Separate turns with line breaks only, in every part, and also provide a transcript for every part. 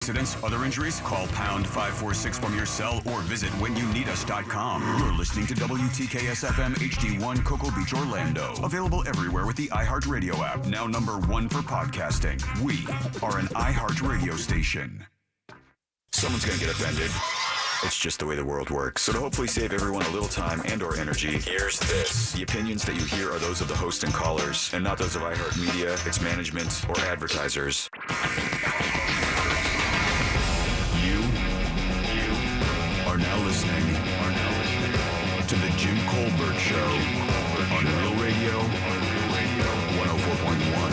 accidents, other injuries? Call pound 546 from your cell or visit whenyouneedus.com. You're listening to WTKS FM HD1 Cocoa Beach, Orlando. Available everywhere with the iHeartRadio app. Now #1 for podcasting. We are an iHeartRadio station. Someone's going to get offended. It's just the way the world works. So to hopefully save everyone a little time and or energy, here's this. The opinions that you hear are those of the host and callers, and not those of iHeartMedia, its management, or advertisers. You are now listening to the Jim Colbert Show on Real Radio 104.1.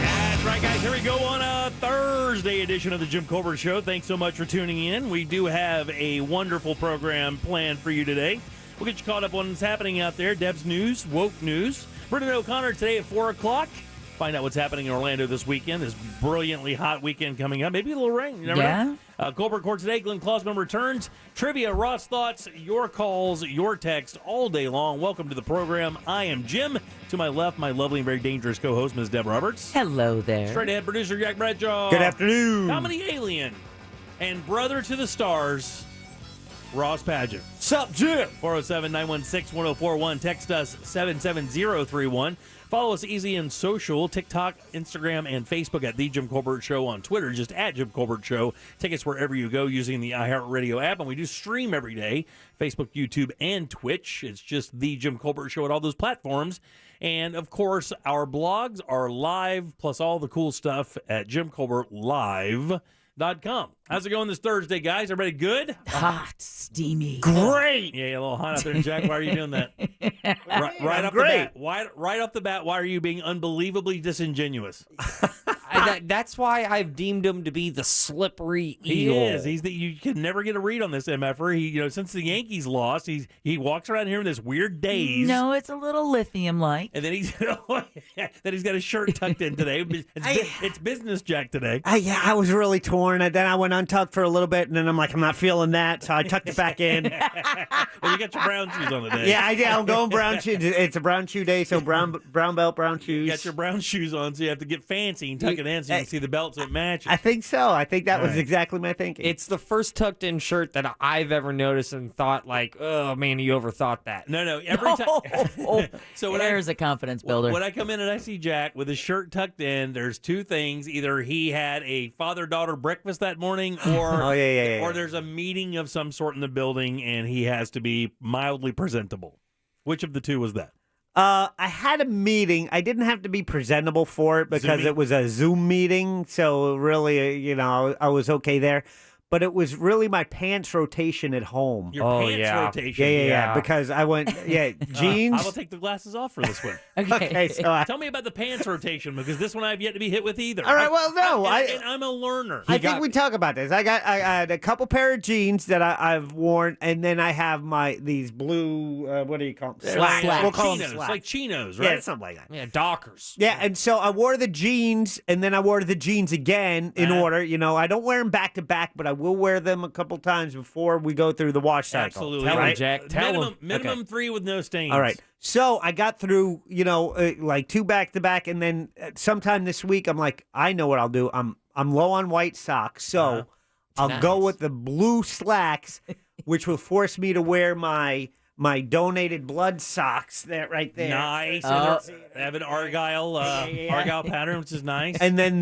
That's right, guys. Here we go on a Thursday edition of the Jim Colbert Show. Thanks so much for tuning in. We do have a wonderful program planned for you today. We'll get you caught up on what's happening out there. Deb's News, Woke News. Brendan O'Connor today at 4 o'clock. Find out what's happening in Orlando this weekend, this brilliantly hot weekend coming up. Maybe a little rain. You never know. Colbert Court today. Glenn Klausman returns. Trivia, Ross Thoughts, your calls, your text all day long. Welcome to the program. I am Jim. To my left, my lovely and very dangerous co-host, Ms. Deb Roberts.
Hello there.
Straight ahead producer, Jack Bradshaw.
Good afternoon.
Comedy alien and brother to the stars, Ross Padgett.
Sup, Jim?
407-916-1041. Text us 77031. Follow us easy and social, TikTok, Instagram, and Facebook at The Jim Colbert Show. On Twitter, just at Jim Colbert Show. Take us wherever you go using the iHeartRadio app. And we do stream every day, Facebook, YouTube, and Twitch. It's just The Jim Colbert Show at all those platforms. And, of course, our blogs are live, plus all the cool stuff at JimColbertLive.com. How's it going this Thursday, guys? Everybody good?
Hot, steamy.
Great.
Yeah, a little hot out there. Jack, why are you doing that? Right off the bat. Right off the bat, why are you being unbelievably disingenuous?
That's why I've deemed him to be the slippery eel.
He is. You can never get a read on this MFer. Since the Yankees lost, he walks around here in this weird daze.
No, it's a little lithium-like.
And then he's got his shirt tucked in today. It's business Jack today.
I was really torn. And then I went untucked for a little bit, and then I'm like, I'm not feeling that, so I tucked it back in.
Well, you got your brown shoes on today.
Yeah, I'm going brown shoes. It's a brown shoe day, so brown belt, brown shoes.
You got your brown shoes on, so you have to get fancy and tuck it in so you can see the belt so it matches.
I think so. I think that was exactly my thinking.
It's the first tucked-in shirt that I've ever noticed and thought, like, oh, man, you overthought that.
No, every time. So
there's a confidence builder.
When I come in and I see Jack with his shirt tucked in, there's two things. Either he had a father-daughter breakfast that morning, or or there's a meeting of some sort in the building, and he has to be mildly presentable. Which of the two was that?
I had a meeting. I didn't have to be presentable for it because it was a Zoom meeting, so really, I was okay there. But it was really my pants rotation at home.
Your pants rotation.
Yeah. Because I went, jeans.
I will take the glasses off for this one.
Okay, so
tell me about the pants rotation, because this one I've yet to be hit with either.
All right, well, no.
I'm a learner.
I think we talk about this. I had a couple pair of jeans that I've worn, and then I have these blue, what do you call them?
Slacks.
We'll call
chinos,
them slacks.
like chinos, right?
Yeah, something like that.
Yeah, Dockers.
Yeah, and so I wore the jeans, and then I wore the jeans again in order. I don't wear them back to back, but I will wear them a couple times before we go through the wash cycle.
Absolutely.
Tell
right?
him, Jack. Tell him.
Minimum 3 with no stains.
All right. So I got through, like 2 back to back, and then sometime this week, I'm like, I know what I'll do. I'm low on white socks, so I'll go with the blue slacks, which will force me to wear my donated blood socks right there.
Nice. They have an Argyle pattern, which is nice.
And then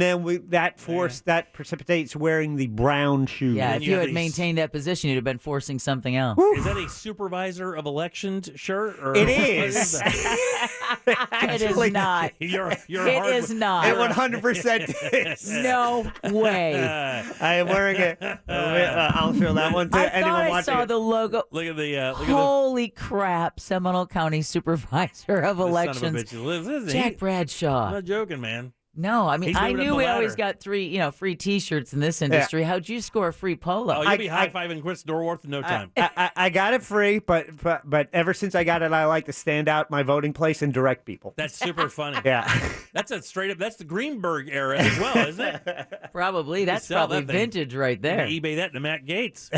that precipitates wearing the brown shoes.
Yeah, if you had maintained that position, you'd have been forcing something else.
Is that a supervisor of elections shirt? Or
it is.
It is not.
It
is not.
It 100% is.
No way.
I am wearing it. I'll show that one to anyone
I
watching.
saw the logo.
Look at the.
Holy crap! Seminole County Supervisor of Elections, Jack Bradshaw.
I'm not joking, man.
No, I mean, I knew we always
ladder.
got free T-shirts in this industry.
Yeah.
How'd you score a free polo?
Oh, you'll be high-fiving Chris Dorworth in no time.
I got it free, but ever since I got it, I like to stand out my voting place and direct people.
That's super funny.
Yeah.
That's the Greenberg era as well, isn't it?
Probably. That's
sell
probably
that thing.
vintage right there.
eBay that to Matt Gates.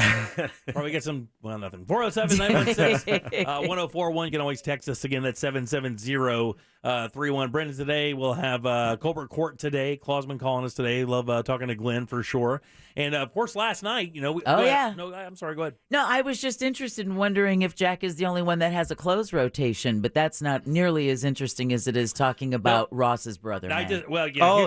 Probably get some, nothing. 407-916-1041. You can always text us again. That's 77031. Brendan, today we'll have Colbert Colbert Court today. Clausman calling us today. Love talking to Glenn for sure. And, of course, last night, you know.
Yeah.
No, I'm sorry. Go ahead.
No, I was just interested in wondering if Jack is the only one that has a clothes rotation, but that's not nearly as interesting as it is talking about Ross's brother.
Here's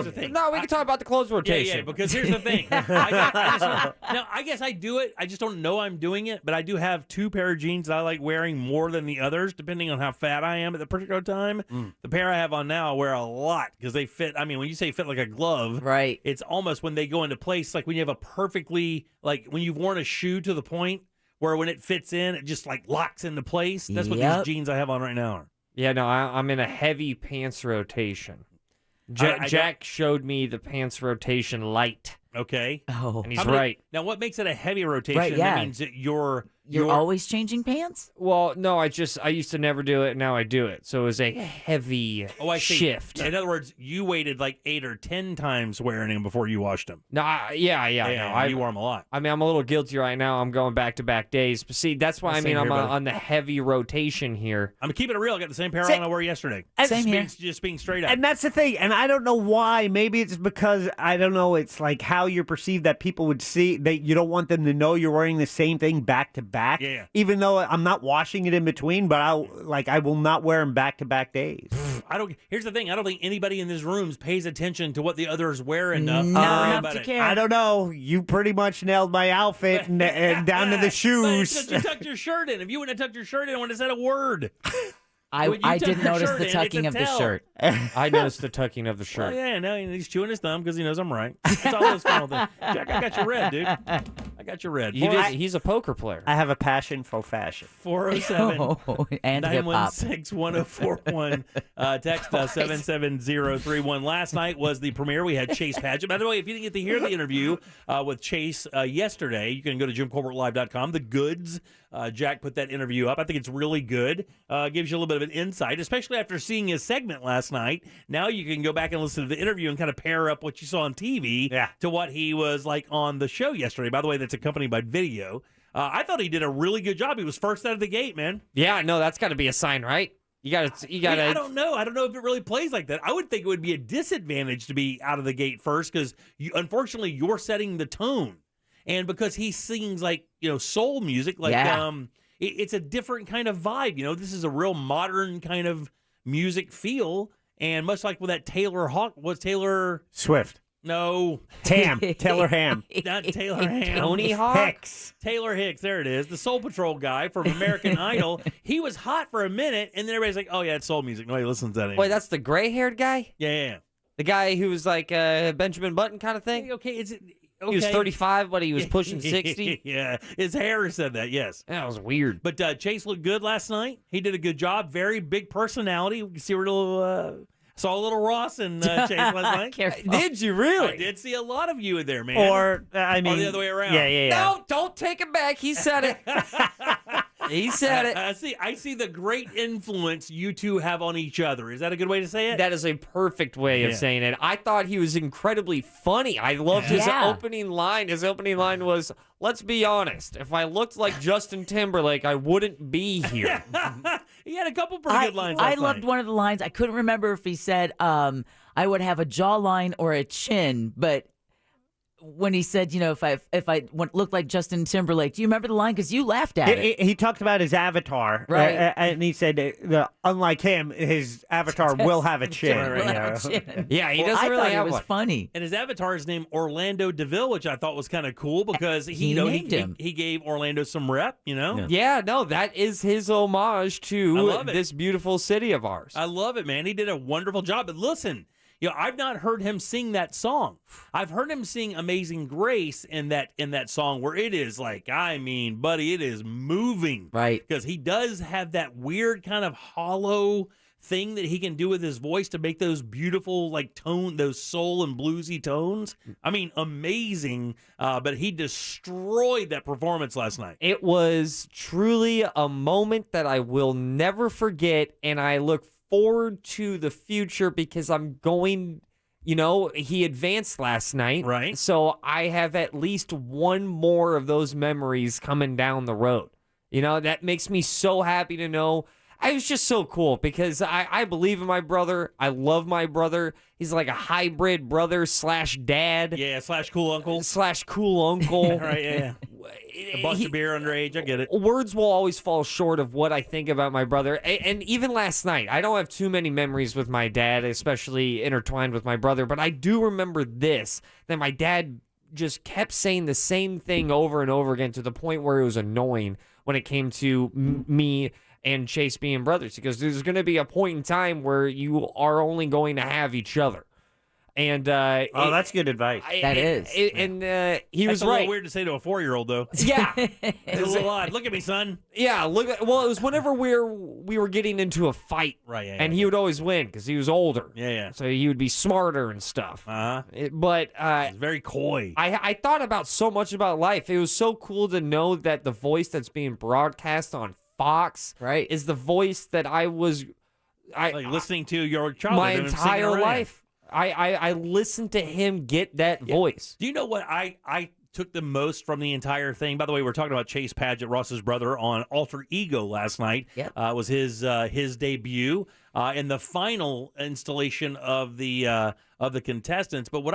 the thing.
No, we can talk about the clothes rotation.
Yeah, because here's the thing. I guess I do it. I just don't know I'm doing it, but I do have 2 pair of jeans that I like wearing more than the others, depending on how fat I am at the particular time. The pair I have on now I wear a lot because they fit. I mean, when you say fit like a glove,
right?
It's almost when they go into place, like when you have a perfectly, like when you've worn a shoe to the point where when it fits in, it just like locks into place. That's what these jeans I have on right now are.
Yeah, no, I'm in a heavy pants rotation. Jack showed me the pants rotation light.
Okay.
Oh.
And he's right.
Now, what makes it a heavy rotation?
Right, yeah.
That means that you're
always changing pants?
Well, no, I used to never do it, and now I do it. So it was a heavy shift.
In other words, you waited like 8 or 10 times wearing them before you washed them.
No, you
wore them a lot.
I mean, I'm a little guilty right now. I'm going back-to-back days. But see, that's why I'm on the heavy rotation here.
I'm keeping it real. I got the same pair on I wore yesterday.
Same here.
Just being straight up.
And that's the thing. And I don't know why. Maybe it's because, I don't know, it's like how you're perceived that people would see. You don't want them to know you're wearing the same thing back to back.
Yeah.
Even though I'm not washing it in between, but I will not wear them back to back days.
Here's the thing. I don't think anybody in this room pays attention to what the others wear enough.
Not enough to care.
I don't know. You pretty much nailed my outfit and down to the shoes.
But you tucked your shirt in. If you wouldn't have tucked your shirt in, I wouldn't have said a word.
I did notice the tucking of the shirt.
I noticed the tucking of the shirt.
Oh, yeah, no, he's chewing his thumb because he knows I'm right. That's all those final things. Jack, I got you red, dude. I got you red.
He's a poker player.
I have a passion for fashion.
407
and hip-hop.
916-1041. Text 77031. Last night was the premiere. We had Chase Padgett. By the way, if you didn't get to hear the interview with Chase yesterday, you can go to JimColbertLive.com. The Goods. Jack put that interview up. I think it's really good. Gives you a little bit of an insight, especially after seeing his segment last night. Now you can go back and listen to the interview and kind of pair up what you saw on TV to what he was like on the show yesterday. By the way, that's accompanied by video. I thought he did a really good job. He was first out of the gate, man.
Yeah, no, that's got to be a sign, right? You got to.
I don't know. I don't know if it really plays like that. I would think it would be a disadvantage to be out of the gate first because, unfortunately, you're setting the tone. And because he sings like, soul music, like it's a different kind of vibe. This is a real modern kind of music feel. And much like with that Taylor Swift. No.
Taylor Ham.
Not Taylor Ham.
Tony Hawk?
Hicks.
Taylor Hicks, there it is. The Soul Patrol guy from American Idol. He was hot for a minute, and then everybody's like, oh, yeah, it's soul music. Nobody listens to that anymore.
Wait, that's the gray-haired guy?
Yeah.
The guy who was like a Benjamin Button kind of thing?
Okay,
He was 35, but he was pushing 60.
Yeah, his hair said that, yes.
That was weird.
But Chase looked good last night. He did a good job. Very big personality. We can see a little... Saw a little Ross and Chase last night.
Did you really?
I did see a lot of you in there, man.
Or the other way around. Yeah.
No, don't take it back. He said it. He said it.
I see the great influence you two have on each other. Is that a good way to say it?
That is a perfect way of saying it. I thought he was incredibly funny. I loved his opening line. His opening line was, let's be honest, if I looked like Justin Timberlake, I wouldn't be here.
He had a couple pretty good lines
I
last
loved
night.
one of the lines. I couldn't remember if he said, I would have a jawline or a chin, but when he said, if I looked like Justin Timberlake, do you remember the line? Because you laughed at it.
He talked about his avatar,
right?
And he said, unlike him, his avatar will have a chin.
Yeah, he doesn't really have
it was
one.
funny.
And his avatar is named Orlando DeVille, which I thought was kind of cool because he gave Orlando some rep,
Yeah, no, that is his homage to this beautiful city of ours.
I love it, man. He did a wonderful job. But listen, I've not heard him sing that song. I've heard him sing Amazing Grace in that song where it is like, buddy, it is moving.
Right.
Because he does have that weird kind of hollow thing that he can do with his voice to make those beautiful those soul and bluesy tones. Amazing. But he destroyed that performance last night.
It was truly a moment that I will never forget, and I look forward to the future because I'm going, he advanced last night.
Right.
So I have at least one more of those memories coming down the road. That makes me so happy to know. I was just so cool because I believe in my brother. I love my brother. He's like a hybrid brother / dad.
Yeah, / cool uncle.
/ cool uncle.
Right, yeah. A bunch of beer underage, I get it.
Words will always fall short of what I think about my brother. And even last night, I don't have too many memories with my dad, especially intertwined with my brother, but I do remember this, that my dad just kept saying the same thing over and over again to the point where it was annoying when it came to me and Chase being brothers. Because there's going to be a point in time where you are only going to have each other. And
that's good advice.
He
That's
was
a
right.
little weird to say to a 4-year-old, though.
Yeah,
It's a little odd. Look at me, son.
yeah. Well, it was whenever we were getting into a fight,
Right, yeah,
and
yeah.
he would always win because he was older.
Yeah.
So he would be smarter and stuff. But
It's very coy.
I thought about so much about life. It was so cool to know that the voice that's being broadcast on Fox
Right.
is the voice that I was
Like listening to your childhood.
my
and singing
entire
around.
life. I listened to him get that voice.
Do you know what I took the most from the entire thing? By the way, we're talking about Chase Padgett, Ross's brother, on Alter Ego last night.
Yep.
Was his debut in the final installation of the contestants. But what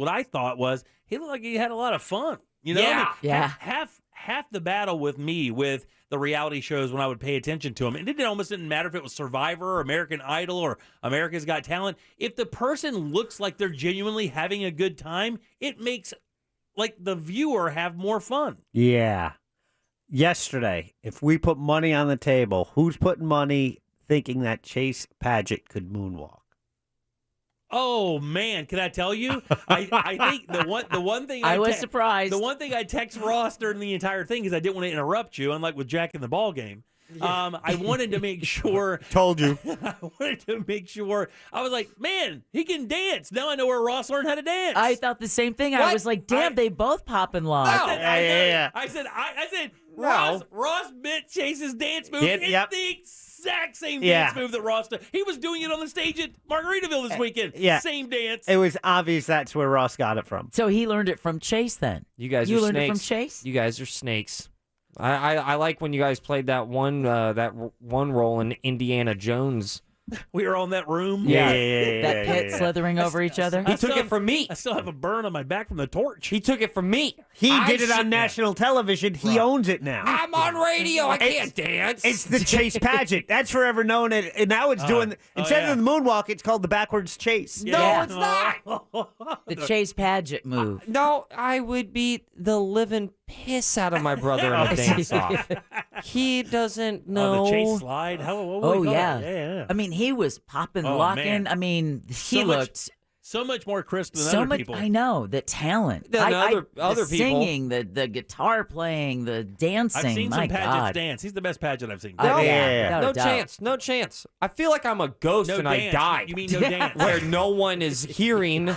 I thought was he looked like he had a lot of fun. You know,
Yeah.
Yeah.
Half the battle with me with the reality shows when I would pay attention to them, and it almost didn't matter if it was Survivor or American Idol or America's Got Talent. If the person looks like they're genuinely having a good time, it makes like the viewer have more fun.
Yeah. Yesterday, if we put money on the table, who's putting money thinking that Chase Padgett could moonwalk?
Oh man, can I tell you? I think the one thing
I was surprised.
The one thing I text Ross during the entire thing is I didn't want to interrupt you, unlike with Jack in the ball game. I wanted to make sure.
Told you.
I wanted to make sure. I was like, man, he can dance. Now I know where Ross learned how to dance.
I thought the same thing. I
What?
was like, damn, they both pop and lock.
I said, Ross bit Chase's dance move.
Yep,
It's
yep.
the exact same
Yeah.
dance move that Ross did. He was doing it on the stage at Margaritaville this weekend.
yeah.
Same dance.
It was obvious that's where Ross got it from.
So he learned it from Chase then.
You guys
You
are
learned
snakes.
it from Chase?
You guys are snakes. I like when you guys played that one role in Indiana Jones.
We were on that room.
That pit slithering over each other.
He took it from me.
I still have a burn on my back from the torch.
He took it from me.
He
I
did it on
should-
national television. He owns it now.
I'm on radio. I can't dance.
It's the Chase Padgett. That's forever known. And now it's doing, instead of the moonwalk, it's called the backwards chase.
No,
Yeah.
it's not.
The Chase Padgett move.
No, I would beat the living piss out of my brother in a dance-off. He doesn't know.
The chase slide. What
Oh,
do you call
yeah.
it? Yeah.
I mean, he was popping,
Oh,
locking.
man.
I mean, he
So much
looked
So much more crisp than
so
other
much.
people.
I know the talent.
Than other
the
people.
singing, the guitar playing, the dancing.
I've seen
My
some Padgett's
God.
dance. He's the best Padgett I've seen.
No,
without
no
a doubt.
chance. No chance. I feel like I'm a ghost
No
and
dance.
I died.
You mean no dance?
Where no one is hearing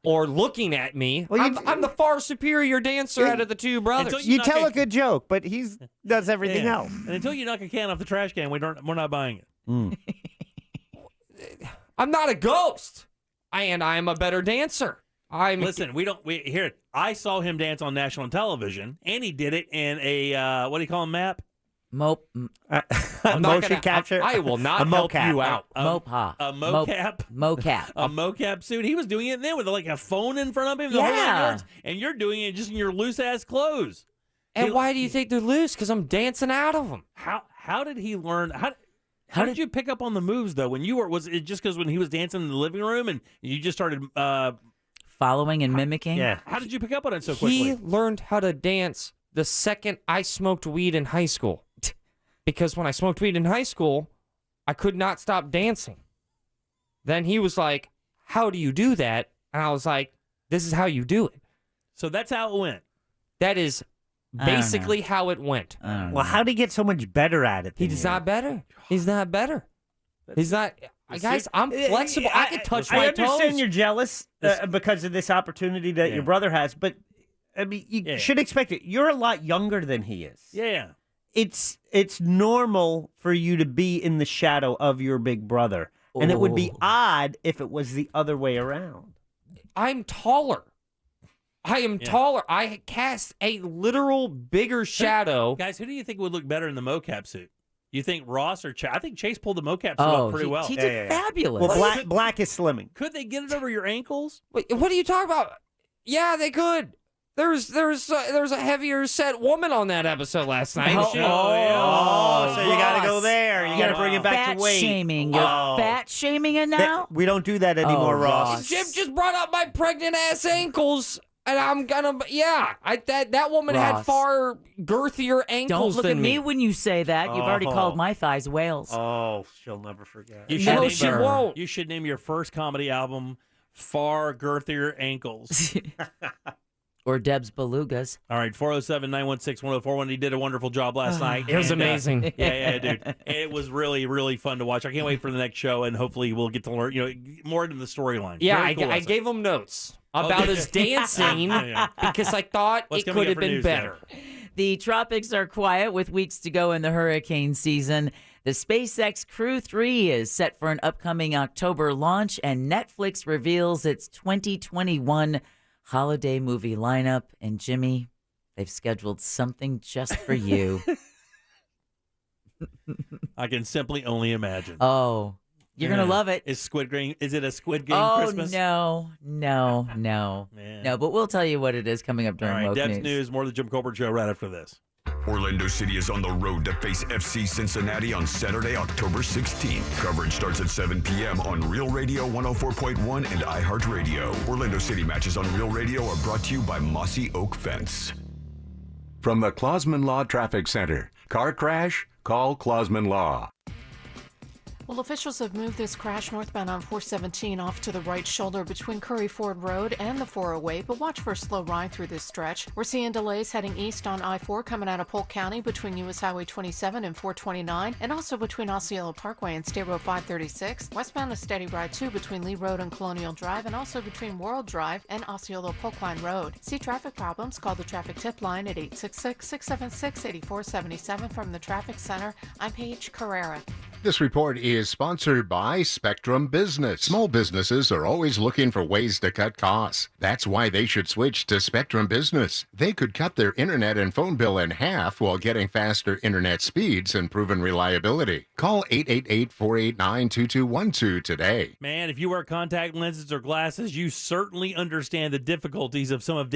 or looking at me.
Well,
I'm the far superior dancer out of the two brothers.
Until
You
knock
tell
a-
a good joke, but he does everything
Yeah.
else.
And until you knock a can off the trash can, we're not buying it.
I'm not a ghost. And I'm a better dancer.
Listen, here. I saw him dance on national television, and he did it in a what do you call him, map?
Mope,
I'm not
Motion
gonna-
capture.
I will not
A
help
mocap.
you out.
mopa,
A mocap.
mocap.
A mocap suit. He was doing it then with like a phone in front of him. The whole nine
Yeah.
yards, and you're doing it just in your loose ass clothes.
And why do you think they're loose? Because I'm dancing out of them.
How did he learn? How did you pick up on the moves though? When you were, was it just because when he was dancing in the living room and you just started?
Following and mimicking.
Yeah.
How did you pick up on it so quickly?
He learned how to dance the second I smoked weed in high school. Because when I smoked weed in high school, I could not stop dancing. Then he was like, "How do you do that?" And I was like, "This is how you do it."
So that's how it went.
That is
I don't know.
basically how it went.
I don't know.
Well, how did he get so much better at it?
He's not better. He's not better. He's not. Guys, I'm flexible. I can touch my
I understand
toes.
you're jealous because of this opportunity that your brother has, but I mean, you should expect it. You're a lot younger than he is.
Yeah.
It's normal for you to be in the shadow of your big brother, and it would be odd if it was the other way around.
I'm taller. I am taller. I cast a literal bigger shadow.
Guys, who do you think would look better in the mocap suit? You think Ross or Chase? I think Chase pulled the mocap suit up pretty well.
He did fabulous.
Well, black is slimming.
Could they get it over your ankles?
Wait, what are you talking about? Yeah, they could. There's a heavier set woman on that episode last night.
So you got to go there. You got to bring it back to weight.
Shaming. You're fat shaming it now?
We don't do that anymore, Ross.
Jim just brought up my pregnant ass ankles. And I'm gonna, that woman had far girthier ankles.
Don't look at
me
when you say that. You've already called my thighs whales.
Oh, she'll never forget.
She won't.
You should name your first comedy album "Far Girthier Ankles."
Or Deb's Belugas.
All right, 407-916-1041. He did a wonderful job last night.
It was amazing.
Yeah, dude. It was really, really fun to watch. I can't wait for the next show, and hopefully we'll get to learn, more into the storyline.
Yeah, I gave him notes about his dancing because I thought it could have been better.
The tropics are quiet with weeks to go in the hurricane season. The SpaceX Crew 3 is set for an upcoming October launch, and Netflix reveals its 2021 holiday movie lineup. And Jimmy, they've scheduled something just for you.
I can simply only imagine.
Oh, you're going to love it.
Is it a Squid Game Christmas?
No. No, but we'll tell you what it is coming up during Woke
Deb's News. More of the Jim Colbert Show right after this.
Orlando City is on the road to face FC Cincinnati on Saturday, October 16th. Coverage starts at 7 p.m. on Real Radio 104.1 and iHeartRadio. Orlando City matches on Real Radio are brought to you by Mossy Oak Fence.
From the Clausman Law Traffic Center. Car crash? Call Clausman Law.
Well, officials have moved this crash northbound on 417 off to the right shoulder between Curry Ford Road and the 408, but watch for a slow ride through this stretch. We're seeing delays heading east on I-4 coming out of Polk County between U.S. Highway 27 and 429, and also between Osceola Parkway and State Road 536. Westbound a steady ride, too, between Lee Road and Colonial Drive, and also between World Drive and Osceola Polk Line Road. See traffic problems? Call the traffic tip line at 866-676-8477 from the Traffic Center. I'm Paige Carrera.
This report is sponsored by Spectrum Business. Small businesses are always looking for ways to cut costs. That's why they should switch to Spectrum Business. They could cut their internet and phone bill in half while getting faster internet speeds and proven reliability. Call 888-489-2212 today.
Man, if you wear contact lenses or glasses, you certainly understand the difficulties of some of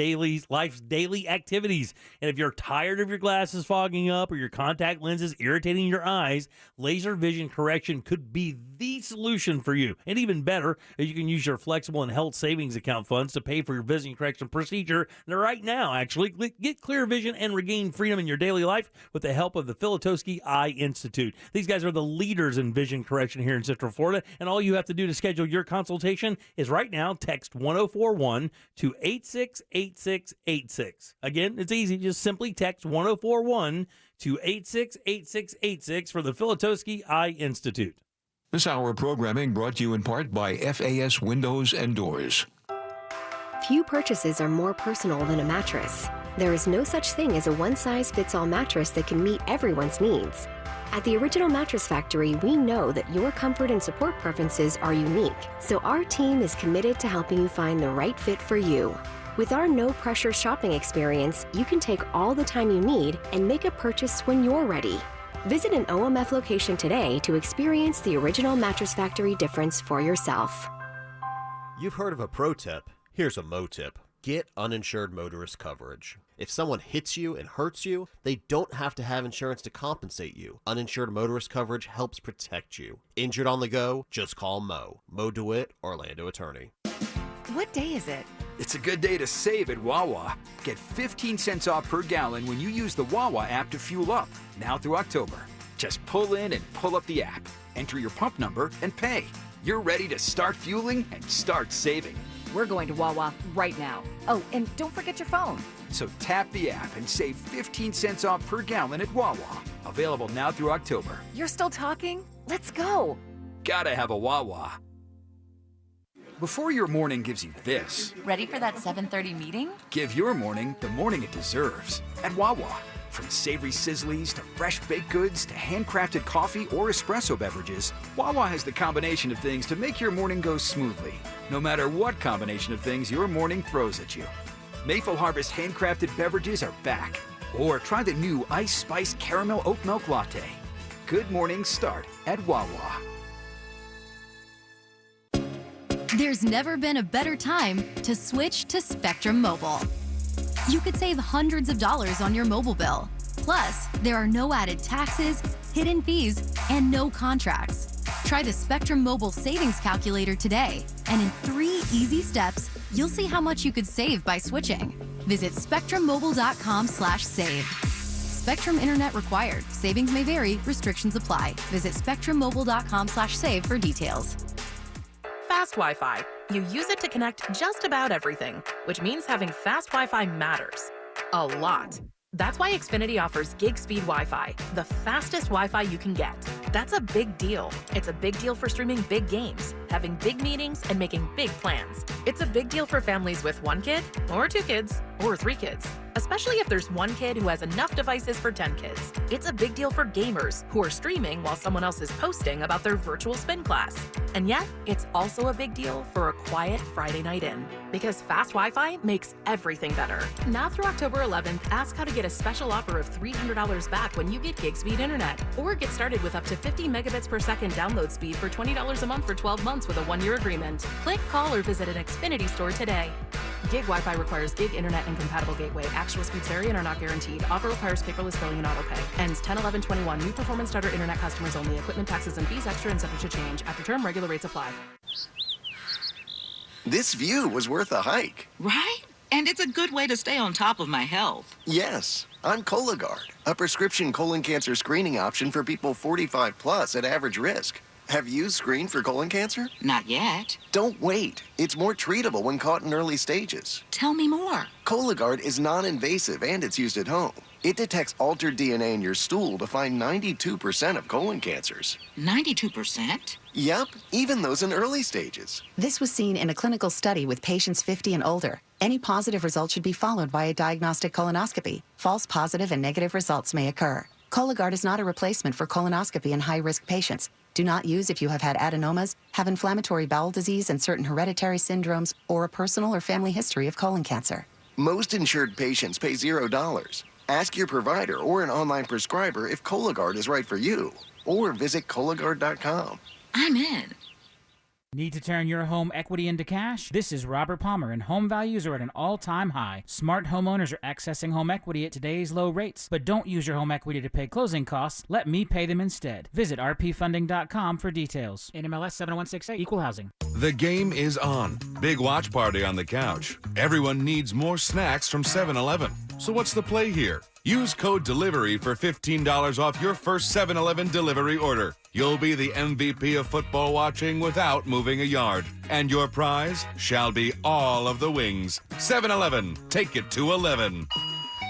life's daily activities. And if you're tired of your glasses fogging up or your contact lenses irritating your eyes, laser vision correction could be the solution for you. And even better, you can use your flexible and health savings account funds to pay for your vision correction procedure. And right now, actually, get clear vision and regain freedom in your daily life with the help of the Filatowski Eye Institute. These guys are the leaders in vision correction here in Central Florida, and all you have to do to schedule your consultation is right now text 1041 to 868686. Again, it's easy. Just simply text 1041 to 868686 for the Filatowski Eye Institute.
This hour of programming brought to you in part by FAS Windows and Doors.
Few purchases are more personal than a mattress. There is no such thing as a one-size-fits-all mattress that can meet everyone's needs. At the Original Mattress Factory, we know that your comfort and support preferences are unique, so our team is committed to helping you find the right fit for you. With our no-pressure shopping experience, you can take all the time you need and make a purchase when you're ready. Visit an OMF location today to experience the Original Mattress Factory difference for yourself.
You've heard of a pro tip. Here's a mo tip. Get uninsured motorist coverage. If someone hits you and hurts you, they don't have to have insurance to compensate you. Uninsured motorist coverage helps protect you. Injured on the go? Just call Mo. Mo DeWitt, Orlando attorney.
What day is it?
It's a good day to save at Wawa. Get 15 cents off per gallon when you use the Wawa app to fuel up, now through October. Just pull in and pull up the app, enter your pump number, and pay. You're ready to start fueling and start saving.
We're going to Wawa right now. Oh, and don't forget your phone.
So tap the app and save 15 cents off per gallon at Wawa. Available now through October.
You're still talking? Let's go.
Gotta have a Wawa. Before your morning gives you this.
Ready for that 7:30 meeting?
Give your morning the morning it deserves at Wawa. From savory sizzlies to fresh baked goods to handcrafted coffee or espresso beverages, Wawa has the combination of things to make your morning go smoothly, no matter what combination of things your morning throws at you. Maple Harvest handcrafted beverages are back. Or try the new Ice Spice Caramel Oat Milk Latte. good mornings start at Wawa.
There's never been a better time to switch to Spectrum Mobile. You could save hundreds of dollars on your mobile bill. Plus, there are no added taxes, hidden fees, and no contracts. Try the Spectrum Mobile Savings Calculator today, and in 3 easy steps, you'll see how much you could save by switching. Visit spectrummobile.com/save. Spectrum Internet required. Savings may vary. Restrictions apply. Visit spectrummobile.com/save for details.
Fast Wi-Fi. You use it to connect just about everything, which means having fast Wi-Fi matters. A lot. That's why Xfinity offers gig speed Wi-Fi, the fastest Wi-Fi you can get. That's a big deal. It's a big deal for streaming big games, having big meetings, and making big plans. It's a big deal for families with 1 kid, or 2 kids, or 3 kids, especially if there's 1 kid who has enough devices for 10 kids. It's a big deal for gamers who are streaming while someone else is posting about their virtual spin class. And yet, it's also a big deal for a quiet Friday night in, because fast Wi-Fi makes everything better. Now through October 11th, ask how to get a special offer of $300 back when you get gig speed internet, or get started with up to 50 megabits per second download speed for $20 a month for 12 months with a 1-year agreement. Click, call, or visit an Xfinity store today. Gig Wi-Fi requires gig internet and compatible gateway. Actual speeds vary and are not guaranteed. Offer requires paperless billing and autopay. Ends 10/11/21. New performance starter internet customers only. Equipment taxes and fees extra and subject to change. After term, regular rates apply.
This view was worth a hike.
Right? And it's a good way to stay on top of my health.
Yes, on Cologuard, a prescription colon cancer screening option for people 45 plus at average risk. Have you screened for colon cancer?
Not yet.
Don't wait. It's more treatable when caught in early stages.
Tell me more.
Cologuard is non-invasive and it's used at home. It detects altered DNA in your stool to find 92% of colon cancers.
92%?
Yep, even those in early stages.
This was seen in a clinical study with patients 50 and older. Any positive result should be followed by a diagnostic colonoscopy. False positive and negative results may occur. Cologuard is not a replacement for colonoscopy in high-risk patients. Do not use if you have had adenomas, have inflammatory bowel disease and certain hereditary syndromes, or a personal or family history of colon cancer.
Most insured patients pay $0. Ask your provider or an online prescriber if Cologuard is right for you, or visit Cologuard.com.
I'm in.
Need to turn your home equity into cash? This is Robert Palmer, and home values are at an all-time high. Smart homeowners are accessing home equity at today's low rates. But don't use your home equity to pay closing costs. Let me pay them instead. Visit rpfunding.com for details. NMLS 7168, Equal Housing.
The game is on. Big watch party on the couch. Everyone needs more snacks from 7-Eleven. So what's the play here? Use code DELIVERY for $15 off your first 7-Eleven delivery order. You'll be the MVP of football watching without moving a yard. And your prize shall be all of the wings. 7-Eleven, take it to 11.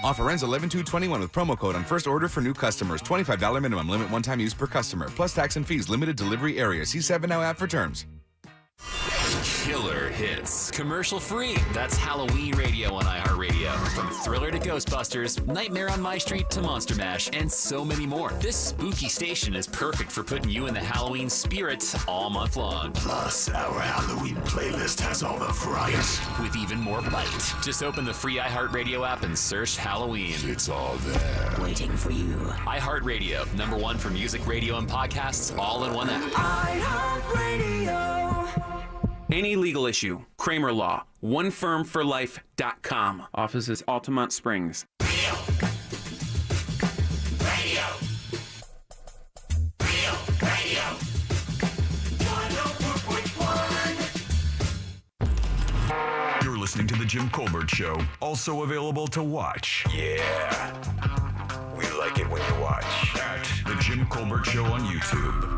Offer ends 11/2/21 with promo code on first order for new customers. $25 minimum. Limit one-time use per customer. Plus tax and fees. Limited delivery area. See 7 Now app for terms.
Killer hits. Commercial free. That's Halloween radio on iHeartRadio. From Thriller to Ghostbusters, Nightmare on My Street to Monster Mash, and so many more. This spooky station is perfect for putting you in the Halloween spirit all month long.
Plus, our Halloween playlist has all the fright.
With even more bite. Just open the free iHeartRadio app and search Halloween.
It's all there.
Waiting for you. iHeartRadio, #1 for music, radio, and podcasts, all in one app.
iHeartRadio. Any legal issue, Kramer Law, onefirmforlife.com. Offices Altamont Springs.
You're listening to The Jim Colbert Show, also available to watch.
Yeah. We like it when you watch.
At The Jim Colbert Show on YouTube.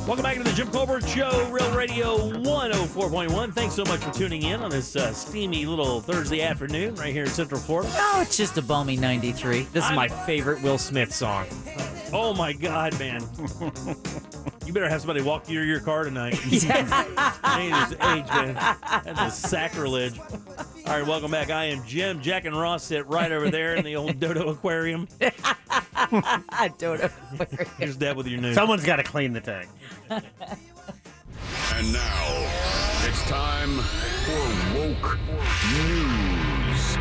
Welcome back to the Jim Colbert Show, Real Radio 104.1. Thanks so much for tuning in on this steamy little Thursday afternoon right here in Central Florida.
Oh, it's just a balmy 93.
This is my favorite Will Smith song.
Oh, my God, man. You better have somebody walk you to your car tonight. Yeah. Age, man. That's a sacrilege. All right, welcome back. I am Jim. Jack and Ross sit right over there in the old Dodo Aquarium.
Dodo Aquarium.
Here's Deb with your news.
Someone's got to clean the tank.
And now, it's time for Woke News.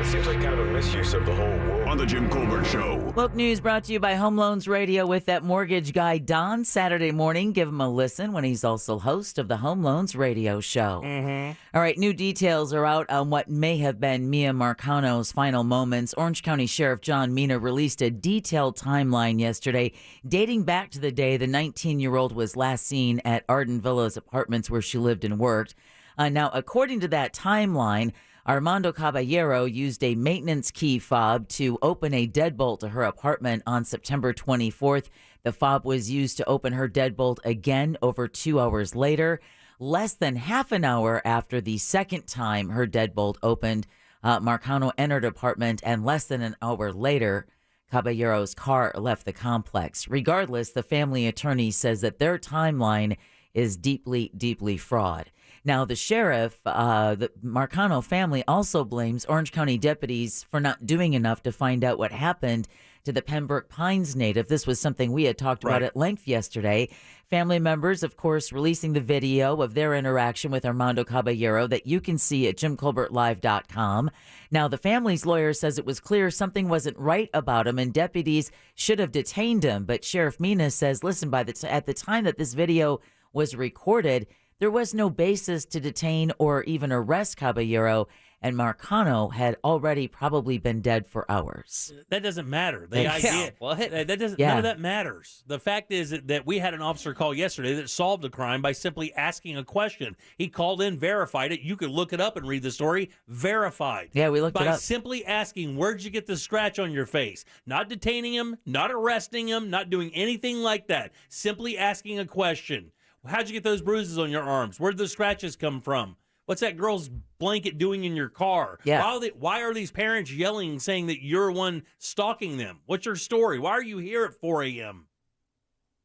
It seems like kind of a misuse of the whole woke.
On the Jim Colbert Show.
Woke News brought to you by Home Loans Radio with that mortgage guy, Don, Saturday morning. Give him a listen when he's also host of the Home Loans Radio Show. All right, new details are out on what may have been Miya Marcano's final moments. Orange County Sheriff John Mina released a detailed timeline yesterday dating back to the day the 19-year-old was last seen at Arden Villa's apartments where she lived and worked. Now, according to that timeline, Armando Caballero used a maintenance key fob to open a deadbolt to her apartment on September 24th. The fob was used to open her deadbolt again over 2 hours later. Less than half an hour after the second time her deadbolt opened, Marcano entered apartment, and less than an hour later, Caballero's car left the complex. Regardless, the family attorney says that their timeline is deeply, deeply flawed. Now, the sheriff, the Marcano family also blames Orange County deputies for not doing enough to find out what happened to the Pembroke Pines native. This was something we had talked about at length yesterday. Family members, of course, releasing the video of their interaction with Armando Caballero that you can see at JimColbertLive.com. Now, the family's lawyer says it was clear something wasn't right about him and deputies should have detained him. But Sheriff Mina says, listen, at the time that this video was recorded, there was no basis to detain or even arrest Caballero, and Marcano had already probably been dead for hours.
That doesn't matter. The idea, that doesn't. None of that matters. The fact is that we had an officer call yesterday that solved a crime by simply asking a question. He called in, verified it. You could look it up and read the story. Verified.
Yeah, we looked it up.
By simply asking, where'd you get the scratch on your face? Not detaining him, not arresting him, not doing anything like that. Simply asking a question. How'd you get those bruises on your arms? Where'd the scratches come from? What's that girl's blanket doing in your car?
Yeah.
Why are these parents yelling, saying that you're one stalking them? What's your story? Why are you here at 4 a.m.?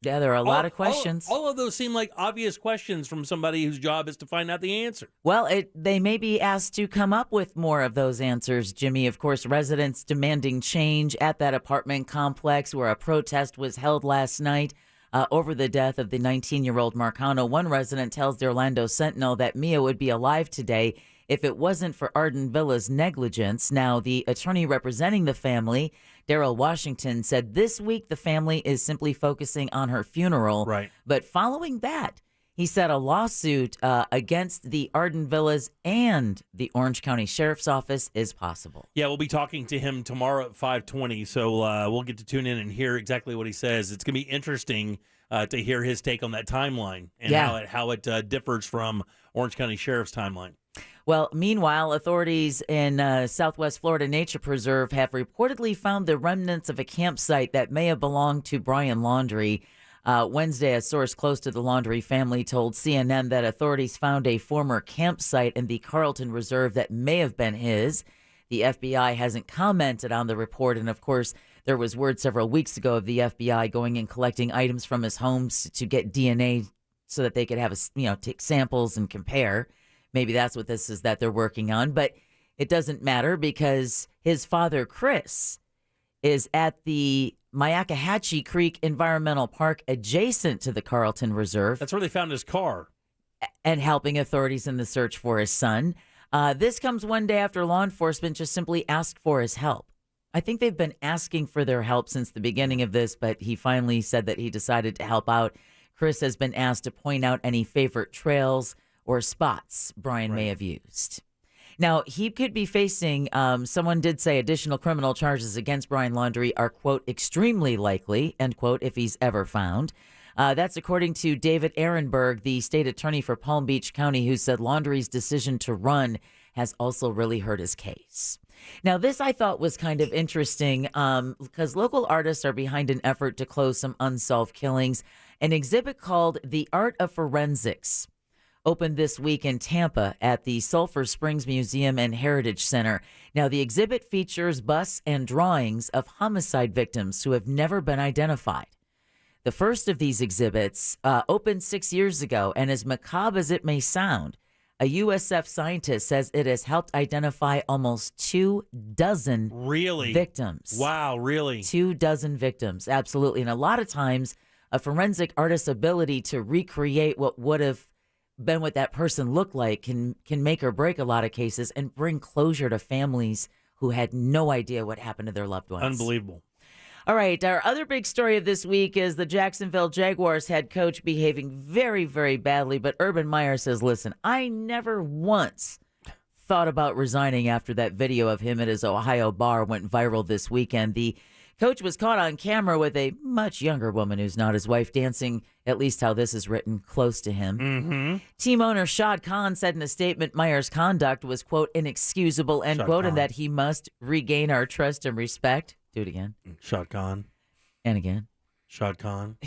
Yeah, there are a lot of questions.
All of those seem like obvious questions from somebody whose job is to find out the answer.
Well, they may be asked to come up with more of those answers, Jimmy. Of course, residents demanding change at that apartment complex where a protest was held last night over the death of the 19-year-old Marcano. One resident tells the Orlando Sentinel that Miya would be alive today if it wasn't for Arden Villa's negligence. Now, the attorney representing the family, Daryl Washington, said this week the family is simply focusing on her funeral.
Right.
But following that, he said a lawsuit against the Arden Villas and the Orange County Sheriff's Office is possible.
Yeah, we'll be talking to him tomorrow at 5:20, so we'll get to tune in and hear exactly what he says. It's going to be interesting to hear his take on that timeline and how it differs from Orange County Sheriff's timeline.
Well, meanwhile, authorities in Southwest Florida Nature Preserve have reportedly found the remnants of a campsite that may have belonged to Brian Laundrie. Wednesday, a source close to the Laundrie family told CNN that authorities found a former campsite in the Carlton Reserve that may have been his. The FBI hasn't commented on the report, and of course, there was word several weeks ago of the FBI going and collecting items from his homes to get DNA so that they could have take samples and compare. Maybe that's what this is that they're working on, but it doesn't matter because his father, Chris, is at the Myakkahatchee Creek Environmental Park adjacent to the Carlton Reserve.
That's where they found his car.
And helping authorities in the search for his son. This comes one day after law enforcement just simply asked for his help. I think they've been asking for their help since the beginning of this, but he finally said that he decided to help out. Chris has been asked to point out any favorite trails or spots Brian may have used. Now, he could be facing, someone did say additional criminal charges against Brian Laundrie are, quote, extremely likely, end quote, if he's ever found. That's according to David Ehrenberg, the state attorney for Palm Beach County, who said Laundrie's decision to run has also really hurt his case. Now, this I thought was kind of interesting because local artists are behind an effort to close some unsolved killings. An exhibit called The Art of Forensics opened this week in Tampa at the Sulphur Springs Museum and Heritage Center. Now, the exhibit features busts and drawings of homicide victims who have never been identified. The first of these exhibits opened 6 years ago, and as macabre as it may sound, a USF scientist says it has helped identify almost 24 victims.
Wow, really?
24 victims, absolutely. And a lot of times, a forensic artist's ability to recreate what would have been what that person looked like can make or break a lot of cases and bring closure to families who had no idea what happened to their loved ones.
Unbelievable.
All right, our other big story of this week is the Jacksonville Jaguars head coach behaving very, very badly. But Urban Meyer says, listen, I never once thought about resigning after that video of him at his Ohio bar went viral this weekend. The coach was caught on camera with a much younger woman who's not his wife dancing, at least how this is written, close to him.
Mm-hmm.
Team owner Shad Khan said in a statement Meyer's conduct was, quote, inexcusable, end quote, and that he must regain our trust and respect. Do it again.
Shad Khan.
And again.
Shad Khan.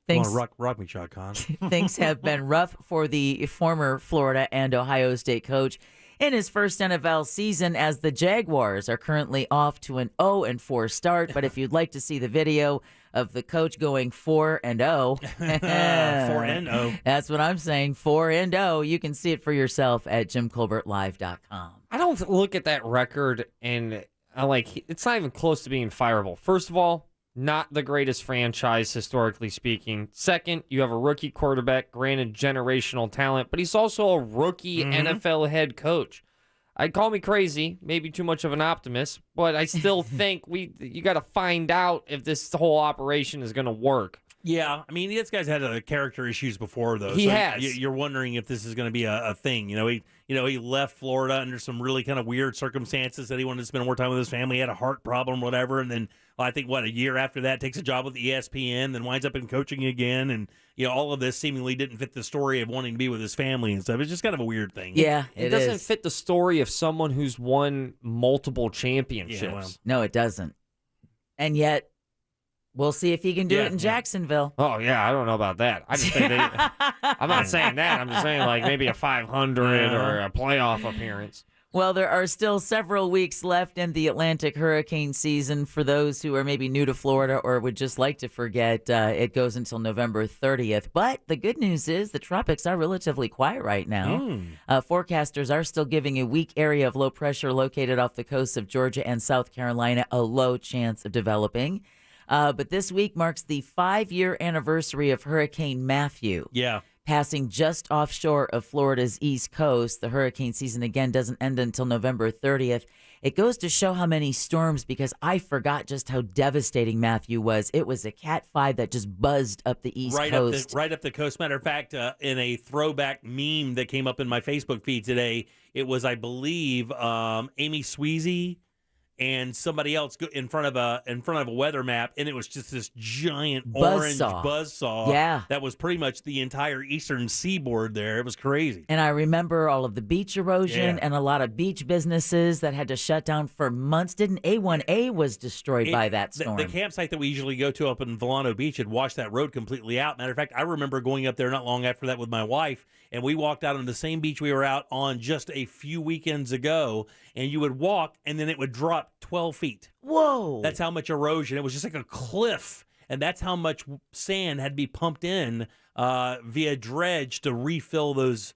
Things,
rock me, Shad Khan.
Things have been rough for the former Florida and Ohio State coach in his first NFL season, as the Jaguars are currently off to an 0-4 start. But if you'd like to see the video of the coach going 4-0,
4-0.
That's what I'm saying, 4-0. You can see it for yourself at JimColbertLive.com.
I don't look at that record and it's not even close to being fireable. First of all, not the greatest franchise historically speaking. Second, you have a rookie quarterback, granted generational talent, but he's also a rookie NFL head coach. I'd call me crazy, maybe too much of an optimist, but I still think you got to find out if this whole operation is going to work.
Yeah, I mean, this guy's had character issues before, though.
He has.
You're wondering if this is going to be a thing. He left Florida under some really kind of weird circumstances that he wanted to spend more time with his family. He had a heart problem, whatever, and then I think a year after that takes a job with ESPN, then winds up in coaching again, and all of this seemingly didn't fit the story of wanting to be with his family and stuff. It's just kind of a weird thing.
Yeah,
it doesn't fit the story of someone who's won multiple championships.
Yeah, well.
No, it doesn't. And yet, we'll see if he can do it in Jacksonville.
Oh, yeah, I don't know about that. I just think I'm not saying that. I'm just saying maybe a 500 or a playoff appearance.
Well, there are still several weeks left in the Atlantic hurricane season. For those who are maybe new to Florida or would just like to forget, it goes until November 30th. But the good news is the tropics are relatively quiet right now. Forecasters are still giving a weak area of low pressure located off the coasts of Georgia and South Carolina a low chance of developing. But this week marks the 5-year anniversary of Hurricane Matthew.
Yeah.
Passing just offshore of Florida's east coast. The hurricane season, again, doesn't end until November 30th. It goes to show how many storms, because I forgot just how devastating Matthew was. It was a Cat 5 that just buzzed up the east coast.
Right up the coast. Matter of fact, in a throwback meme that came up in my Facebook feed today, it was, I believe, Amy Sweezy and somebody else in front of a weather map, and it was just this giant orange buzzsaw that was pretty much the entire eastern seaboard there. It was crazy.
And I remember all of the beach erosion and a lot of beach businesses that had to shut down for months. Didn't A1A was destroyed by that storm?
The campsite that we usually go to up in Volano Beach had washed that road completely out. Matter of fact, I remember going up there not long after that with my wife, and we walked out on the same beach we were out on just a few weekends ago, and you would walk, and then it would drop 12 feet.
Whoa.
That's how much erosion. It was just like a cliff, and that's how much sand had to be pumped in via dredge to refill those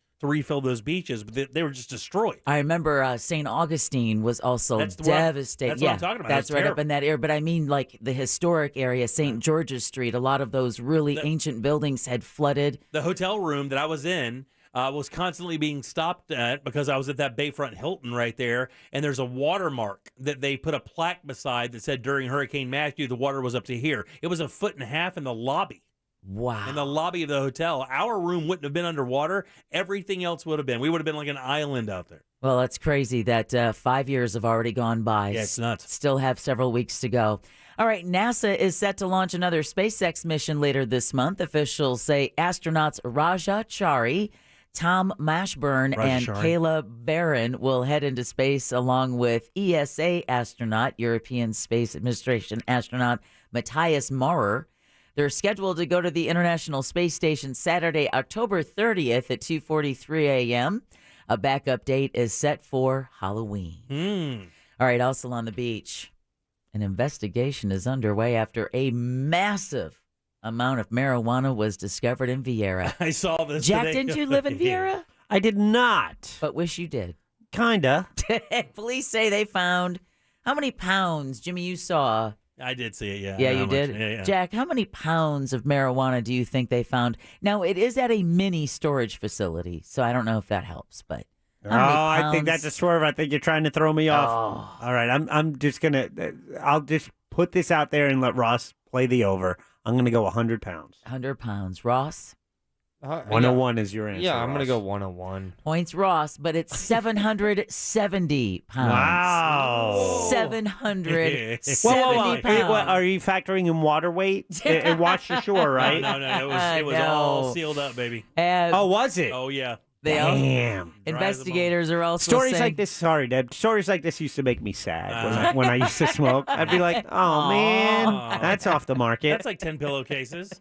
beaches, but they were just destroyed.
I remember St. Augustine was also devastated.
That's what I'm talking about.
That's right up in that area. But I mean, like the historic area, St. George's Street, a lot of those really ancient buildings had flooded.
The hotel room that I was in was constantly being stopped at because I was at that Bayfront Hilton right there, and there's a watermark that they put a plaque beside that said during Hurricane Matthew, the water was up to here. It was 1.5 feet in the lobby.
Wow.
In the lobby of the hotel. Our room wouldn't have been underwater. Everything else would have been. We would have been like an island out there.
Well, that's crazy that 5 years have already gone by.
Yeah, it's nuts.
Still have several weeks to go. All right, NASA is set to launch another SpaceX mission later this month. Officials say astronauts Raja Chari, Tom Mashburn, and Kayla Barron will head into space along with ESA astronaut, European Space Administration astronaut Matthias Maurer. They're scheduled to go to the International Space Station Saturday, October 30th at 2:43 a.m. A backup date is set for Halloween. All right, also on the beach, an investigation is underway after a massive amount of marijuana was discovered in Vieira.
I saw this
Jack,
today.
didn't you live in Vieira?
I did not.
But wish you did.
Kinda.
Police say they found how many pounds, Jimmy, you saw
I did see it, yeah.
Yeah,
How
you
much?
did?
Yeah.
Jack, how many pounds of marijuana do you think they found? Now, it is at a mini storage facility, so I don't know if that helps, but how many
I think
pounds?
that's a swerve. I think you're trying to throw me off. All right, I'm just gonna. I'll just put this out there and let Ross play the over. I'm gonna go 100 pounds.
100 pounds. Ross?
101 is your answer.
Yeah, I'm going to
Ross.
go 101.
Points Ross, but it's 770 pounds.
Wow.
770
Whoa.
pounds.
Are you factoring in water weight? It washed ashore, right?
No. It was all sealed up, baby.
Oh, was it?
Oh, yeah.
Damn.
Investigators are also
Stories
saying,
like this. Sorry, Deb. Stories like this used to make me sad when I used to smoke. I'd be like, "Oh man, that's off the market."
That's like 10 pillowcases.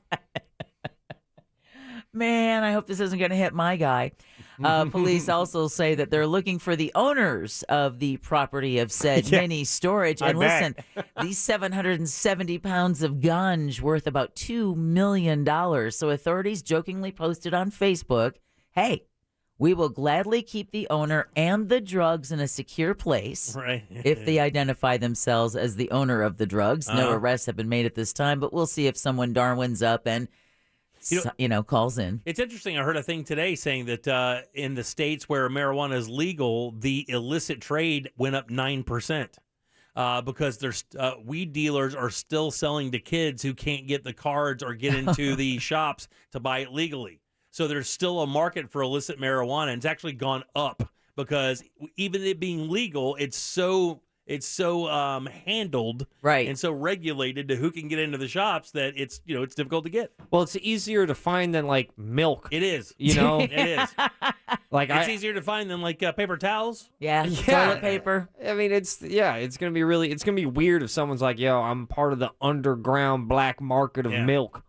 man, I hope this isn't going to hit my guy. Police also say that they're looking for the owners of the property of said mini storage. And listen, these 770 pounds of ganj worth about $2 million. So authorities jokingly posted on Facebook, hey, we will gladly keep the owner and the drugs in a secure place if they identify themselves as the owner of the drugs. No arrests have been made at this time, but we'll see if someone Darwin's up and calls in.
It's interesting. I heard a thing today saying that in the states where marijuana is legal, the illicit trade went up 9%. Because there's weed dealers are still selling to kids who can't get the cards or get into the shops to buy it legally. So there's still a market for illicit marijuana, and it's actually gone up because even it being legal, it's so handled and so regulated to who can get into the shops that it's difficult to get.
Well, it's easier to find than like milk.
It is.
You know,
it is.
Like
it's easier to find than like paper towels.
Toilet paper.
I mean, it's gonna be weird if someone's like, "Yo, I'm part of the underground black market of milk."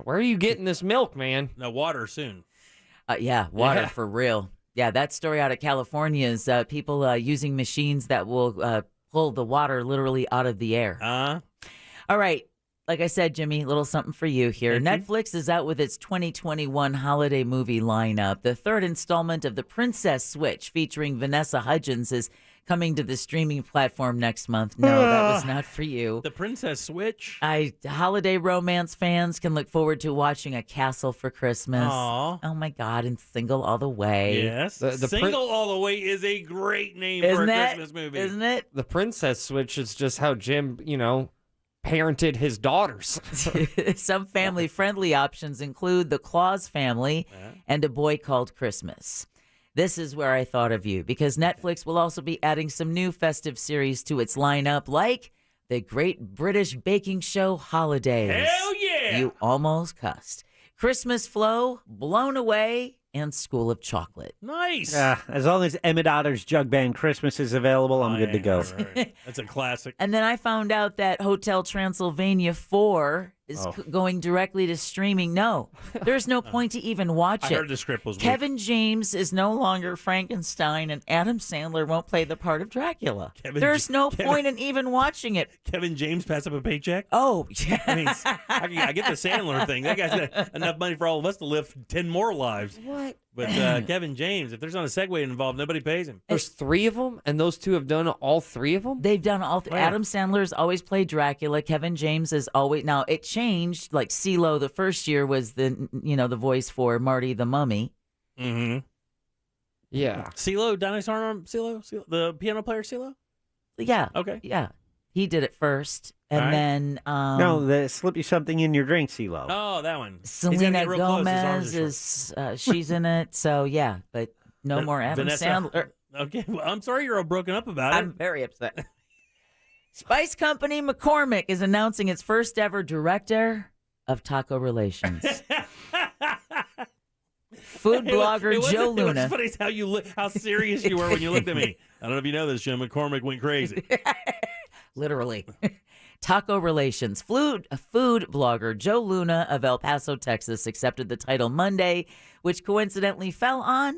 Where are you getting this milk, man?
No, water soon.
Water for real. Yeah, that story out of California is people using machines that will pull the water literally out of the air. All right. Like I said, Jimmy, a little something for you here. Netflix is out with its 2021 holiday movie lineup. The third installment of The Princess Switch, featuring Vanessa Hudgens, is coming to the streaming platform next month. No, that was not for you.
The Princess Switch?
Holiday romance fans can look forward to watching A Castle for Christmas.
Aww.
Oh, my God, and Single All the Way.
Yes. Single All the Way is a great name for a Christmas movie.
Isn't it?
The Princess Switch is just how Jim, parented his daughters.
Some family-friendly options include The Claus Family and A Boy Called Christmas. This is where I thought of you, because Netflix will also be adding some new festive series to its lineup, like the Great British Baking Show Holidays.
Hell yeah!
You almost cussed. Christmas Flow, Blown Away, and School of Chocolate.
Nice.
As long as Emmett Otter's Jug Band Christmas is available, I'm good to go.
Right. That's a classic.
And then I found out that Hotel Transylvania 4 is going directly to streaming. No, there's no point to even watch it.
I heard the script was weak.
Kevin James is no longer Frankenstein, and Adam Sandler won't play the part of Dracula. There's no point in even watching it.
Kevin James pass up a paycheck?
Oh,
I mean, I get the Sandler thing. That guy's got enough money for all of us to live 10 more lives.
What?
But Kevin James, if there's not a Segway involved, nobody pays him.
There's 3 of them, and those 2 have done all 3 of them?
They've done all Adam Sandler's always played Dracula. Kevin James is always... Now, it changed. Like, CeeLo the first year was the voice for Marty the Mummy.
Mm-hmm.
Yeah.
CeeLo, Dinosaur Arm, CeeLo? The piano player CeeLo?
Yeah.
Okay.
Yeah. He did it first. And then...
No, slip you something in your drink, CeeLo.
Oh, that one.
Selena Gomez is... she's in it. So, yeah. But no more Adam Sandler.
Okay. Well, I'm sorry you're all broken up about it.
I'm very upset. Spice Company McCormick is announcing its first ever director of taco relations. Food blogger Joe Luna.
It was funny how serious you were when you looked at me. I don't know if you know this, Jim. McCormick went crazy.
Literally. Taco Relations. Food blogger Joe Luna of El Paso, Texas, accepted the title Monday, which coincidentally fell on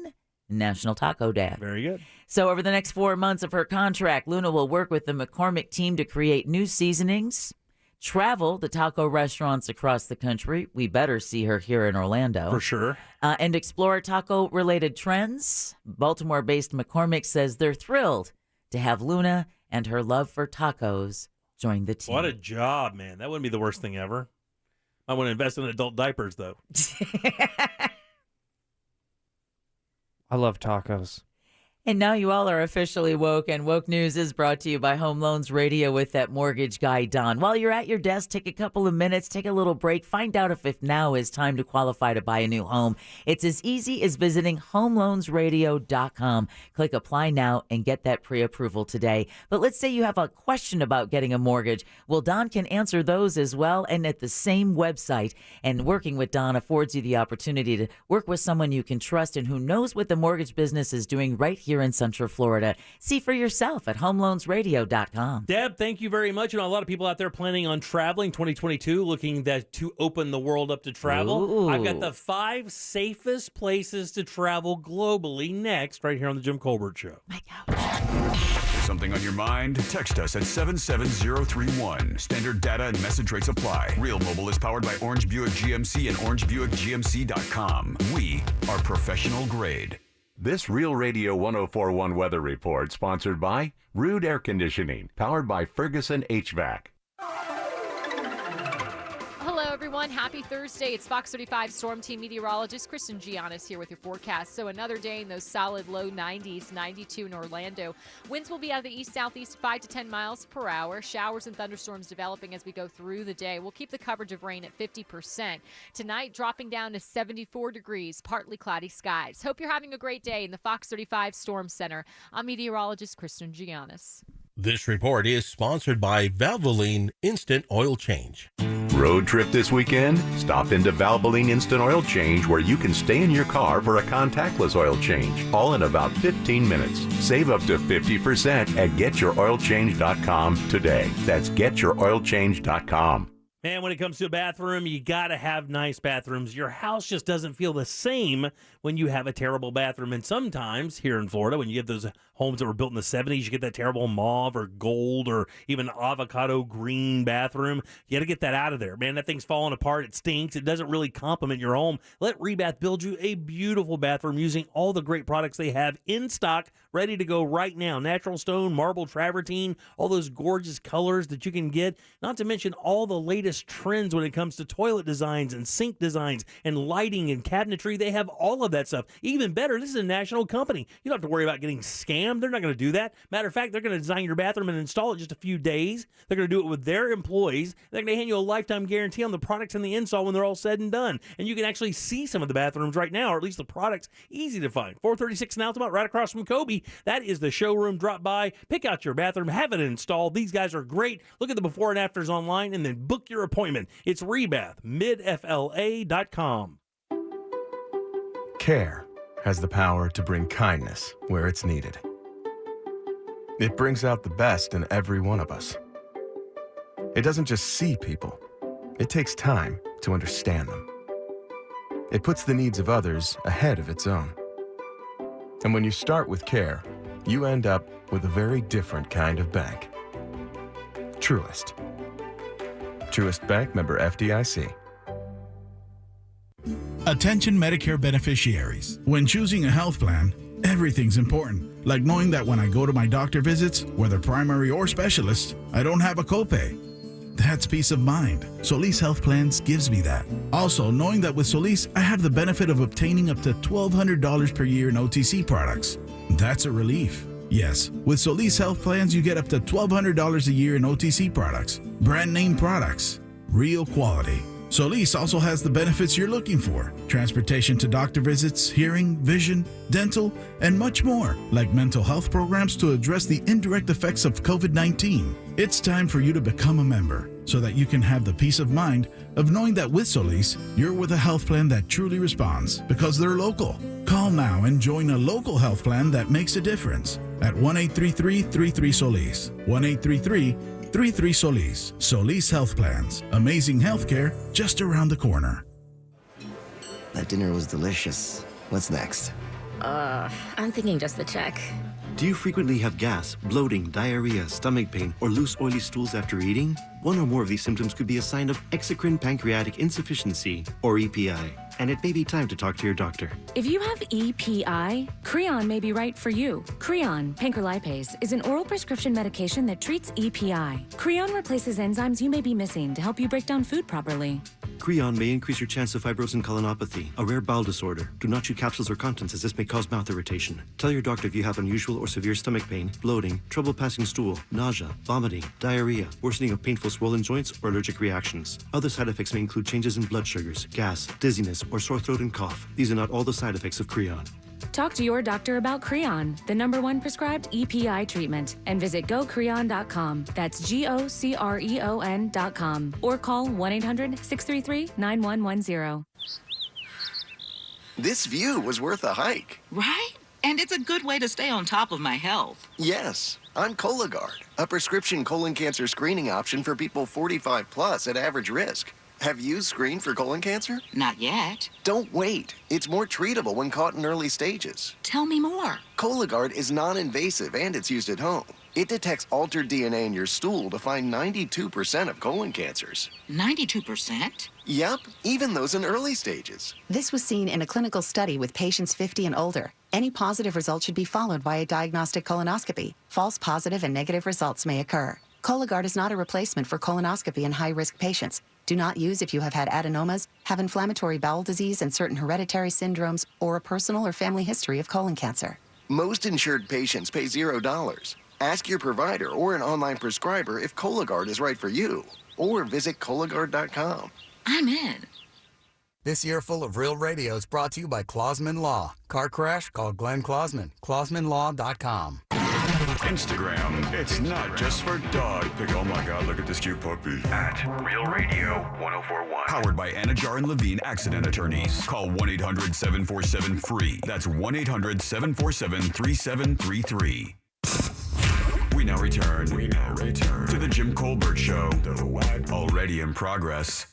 National Taco Day.
Very good.
So over the next 4 months of her contract, Luna will work with the McCormick team to create new seasonings, travel to taco restaurants across the country. We better see her here in Orlando.
For sure.
And explore taco-related trends. Baltimore-based McCormick says they're thrilled to have Luna and her love for tacos Join the team.
What a job, man. That wouldn't be the worst thing ever. I want to invest in adult diapers, though.
I love tacos.
And now you all are officially woke, and Woke News is brought to you by Home Loans Radio with that mortgage guy, Don. While you're at your desk, take a couple of minutes, take a little break, find out if now is time to qualify to buy a new home. It's as easy as visiting homeloansradio.com. Click apply now and get that pre-approval today. But let's say you have a question about getting a mortgage. Well, Don can answer those as well, and at the same website. And working with Don affords you the opportunity to work with someone you can trust and who knows what the mortgage business is doing right here in Central Florida. See for yourself at homeloansradio.com.
Deb, thank you very much. You know, a lot of people out there planning on traveling 2022, looking to open the world up to travel.
Ooh.
I've got the 5 safest places to travel globally next, right here on the Jim Colbert Show.
My couch.
Something on your mind? Text us at 77031. Standard data and message rates apply. Real Mobile is powered by Orange Buick GMC and OrangeBuickGMC.com. We are professional grade.
This Real Radio 104.1 weather report sponsored by Rude Air Conditioning, powered by Ferguson HVAC.
Hello, everyone. Happy Thursday. It's Fox 35 Storm Team meteorologist Kristen Giannis here with your forecast. So another day in those solid low 90s, 92 in Orlando. Winds will be out of the east-southeast 5 to 10 miles per hour. Showers and thunderstorms developing as we go through the day. We'll keep the coverage of rain at 50%. Tonight, dropping down to 74 degrees, partly cloudy skies. Hope you're having a great day in the Fox 35 Storm Center. I'm meteorologist Kristen Giannis.
This report is sponsored by Valvoline Instant Oil Change.
Road trip this weekend? Stop into Valvoline Instant Oil Change, where you can stay in your car for a contactless oil change, all in about 15 minutes. Save up to 50% at GetYourOilChange.com today. That's GetYourOilChange.com.
Man, when it comes to a bathroom, you got to have nice bathrooms. Your house just doesn't feel the same when you have a terrible bathroom. And sometimes here in Florida, when you get those homes that were built in the 70s, you get that terrible mauve or gold or even avocado green bathroom. You got to get that out of there. Man, that thing's falling apart. It stinks. It doesn't really complement your home. Let Rebath build you a beautiful bathroom using all the great products they have in stock, ready to go right now. Natural stone, marble travertine, all those gorgeous colors that you can get. Not to mention all the latest trends when it comes to toilet designs and sink designs and lighting and cabinetry. They have all of that stuff. Even better, this is a national company. You don't have to worry about getting scammed. They're not going to do that. Matter of fact, they're going to design your bathroom and install it in just a few days. They're going to do it with their employees. They're going to hand you a lifetime guarantee on the products and the install when they're all said and done. And you can actually see some of the bathrooms right now, or at least the products, easy to find. 436 in Altamont, right across from Kobe. That is the showroom. Drop by, pick out your bathroom, have it installed. These guys are great. Look at the before and afters online and then book your appointment. It's Rebath, midfla.com.
Care has the power to bring kindness where it's needed. It brings out the best in every one of us. It doesn't just see people. It takes time to understand them. It puts the needs of others ahead of its own. And when you start with care, you end up with a very different kind of bank. Truist. Truist Bank, member FDIC.
Attention Medicare beneficiaries. When choosing a health plan, everything's important. Like knowing that when I go to my doctor visits, whether primary or specialist, I don't have a copay. That's peace of mind. Solis Health Plans gives me that. Also, knowing that with Solis, I have the benefit of obtaining up to $1,200 per year in OTC products. That's a relief. Yes, with Solis Health Plans, you get up to $1,200 a year in OTC products. Brand name products. Real quality. Solis also has the benefits you're looking for. Transportation to doctor visits, hearing, vision, dental, and much more, like mental health programs to address the indirect effects of COVID-19. It's time for you to become a member so that you can have the peace of mind of knowing that with Solis, you're with a health plan that truly responds because they're local. Call now and join a local health plan that makes a difference at 1-833-33-SOLIS. 1-833-33-SOLIS. Solis Health Plans. Amazing healthcare just around the corner.
That dinner was delicious. What's next?
I'm thinking just the check.
Do you frequently have gas, bloating, diarrhea, stomach pain, or loose oily stools after eating? One or more of these symptoms could be a sign of exocrine pancreatic insufficiency, or EPI, and it may be time to talk to your doctor.
If you have EPI, Creon may be right for you. Creon, pancrelipase, is an oral prescription medication that treats EPI. Creon replaces enzymes you may be missing to help you break down food properly.
Creon may increase your chance of fibrosis colonopathy, a rare bowel disorder. Do not chew capsules or contents as this may cause mouth irritation. Tell your doctor if you have unusual or severe stomach pain, bloating, trouble passing stool, nausea, vomiting, diarrhea, worsening of painful swollen joints, or allergic reactions. Other side effects may include changes in blood sugars, gas, dizziness, or sore throat and cough. These are not all the side effects of Creon.
Talk to your doctor about Creon, the #1 prescribed EPI treatment, and visit gocreon.com. That's GOCREON.com. Or call 1-800-633-9110.
This view was worth a hike.
Right? And it's a good way to stay on top of my health.
Yes, I'm Cologuard, a prescription colon cancer screening option for people 45 plus at average risk. Have you screened for colon cancer?
Not yet.
Don't wait. It's more treatable when caught in early stages.
Tell me more.
Cologuard is non-invasive and it's used at home. It detects altered DNA in your stool to find 92% of colon cancers.
92%?
Yep, even those in early stages.
This was seen in a clinical study with patients 50 and older. Any positive result should be followed by a diagnostic colonoscopy. False positive and negative results may occur. Cologuard is not a replacement for colonoscopy in high-risk patients. Do not use if you have had adenomas, have inflammatory bowel disease and certain hereditary syndromes, or a personal or family history of colon cancer.
Most insured patients pay $0. Ask your provider or an online prescriber if Cologuard is right for you, or visit Cologuard.com.
I'm in.
This year full of real radio is brought to you by Clausman Law. Car crash? Call Glenn Clausman. ClausmanLaw.com.
Instagram, it's not just for dog pick. Oh my God, look at this cute puppy. At Real Radio 1041. Powered by Anajar and Levine Accident Attorneys. Call 1-800-747-FREE. That's 1-800-747-3733. We now return to the Jim Colbert Show. Already in progress.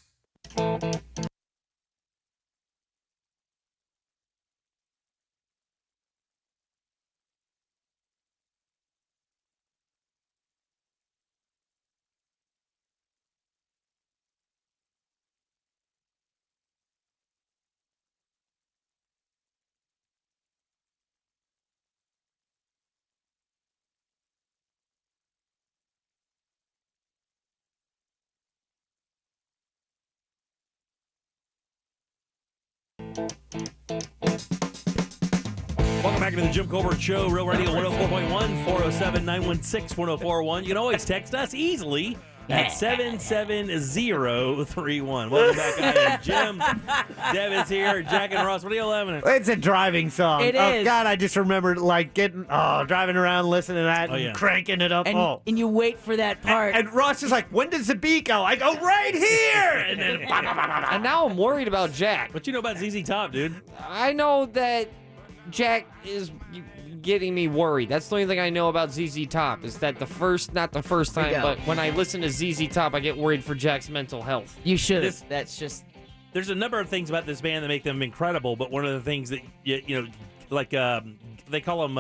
Welcome back to the Jim Colbert Show, Real Radio 104.1, 407-916-1041. You can always text us easily at 77031. Welcome back. I am Jim. Deb is here. Jack and Ross, what are you laughing at?
It's a driving song.
It
oh,
is.
God, I just remembered driving around listening to that and cranking it up.
And you wait for that part.
And Ross is like, when does the beat go? I go, right here! And then,
And now I'm worried about Jack.
What you know about ZZ Top, dude?
I know that Jack is getting me worried. That's the only thing I know about ZZ Top, is that not the first time, but when I listen to ZZ Top, I get worried for Jack's mental health.
You should. That's just...
There's a number of things about this band that make them incredible, but one of the things that, you know, like they call them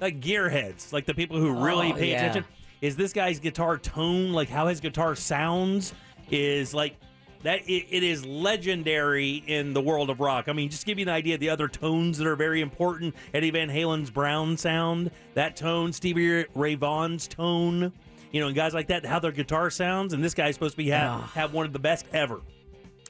like gearheads, like the people who really pay attention, is this guy's guitar tone, like how his guitar sounds is like that. It is legendary in the world of rock. I mean, just to give you an idea of the other tones that are very important. Eddie Van Halen's brown sound, that tone, Stevie Ray Vaughan's tone, you know, and guys like that, how their guitar sounds, and this guy's supposed to be have one of the best ever.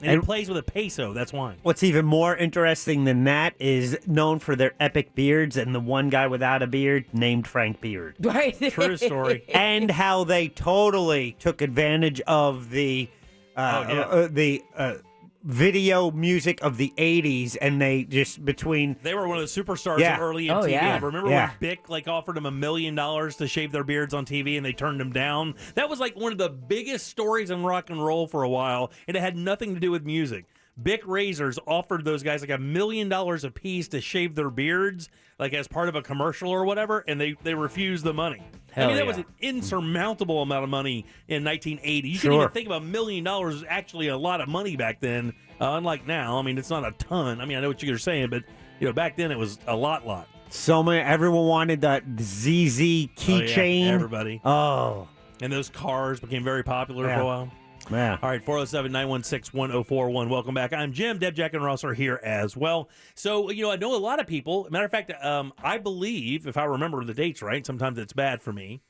And he plays with a peso, that's why.
What's even more interesting than that is known for their epic beards, and the one guy without a beard named Frank Beard.
Right.
True story.
And how they totally took advantage of the video music of the 80s, and they just
They were one of the superstars of early MTV.
Yeah.
Remember when Bic offered them $1 million to shave their beards on TV, and they turned them down? That was like one of the biggest stories in rock and roll for a while, and it had nothing to do with music. Bic razors offered those guys like $1 million a piece to shave their beards, like as part of a commercial or whatever, and they refused the money. That was an insurmountable amount of money in 1980. You couldn't even think of $1 million was actually a lot of money back then, unlike now. I mean, it's not a ton. I mean, I know what you're saying, but you know, back then it was a lot.
So many. Everyone wanted the ZZ keychain.
Yeah, everybody.
Oh.
And those cars became very popular for a while.
Yeah.
All right, 407-916-1041. Welcome back. I'm Jim. Deb, Jack, and Ross are here as well. So, I know a lot of people. Matter of fact, I believe, if I remember the dates right, sometimes it's bad for me,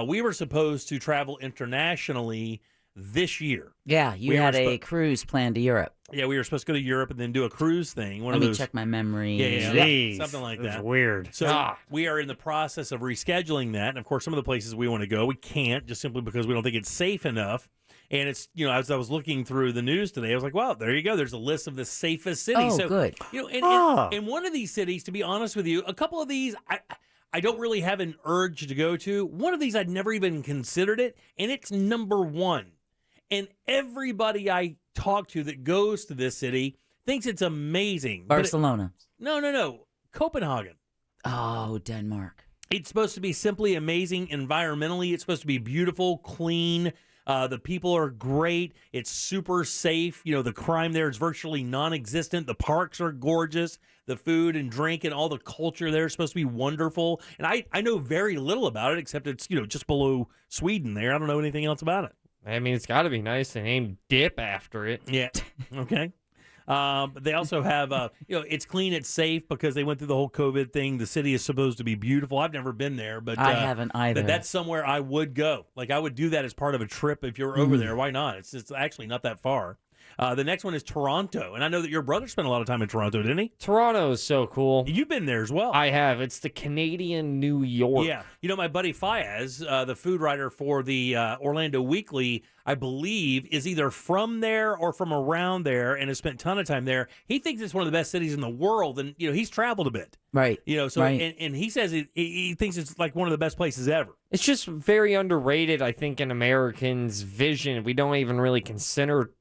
we were supposed to travel internationally this year.
Yeah, you had a cruise planned to Europe.
Yeah, we were supposed to go to Europe and then do a cruise thing.
Let me check my memory.
Yeah, something like that.
It's weird.
So we are in the process of rescheduling that. And, of course, some of the places we want to go, we can't just simply because we don't think it's safe enough. And it's, as I was looking through the news today, I was like, wow, there you go. There's a list of the safest cities.
Oh,
so,
good.
In one of these cities, to be honest with you, a couple of these, I don't really have an urge to go to. One of these, I'd never even considered it, and it's number one. And everybody I talk to that goes to this city thinks it's amazing.
Barcelona.
No. Copenhagen.
Oh, Denmark.
It's supposed to be simply amazing environmentally. It's supposed to be beautiful, clean. The people are great. It's super safe. The crime there is virtually non-existent. The parks are gorgeous. The food and drink and all the culture there is supposed to be wonderful. And I know very little about it, except it's, just below Sweden there. I don't know anything else about it.
I mean, it's got to be nice to name dip after it.
Yeah. Okay. But they also have, it's clean, it's safe because they went through the whole COVID thing. The city is supposed to be beautiful. I've never been there, but
I haven't either.
That's somewhere I would go. Like I would do that as part of a trip if you're over there. Why not? It's actually not that far. The next one is Toronto, and I know that your brother spent a lot of time in Toronto, didn't he?
Toronto is so cool.
You've been there as well.
I have. It's the Canadian New York.
Yeah. My buddy Fayez, the food writer for the Orlando Weekly, I believe, is either from there or from around there and has spent a ton of time there. He thinks it's one of the best cities in the world, and, he's traveled a bit.
Right.
Right. And he says he thinks it's like one of the best places ever.
It's just very underrated, I think, in Americans' vision. We don't even really consider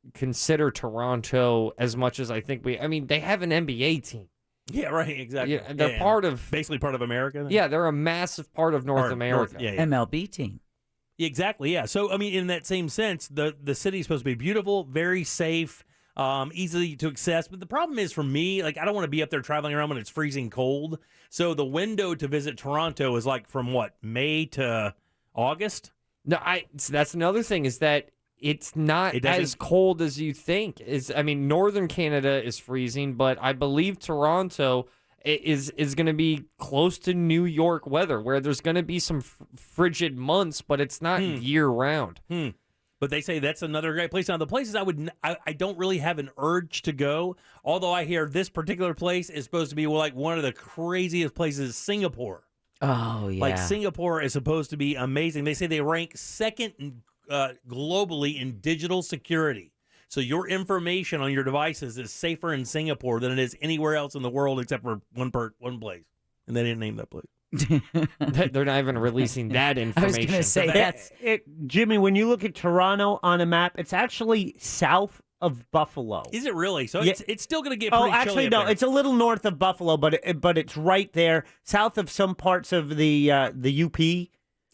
Toronto as much as I think we. I mean, they have an NBA team.
Yeah, right. Exactly.
Yeah, they're part of
basically part of America. Then?
Yeah, they're a massive part of North America.
MLB team.
Exactly. Yeah. So in that same sense, the city is supposed to be beautiful, very safe. Easily to access. But the problem is for me, I don't want to be up there traveling around when it's freezing cold. So the window to visit Toronto is from what, May to August?
No, that's another thing is that it's not as cold as you think. Northern Canada is freezing, but I believe Toronto is going to be close to New York weather, where there's going to be some frigid months, but it's not year round.
But they say that's another great place. Now, the places I don't really have an urge to go, although I hear this particular place is supposed to be one of the craziest places, Singapore.
Oh, yeah.
Singapore is supposed to be amazing. They say they rank second globally in digital security. So your information on your devices is safer in Singapore than it is anywhere else in the world except for one place. And they didn't name that place.
They're not even releasing that information.
I was going to say
Jimmy, when you look at Toronto on a map, it's actually south of Buffalo.
Is it really? So it's still going to get pretty chilly
actually,
up
no.
there.
It's a little north of Buffalo, but it's right there, south of some parts of the UP.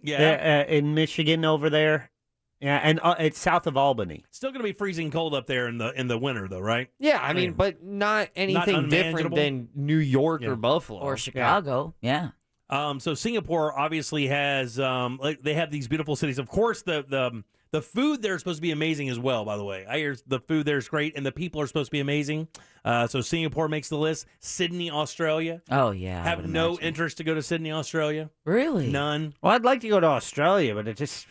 Yeah.
In Michigan over there. Yeah, and it's south of Albany.
Still going to be freezing cold up there in the winter, though, right?
Yeah, but not anything different than New York or Buffalo
or Chicago. Yeah.
So Singapore obviously has they have these beautiful cities. Of course, the food there is supposed to be amazing as well. By the way, I hear the food there is great, and the people are supposed to be amazing. So Singapore makes the list. Sydney, Australia.
Oh yeah.
Have no interest to go to Sydney, Australia.
Really?
None.
Well, I'd like to go to Australia, but it just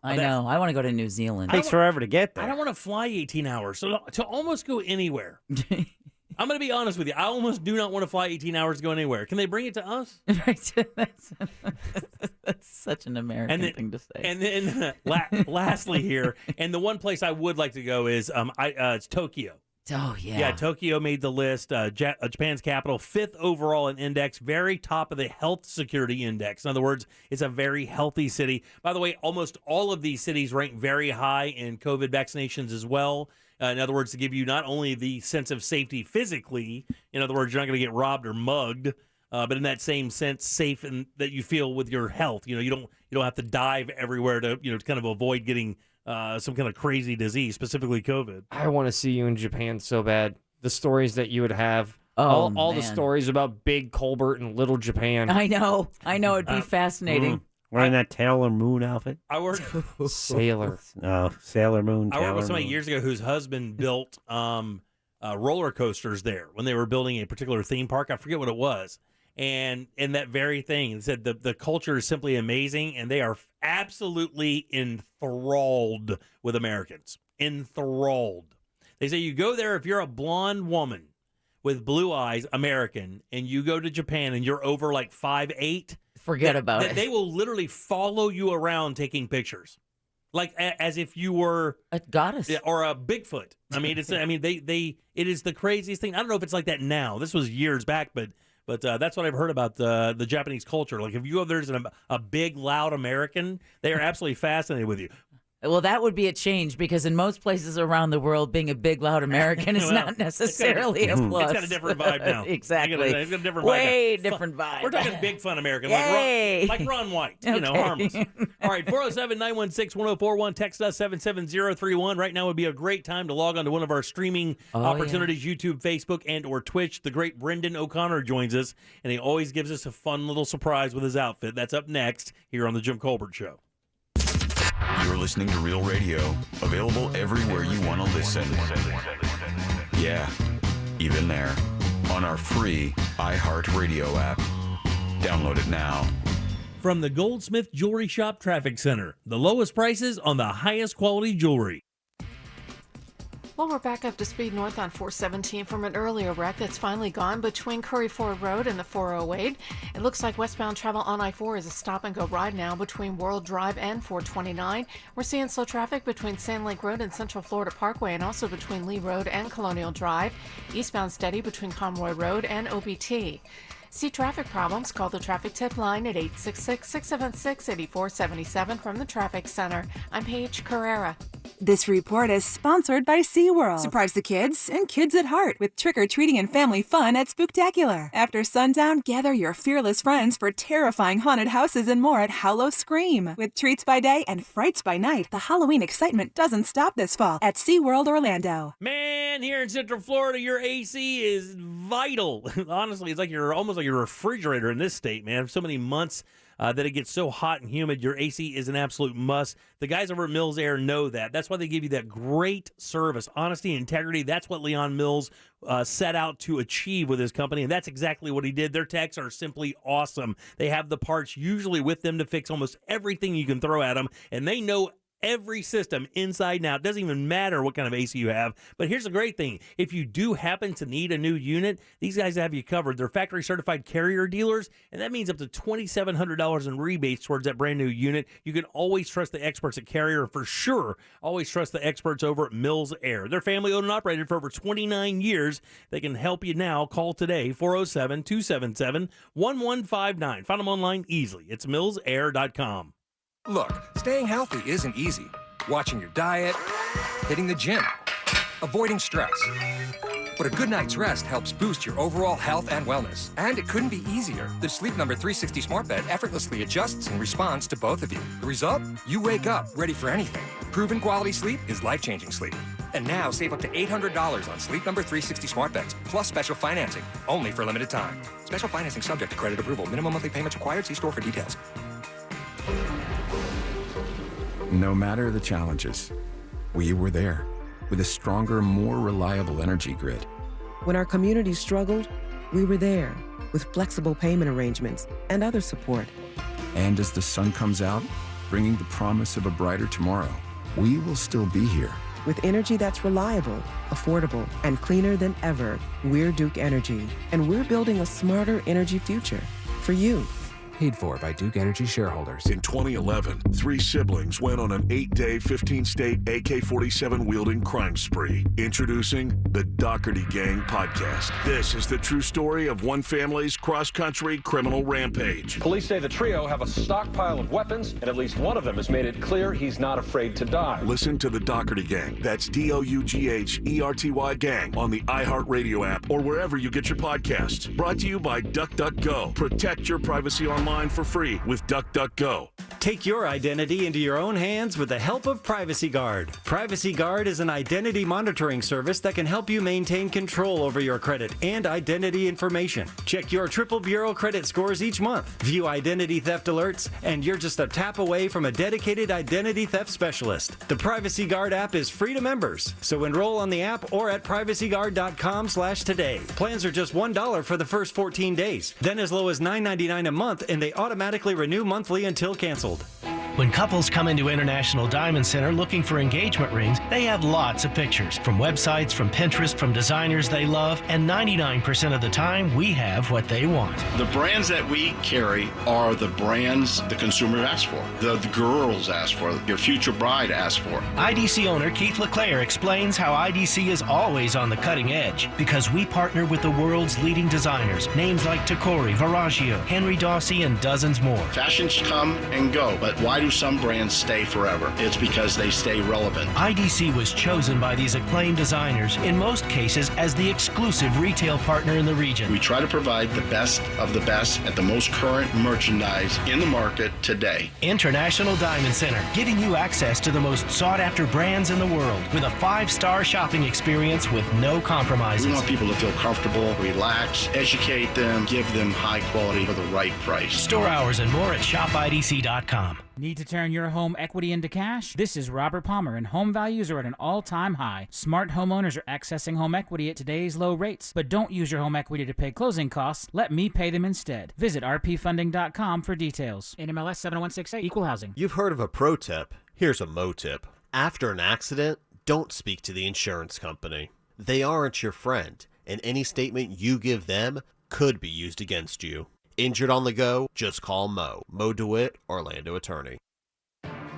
I know. I want to go to New Zealand.
Takes forever to get there.
I don't want to fly 18 hours. So to almost go anywhere. I'm going to be honest with you. I almost do not want to fly 18 hours to go anywhere. Can they bring it to us?
That's such an American thing to say.
And then lastly here, and the one place I would like to go is it's Tokyo.
Oh, yeah.
Yeah, Tokyo made the list. Japan's capital, 5th overall in index, very top of the health security index. In other words, it's a very healthy city. By the way, almost all of these cities rank very high in COVID vaccinations as well. In other words, to give you not only the sense of safety physically, in other words, you're not going to get robbed or mugged, but in that same sense, safe and that you feel with your health. You don't have to dive everywhere to kind of avoid getting some kind of crazy disease, specifically COVID.
I want to see you in Japan so bad. The stories that you would have. all the stories about Big Colbert and Little Japan.
I know. It'd be fascinating.
Wearing that Sailor Moon outfit.
I worked
Sailor.
No, Sailor Moon.
I worked with somebody
Moon.
years ago whose husband built roller coasters there when they were building a particular theme park. I forget what it was. And that very thing said the culture is simply amazing, and they are absolutely enthralled with Americans. Enthralled. They say you go there if you're a blonde woman with blue eyes, American, and you go to Japan and you're over like 5'8".
Forget about it.
They will literally follow you around taking pictures, like as if you were
a goddess
or a Bigfoot. I mean, it is the craziest thing. I don't know if it's like that now. This was years back, but that's what I've heard about the Japanese culture. Like if you go there as a big, loud American, they are absolutely fascinated with you.
Well, that would be a change because in most places around the world, being a big, loud American is not necessarily a plus.
It's got a different vibe now.
Exactly.
It's got a different vibe.
Way different vibe.
We're talking big fun American,
Yay.
like Ron White, harmless. All right, 407-916-1041. Text us 77031. Right now would be a great time to log on to one of our streaming opportunities, YouTube, Facebook, and or Twitch. The great Brendan O'Connor joins us, and he always gives us a fun little surprise with his outfit. That's up next here on The Jim Colbert Show.
You're listening to Real Radio, available everywhere you want to listen. Yeah, even there, on our free iHeartRadio app. Download it now.
From the Goldsmith Jewelry Shop Traffic Center, the lowest prices on the highest quality jewelry.
Well, we're back up to speed north on 417 from an earlier wreck that's finally gone between Curry Ford Road and the 408. It looks like westbound travel on I-4 is a stop-and-go ride now between World Drive and 429. We're seeing slow traffic between Sand Lake Road and Central Florida Parkway and also between Lee Road and Colonial Drive. Eastbound steady between Conroy Road and OBT. See traffic problems? Call the traffic tip line at 866-676-8477 from the Traffic Center. I'm Paige Carrera.
This report is sponsored by SeaWorld. Surprise the kids and kids at heart with trick-or-treating and family fun at Spooktacular. After sundown, gather your fearless friends for terrifying haunted houses and more at Hallow Scream. With treats by day and frights by night, the Halloween excitement doesn't stop this fall at SeaWorld Orlando.
Man, here in Central Florida, your AC is vital. Honestly, it's like almost like your refrigerator in this state, man. So many months that it gets so hot and humid, your AC is an absolute must. The guys over at Mills Air know that. That's why they give you that great service, honesty, and integrity. That's what Leon Mills set out to achieve with his company, and that's exactly what he did. Their techs are simply awesome. They have the parts usually with them to fix almost everything you can throw at them, and they know every system inside and out. It doesn't even matter what kind of AC you have. But here's the great thing. If you do happen to need a new unit, these guys have you covered. They're factory certified carrier dealers, and that means up to $2,700 in rebates towards that brand new unit. You can always trust the experts at Carrier, and for sure, always trust the experts over at Mills Air. They're family owned and operated for over 29 years. They can help you now. Call today, 407-277-1159. Find them online easily. It's millsair.com.
Look, staying healthy isn't easy. Watching your diet, hitting the gym, avoiding stress. But a good night's rest helps boost your overall health and wellness. And it couldn't be easier. The Sleep Number 360 Smart Bed effortlessly adjusts in response to both of you. The result? You wake up ready for anything. Proven quality sleep is life-changing sleep. And now save up to $800 on Sleep Number 360 Smart Beds, plus special financing, only for a limited time. Special financing subject to credit approval. Minimum monthly payments required. See store for details.
No matter the challenges, we were there with a stronger, more reliable energy grid.
When our community struggled, we were there with flexible payment arrangements and other support.
And as the sun comes out, bringing the promise of a brighter tomorrow, we will still be here.
With energy that's reliable, affordable, and cleaner than ever, we're Duke Energy, and we're building a smarter energy future for you.
Paid for by Duke Energy shareholders.
In 2011, 3 siblings went on an 8-day, 15-state AK-47 wielding crime spree. Introducing the Doherty Gang podcast. This is the true story of one family's cross-country criminal rampage.
Police say the trio have a stockpile of weapons, and at least one of them has made it clear he's not afraid to die.
Listen to the Doherty Gang. That's DOUGHERTY Gang on the iHeartRadio app or wherever you get your podcasts. Brought to you by DuckDuckGo. Protect your privacy online for free with DuckDuckGo.
Take your identity into your own hands with the help of Privacy Guard. Privacy Guard is an identity monitoring service that can help you maintain control over your credit and identity information. Check your Triple Bureau credit scores each month, view identity theft alerts, and you're just a tap away from a dedicated identity theft specialist. The Privacy Guard app is free to members, so enroll on the app or at privacyguard.com/today. Plans are just $1 for the first 14 days, then as low as $9.99 a month, and they automatically renew monthly until canceled.
When couples come into International Diamond Center looking for engagement rings, they have lots of pictures from websites, from Pinterest, from designers they love, and 99% of the time, we have what they want.
The brands that we carry are the brands the consumer asks for, the girls ask for, your future bride asks for.
IDC owner Keith LeClaire explains how IDC is always on the cutting edge because we partner with the world's leading designers, names like Tacori, Verragio, Henry Dawsey, and dozens more.
Fashions come and go, but why do some brands stay forever? It's because they stay relevant.
IDC was chosen by these acclaimed designers, in most cases, as the exclusive retail partner in the region.
We try to provide the best of the best at the most current merchandise in the market today.
International Diamond Center, giving you access to the most sought-after brands in the world with a 5-star shopping experience with no compromises.
We want people to feel comfortable, relax, educate them, give them high quality for the right price.
Store hours and more at shopidc.com.
Need to turn your home equity into cash? This is Robert Palmer, and home values are at an all-time high. Smart homeowners are accessing home equity at today's low rates, but don't use your home equity to pay closing costs. Let me pay them instead. Visit rpfunding.com for details. NMLS 7168, Equal Housing.
You've heard of a pro tip. Here's a mo tip. After an accident, don't speak to the insurance company. They aren't your friend, and any statement you give them could be used against you. Injured on the go? Just call Mo. Mo DeWitt, Orlando attorney.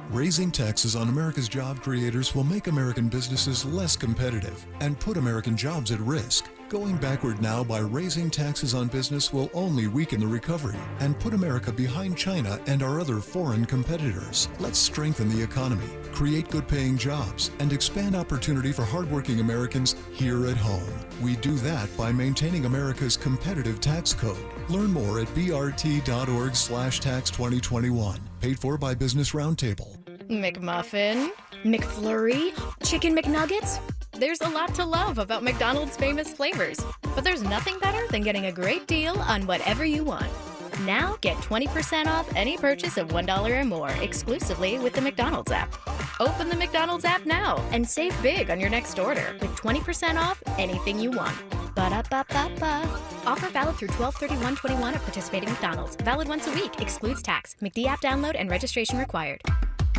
Raising taxes on America's job creators will make American businesses less competitive and put American jobs at risk. Going backward now by raising taxes on business will only weaken the recovery and put America behind China and our other foreign competitors. Let's strengthen the economy, create good-paying jobs, and expand opportunity for hardworking Americans here at home. We do that by maintaining America's competitive tax code. Learn more at brt.org/tax2021. Paid for by Business Roundtable.
McMuffin, McFlurry, Chicken McNuggets. There's a lot to love about McDonald's famous flavors, but there's nothing better than getting a great deal on whatever you want. Now get 20% off any purchase of $1 or more exclusively with the McDonald's app. Open the McDonald's app now and save big on your next order with 20% off anything you want. Ba-da-ba-ba-ba. Offer valid through 12/31/21 at participating McDonald's. Valid once a week. Excludes tax. McD app download and registration required.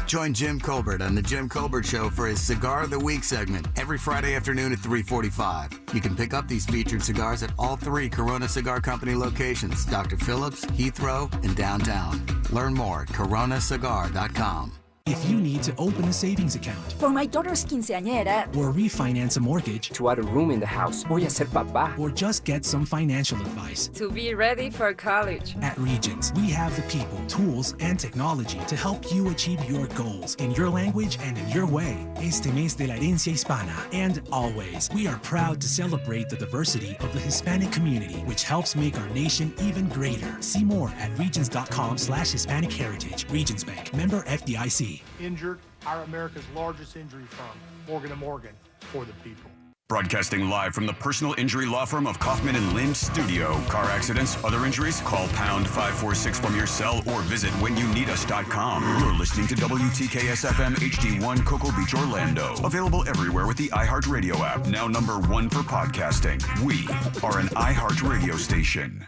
Join Jim Colbert on The Jim Colbert Show for his Cigar of the Week segment every Friday afternoon at 3:45. You can pick up these featured cigars at all 3 Corona Cigar Company locations, Dr. Phillips, Heathrow, and downtown. Learn more at coronacigar.com.
If you need to open a savings account
for my daughter's quinceañera,
or refinance a mortgage,
to add a room in the house, voy a ser papá,
or just get some financial advice,
to be ready for college.
At Regions, we have the people, tools, and technology to help you achieve your goals in your language and in your way. Este mes de la herencia hispana, and always, we are proud to celebrate the diversity of the Hispanic community, which helps make our nation even greater. See more at regions.com/Hispanic Heritage. Regions Bank, member FDIC.
Injured, our America's largest injury firm, Morgan & Morgan, for the people.
Broadcasting live from the personal injury law firm of Kaufman and Lind Studio. Car accidents, other injuries, call pound 546 from your cell or visit whenyouneedus.com. You're listening to WTKS FM HD1 Cocoa Beach, Orlando. Available everywhere with the iHeartRadio app. Now #1 for podcasting. We are an iHeartRadio station.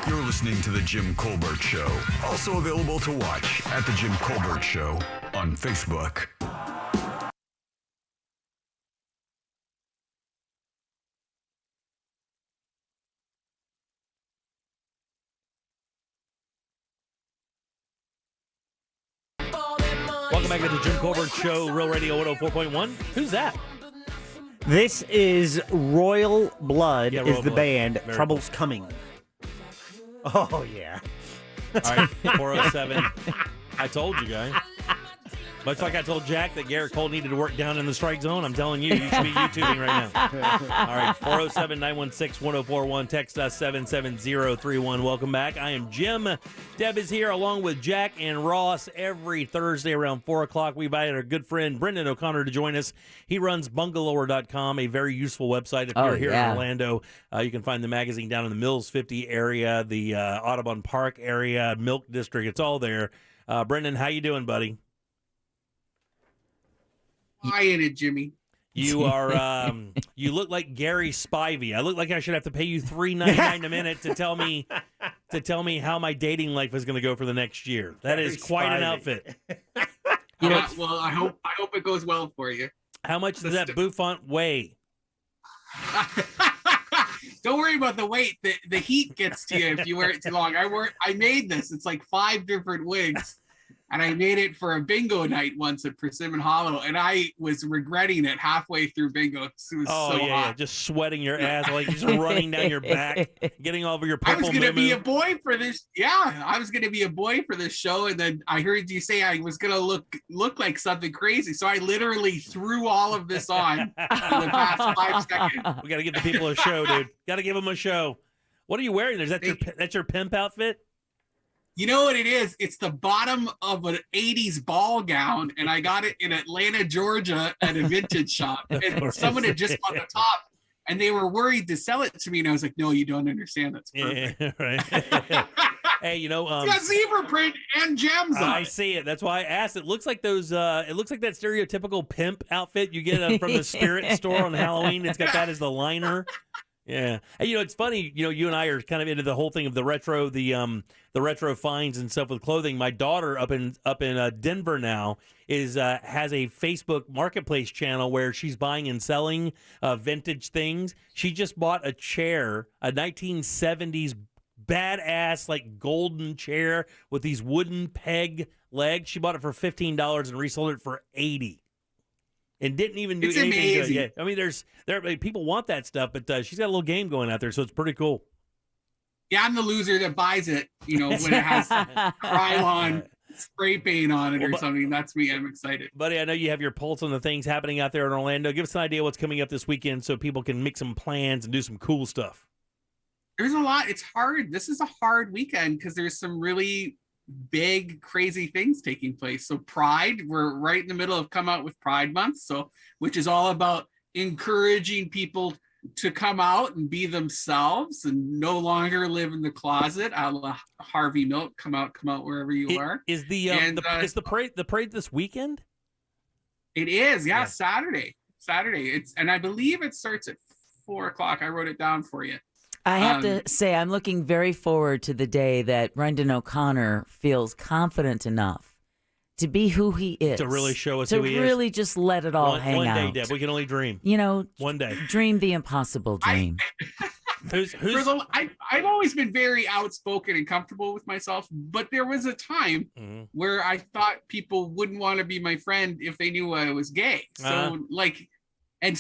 You're listening to The Jim Colbert Show. Also available to watch at The Jim Colbert Show on Facebook.
Welcome back to The Jim Colbert Show, Real Radio 104.1. Who's that?
This is Royal Blood,
Royal
is the
Blood.
band.
Very
Trouble's Coming. Oh, yeah.
All right, 407. I told you guys. Much like I told Jack that Garrett Cole needed to work down in the strike zone, I'm telling you, you should be YouTubing right now. All right, 407-916-1041. Text us 77031. Welcome back. I am Jim. Deb is here along with Jack and Ross every Thursday around 4 o'clock. We invited our good friend Brendan O'Connor to join us. He runs bungalower.com, a very useful website. If you're here in Orlando, you can find the magazine down in the Mills 50 area, the Audubon Park area, Milk District. It's all there. Brendan, how you doing, buddy?
In it, Jimmy.
You are you look like Gary Spivey. I look like I should have to pay you $3.99 a minute to tell me how my dating life is going to go for the next year. That is quite an outfit.
Well, I hope it goes well for you.
How much does that bouffant weigh?
Don't worry about the weight. The heat gets to you if you wear it too long. I made this. It's like 5 different wigs. And I made it for a bingo night once at Persimmon Hollow, and I was regretting it halfway through bingo. It was so hot.
Just sweating your ass, like just running down your back, getting all over your purple.
I was going to be a boy for this. Yeah, I was going to be a boy for this show, and then I heard you say I was going to look like something crazy, so I literally threw all of this on in the past 5 seconds.
We got to give the people a show, dude. Got to give them a show. What are you wearing? That's your pimp outfit?
You know what it is? It's the bottom of an 80s ball gown, and I got it in Atlanta, Georgia at a vintage shop. And someone had just bought the top, and they were worried to sell it to me. And I was like, no, you don't understand. That's perfect.
Yeah, right. Hey,
it's got zebra print and gems on it.
I see it. That's why I asked. It looks like those. It looks like that stereotypical pimp outfit you get from the Spirit store on Halloween. It's got that as the liner. Yeah. Hey, it's funny, you and I are kind of into the whole thing of the retro, the retro finds and stuff with clothing. My daughter up in Denver now has a Facebook marketplace channel where she's buying and selling vintage things. She just bought a chair, a 1970s badass like golden chair with these wooden peg legs. She bought it for $15 and resold it for $80. And didn't even do anything to it yet. I mean, people want that stuff, but she's got a little game going out there, so it's pretty cool.
Yeah, I'm the loser that buys it, when it has Krylon spray paint on it or something. That's me. I'm excited.
Buddy, I know you have your pulse on the things happening out there in Orlando. Give us an idea what's coming up this weekend so people can make some plans and do some cool stuff.
There's a lot. It's hard. This is a hard weekend because there's some really big crazy things taking place. So Pride, we're right in the middle of Come Out with Pride Month, which is all about encouraging people to come out and be themselves and no longer live in the closet. A la Harvey Milk, come out wherever you are.
Is the parade this weekend?
It is, yeah. Saturday. And I believe it starts at 4 o'clock. I wrote it down for you.
I have to say, I'm looking very forward to the day that Brendan O'Connor feels confident enough to be who he is.
To really show us who he is.
To really just let it all hang out.
One day, Deb. We can only dream.
One
day.
Dream the impossible dream.
I've always been very outspoken and comfortable with myself, but there was a time where I thought people wouldn't want to be my friend if they knew I was gay. And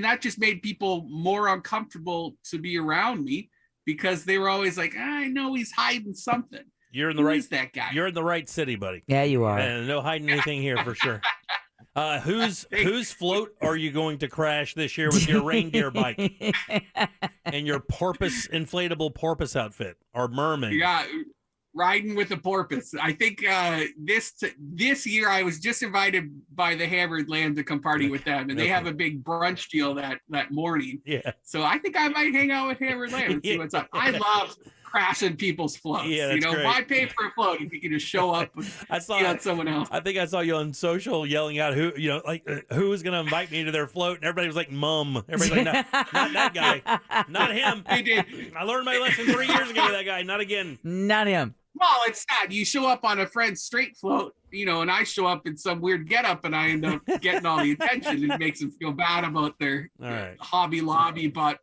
that just made people more uncomfortable to be around me because they were always like, I know he's hiding something.
You're in the right. That guy. You're in the right city, buddy.
Yeah, you are.
And no hiding anything here for sure. Whose float are you going to crash this year with your reindeer bike and your inflatable porpoise outfit or merman?
Yeah. Riding with a porpoise. I think this year I was just invited by the Hammered Land to come party with them, and they have a big brunch deal that morning.
Yeah.
So I think I might hang out with Hammered Land and see what's up. I love crashing people's floats.
Yeah, that's great.
Why pay for a float if you can just show up and someone else?
I think I saw you on social yelling out who was going to invite me to their float, and everybody was like, "Mum." Everybody's like, not that guy, not him.
They did.
I learned my lesson 3 years ago with that guy. Not again.
Not him.
Well, it's sad. You show up on a friend's straight float, and I show up in some weird getup, and I end up getting all the attention. It makes them feel bad about their Hobby Lobby bought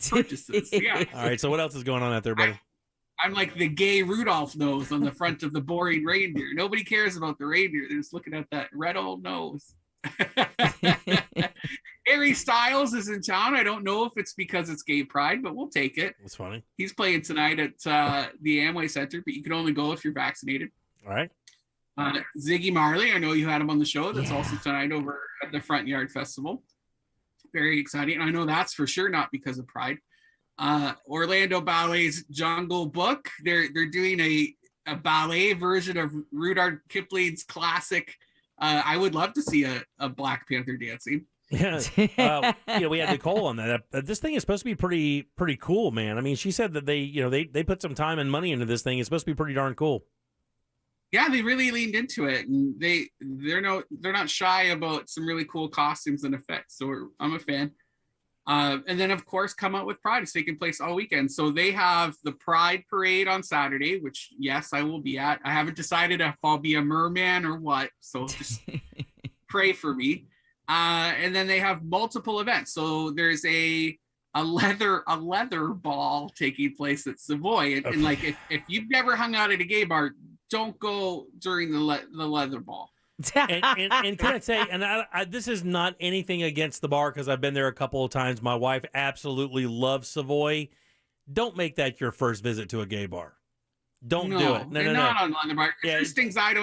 purchases. Yeah.
All right. So what else is going on out there, buddy?
I'm like the gay Rudolph nose on the front of the boring reindeer. Nobody cares about the reindeer. They're just looking at that red old nose. Harry Styles is in town. I don't know if it's because it's gay pride, but we'll take it.
That's funny.
He's playing tonight at the Amway Center, but you can only go if you're vaccinated.
All right.
Ziggy Marley, I know you had him on the show. That's also tonight over at the Front Yard Festival. Very exciting. And I know that's for sure not because of Pride. Orlando Ballet's Jungle Book. They're doing a ballet version of Rudyard Kipling's classic. I would love to see a Black Panther dancing.
Yeah, we had Nicole on that. This thing is supposed to be pretty cool, man. I mean, she said that they put some time and money into this thing. It's supposed to be pretty darn cool.
Yeah, they really leaned into it, and they're not shy about some really cool costumes and effects. So I'm a fan. And then, of course, Come Out with Pride is taking place all weekend. So they have the Pride Parade on Saturday, which, yes, I will be at. I haven't decided if I'll be a merman or what, so just pray for me. And then they have multiple events. So there's a leather ball taking place at Savoy. And, and like, if you've never hung out at a gay bar, don't go during the leather ball.
and can I say, and I this is not anything against the bar because I've been there a couple of times. My wife absolutely loves Savoy. Don't make that your first visit to a gay bar. Don't do it. No,
not on leather bar. There's things I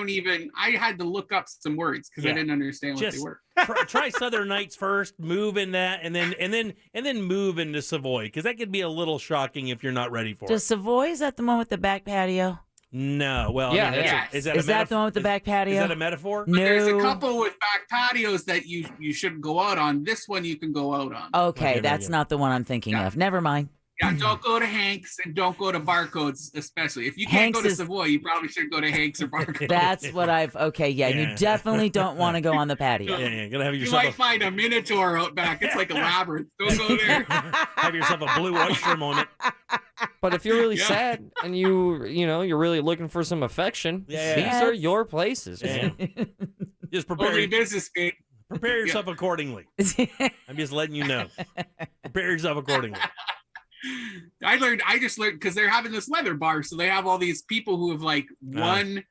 had to look up some words because I didn't understand what they were.
try Southern Nights first, move in that, and then move into Savoy because that could be a little shocking if you're not ready for it.
Does Savoy, is that the one with the back patio?
No, well, I mean, is
that the one with the back patio?
Is that a metaphor?
No.
There's a couple with back patios that you shouldn't go out on. This one you can go out on.
Okay, that's not the one I'm thinking of. Never mind.
Yeah, don't go to Hank's and don't go to Barcodes, especially. If you can't go to Savoy, you probably should go to Hank's or Barcodes.
That's what you definitely don't want to go on the patio.
Yeah, gonna have
you
yourself
might find a Minotaur out back. It's like a labyrinth. Don't go there.
Have yourself a blue oyster moment.
But if you're really sad and you're really looking for some affection, these are your places, man.
Just prepare
Only business, mate.
Prepare yourself accordingly. I'm just letting you know. Prepare yourself accordingly.
I just learned because they're having this leather bar, so they have all these people who have like won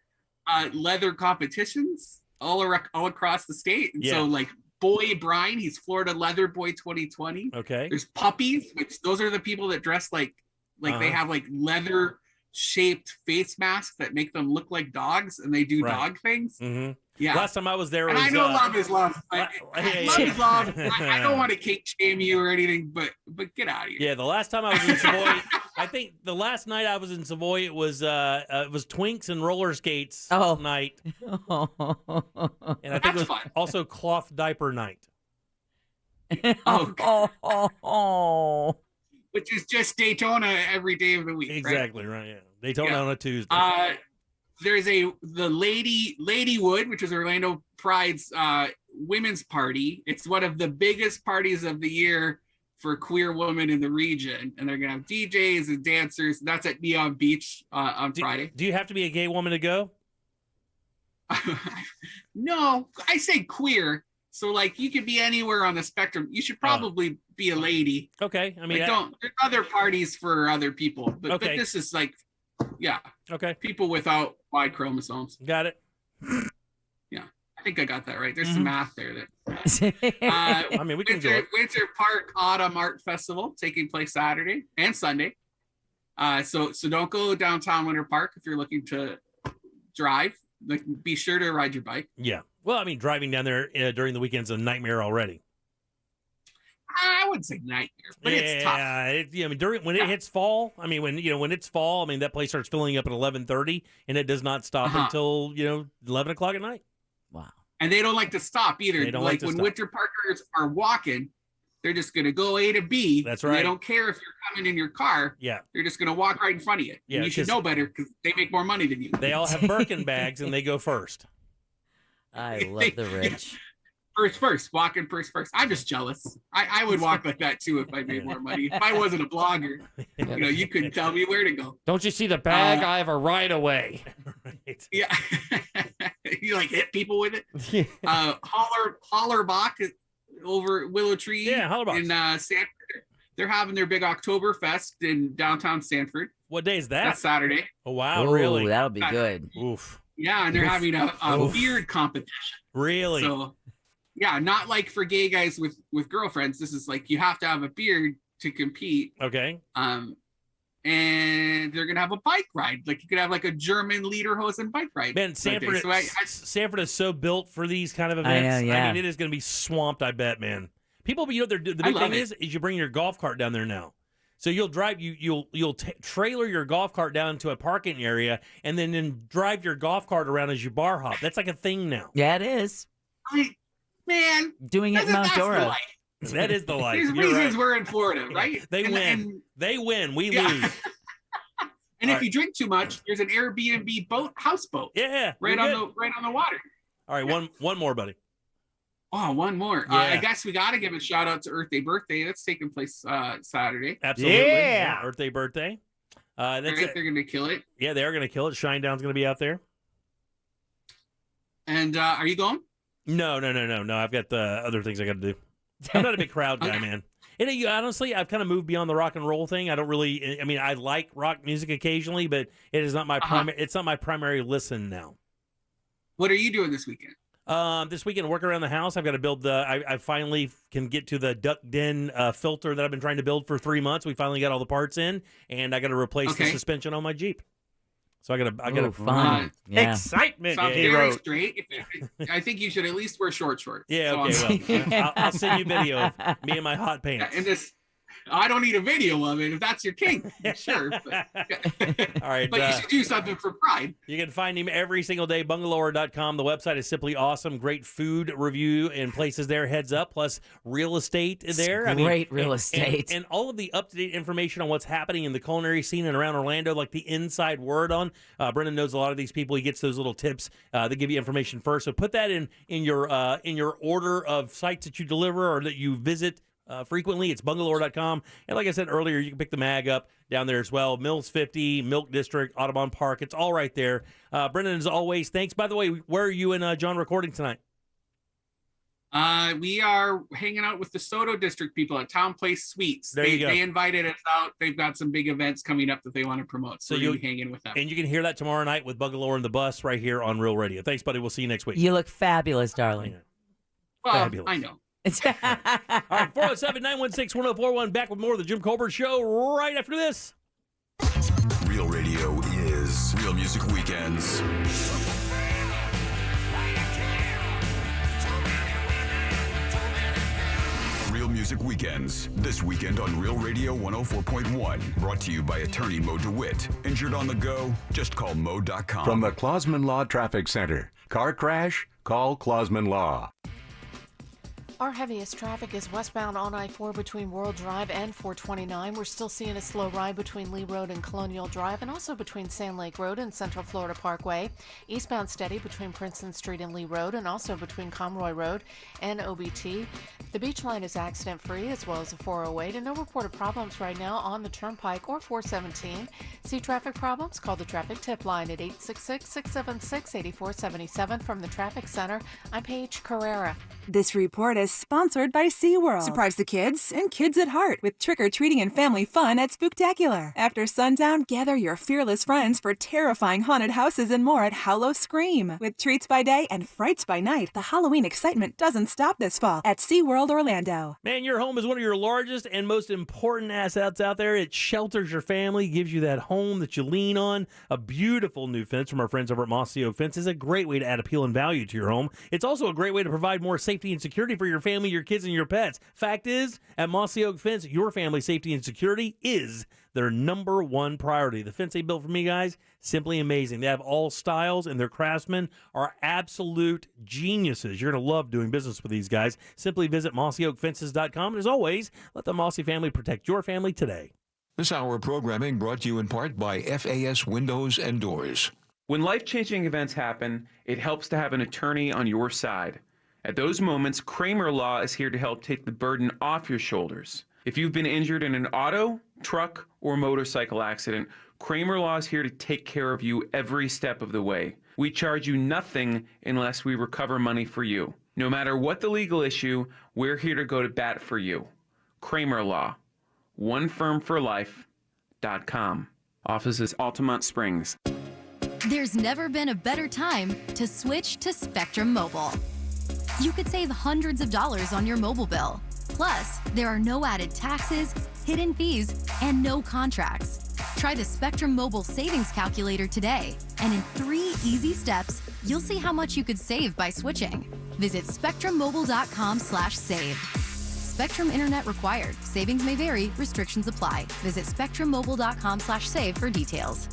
leather competitions all across the state. And so like Boy Bryan, he's Florida Leather Boy 2020.
Okay.
There's Puppies, which those are the people that dress like they have like leather shaped face masks that make them look like dogs, and they do dog things.
Mm-hmm.
Yeah.
Last time I was there,
and I know love is love. Love is love. I don't want to kink shame you or anything, but get out of here.
Yeah, the last time I was in Savoy, I think the last night I was in Savoy, it was Twinks and roller skates night, and I think it was also cloth diaper night.
Which is just Daytona every day of the week.
Exactly right. Yeah, Daytona on a Tuesday.
There's the Ladywood, which is Orlando Pride's women's party. It's one of the biggest parties of the year for queer women in the region, and they're gonna have DJs and dancers. That's at Neon Beach on Friday.
Do you have to be a gay woman to go?
No, I say queer. So like you could be anywhere on the spectrum. You should probably be a lady.
Okay, I mean,
there's other parties for other people, but this is like,
okay,
people without Y chromosomes.
Got it.
Yeah, I think I got that right. There's some math there.
I mean, we can enjoy it.
Winter Park Autumn Art Festival taking place Saturday and Sunday. So don't go downtown Winter Park if you're looking to drive. Like, be sure to ride your bike.
Yeah. Well, I mean, driving down there during the weekend's a nightmare already.
I wouldn't say nightmare, but it's tough.
Yeah, I mean, when it hits fall, I mean, when it's fall, I mean, that place starts filling up at 11:30, and it does not stop until 11 o'clock at night.
Wow.
And they don't like to stop either.
They don't
like when
stop.
Winter Parkers are walking, they're just going to go A to B.
That's right.
They don't care if you're coming in your car.
Yeah.
They're just going to walk right in front of you.
Yeah,
And you should know better because they make more money than you.
They all have Birkin bags, and they go first.
I love the rich.
First, walking first. I'm just jealous. I would walk like that too if I made more money. If I wasn't a blogger, you couldn't tell me where to go.
Don't you see the bag? I have a right away.
Right.
Yeah. You like hit people with it. Hollerbach over Willow Tree.
Yeah, Hollerbach
in Sanford. They're having their big Oktoberfest in downtown Sanford.
What day is that?
That's Saturday.
Oh wow,
Ooh,
really?
That'll be good.
Oof.
Yeah, and they're having a beard competition.
Really?
So, yeah, not like for gay guys with girlfriends. This is like you have to have a beard to compete.
Okay.
and they're gonna have a bike ride. Like you could have like a German lederhosen bike ride.
Man, Sanford, Sanford is so built for these kind of events.
I know, yeah.
I mean, it is going to be swamped. I bet, man. People, the big thing is you bring your golf cart down there now. So you'll drive you'll trailer your golf cart down to a parking area, and then drive your golf cart around as you bar hop. That's like a thing now.
Yeah, it is.
Man,
doing it in Mount Dora.
That is the life.
There's reasons we're in Florida, right?
They win. They win. We lose.
And if you drink too much, there's an Airbnb houseboat.
Yeah,
right on the water.
All right, one more, buddy.
Oh, one more.
Yeah.
I guess we got to give a shout out to Earth Day Birthday. That's taking place Saturday.
Absolutely.
Yeah.
Earth Day Birthday. They're
going to kill it.
Yeah, they are going to kill it. Shinedown's going to be out there.
And are you going?
No. I've got other things I got to do. I'm not a big crowd guy, man. And honestly, I've kind of moved beyond the rock and roll thing. I don't really. I mean, I like rock music occasionally, but it is not my primary. It's not my primary listen now.
What are you doing this weekend?
This weekend, work around the house. I've got to build I finally can get to the duck den filter that I've been trying to build for 3 months. We finally got all the parts in, and I got to replace the suspension on my Jeep. So I got
fun. Yeah.
Excitement.
Sounds very straight. I think you should at least wear short shorts.
Yeah, okay. Well, I'll send you video of me in my hot pants.
And I don't need a video of it if that's your king. Sure. But,
all right.
But you should do something for pride.
You can find him every single day, bungalower.com. The website is simply awesome. Great food review and places there, heads up, plus real estate there.
Great real estate.
And all of the up-to-date information on what's happening in the culinary scene and around Orlando, like the inside word on. Brendan knows a lot of these people. He gets those little tips that give you information first. So put that in your order of sites that you deliver or that you visit frequently. It's bungalower.com. And like I said earlier, you can pick the mag up down there as well. Mills 50, Milk District, Audubon Park. It's all right there. Brendan, as always, thanks. By the way, where are you and John recording tonight?
We are hanging out with the Soto District people at Town Place Suites.
There you go.
They invited us out. They've got some big events coming up that they want to promote. So you'll be hanging with them.
And you can hear that tomorrow night with Bungalower and the Bus right here on Real Radio. Thanks, buddy. We'll see you next week.
You look fabulous, darling.
Well,
fabulous.
I know.
All right, 407-916-1041. Back with more of the Jim Colbert Show right after this.
Real Radio is Real Music Weekends. Real Music Weekends, this weekend on Real Radio 104.1. Brought to you by attorney Mo DeWitt. Injured on the go? Just call Mo.com.
From the Clausman Law Traffic Center. Car crash? Call Clausman Law.
Our heaviest traffic is westbound on I-4 between World Drive and 429. We're still seeing a slow ride between Lee Road and Colonial Drive, and also between Sand Lake Road and Central Florida Parkway. Eastbound steady between Princeton Street and Lee Road, and also between Comroy Road and OBT. The Beach Line is accident-free, as well as the 408, and no reported problems right now on the Turnpike or 417. See traffic problems? Call the Traffic Tip Line at 866-676-8477. From the Traffic Center, I'm Paige Carrera.
This report is sponsored by SeaWorld. Surprise the kids and kids at heart with trick-or-treating and family fun at Spooktacular. After sundown, gather your fearless friends for terrifying haunted houses and more at Hallow Scream. With treats by day and frights by night, the Halloween excitement doesn't stop this fall at SeaWorld Orlando.
Man, your home is one of your largest and most important assets out there. It shelters your family, gives you that home that you lean on. A beautiful new fence from our friends over at Mossy Oak Fence is a great way to add appeal and value to your home. It's also a great way to provide more safety and security for your family, your kids, and your pets. Fact is, at Mossy Oak Fence, your family's safety and security is their number one priority. The fence they built for me, guys, simply amazing. They have all styles, and their craftsmen are absolute geniuses. You're going to love doing business with these guys. Simply visit mossyoakfences.com. And as always, let the Mossy family protect your family today.
This hour of programming brought to you in part by FAS Windows and Doors.
When life-changing events happen, it helps to have an attorney on your side. At those moments, Kramer Law is here to help take the burden off your shoulders. If you've been injured in an auto, truck, or motorcycle accident, Kramer Law is here to take care of you every step of the way. We charge you nothing unless we recover money for you. No matter what the legal issue, we're here to go to bat for you. Kramer Law. OneFirmForLife.com. Office is Altamont Springs.
There's never been a better time to switch to Spectrum Mobile. You could save hundreds of dollars on your mobile bill. Plus, there are no added taxes, hidden fees, and no contracts. Try the Spectrum Mobile Savings Calculator today, and in 3 easy steps, you'll see how much you could save by switching. Visit spectrummobile.com/save. Spectrum Internet required. Savings may vary. Restrictions apply. Visit spectrummobile.com/save for details.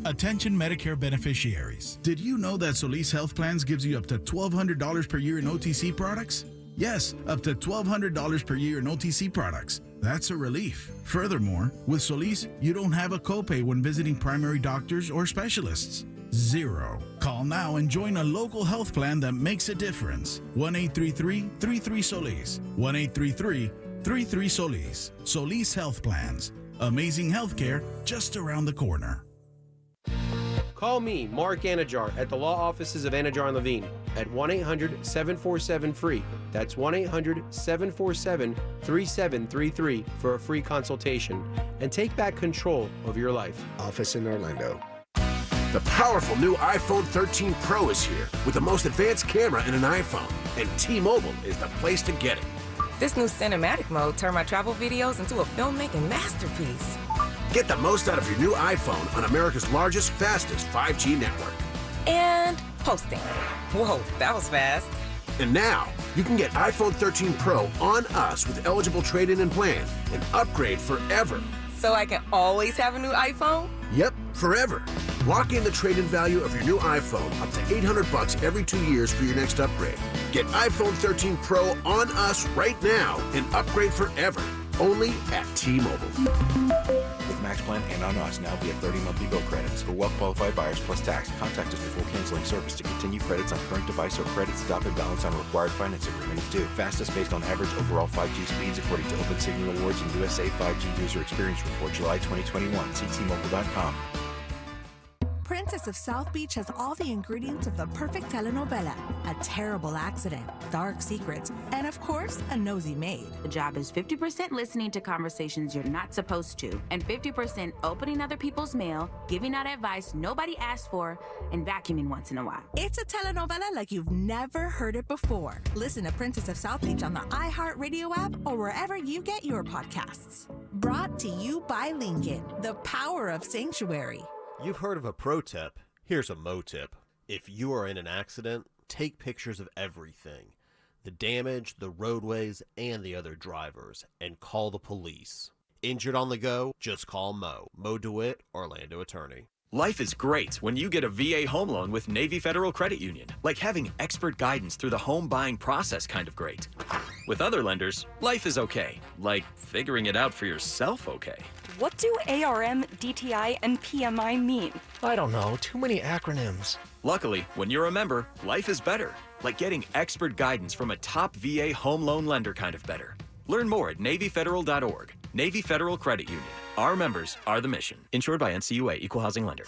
Attention Medicare beneficiaries. Did you know that Solis Health Plans gives you up to $1,200 per year in OTC products? Yes, up to $1,200 per year in OTC products. That's a relief. Furthermore, with Solis, you don't have a copay when visiting primary doctors or specialists. 0. Call now and join a local health plan that makes a difference. 1-833-33-SOLIS. 1-833-33-SOLIS. Solis Health Plans. Amazing healthcare just around the corner.
Call me, Mark Anajar, at the law offices of Anajar and Levine at 1-800-747-FREE. That's 1-800-747-3733 for a free consultation and take back control of your life.
Office in Orlando.
The powerful new iPhone 13 Pro is here with the most advanced camera in an iPhone, and T-Mobile is the place to get it.
This new cinematic mode turned my travel videos into a filmmaking masterpiece.
Get the most out of your new iPhone on America's largest, fastest 5G network.
And posting. Whoa, that was fast.
And now, you can get iPhone 13 Pro on us with eligible trade-in and plan and upgrade forever.
So I can always have a new iPhone?
Yep, forever. Lock in the trade-in value of your new iPhone up to $800 every 2 years for your next upgrade. Get iPhone 13 Pro on us right now and upgrade forever. Only at T-Mobile.
With Max Plan and on us now via 30 monthly bill credits for well-qualified buyers plus tax. Contact us before canceling service to continue credits on current device or credit stop and balance on required finance agreement is due. Fastest based on average overall 5G speeds according to Open Signal Awards and USA 5G User Experience Report July 2021. See T-Mobile.com.
Princess of South Beach has all the ingredients of the perfect telenovela. A terrible accident, dark secrets, and of course, a nosy maid.
The job is 50% listening to conversations you're not supposed to, and 50% opening other people's mail, giving out advice nobody asked for, and vacuuming once in a while.
It's a telenovela like you've never heard it before. Listen to Princess of South Beach on the iHeartRadio app or wherever you get your podcasts. Brought to you by Lincoln, the power of sanctuary.
You've heard of a pro tip. Here's a mo tip. If you are in an accident, take pictures of everything. The damage, the roadways, and the other drivers, and call the police. Injured on the go? Just call Mo. Mo DeWitt, Orlando attorney.
Life is great when you get a VA home loan with Navy Federal Credit Union. Like having expert guidance through the home buying process kind of great. With other lenders, life is okay. Like figuring it out for yourself okay.
What do ARM, DTI, and PMI mean?
I don't know. Too many acronyms.
Luckily, when you're a member, life is better. Like getting expert guidance from a top VA home loan lender kind of better. Learn more at NavyFederal.org. Navy Federal Credit Union. Our members are the mission. Insured by NCUA, Equal Housing Lender.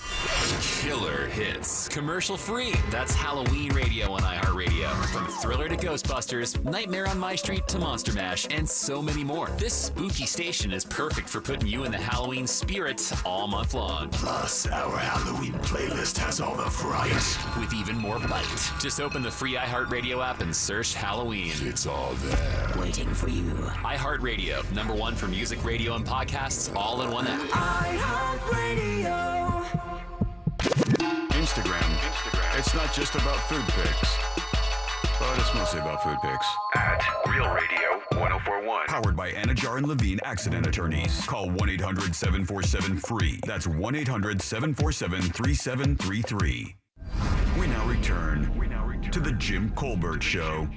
Killer hits. Commercial free. That's Halloween radio on iHeartRadio. From Thriller to Ghostbusters, Nightmare on My Street to Monster Mash, and so many more. This spooky station is perfect for putting you in the Halloween spirit all month long.
Plus, our Halloween playlist has all the fright.
With even more bite. Just open the free iHeartRadio app and search Halloween.
It's all there.
Waiting for you. iHeartRadio, #1 for music, radio, and podcasts, all in one app.
iHeartRadio.
Instagram. It's not just about food pics, but it's mostly about food pics.
At Real Radio 1041.
Powered by Anajar and Levine Accident Attorneys. Call 1-800-747-FREE. That's 1-800-747-3733. We now return to the Jim Colbert Show.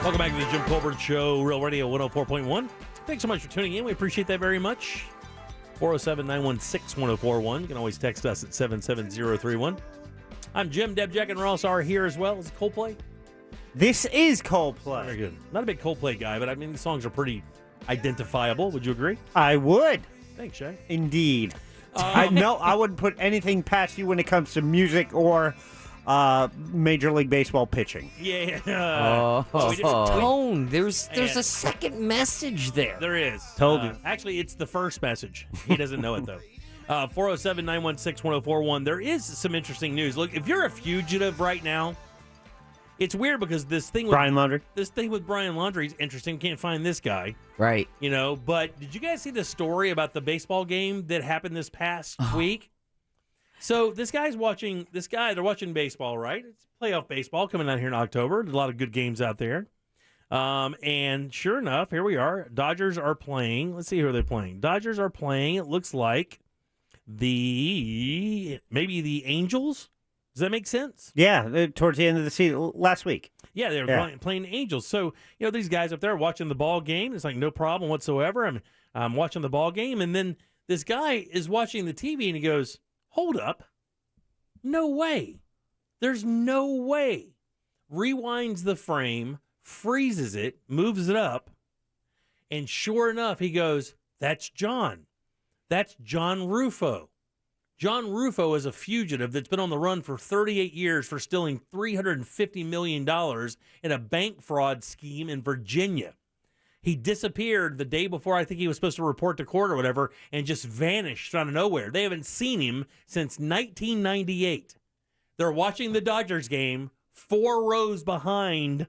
Welcome back to the Jim Colbert Show, Real Radio 104.1. Thanks so much for tuning in. We appreciate that very much. 407-916-1041. You can always text us at 77031. I'm Jim. Deb, Jack, and Ross are here as well. Is it Coldplay?
This is Coldplay.
Very good. Not a big Coldplay guy, but I mean, the songs are pretty identifiable. Would you agree?
I would.
Thanks, Shay.
Indeed. I wouldn't put anything past you when it comes to music or Major League Baseball pitching.
Yeah.
Tone. There's a second message there.
There is.
Told you.
Actually, it's the first message. He doesn't know it, though. 407-916-1041. There is some interesting news. Look, if you're a fugitive right now, it's weird because this thing with
Brian Laundrie.
This thing with Brian Laundrie is interesting. Can't find this guy.
Right.
You know, but did you guys see the story about the baseball game that happened this past week? So they're watching baseball, right? It's playoff baseball coming out here in October. There's a lot of good games out there. And sure enough, here we are. Dodgers are playing. Let's see who they're playing. Dodgers are playing, it looks like, maybe the Angels. Does that make sense?
Yeah, towards the end of the season, last week.
Yeah, they were playing the Angels. So, these guys up there watching the ball game. It's like no problem whatsoever. I'm watching the ball game, and then this guy is watching the TV, and he goes, hold up. No way. There's no way. Rewinds the frame, freezes it, moves it up, and sure enough, he goes, that's John. That's John Rufo. John Rufo is a fugitive that's been on the run for 38 years for stealing $350 million in a bank fraud scheme in Virginia. He disappeared the day before I think he was supposed to report to court or whatever and just vanished out of nowhere. They haven't seen him since 1998. They're watching the Dodgers game 4 rows behind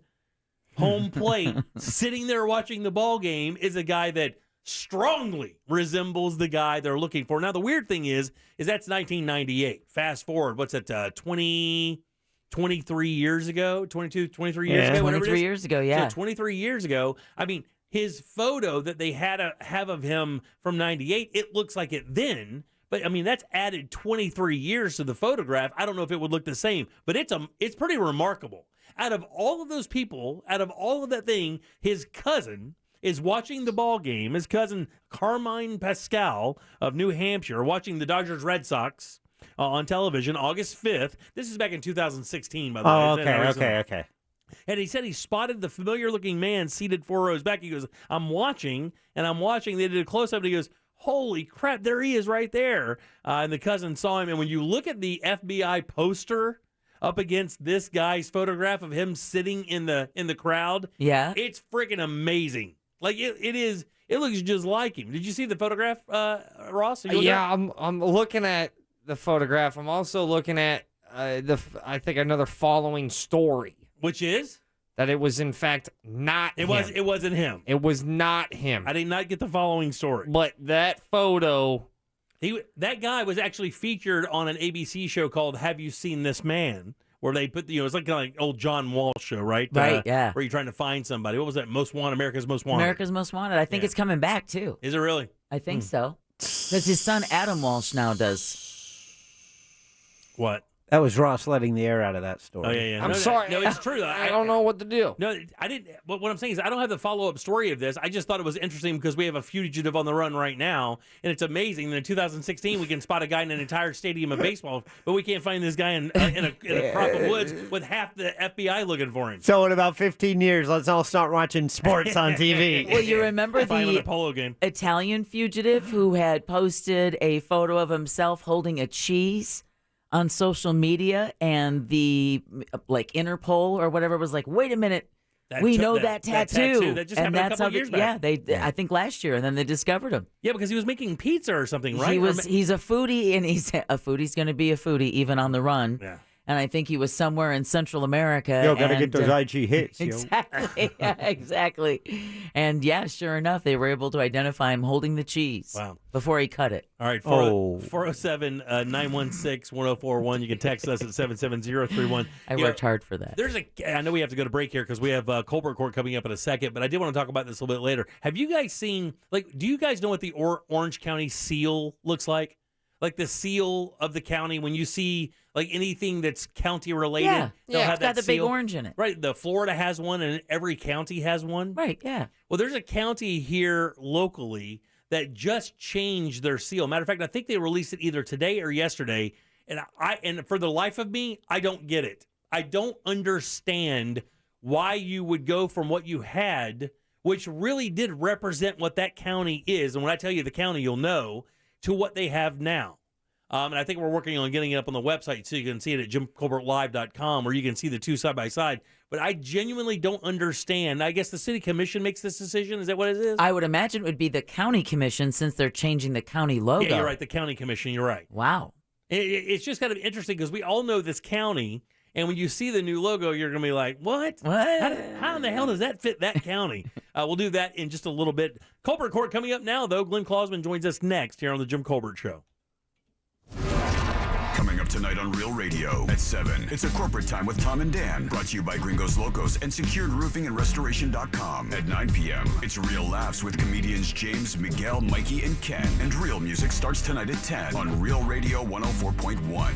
home plate. Sitting there watching the ball game is a guy that strongly resembles the guy they're looking for. Now, the weird thing is that's 1998. Fast forward, what's that, 23 years ago? 22, 23 years ago?
23 years ago, yeah.
So 23 years ago, I mean, his photo that they have of him from 98, it looks like it then, but I mean, that's added 23 years to the photograph. I don't know if it would look the same, but it's pretty remarkable. Out of all of those people, out of all of that thing, his cousin is watching the ball game. His cousin Carmine Pascal of New Hampshire watching the Dodgers-Red Sox on television August 5th. This is back in 2016, by the way.
Oh, okay.
And he said he spotted the familiar-looking man seated 4 rows back. He goes, I'm watching. They did a close-up, and he goes, holy crap, there he is right there. And the cousin saw him. And when you look at the FBI poster up against this guy's photograph of him sitting in the crowd, it's freaking amazing. Like it looks just like him. Did you see the photograph, Ross?
Yeah, I'm looking at the photograph. I'm also looking at I think another following story,
which is
that it was in fact not him.
It wasn't him.
It was not him.
I did not get the following story.
But that photo,
that guy was actually featured on an ABC show called Have You Seen This Man? Where they put, it's like kind of like old John Walsh show, right?
Right, yeah.
Where you're trying to find somebody. What was that? Most Wanted, America's Most Wanted.
America's Most Wanted. I think it's coming back, too.
Is it really?
I think so. Because his son, Adam Walsh, now does.
What?
That was Ross letting the air out of that story.
Oh, yeah.
I'm sorry.
No, it's true.
I don't know what to do.
No, I didn't. But what I'm saying is I don't have the follow-up story of this. I just thought it was interesting because we have a fugitive on the run right now, and it's amazing that in 2016 we can spot a guy in an entire stadium of baseball, but we can't find this guy in a crop of woods with half the FBI looking for him.
So in about 15 years, let's all start watching sports on TV.
Well, you remember the
polo game.
Italian fugitive who had posted a photo of himself holding a cheese on social media, and the Interpol or whatever was like, wait a minute, we know that tattoo.
That just happened a couple years back.
I think last year, and then they discovered him.
Yeah, because he was making pizza or something, right?
He's a foodie, and a foodie's going to be a foodie even on the run.
Yeah.
And I think he was somewhere in Central America.
Yo, gotta get those IG hits.
Exactly. Yeah, exactly. And yeah, sure enough, they were able to identify him holding the cheese.
Wow.
Before he cut it.
All right. 407-916-1041. You can text us at 77031.
I worked hard for that.
I know we have to go to break here because we have Colbert Court coming up in a second, but I did want to talk about this a little bit later. Have you guys seen, do you guys know what the Orange County seal looks like? Like the seal of the county, when you see anything that's county related, they'll have
it's got
that
the big
seal.
orange in it.
Right. The Florida has one, and every county has one.
Right. Yeah.
Well, there's a county here locally that just changed their seal. Matter of fact, I think they released it either today or yesterday, and for the life of me, I don't get it. I don't understand why you would go from what you had, which really did represent what that county is, and when I tell you the county, you'll know, to what they have now. And I think we're working on getting it up on the website so you can see it at jimcolbertlive.com, where you can see the two side by side. But I genuinely don't understand. I guess the city commission makes this decision. Is that what it is?
I would imagine it would be the county commission since they're changing the county logo.
Yeah, you're right. The county commission. You're right.
Wow.
It's just kind of interesting because we all know this county, and when you see the new logo, you're going to be like, what? How in the hell does that fit that county? We'll do that in just a little bit. Colbert Court coming up now, though. Glenn Klausman joins us next here on the Jim Colbert Show.
Coming up tonight on Real Radio at 7, it's a corporate time with Tom and Dan, brought to you by Gringos Locos and SecuredRoofingAndRestoration.com. At 9 p.m., it's Real Laughs with comedians James, Miguel, Mikey, and Ken. And Real Music starts tonight at 10 on Real Radio 104.1.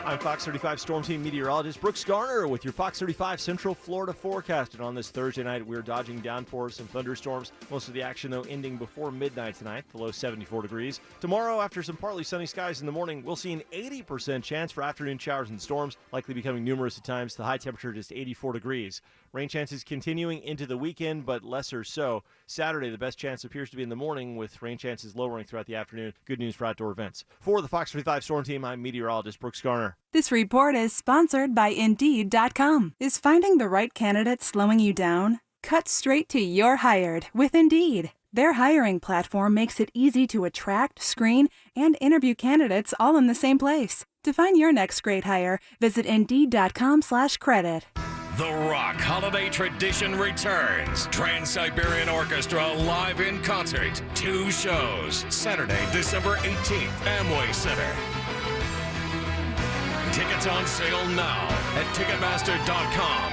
I'm Fox 35 Storm Team meteorologist Brooks Garner with your Fox 35 Central Florida forecast. And on this Thursday night, we're dodging downpours and thunderstorms. Most of the action, though, ending before midnight tonight, the low 74 degrees. Tomorrow, after some partly sunny skies in the morning, we'll see an 80% chance for afternoon showers and storms, likely becoming numerous at times. The high temperature just 84 degrees. Rain chances continuing into the weekend, but lesser so. Saturday, the best chance appears to be in the morning, with rain chances lowering throughout the afternoon. Good news for outdoor events. For the Fox 35 Storm Team, I'm meteorologist Brooks Garner.
This report is sponsored by Indeed.com. Is finding the right candidate slowing you down? Cut straight to you're hired with Indeed. Their hiring platform makes it easy to attract, screen, and interview candidates all in the same place. To find your next great hire, visit Indeed.com/credit.
The Rock Holiday Tradition returns. Trans-Siberian Orchestra live in concert. 2 shows. Saturday, December 18th, Amway Center. Tickets on sale now at Ticketmaster.com.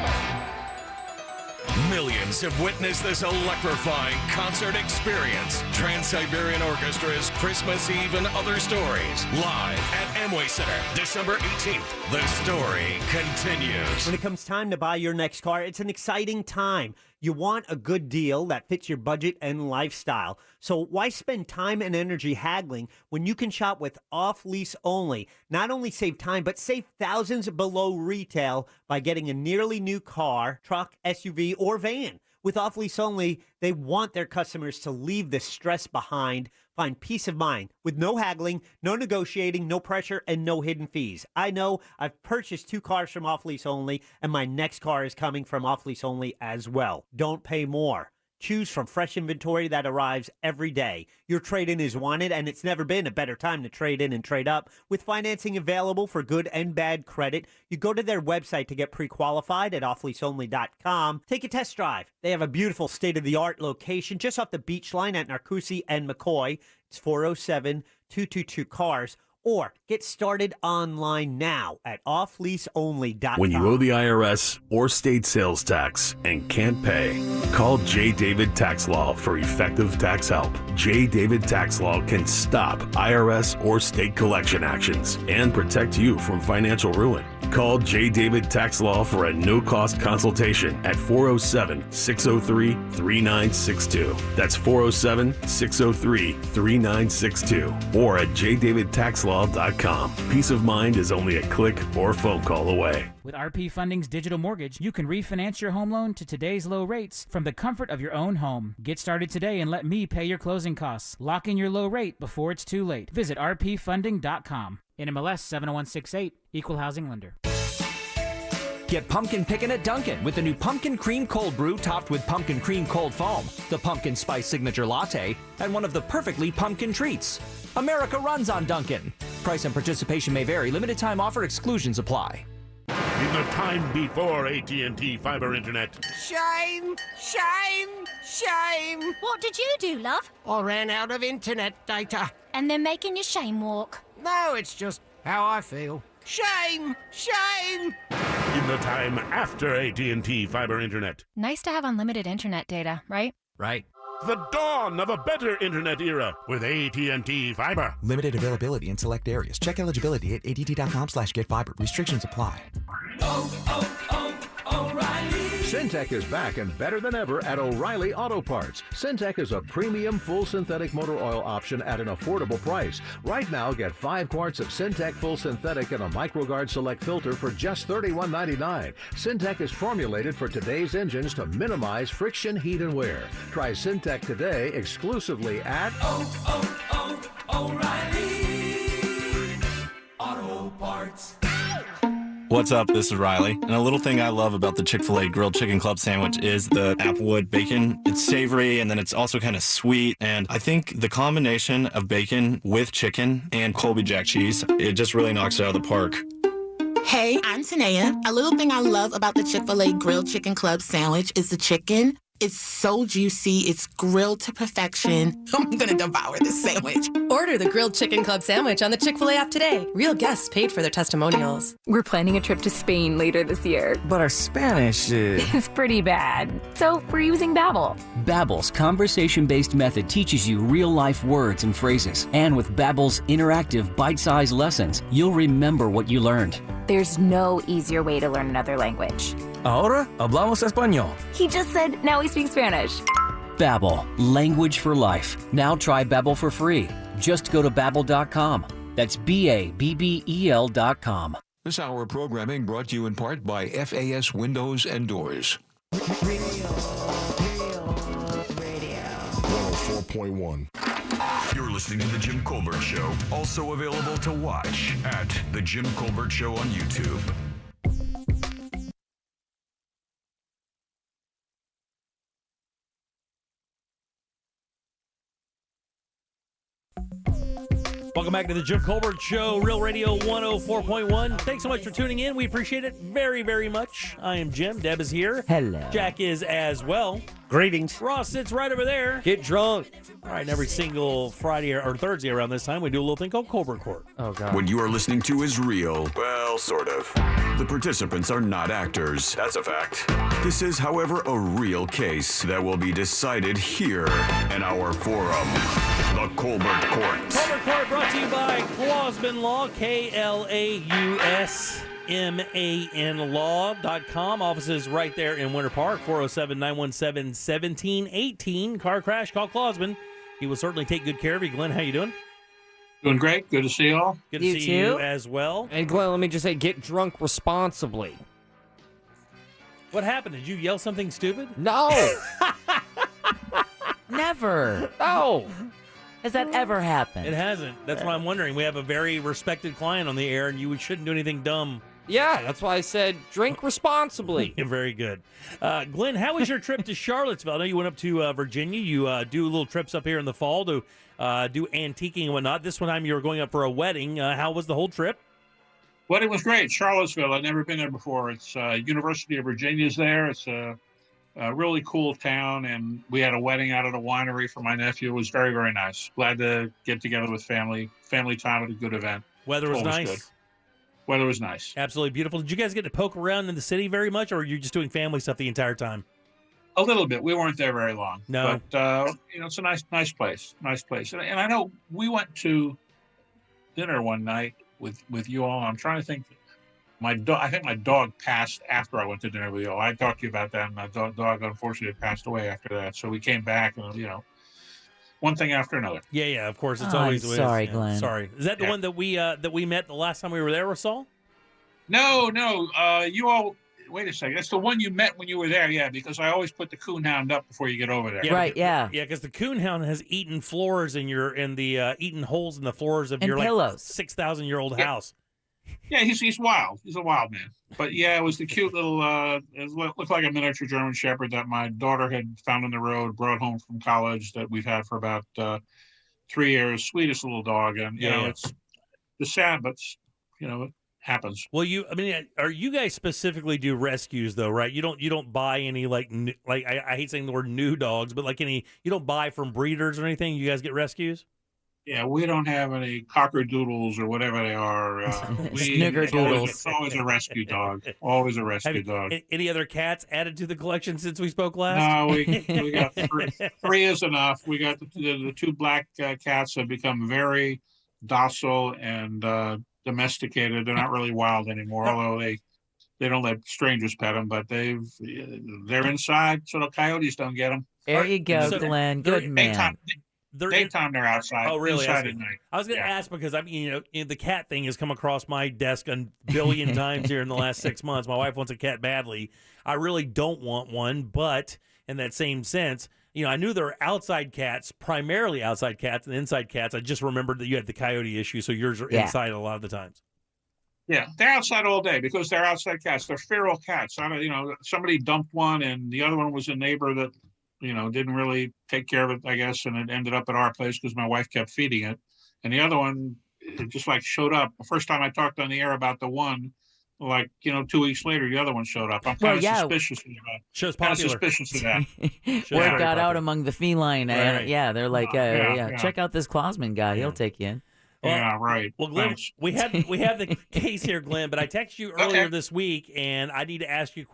Millions have witnessed this electrifying concert experience. Trans-Siberian Orchestra's Christmas Eve and Other Stories, live at Amway Center, December 18th. The story continues.
When it comes time to buy your next car, it's an exciting time. You want a good deal that fits your budget and lifestyle. So why spend time and energy haggling when you can shop with off-lease only? Not only save time, but save thousands below retail by getting a nearly new car, truck, SUV, or van. With off-lease only, they want their customers to leave the stress behind, find peace of mind with no haggling, no negotiating, no pressure, and no hidden fees. I know I've purchased 2 cars from off-lease only, and my next car is coming from off-lease only as well. Don't pay more. Choose from fresh inventory that arrives every day. Your trade-in is wanted, and it's never been a better time to trade in and trade up. With financing available for good and bad credit, you go to their website to get pre-qualified at offleaseonly.com. Take a test drive. They have a beautiful state-of-the-art location just off the beach line at Narcoossee and McCoy. It's 407-222-CARS. Or get started online now at offleaseonly.com.
When you owe the IRS or state sales tax and can't pay, call J. David Tax Law for effective tax help. J. David Tax Law can stop IRS or state collection actions and protect you from financial ruin. Call J. David Tax Law for a no-cost consultation at 407-603-3962. That's 407-603-3962. Or at jdavidtaxlaw.com. Peace of mind is only a click or phone call away.
With RP Funding's digital mortgage, you can refinance your home loan to today's low rates from the comfort of your own home. Get started today and let me pay your closing costs. Lock in your low rate before it's too late. Visit rpfunding.com. NMLS 70168, Equal Housing Lender.
Get pumpkin pickin' at Dunkin' with the new Pumpkin Cream Cold Brew topped with Pumpkin Cream Cold Foam, the Pumpkin Spice Signature Latte, and one of the perfectly pumpkin treats. America runs on Dunkin'. Price and participation may vary. Limited time offer. Exclusions apply.
In the time before AT&T fiber internet.
Shame! Shame! Shame!
What did you do, love?
I ran out of internet data.
And they're making you shame walk.
No, it's just how I feel. Shame! Shame!
In the time after AT&T fiber internet.
Nice to have unlimited internet data, right?
Right.
The dawn of a better internet era with AT&T fiber.
Limited availability in select areas. Check eligibility at att.com/getfiber. Restrictions apply.
O'Reilly. Syntec is back and better than ever at O'Reilly Auto Parts. Syntec is a premium full synthetic motor oil option at an affordable price. Right now, get 5 quarts of Syntec full synthetic and a MicroGuard Select filter for just $31.99. Syntec is formulated for today's engines to minimize friction, heat, and wear. Try Syntec today exclusively at
O'Reilly Auto Parts.
What's up? This is Riley. And a little thing I love about the Chick-fil-A Grilled Chicken Club sandwich is the applewood bacon. It's savory and then it's also kind of sweet. And I think the combination of bacon with chicken and Colby Jack cheese, it just really knocks it out of the park.
Hey, I'm Tanea. A little thing I love about the Chick-fil-A Grilled Chicken Club sandwich is the chicken. It's so juicy. It's grilled to perfection. I'm going to devour this sandwich.
Order the Grilled Chicken Club sandwich on the Chick-fil-A app today. Real guests paid for their testimonials.
We're planning a trip to Spain later this year.
But our Spanish
is pretty bad. So we're using Babbel.
Babbel's conversation-based method teaches you real-life words and phrases. And with Babbel's interactive, bite-sized lessons, you'll remember what you learned.
There's no easier way to learn another language.
Ahora hablamos español.
He just said now we speak Spanish.
Babbel, language for life. Now try Babbel for free. Just go to Babbel.com. That's Babbel.com.
This hour of programming brought to you in part by FAS Windows and Doors.
Radio.
104.1.
You're listening to The Jim Colbert Show, also available to watch at The Jim Colbert Show on YouTube.
Welcome back to the Jim Colbert Show, Real Radio 104.1. Thanks so much for tuning in. We appreciate it very, very much. I am Jim. Deb is here.
Hello.
Jack is as well.
Greetings.
Ross sits right over there.
Get drunk.
All right, and every single Friday or Thursday around this time, we do a little thing called Colbert Court.
Oh, God.
What you are listening to is real. Well, sort of. The participants are not actors. That's a fact. This is, however, a real case that will be decided here in our forum, the Colbert Court.
Colbert Court brought to you by Klausman Law, KLAUSMAN Law.com. Offices right there in Winter Park, 407-917-1718. Car crash, call Klausman. He will certainly take good care of you. Glenn, how you doing?
Doing great. Good to see you all.
Good to see you as well.
And Glenn, let me just say, get drunk responsibly.
What happened? Did you yell something stupid?
No.
Never.
No.
Has that ever happened?
It hasn't. That's why I'm wondering. We have a very respected client on the air, and you shouldn't do anything dumb.
Yeah, that's why I said drink responsibly.
Very good. Glenn, how was your trip to Charlottesville? I know you went up to Virginia. You do little trips up here in the fall to do antiquing and whatnot. This one time you were going up for a wedding. How was the whole trip?
Wedding was great. Charlottesville. I'd never been there before. It's University of Virginia's there. It's a really cool town, and we had a wedding out at a winery for my nephew. It was very, very nice. Glad to get together with family time at a good event.
Weather was nice.
Good. Weather was nice.
Absolutely beautiful. Did you guys get to poke around in the city very much, or were you just doing family stuff the entire time?
A little bit. We weren't there very long.
No.
But, it's a nice place. Nice place. And I know we went to dinner one night with you all. I'm trying to think. I think my dog passed after I went to dinner with you all. I talked to you about that, and my dog unfortunately passed away after that. So we came back, and, one thing after another.
Yeah, of course. It's always the way.
Sorry, Glenn.
Sorry. Is that the one that we met the last time we were there, Rasul?
No. You all. Wait a second. That's the one you met when you were there. Yeah, because I always put the coonhound up before you get over there.
Yeah,
right. Yeah.
Yeah, because the coonhound has eaten floors eaten holes in the floors of
and
your
pillows.
6,000-year-old house.
Yeah, he's wild. He's a wild man. But yeah, it was the cute little. It looked like a miniature German Shepherd that my daughter had found on the road, brought home from college, that we've had for about 3 years. Sweetest little dog, and it's sad, but it happens.
Well, are you guys specifically do rescues though, right? You don't buy any I hate saying the word new dogs, but you don't buy from breeders or anything. You guys get rescues?
Yeah, we don't have any cockerdoodles or whatever they are.
Snickerdoodles.
It's always a rescue dog. Always a rescue dog.
Any other cats added to the collection since we spoke last?
No, we got three is enough. We got the two black cats have become very docile and domesticated. They're not really wild anymore, although they don't let strangers pet them. But they're inside, so the coyotes don't get them.
There you go, Glenn. Good man.
Daytime they're outside.
Oh, really?
Inside at night.
I was going to ask because the cat thing has come across my desk a billion times here in the last 6 months. My wife wants a cat badly. I really don't want one, but in that same sense, I knew there were outside cats, primarily outside cats, and inside cats. I just remembered that you had the coyote issue, so yours are inside a lot of the times.
Yeah, they're outside all day because they're outside cats. They're feral cats. Somebody dumped one, and the other one was a neighbor that, didn't really take care of it, I guess, and it ended up at our place because my wife kept feeding it. And the other one, it just showed up. The first time I talked on the air about the one, 2 weeks later, the other one showed up. I'm kind of suspicious of that.
Show's popular.
Suspicious of that.
Word got out among the feline.
Right.
They're like, check out this Klausman guy. He'll take you in.
Yeah, right.
Well, Glenn, we have the case here, Glenn, but I texted you earlier this week, and I need to ask you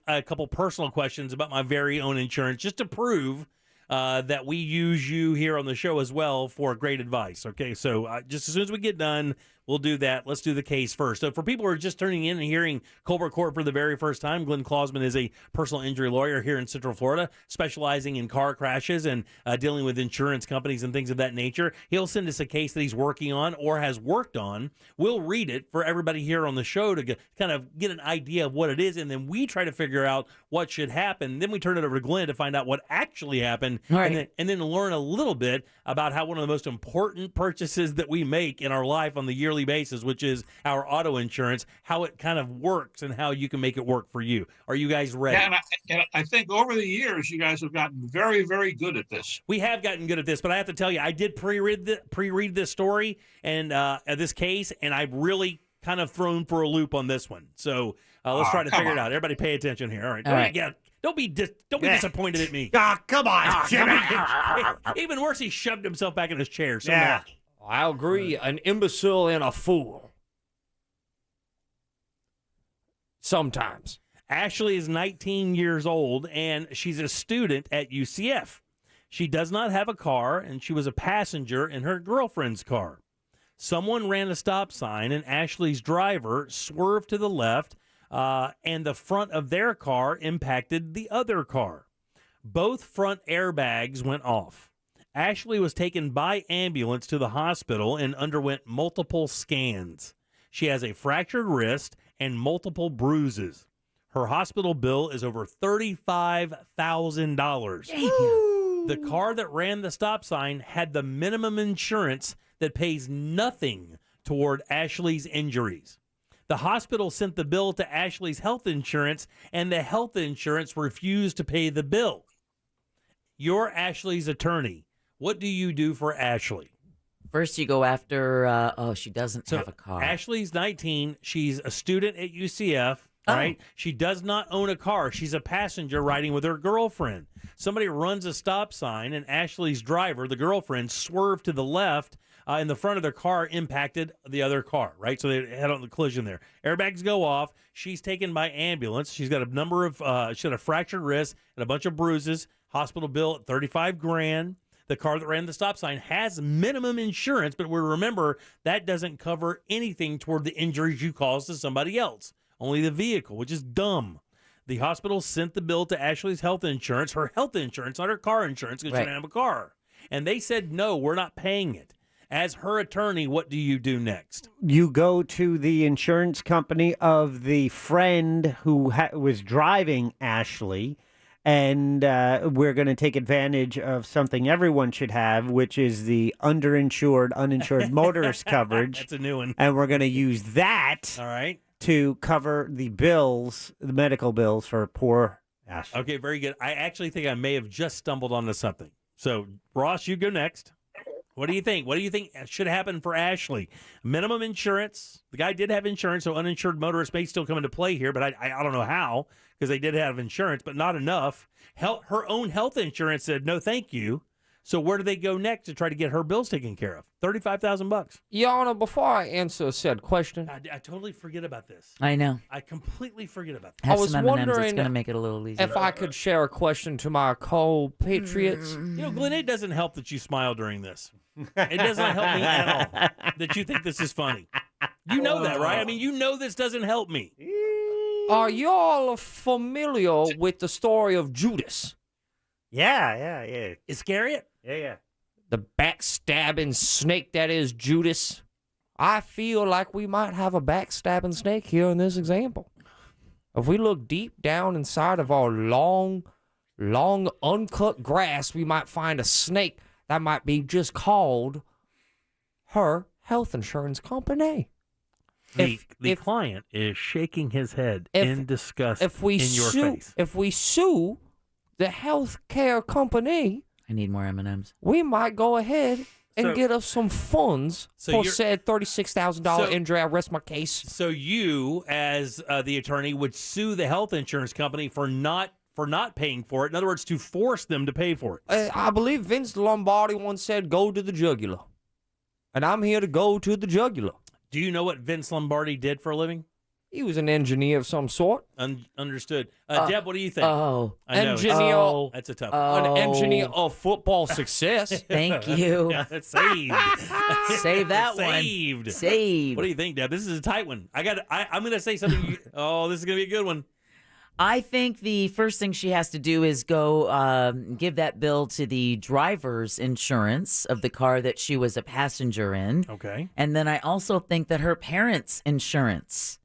a couple personal questions about my very own insurance, just to prove that we use you here on the show as well for great advice. Okay, so just as soon as we get done, we'll do that. Let's do the case first. So for people who are just turning in and hearing Colbert Court for the very first time, Glenn Klausman is a personal injury lawyer here in Central Florida, specializing in car crashes and dealing with insurance companies and things of that nature. He'll send us a case that he's working on or has worked on. We'll read it for everybody here on the show to kind of get an idea of what it is, and then we try to figure out what should happen. Then we turn it over to Glenn to find out what actually happened, and then learn a little bit about how one of the most important purchases that we make in our life on the yearly basis, which is our auto insurance, how it kind of works and how you can make it work for you. Are you guys ready?
Yeah, and I think over the years, you guys have gotten very, very good at this.
We have gotten good at this, but I have to tell you, I did pre-read this story and this case, and I've really kind of thrown for a loop on this one. So let's try to figure it out. Everybody pay attention here. All right. Don't be disappointed at me.
Come on, Jimmy.
Even worse, he shoved himself back in his chair. So
Yeah.
I agree. An imbecile and a fool. Sometimes.
Ashley is 19 years old, and she's a student at UCF. She does not have a car, and she was a passenger in her girlfriend's car. Someone ran a stop sign, and Ashley's driver swerved to the left, and the front of their car impacted the other car. Both front airbags went off. Ashley was taken by ambulance to the hospital and underwent multiple scans. She has a fractured wrist and multiple bruises. Her hospital bill is over $35,000. The car that ran the stop sign had the minimum insurance that pays nothing toward Ashley's injuries. The hospital sent the bill to Ashley's health insurance, and the health insurance refused to pay the bill. You're Ashley's attorney. What do you do for Ashley?
First, you go after, she doesn't have a car.
Ashley's 19. She's a student at UCF, right? She does not own a car. She's a passenger riding with her girlfriend. Somebody runs a stop sign, and Ashley's driver, the girlfriend, swerved to the left, and the front of their car impacted the other car, right? So they had on the collision there. Airbags go off. She's taken by ambulance. She's got a number of, she had a fractured wrist and a bunch of bruises. Hospital bill at $35,000. The car that ran the stop sign has minimum insurance, but we remember that doesn't cover anything toward the injuries you caused to somebody else. Only the vehicle, which is dumb. The hospital sent the bill to Ashley's health insurance, not her car insurance, because she didn't have a car. And they said, no, we're not paying it. As her attorney, what do you do next?
You go to the insurance company of the friend who was driving Ashley, and we're going to take advantage of something everyone should have, which is the underinsured, uninsured motorist coverage.
That's a new one.
And we're going to use that to cover the bills, the medical bills for poor Ashley.
Okay, very good. I actually think I may have just stumbled onto something. So, Ross, you go next. What do you think? What do you think should happen for Ashley? Minimum insurance. The guy did have insurance, so uninsured motorists may still come into play here, but I don't know how, because they did have insurance, but not enough. Her own health insurance said, no, thank you. So where do they go next to try to get her bills taken care of? $35,000.
Your Honor, before I answer said question,
I totally forget about this.
I know.
I completely forget about this.
Have
I was
some M&Ms. It's
wondering
going to make it a little easier.
if I could share a question to my co-patriots.
Glenn, it doesn't help that you smile during this. It does not help me at all that you think this is funny. You know that, right? I mean, you know this doesn't help me.
Are y'all familiar with the story of Judas?
Yeah.
Iscariot?
Yeah.
The backstabbing snake that is Judas. I feel like we might have a backstabbing snake here in this example. If we look deep down inside of our long long, uncut grass, we might find a snake that might be just called her health insurance company.
The client is shaking his head in disgust
if we
in your
sue,
face.
If we sue the health care company,
I need more M&Ms.
we might go ahead and
So-
get us some funds
So
for
you're-
said $36,000 injury. I rest my case.
So you, as the attorney, would sue the health insurance company for not paying for it. In other words, to force them to pay for it.
I believe Vince Lombardi once said, "Go to the jugular," and I'm here to go to the jugular.
Do you know what Vince Lombardi did for a living?
He was an engineer of some sort.
Understood. Deb, what do you think?
Oh.
I know.
Engineer.
That's a tough
Oh.
one.
An enginener of football success.
Thank you.
Yeah, that's saved.
Save that one.
Saved.
Saved.
What do you think, Deb? This is a tight one. I'm going to say something. This is going to be a good one.
I think the first thing she has to do is go give that bill to the driver's insurance of the car that she was a passenger in.
Okay.
And then I also think that her parents' insurance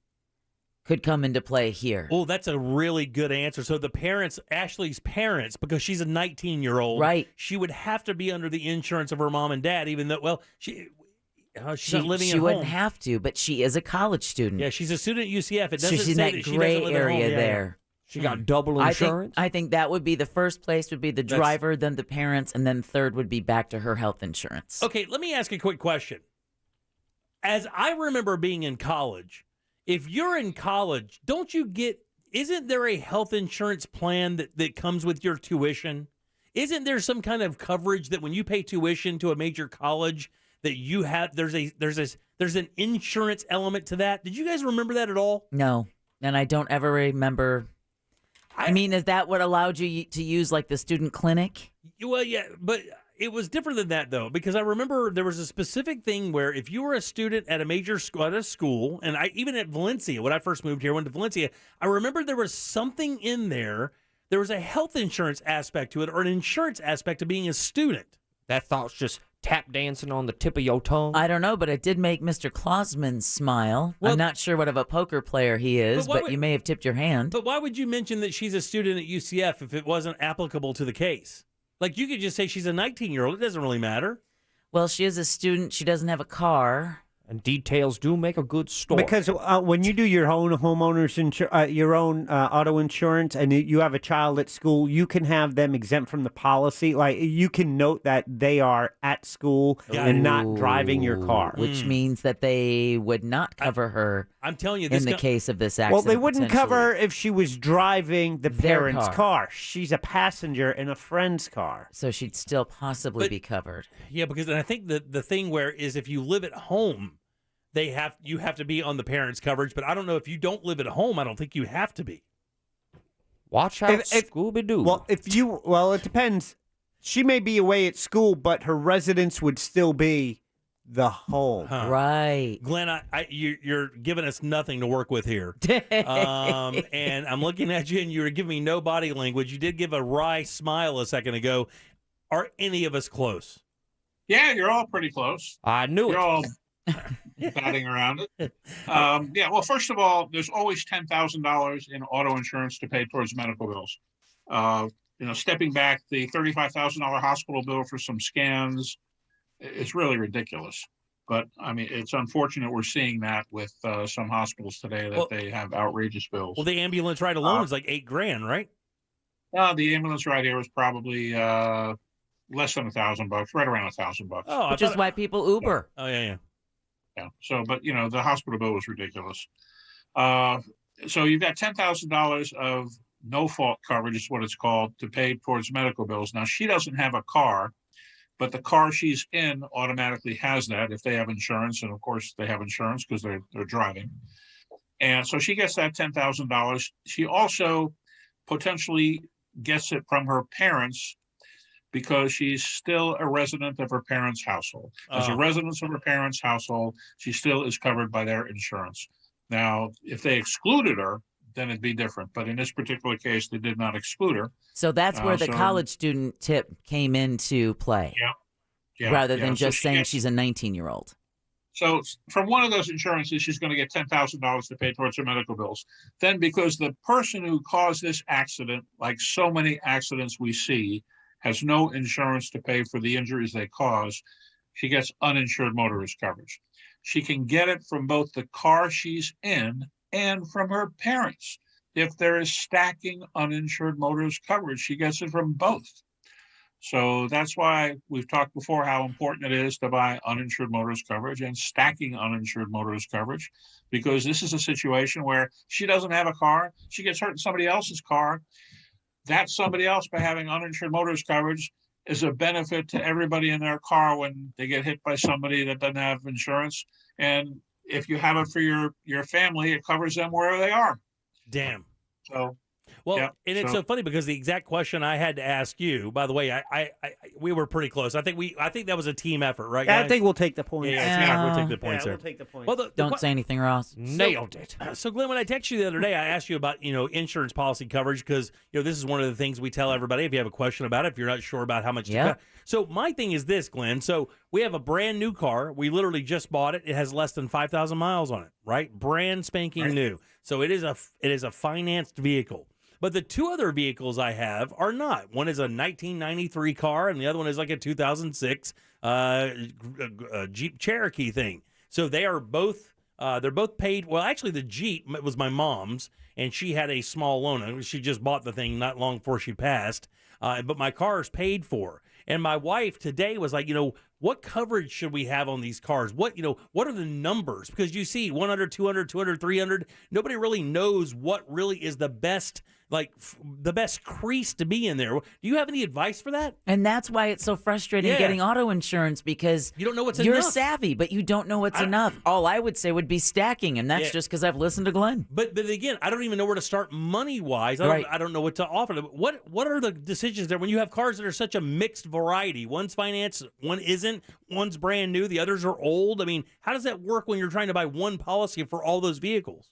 could come into play here.
Oh, that's a really good answer. So the parents, Ashley's parents, because she's a 19-year-old,
right?
She would have to be under the insurance of her mom and dad, even though, she's not living
she
at
wouldn't
home.
have to, but she is a college student.
Yeah, she's a student at UCF. It doesn't
She's in
say
that
that she
gray
doesn't live at
area
home. Yeah,
there.
She got double insurance.
I think that would be the first place would be the
That's-
driver, then the parents, and then third would be back to her health insurance.
Okay, let me ask a quick question. As I remember being in college, if you're in college, isn't there a health insurance plan that comes with your tuition? Isn't there some kind of coverage that when you pay tuition to a major college that you have, there's an insurance element to that? Did you guys remember that at all?
No, and I don't ever remember. I mean, is that what allowed you to use like the student clinic?
Well, yeah, but it was different than that, though, because I remember there was a specific thing where if you were a student at a major school, and even at Valencia, when I first moved here, went to Valencia, I remember there was something in there. There was a health insurance aspect to it, or an insurance aspect to being a student.
That thought's just tap dancing on the tip of your tongue.
I don't know, but it did make Mr. Klausman smile. I'm not sure what of a poker player he is, but you may have tipped your hand.
But why would you mention that she's a student at UCF if it wasn't applicable to the case? Like, you could just say she's a 19-year-old. It doesn't really matter.
Well, she is a student. She doesn't have a car.
And details do make a good story.
Because when you do your own homeowners your own auto insurance, and you have a child at school, you can have them exempt from the policy. Like, you can note that they are at school and not driving your car,
which means that they would not cover her.
I'm telling you,
in the case of this accident.
Well, they wouldn't cover her if she was driving the
Their
parents'
car.
car. She's a passenger in a friend's car,
so she'd still possibly be covered.
Yeah, because I think the thing where is if you live at home, you have to be on the parents' coverage. But I don't know if you don't live at home. I don't think you have to be.
Watch out, Scooby-Doo.
Well, it depends. She may be away at school, but her residence would still be the home.
Huh.
Right.
Glenn, you're giving us nothing to work with here. And I'm looking at you, and you're giving me no body language. You did give a wry smile a second ago. Are any of us close?
Yeah, you're all pretty close.
I knew
you're
it.
all batting around it. Yeah, well, first of all, there's always $10,000 in auto insurance to pay towards medical bills. Stepping back, the $35,000 hospital bill for some scans, it's really ridiculous. But I mean, it's unfortunate we're seeing that with some hospitals today that they have outrageous bills.
Well, the ambulance ride alone is like $8,000, right?
The ambulance ride here was probably less than $1,000, right around $1,000.
Oh, which is why people Uber.
Oh, yeah.
Yeah. So, but the hospital bill was ridiculous. So you've got $10,000 of no fault coverage, is what it's called, to pay towards medical bills. Now, she doesn't have a car, but the car she's in automatically has that if they have insurance, and of course they have insurance because they're driving. And so she gets that $10,000. She also potentially gets it from her parents because she's still a resident of her parents' household. As a resident of her parents' household, she still is covered by their insurance. Now, if they excluded her, then it'd be different. But in this particular case, they did not exclude her.
So that's where the college student tip came into play.
Yeah.
Rather than
So
just saying she's a 19-year-old.
So from one of those insurances, she's going to get $10,000 to pay towards her medical bills. Then because the person who caused this accident, like so many accidents we see, has no insurance to pay for the injuries they cause, she gets uninsured motorist coverage. She can get it from both the car she's in and from her parents. If there is stacking uninsured motorist coverage, she gets it from both. So that's why we've talked before how important it is to buy uninsured motorist coverage and stacking uninsured motorist coverage, because this is a situation where she doesn't have a car, she gets hurt in somebody else's car. That somebody else, by having uninsured motorist coverage, is a benefit to everybody in their car when they get hit by somebody that doesn't have insurance. And if you have it for your family, it covers them wherever they are.
Damn.
So,
well,
yeah,
and it's so funny because the exact question I had to ask you, by the way, I we were pretty close. I think that was a team effort, right, guys?
I think we'll take the points.
Yeah, we'll take the points there.
We'll take the points.
Well,
Don't say anything, Ross.
Nailed it.
So, Glenn, when I texted you the other day, I asked you about, insurance policy coverage because, this is one of the things we tell everybody if you have a question about it, if you're not sure about how much to cut. So my thing is this, Glenn. So we have a brand new car. We literally just bought it. It has less than 5,000 miles on it, right? Brand spanking new. So it is a financed vehicle. But the two other vehicles I have are not. One is a 1993 car, and the other one is like a 2006 Jeep Cherokee thing. So they are both they're both paid. Well, actually, the Jeep was my mom's, and she had a small loan. She just bought the thing not long before she passed. But my car is paid for. And my wife today was like, what coverage should we have on these cars? What are the numbers? Because you see 100, 200, 200, 300. Nobody really knows what really is the best, the best crease to be in there. Do you have any advice for that?
And that's why it's so frustrating getting auto insurance, because
you don't know what's
you're
enough.
savvy, but you don't know what's enough. All I would say would be stacking, and that's just because I've listened to Glenn.
But again, I don't even know where to start money-wise. I don't know what to offer. What are the decisions there when you have cars that are such a mixed variety? One's financed, one isn't, one's brand new, the others are old. I mean, how does that work when you're trying to buy one policy for all those vehicles?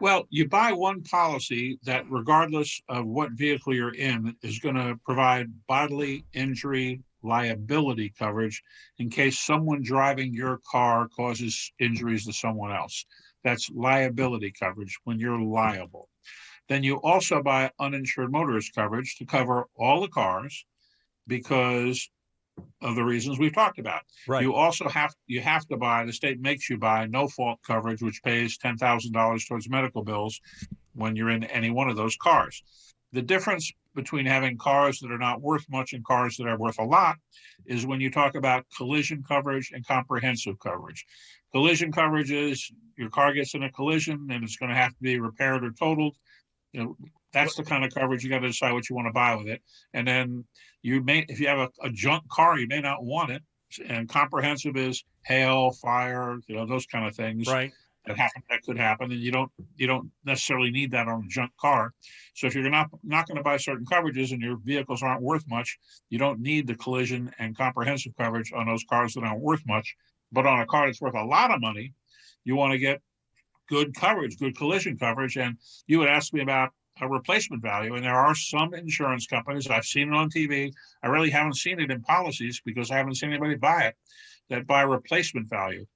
Well, you buy one policy that, regardless of what vehicle you're in, is going to provide bodily injury liability coverage in case someone driving your car causes injuries to someone else. That's liability coverage when you're liable. Then you also buy uninsured motorist coverage to cover all the cars because of the reasons we've talked about.
Right.
You also have to buy, the state makes you buy no-fault coverage, which pays $10,000 towards medical bills when you're in any one of those cars. The difference between having cars that are not worth much and cars that are worth a lot is when you talk about collision coverage and comprehensive coverage. Collision coverage is your car gets in a collision and it's going to have to be repaired or totaled. That's the kind of coverage you got to decide what you want to buy with it. And then if you have a junk car, you may not want it. And comprehensive is hail, fire, those kind of things.
Right.
That could happen, and you don't necessarily need that on a junk car. So if you're not going to buy certain coverages and your vehicles aren't worth much, you don't need the collision and comprehensive coverage on those cars that aren't worth much. But on a car that's worth a lot of money, you want to get good coverage, good collision coverage. And you would ask me about a replacement value, and there are some insurance companies, I've seen it on TV, I really haven't seen it in policies because I haven't seen anybody buy it, that buy replacement value.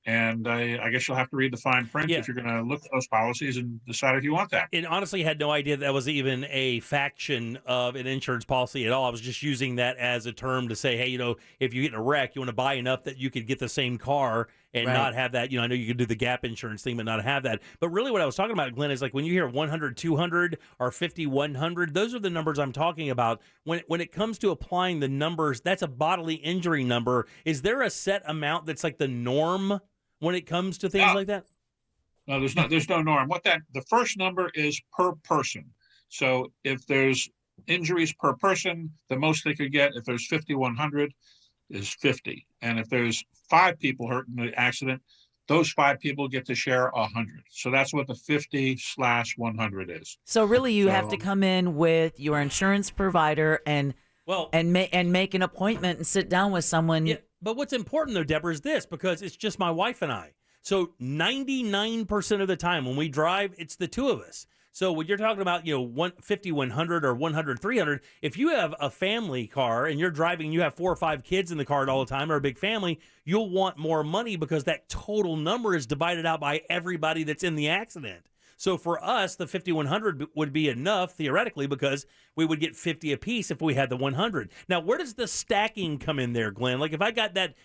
And I guess you'll have to read the fine print if you're going to look at those policies and decide if you want that.
And honestly, had no idea that was even a faction of an insurance policy at all. I was just using that as a term to say, hey, if you get in a wreck, you want to buy enough that you could get the same car and not have that. I know you could do the gap insurance thing, but not have that. But really what I was talking about, Glenn, is like when you hear 100, 200 or 50, 100, those are the numbers I'm talking about. When it comes to applying the numbers, that's a bodily injury number. Is there a set amount that's like the norm when it comes to things like that?
No, there's no norm. The first number is per person. So if there's injuries per person, the most they could get, if there's 5,100, is 50. And if there's 5 people hurt in the accident, those 5 people get to share 100. So that's what the 50/100 is.
So really, you have to come in with your insurance provider and make an appointment and sit down with someone.
Yeah, but what's important though, Deborah, is this, because it's just my wife and I. So 99% of the time when we drive, it's the two of us. So when you're talking about, 50, 100 or 100, 300, if you have a family car and you're driving, you have 4 or 5 kids in the car all the time or a big family, you'll want more money because that total number is divided out by everybody that's in the accident. So for us, the 5100 would be enough theoretically because we would get 50 apiece if we had the 100. Now, where does the stacking come in there, Glenn? Like if I got that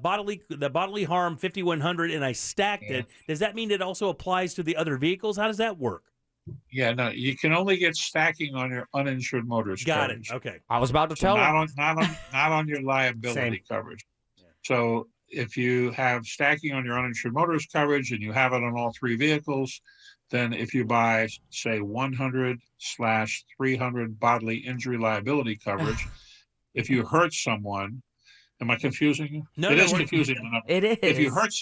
bodily harm 5100 and I stacked it, does that mean it also applies to the other vehicles? How does that work?
Yeah, no, you can only get stacking on your uninsured motorist
Got
coverage.
it. Okay.
I was about to tell
not
him.
not on your liability coverage. So if you have stacking on your uninsured motorist coverage and you have it on all 3 vehicles, then if you buy, say, 100/300 bodily injury liability coverage, if you hurt someone, am I confusing you?
No,
it is confusing.
It is.
If you hurt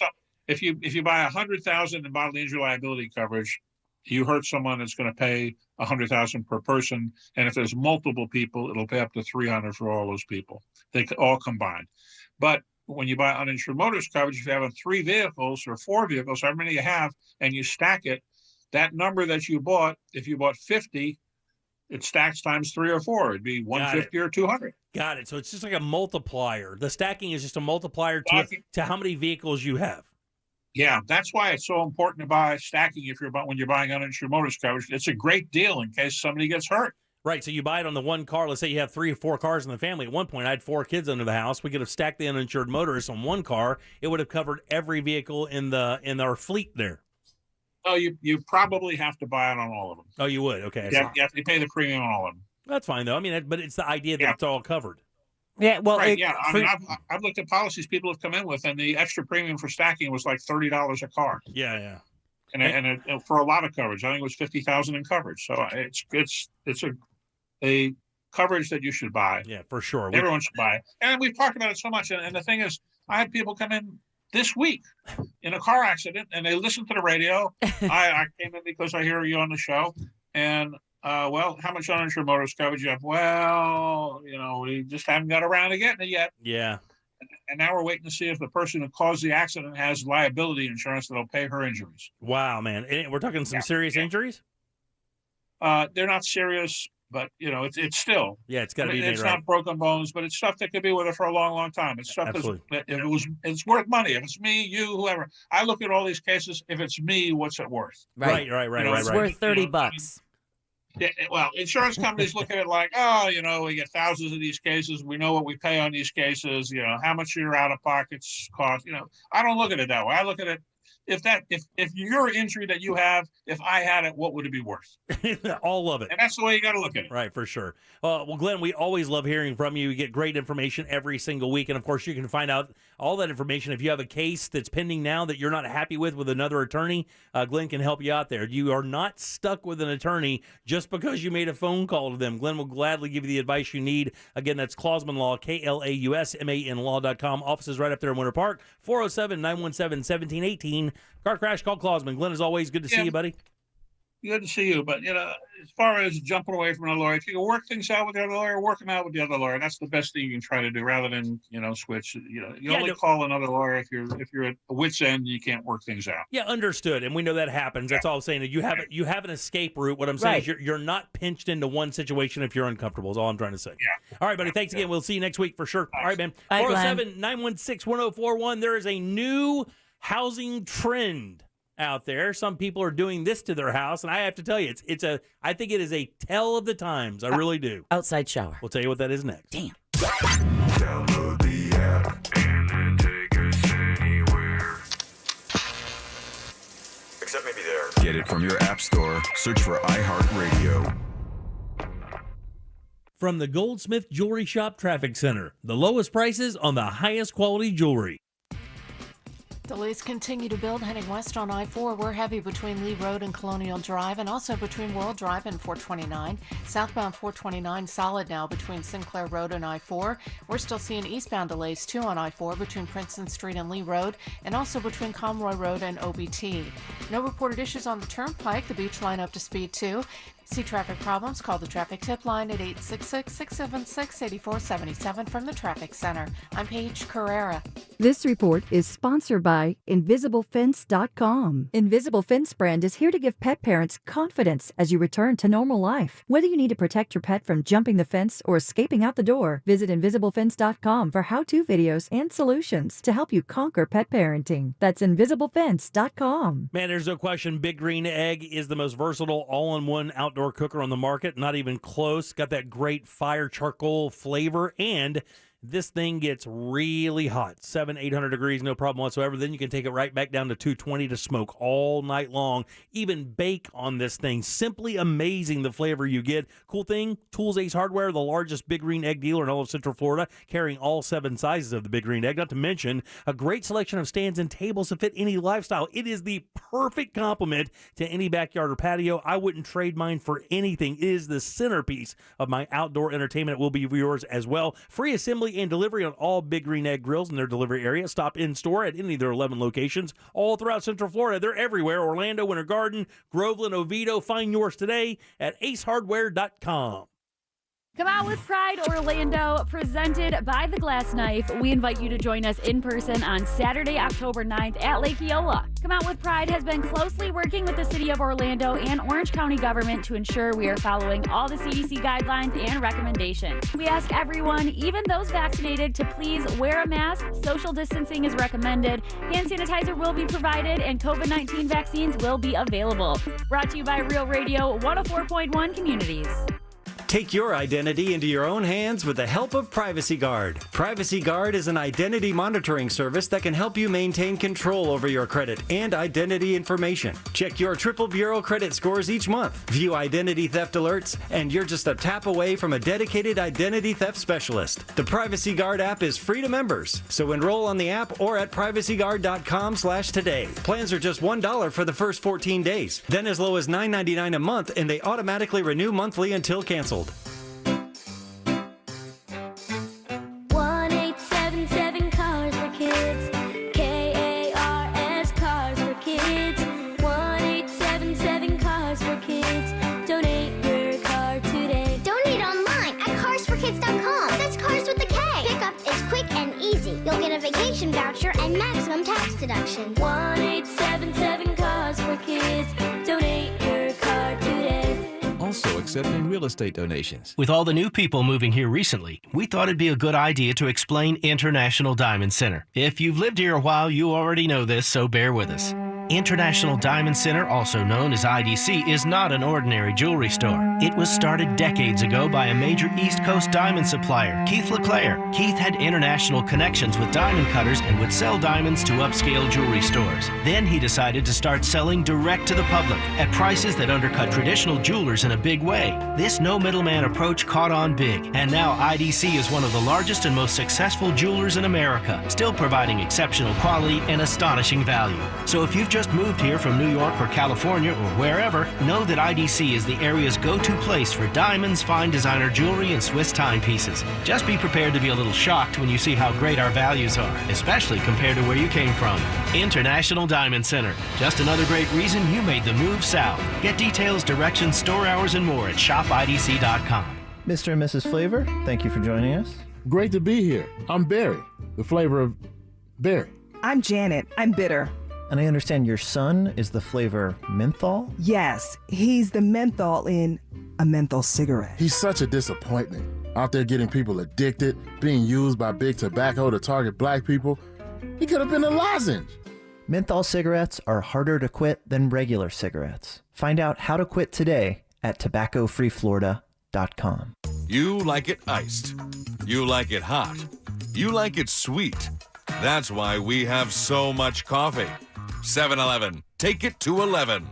if you buy 100,000 in bodily injury liability coverage, you hurt someone, it's going to pay 100,000 per person, and if there's multiple people, it'll pay up to 300 for all those people. They all combined. But when you buy uninsured motorist coverage, if you have 3 vehicles or 4 vehicles, however many you have, and you stack it, that number that you bought, if you bought 50, it stacks times 3 or 4. It'd be 150 or 200.
Got it. So it's just like a multiplier. The stacking is just a multiplier to how many vehicles you have.
Yeah, that's why it's so important to buy stacking when you're buying uninsured motorist coverage. It's a great deal in case somebody gets hurt.
Right, so you buy it on the one car. Let's say you have 3 or 4 cars in the family. At one point, I had 4 kids under the house. We could have stacked the uninsured motorists on one car. It would have covered every vehicle in our fleet there.
Oh, you probably have to buy it on all of them.
Oh, you would? Okay.
You have to pay the premium on all of them.
That's fine, though. I mean, but it's the idea that it's all covered.
Yeah, well,
right, I mean, I've looked at policies people have come in with, and the extra premium for stacking was like $30 a car.
Yeah.
And for a lot of coverage, I think it was 50,000 in coverage. So it's a coverage that you should buy.
Yeah, for sure.
Everyone should buy it. And we've talked about it so much. And the thing is, I had people come in this week in a car accident, and they listened to the radio. I came in because I hear you on the show, and well, how much uninsured motorist coverage you have? Well, we just haven't got around to getting it yet.
Yeah.
And now we're waiting to see if the person who caused the accident has liability insurance that'll pay her injuries.
Wow, man. And we're talking some serious injuries?
They're not serious, but it's still.
Yeah, it's got to be made
It's
right.
not broken bones, but it's stuff that could be with her for a long, long time. It's stuff it's worth money. If it's me, you, whoever. I look at all these cases. If it's me, what's it worth?
Right.
It's worth $30.
Yeah, well, insurance companies look at it like, we get thousands of these cases. We know what we pay on these cases. How much your out-of-pockets cost. I don't look at it that way. I look at it, if your injury that you have, if I had it, what would it be worth?
All of it.
And that's the way you got to look at it.
Right, for sure. Well, Glenn, we always love hearing from you. We get great information every single week. And, of course, you can find out all that information. If you have a case that's pending now that you're not happy with another attorney, Glenn can help you out there. You are not stuck with an attorney just because you made a phone call to them. Glenn will gladly give you the advice you need. Again, that's Klausman Law, KLAUSMAN Law.com. Offices right up there in Winter Park, 407-917-1718. Car crash, call Klausman. Glenn, as always, good to see you, buddy.
Good to see you. But, as far as jumping away from a lawyer, if you can work things out with the other lawyer, work them out with the other lawyer. That's the best thing you can try to do rather than, switch. Call another lawyer if you're at a wit's end and you can't work things out.
Yeah, understood. And we know that happens. That's all I'm saying. You have an escape route. What I'm saying is you're not pinched into one situation if you're uncomfortable is all I'm trying to say.
Yeah.
All right, buddy. Thanks again. We'll see you next week for sure. All right, man. 407-916-1041. There is a new housing trend out there. Some people are doing this to their house, and I have to tell you, I think it is a tell of the times. I really do.
Outside shower.
We'll tell you what that is next.
Damn.
Download the app and then take us anywhere.
Except maybe there. Get it from your app store. Search for iHeartRadio.
From the Goldsmith Jewelry Shop Traffic Center, the lowest prices on the highest quality jewelry.
Delays continue to build heading west on I-4. We're heavy between Lee Road and Colonial Drive and also between World Drive and 429. Southbound 429 solid now between Sinclair Road and I-4. We're still seeing eastbound delays too on I-4 between Princeton Street and Lee Road and also between Conroy Road and OBT. No reported issues on the Turnpike. The beach line up to speed too. See traffic problems? Call the traffic tip line at 866-676-8477 from the Traffic Center. I'm Paige Carrera.
This report is sponsored by InvisibleFence.com. Invisible Fence brand is here to give pet parents confidence as you return to normal life. Whether you need to protect your pet from jumping the fence or escaping out the door, visit InvisibleFence.com for how-to videos and solutions to help you conquer pet parenting. That's InvisibleFence.com.
Man, there's no question Big Green Egg is the most versatile all-in-one outdoor cooker on the market. Not even close. Got that great fire charcoal flavor, and this thing gets really hot. 700-800 degrees, no problem whatsoever. Then you can take it right back down to 220 to smoke all night long. Even bake on this thing. Simply amazing the flavor you get. Cool thing, Tools Ace Hardware, the largest Big Green Egg dealer in all of Central Florida, carrying all 7 sizes of the Big Green Egg. Not to mention a great selection of stands and tables to fit any lifestyle. It is the perfect complement to any backyard or patio. I wouldn't trade mine for anything. It is the centerpiece of my outdoor entertainment. It will be yours as well. Free assembly and delivery on all Big Green Egg grills in their delivery area. Stop in store at any of their 11 locations all throughout Central Florida. They're everywhere. Orlando, Winter Garden, Groveland, Oviedo. Find yours today at acehardware.com.
Come out with Pride Orlando, presented by The Glass Knife. We invite you to join us in person on Saturday, October 9th at Lake Eola. Come Out with Pride has been closely working with the City of Orlando and Orange County government to ensure we are following all the CDC guidelines and recommendations. We ask everyone, even those vaccinated, to please wear a mask. Social distancing is recommended. Hand sanitizer will be provided, and COVID-19 vaccines will be available. Brought to you by Real Radio 104.1 Communities.
Take your identity into your own hands with the help of Privacy Guard. Privacy Guard is an identity monitoring service that can help you maintain control over your credit and identity information. Check your Triple Bureau credit scores each month, view identity theft alerts, and you're just a tap away from a dedicated identity theft specialist. The Privacy Guard app is free to members, so enroll on the app or at privacyguard.com/today. Plans are just $1 for the first 14 days, then as low as $9.99 a month, and they automatically renew monthly until canceled.
1877 Cars for Kids. KARS Cars for Kids. 1877 Cars for Kids. Donate your car today.
Donate online at carsforkids.com. That's cars with a K. Pickup is quick and easy. You'll get a vacation voucher and maximum tax deduction.
1877 Cars for Kids. Donate your car today.
Also accepting real estate donations.
With all the new people moving here recently, we thought it'd be a good idea to explain International Diamond Center. If you've lived here a while, you already know this, so bear with us. International Diamond Center, also known as IDC, is not an ordinary jewelry store. It was started decades ago by a major East Coast diamond supplier, Keith LeClaire. Keith had international connections with diamond cutters and would sell diamonds to upscale jewelry stores. Then he decided to start selling direct to the public at prices that undercut traditional jewelers in a big way. This no middleman approach caught on big, and now IDC is one of the largest and most successful jewelers in America, still providing exceptional quality and astonishing value. So if you've just moved here from New York or California or wherever, know that IDC is the area's go-to place for diamonds, fine designer jewelry, and Swiss timepieces. Just be prepared to be a little shocked when you see how great our values are, especially compared to where you came from. International Diamond Center. Just another great reason you made the move south. Get details, directions, store hours, and more at shopidc.com.
Mr. and Mrs. Flavor, thank you for joining us.
Great to be here. I'm Barry, the flavor of berry.
I'm Janet. I'm bitter.
And I understand your son is the flavor menthol?
Yes, he's the menthol in a menthol cigarette.
He's such a disappointment. Out there getting people addicted, being used by big tobacco to target black people. He could have been a lozenge.
Menthol cigarettes are harder to quit than regular cigarettes. Find out how to quit today at tobaccofreeflorida.com.
You like it iced. You like it hot. You like it sweet. That's why we have so much coffee. 7-Eleven. Take it to 11.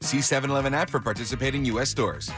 See 7-Eleven app for participating U.S. stores.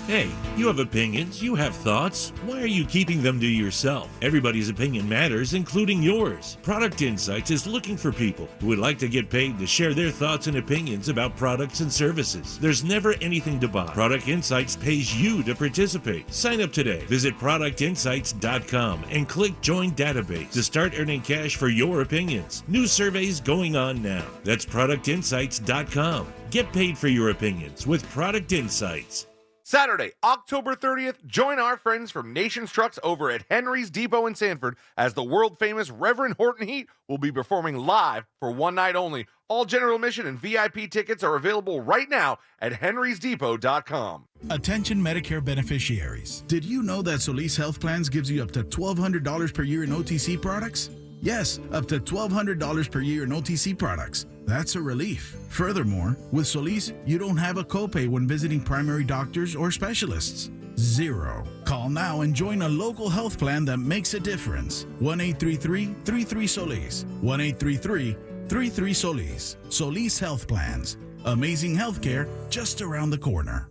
Hey, you have opinions, you have thoughts. Why are you keeping them to yourself? Everybody's opinion matters, including yours. Product Insights is looking for people who would like to get paid to share their thoughts and opinions about products and services. There's never anything to buy. Product Insights pays you to participate. Sign up today. Visit productinsights.com and click Join Database to start earning cash for your opinions. New surveys going on now. That's productinsights.com. Get paid for your opinions with Product Insights.
Saturday, October 30th, join our friends from Nation's Trucks over at Henry's Depot in Sanford as the world-famous Reverend Horton Heat will be performing live for one night only. All general admission and VIP tickets are available right now at henrysdepot.com.
Attention Medicare beneficiaries. Did you know that Solis Health Plans gives you up to $1,200 per year in OTC products? Yes, up to $1,200 per year in OTC products. That's a relief. Furthermore, with Solis, you don't have a copay when visiting primary doctors or specialists. Zero. Call now and join a local health plan that makes a difference. 1-833-33-SOLIS. 1-833-33-SOLIS. Solis Health Plans. Amazing healthcare just around the corner.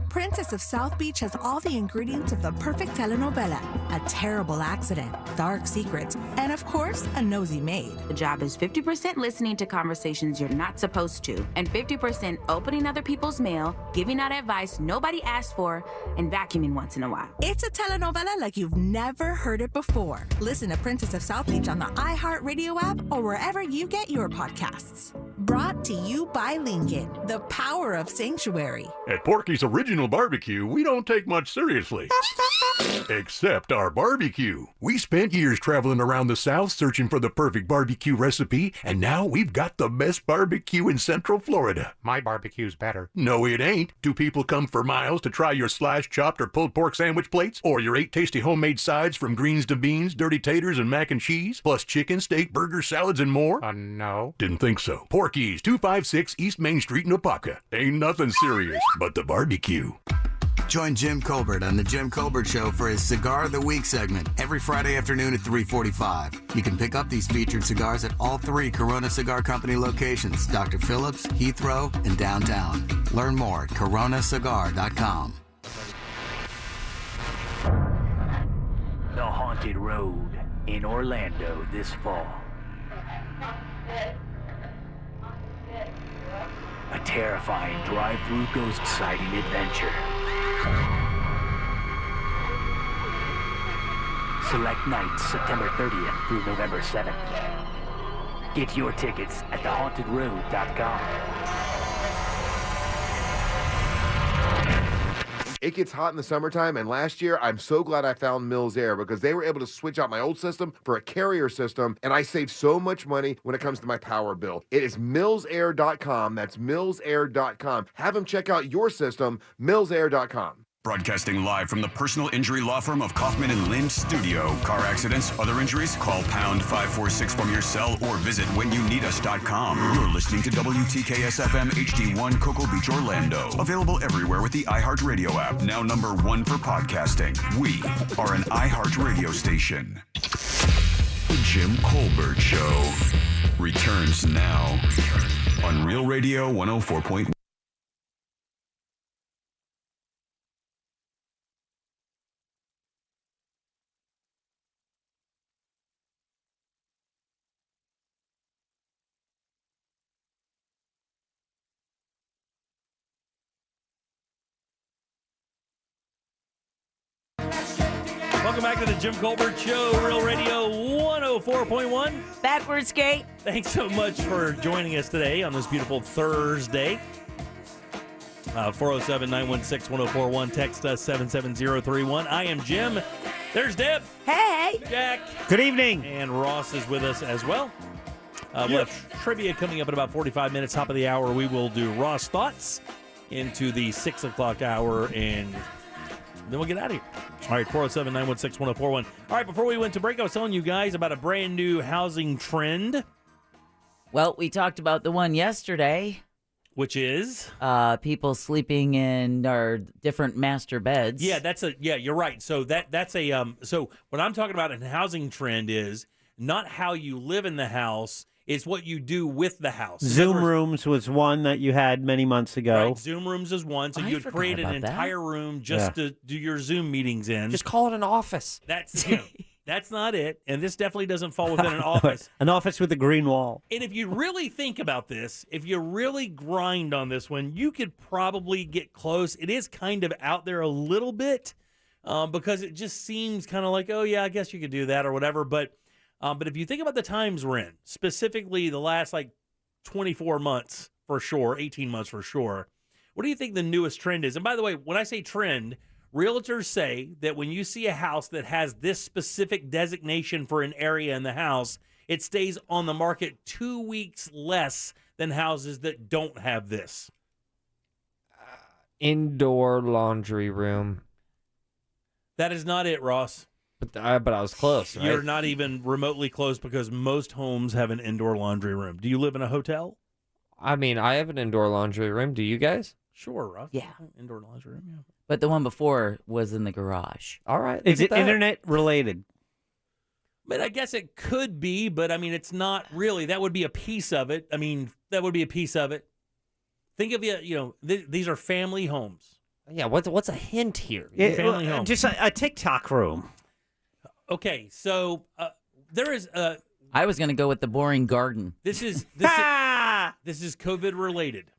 Princess of South Beach has all the ingredients of the perfect telenovela. A terrible accident, dark secrets, and of course, a nosy maid.
The job is 50% listening to conversations you're not supposed to, and 50% opening other people's mail, giving out advice nobody asked for, and vacuuming once in a while.
It's a telenovela like you've never heard it before. Listen to Princess of South Beach on the iHeartRadio app or wherever you get your podcasts. Brought to you by Lincoln, the power of sanctuary.
At Porky's Original Barbecue, we don't take much seriously. Except our barbecue. We spent years traveling around the South searching for the perfect barbecue recipe, and now we've got the best barbecue in Central Florida.
My barbecue's better.
No, it ain't. Do people come for miles to try your sliced, chopped, or pulled pork sandwich plates? Or your 8 tasty homemade sides from greens to beans, dirty taters, and mac and cheese? Plus chicken, steak, burgers, salads, and more?
No.
Didn't think so. Porky's, 256 East Main Street in Apopka. Ain't nothing serious but the barbecue.
Join Jim Colbert on The Jim Colbert Show for his Cigar of the Week segment every Friday afternoon at 3:45. You can pick up these featured cigars at all 3 Corona Cigar Company locations, Dr. Phillips, Heathrow, and downtown. Learn more at coronacigar.com.
The Haunted Road in Orlando this fall. A terrifying drive-through ghost sighting adventure. Select nights September 30th through November 7th. Get your tickets at thehauntedroad.com.
It gets hot in the summertime, and last year, I'm so glad I found Mills Air because they were able to switch out my old system for a Carrier system, and I saved so much money when it comes to my power bill. It is millsair.com. That's millsair.com. Have them check out your system, millsair.com.
Broadcasting live from the personal injury law firm of Kaufman and Lind Studio. Car accidents, other injuries? Call pound 546 from your cell or visit whenyouneedus.com. You're listening to WTKS FM HD1 Cocoa Beach, Orlando. Available everywhere with the iHeartRadio app. Now number 1 for podcasting. We are an iHeartRadio station. The Jim Colbert Show returns now on Real Radio 104.1.
Welcome back to the Jim Colbert Show, Real Radio 104.1.
Backwards gate.
Thanks so much for joining us today on this beautiful Thursday. 407-916-1041. Text us 77031. I am Jim. There's Deb.
Hey.
Jack.
Good evening.
And Ross is with us as well. We'll have trivia coming up in about 45 minutes. Top of the hour, we will do Ross Thoughts into the 6 o'clock hour, and then we'll get out of here. All right, 407-916-1041. All right, before we went to break, I was telling you guys about a brand new housing trend.
Well, we talked about the one yesterday.
Which is?
People sleeping in our different master beds.
Yeah, you're right. So that's a so what I'm talking about in housing trend is not how you live in the house, It's what you do with the house.
Zoom
Remember,
rooms was one that you had many months ago.
Right, Zoom rooms is one. So
I
you'd
forgot
create an
about that.
entire room just to do your Zoom meetings in.
Just call it an office.
That's that's not it. And this definitely doesn't fall within an office.
An office with a green wall.
And if you really think about this, if you really grind on this one, you could probably get close. It is kind of out there a little bit because it just seems kind of like, oh, yeah, I guess you could do that or whatever. But if you think about the times we're in, specifically the last 24 months for sure, 18 months for sure, what do you think the newest trend is? And by the way, when I say trend, realtors say that when you see a house that has this specific designation for an area in the house, it stays on the market 2 weeks less than houses that don't have this.
Indoor laundry room.
That is not it, Ross.
But I was close, right?
You're not even remotely close because most homes have an indoor laundry room. Do you live in a hotel?
I mean, I have an indoor laundry room. Do you guys?
Sure, Ross.
Yeah.
Indoor laundry room, yeah.
But the one before was in the garage.
All right.
Is it internet related?
But I guess it could be, but I mean, it's not really. That would be a piece of it. I mean, that would be a piece of it. Think of these are family homes.
Yeah, what's a hint here?
Family home.
Just a TikTok room.
Okay, so there is
I was going to go with the boring garden.
This is COVID related.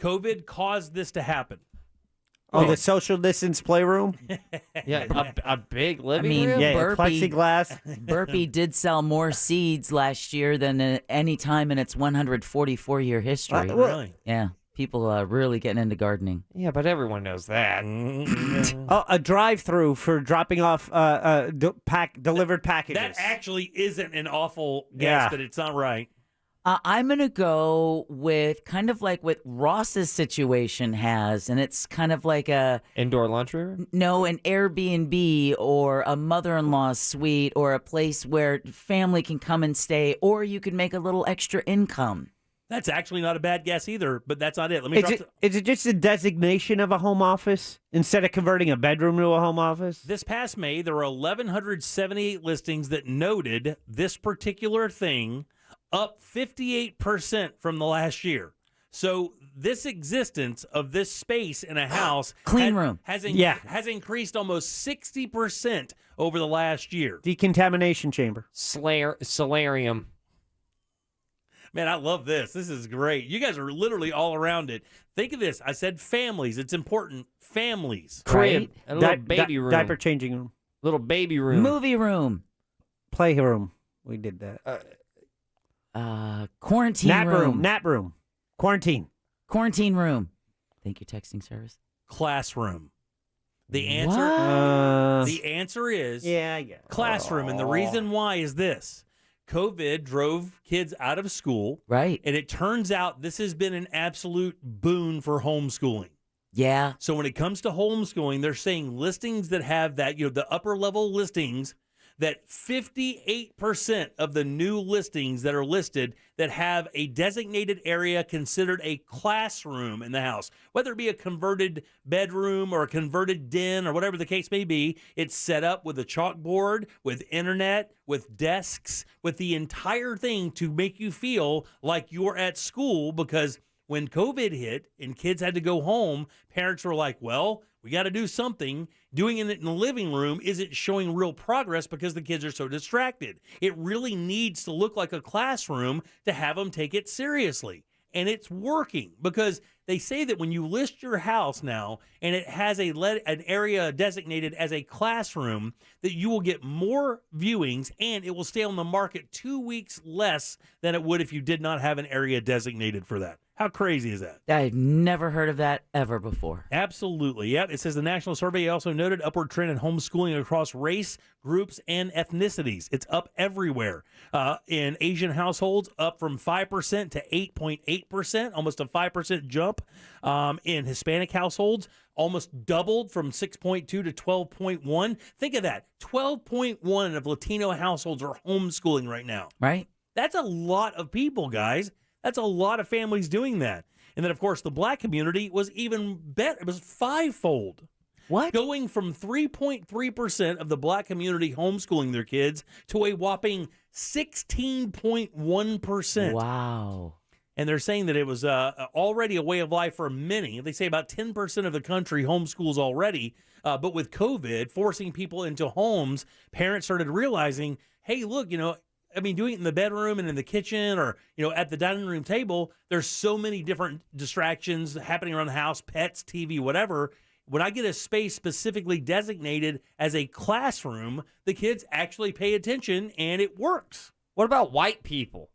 COVID caused this to happen.
Oh, the social distance playroom?
Yeah, a big living room?
Yeah,
Burpee-
plexiglass.
Burpee did sell more seeds last year than at any time in its 144-year history.
Really?
Yeah, people are really getting into gardening.
Yeah, but everyone knows that.
A drive-through for dropping off delivered packages.
That actually isn't an awful guess, but it's not right.
I'm going to go with kind of like what Ross's situation has, and it's kind of like a...
Indoor laundry room?
No, an Airbnb or a mother-in-law suite or a place where family can come and stay, or you can make a little extra income.
That's actually not a bad guess either, but that's not it. Let me
Is it just a designation of a home office instead of converting a bedroom to a home office?
This past May, there were 1,178 listings that noted this particular thing, up 58% from the last year. So this existence of this space in a house has increased almost 60% over the last year.
Decontamination chamber.
Solarium.
Man, I love this. This is great. You guys are literally all around it. Think of this. I said families. It's important. Families.
Crib.
Right?
A little baby room.
Diaper changing room.
Little baby room.
Movie room.
Playroom. We did that.
Quarantine room.
Nap room. Quarantine.
Quarantine room. Thank you, texting service.
Classroom. The answer is classroom. And the reason why is this. COVID drove kids out of school.
Right.
And it turns out this has been an absolute boon for homeschooling.
Yeah.
So when it comes to homeschooling, they're saying listings that have that, the upper level listings, that 58% of the new listings that are listed that have a designated area considered a classroom in the house, whether it be a converted bedroom or a converted den or whatever the case may be, it's set up with a chalkboard, with internet, with desks, with the entire thing to make you feel like you're at school, because when COVID hit and kids had to go home, parents were like, well, we got to do something. Doing it in the living room isn't showing real progress because the kids are so distracted. It really needs to look like a classroom to have them take it seriously. And it's working, because they say that when you list your house now and it has an area designated as a classroom, that you will get more viewings and it will stay on the market 2 weeks less than it would if you did not have an area designated for that. How crazy is that?
I've never heard of that ever before.
Absolutely. Yep. It says the national survey also noted upward trend in homeschooling across race, groups, and ethnicities. It's up everywhere. In Asian households, up from 5% to 8.8%, almost a 5% jump. In Hispanic households, almost doubled from 6.2 to 12.1. Think of that. 12.1 of Latino households are homeschooling right now.
Right.
That's a lot of people, guys. That's a lot of families doing that. And then, of course, the black community was even better. It was fivefold.
What?
Going from 3.3% of the black community homeschooling their kids to a whopping 16.1%.
Wow.
And they're saying that it was already a way of life for many. They say about 10% of the country homeschools already. But with COVID forcing people into homes, parents started realizing, hey, look, doing it in the bedroom and in the kitchen or, at the dining room table, there's so many different distractions happening around the house, pets, TV, whatever. When I get a space specifically designated as a classroom, the kids actually pay attention and it works.
What about white people?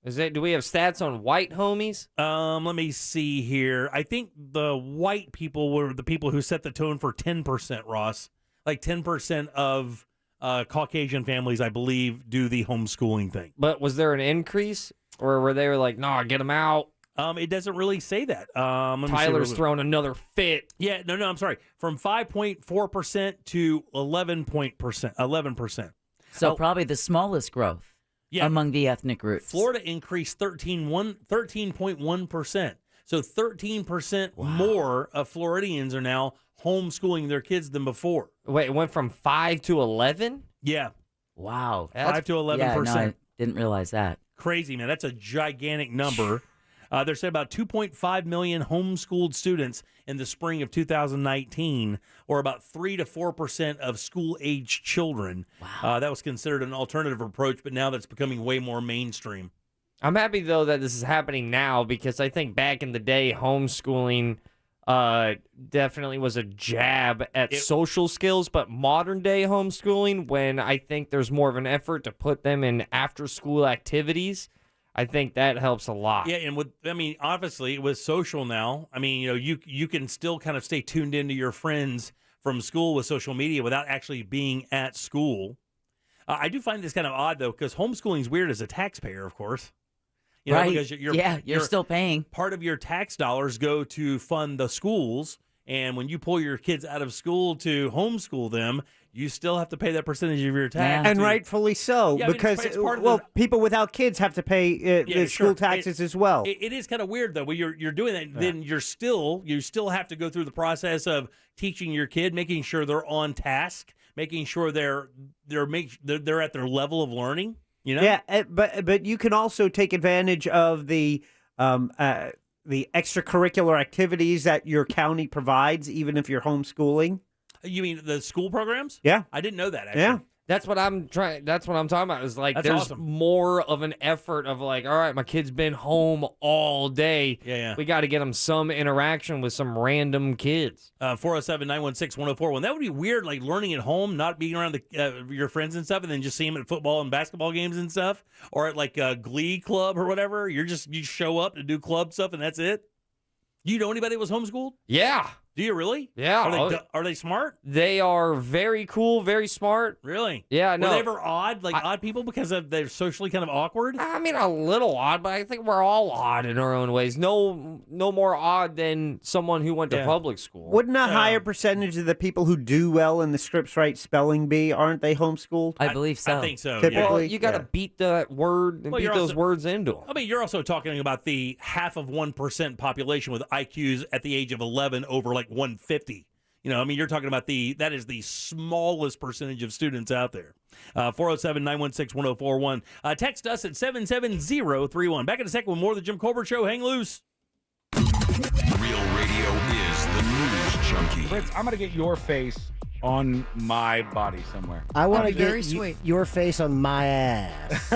Do we have stats on white homies?
Let me see here. I think the white people were the people who set the tone for 10%, Ross. Like 10% of Caucasian families, I believe, do the homeschooling thing.
But was there an increase? Or were they like, nah, get them out?
It doesn't really say that.
Tyler's throwing another fit.
Yeah, no, I'm sorry. From 5.4% to 11%.
So probably the smallest growth among the ethnic groups.
Florida increased 13.1%. So 13% more of Floridians are now homeschooling their kids than before.
Wait, it went from 5 to 11?
Yeah.
Wow.
5 to 11%.
Yeah, no, I didn't realize that.
Crazy, man. That's a gigantic number. They're saying about 2.5 million homeschooled students in the spring of 2019, or about 3 to 4% of school-aged children. Wow. That was considered an alternative approach, but now that's becoming way more mainstream.
I'm happy, though, that this is happening now because I think back in the day, homeschooling definitely was a jab at social skills, but modern-day homeschooling, when I think there's more of an effort to put them in after-school activities, I think that helps a lot.
Yeah, and obviously with social now, you can still kind of stay tuned into your friends from school with social media without actually being at school. I do find this kind of odd though, because homeschooling is weird as a taxpayer, of course.
Right.
Because
you're still paying.
Part of your tax dollars go to fund the schools, and when you pull your kids out of school to homeschool them, you still have to pay that percentage of your tax.
And rightfully so, because
it's part of
people without kids have to pay the school taxes as well.
It is kind of weird though. When you're doing that, then you still have to go through the process of teaching your kid, making sure they're on task, making sure they're at their level of learning.
Yeah, but you can also take advantage of the extracurricular activities that your county provides, even if you're homeschooling.
You mean the school programs?
Yeah.
I didn't know that, actually.
Yeah.
That's what I'm talking about. Is like
That's
there's
awesome.
more of an effort of like, all right, my kid's been home all day.
Yeah.
We got to get them some interaction with some random kids.
407-916-1041. That would be weird, like learning at home, not being around your friends and stuff, and then just seeing them at football and basketball games and stuff, or at like a glee club or whatever. You show up to do club stuff and that's it. You know anybody that was homeschooled?
Yeah.
Do you really?
Yeah.
Are they smart?
They are very cool, very smart.
Really?
Yeah, no.
Were they ever odd, odd people because they're socially kind of awkward?
I mean, a little odd, but I think we're all odd in our own ways. No more odd than someone who went to public school.
Wouldn't a higher percentage of the people who do well in the Scripps Right spelling bee, aren't they homeschooled?
I believe so.
I think so.
Typically,
Well, you got to beat that word and beat those words into them.
I mean, you're also talking about the 0.5% population with IQs at the age of 11 over like 150. You're talking about that is the smallest percentage of students out there. 407-916-1041. Text us at 77031. Back in a second with more of the Jim Colbert Show. Hang loose.
Real radio is the news junkie.
Fritz, I'm going to get your face on my body somewhere.
I want to get your face on my ass.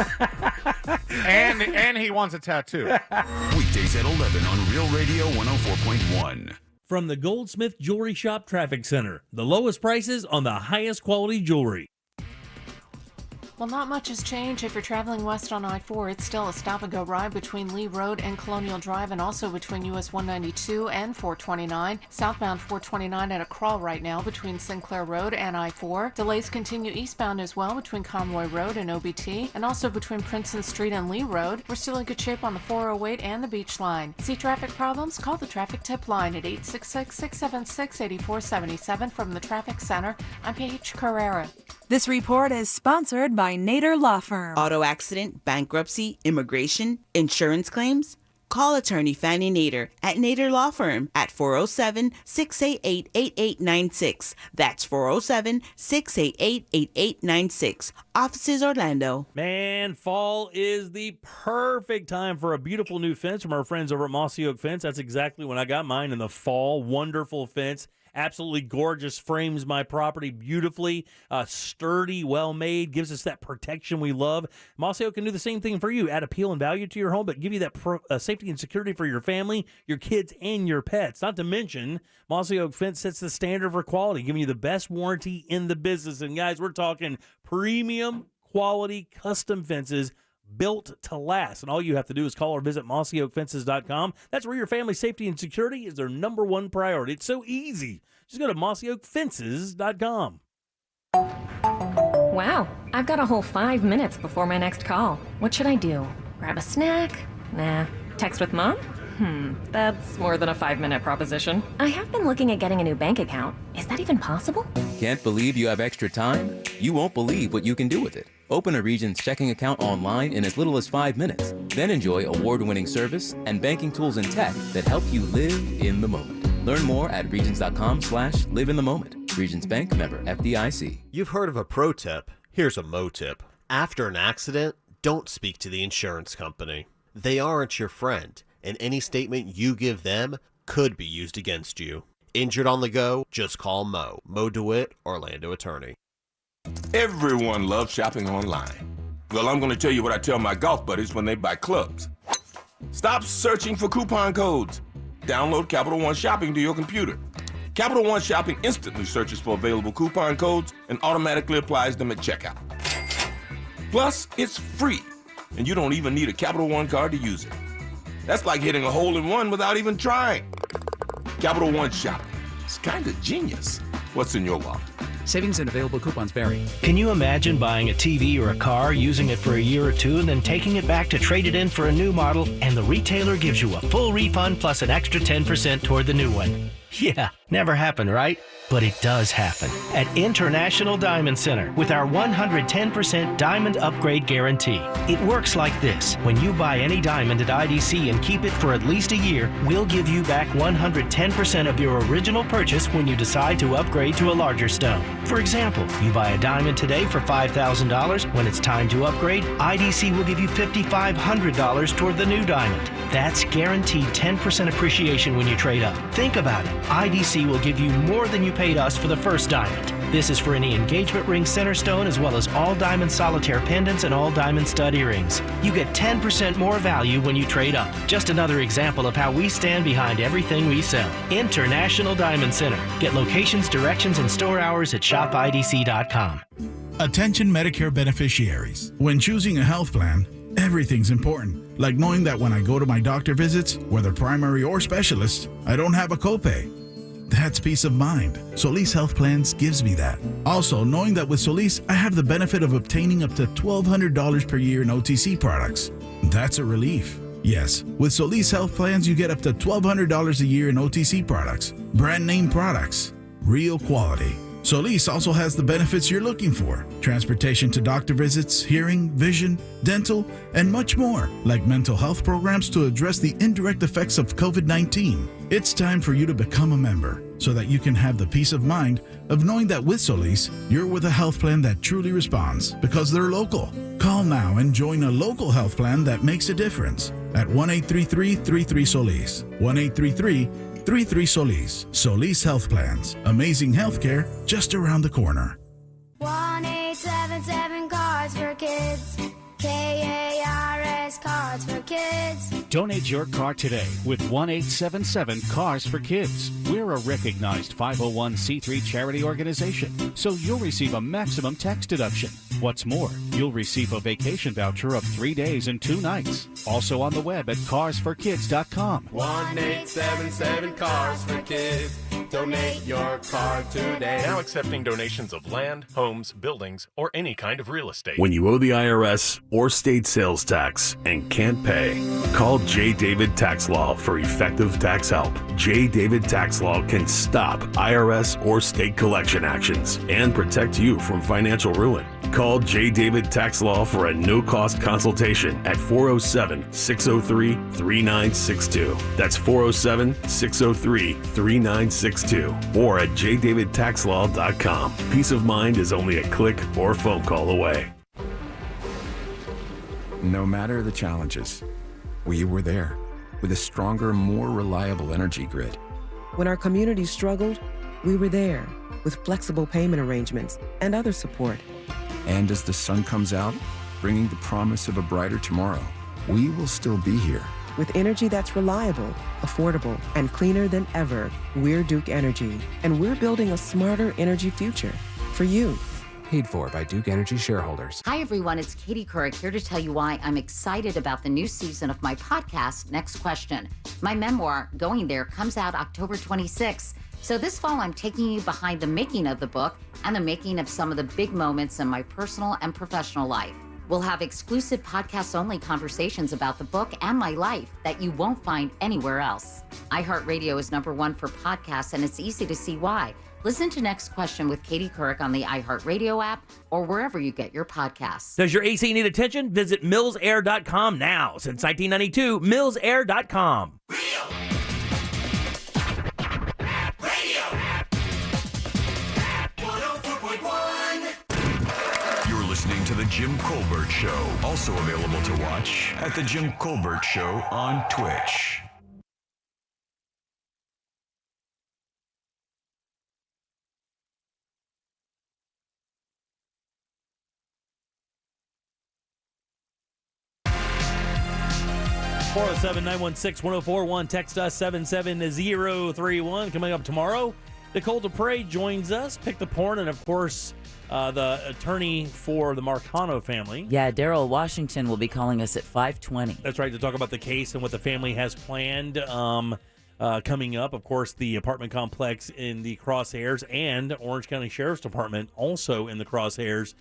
and he wants a tattoo.
Weekdays at 11 on Real Radio 104.1.
From the Goldsmith Jewelry Shop Traffic Center, the lowest prices on the highest quality jewelry.
Well, not much has changed. If you're traveling west on I-4, it's still a stop-and-go ride between Lee Road and Colonial Drive, and also between US 192 and 429. Southbound 429 at a crawl right now between Sinclair Road and I-4. Delays continue eastbound as well between Conroy Road and OBT, and also between Princeton Street and Lee Road. We're still in good shape on the 408 and the Beach Line. See traffic problems? Call the Traffic Tip Line at 866-676-8477 from the Traffic Center. I'm Paige Carrera.
This report is sponsored by Nader Law Firm.
Auto accident, bankruptcy, immigration, insurance claims? Call attorney Fannie Nader at Nader Law Firm at 407-688-8896. That's 407-688-8896. Offices Orlando.
Man, fall is the perfect time for a beautiful new fence from our friends over at Mossy Oak Fence. That's exactly when I got mine in the fall. Wonderful fence. Absolutely gorgeous, frames my property beautifully, sturdy, well-made, gives us that protection we love. Mossy Oak can do the same thing for you, add appeal and value to your home, but give you that safety and security for your family, your kids, and your pets. Not to mention, Mossy Oak Fence sets the standard for quality, giving you the best warranty in the business. And guys, we're talking premium quality custom fences built to last. And all you have to do is call or visit mossyoakfences.com. That's where your family safety and security is their number one priority. It's so easy. Just go to mossyoakfences.com.
Wow, I've got a whole 5 minutes before my next call. What should I do? Grab a snack? Nah. Text with mom? That's more than a 5-minute proposition. I have been looking at getting a new bank account. Is that even possible?
Can't believe you have extra time? You won't believe what you can do with it. Open a Regions checking account online in as little as 5 minutes. Then enjoy award-winning service and banking tools and tech that help you live in the moment. Learn more at regions.com/live-in-the-moment. Regions Bank, member FDIC.
You've heard of a pro tip. Here's a mo tip. After an accident, don't speak to the insurance company. They aren't your friend, and any statement you give them could be used against you. Injured on the go? Just call Mo. Mo DeWitt, Orlando attorney.
Everyone loves shopping online. Well, I'm going to tell you what I tell my golf buddies when they buy clubs. Stop searching for coupon codes. Download Capital One Shopping to your computer. Capital One Shopping instantly searches for available coupon codes and automatically applies them at checkout. Plus, it's free, and you don't even need a Capital One card to use it. That's like hitting a hole-in-one without even trying. Capital One Shopping. It's kind of genius. What's in your wallet?
Savings and available coupons vary.
Can you imagine buying a TV or a car, using it for a year or two, and then taking it back to trade it in for a new model, and the retailer gives you a full refund plus an extra 10% toward the new one? Yeah, never happened, right? But it does happen at International Diamond Center with our 110% diamond upgrade guarantee. It works like this. When you buy any diamond at IDC and keep it for at least a year, we'll give you back 110% of your original purchase when you decide to upgrade to a larger stone. For example, you buy a diamond today for $5,000. When it's time to upgrade, IDC will give you $5,500 toward the new diamond. That's guaranteed 10% appreciation when you trade up. Think about it. IDC will give you more than you paid us for the first diamond. This is for any engagement ring center stone as well as all diamond solitaire pendants and all diamond stud earrings. You get 10% more value when you trade up. Just another example of how we stand behind everything we sell. International Diamond Center. Get locations, directions, and store hours at shopidc.com.
Attention Medicare beneficiaries. When choosing a health plan, everything's important. Like knowing that when I go to my doctor visits, whether primary or specialist, I don't have a copay. That's peace of mind. Solis Health Plans gives me that. Also, knowing that with Solis, I have the benefit of obtaining up to $1,200 per year in OTC products. That's a relief. Yes, with Solis Health Plans, you get up to $1,200 a year in OTC products. Brand name products. Real quality. Solis also has the benefits you're looking for. Transportation to doctor visits, hearing, vision, dental, and much more, like mental health programs to address the indirect effects of COVID-19. It's time for you to become a member so that you can have the peace of mind of knowing that with Solis, you're with a health plan that truly responds because they're local. Call now and join a local health plan that makes a difference at 1-833-33-SOLIS. 1-833-33-SOLIS. Solis Health Plans. Amazing healthcare just around the corner.
1-877 Cards for Kids. KARS Cards for Kids.
Donate your car today with 1-877 Cars for Kids. We're a recognized 501c3 charity organization, so you'll receive a maximum tax deduction. What's more, you'll receive a vacation voucher of 3 days and 2 nights. Also on the web at carsforkids.com.
1-877 Cars for Kids. Donate your car today.
Now accepting donations of land, homes, buildings, or any kind of real estate.
When you owe the IRS or state sales tax and can't pay, call J. David Tax Law for effective tax help. J. David Tax Law can stop IRS or state collection actions and protect you from financial ruin. Call J. David Tax Law for a no-cost consultation at 407-603-3962. That's 407-603-3962 or at jdavidtaxlaw.com. Peace of mind is only a click or phone call away.
No matter the challenges, we were there with a stronger, more reliable energy grid.
When our community struggled, we were there with flexible payment arrangements and other support.
And as the sun comes out, bringing the promise of a brighter tomorrow, we will still be here.
With energy that's reliable, affordable, and cleaner than ever, we're Duke Energy, and we're building a smarter energy future for you.
Paid for by Duke Energy shareholders.
Hi, everyone. It's Katie Couric here to tell you why I'm excited about the new season of my podcast, Next Question. My memoir, Going There, comes out October 26th. So this fall, I'm taking you behind the making of the book and the making of some of the big moments in my personal and professional life. We'll have exclusive podcast-only conversations about the book and my life that you won't find anywhere else. iHeartRadio is #1 for podcasts, and it's easy to see why. Listen to Next Question with Katie Couric on the iHeartRadio app or wherever you get your podcasts.
Does your AC need attention? Visit millsair.com now. Since 1992, millsair.com.
You're listening to The Jim Colbert Show, also available to watch at The Jim Colbert Show on Twitch.
Four 407-916-1041. Text us 77031. Coming up tomorrow, Nicole Dupre joins us. Pick the porn, and of course, the attorney for the Marcano family.
Yeah, Daryl Washington will be calling us at 5:20.
That's right, to talk about the case and what the family has planned coming up. Of course, the apartment complex in the crosshairs and Orange County Sheriff's Department also in the crosshairs.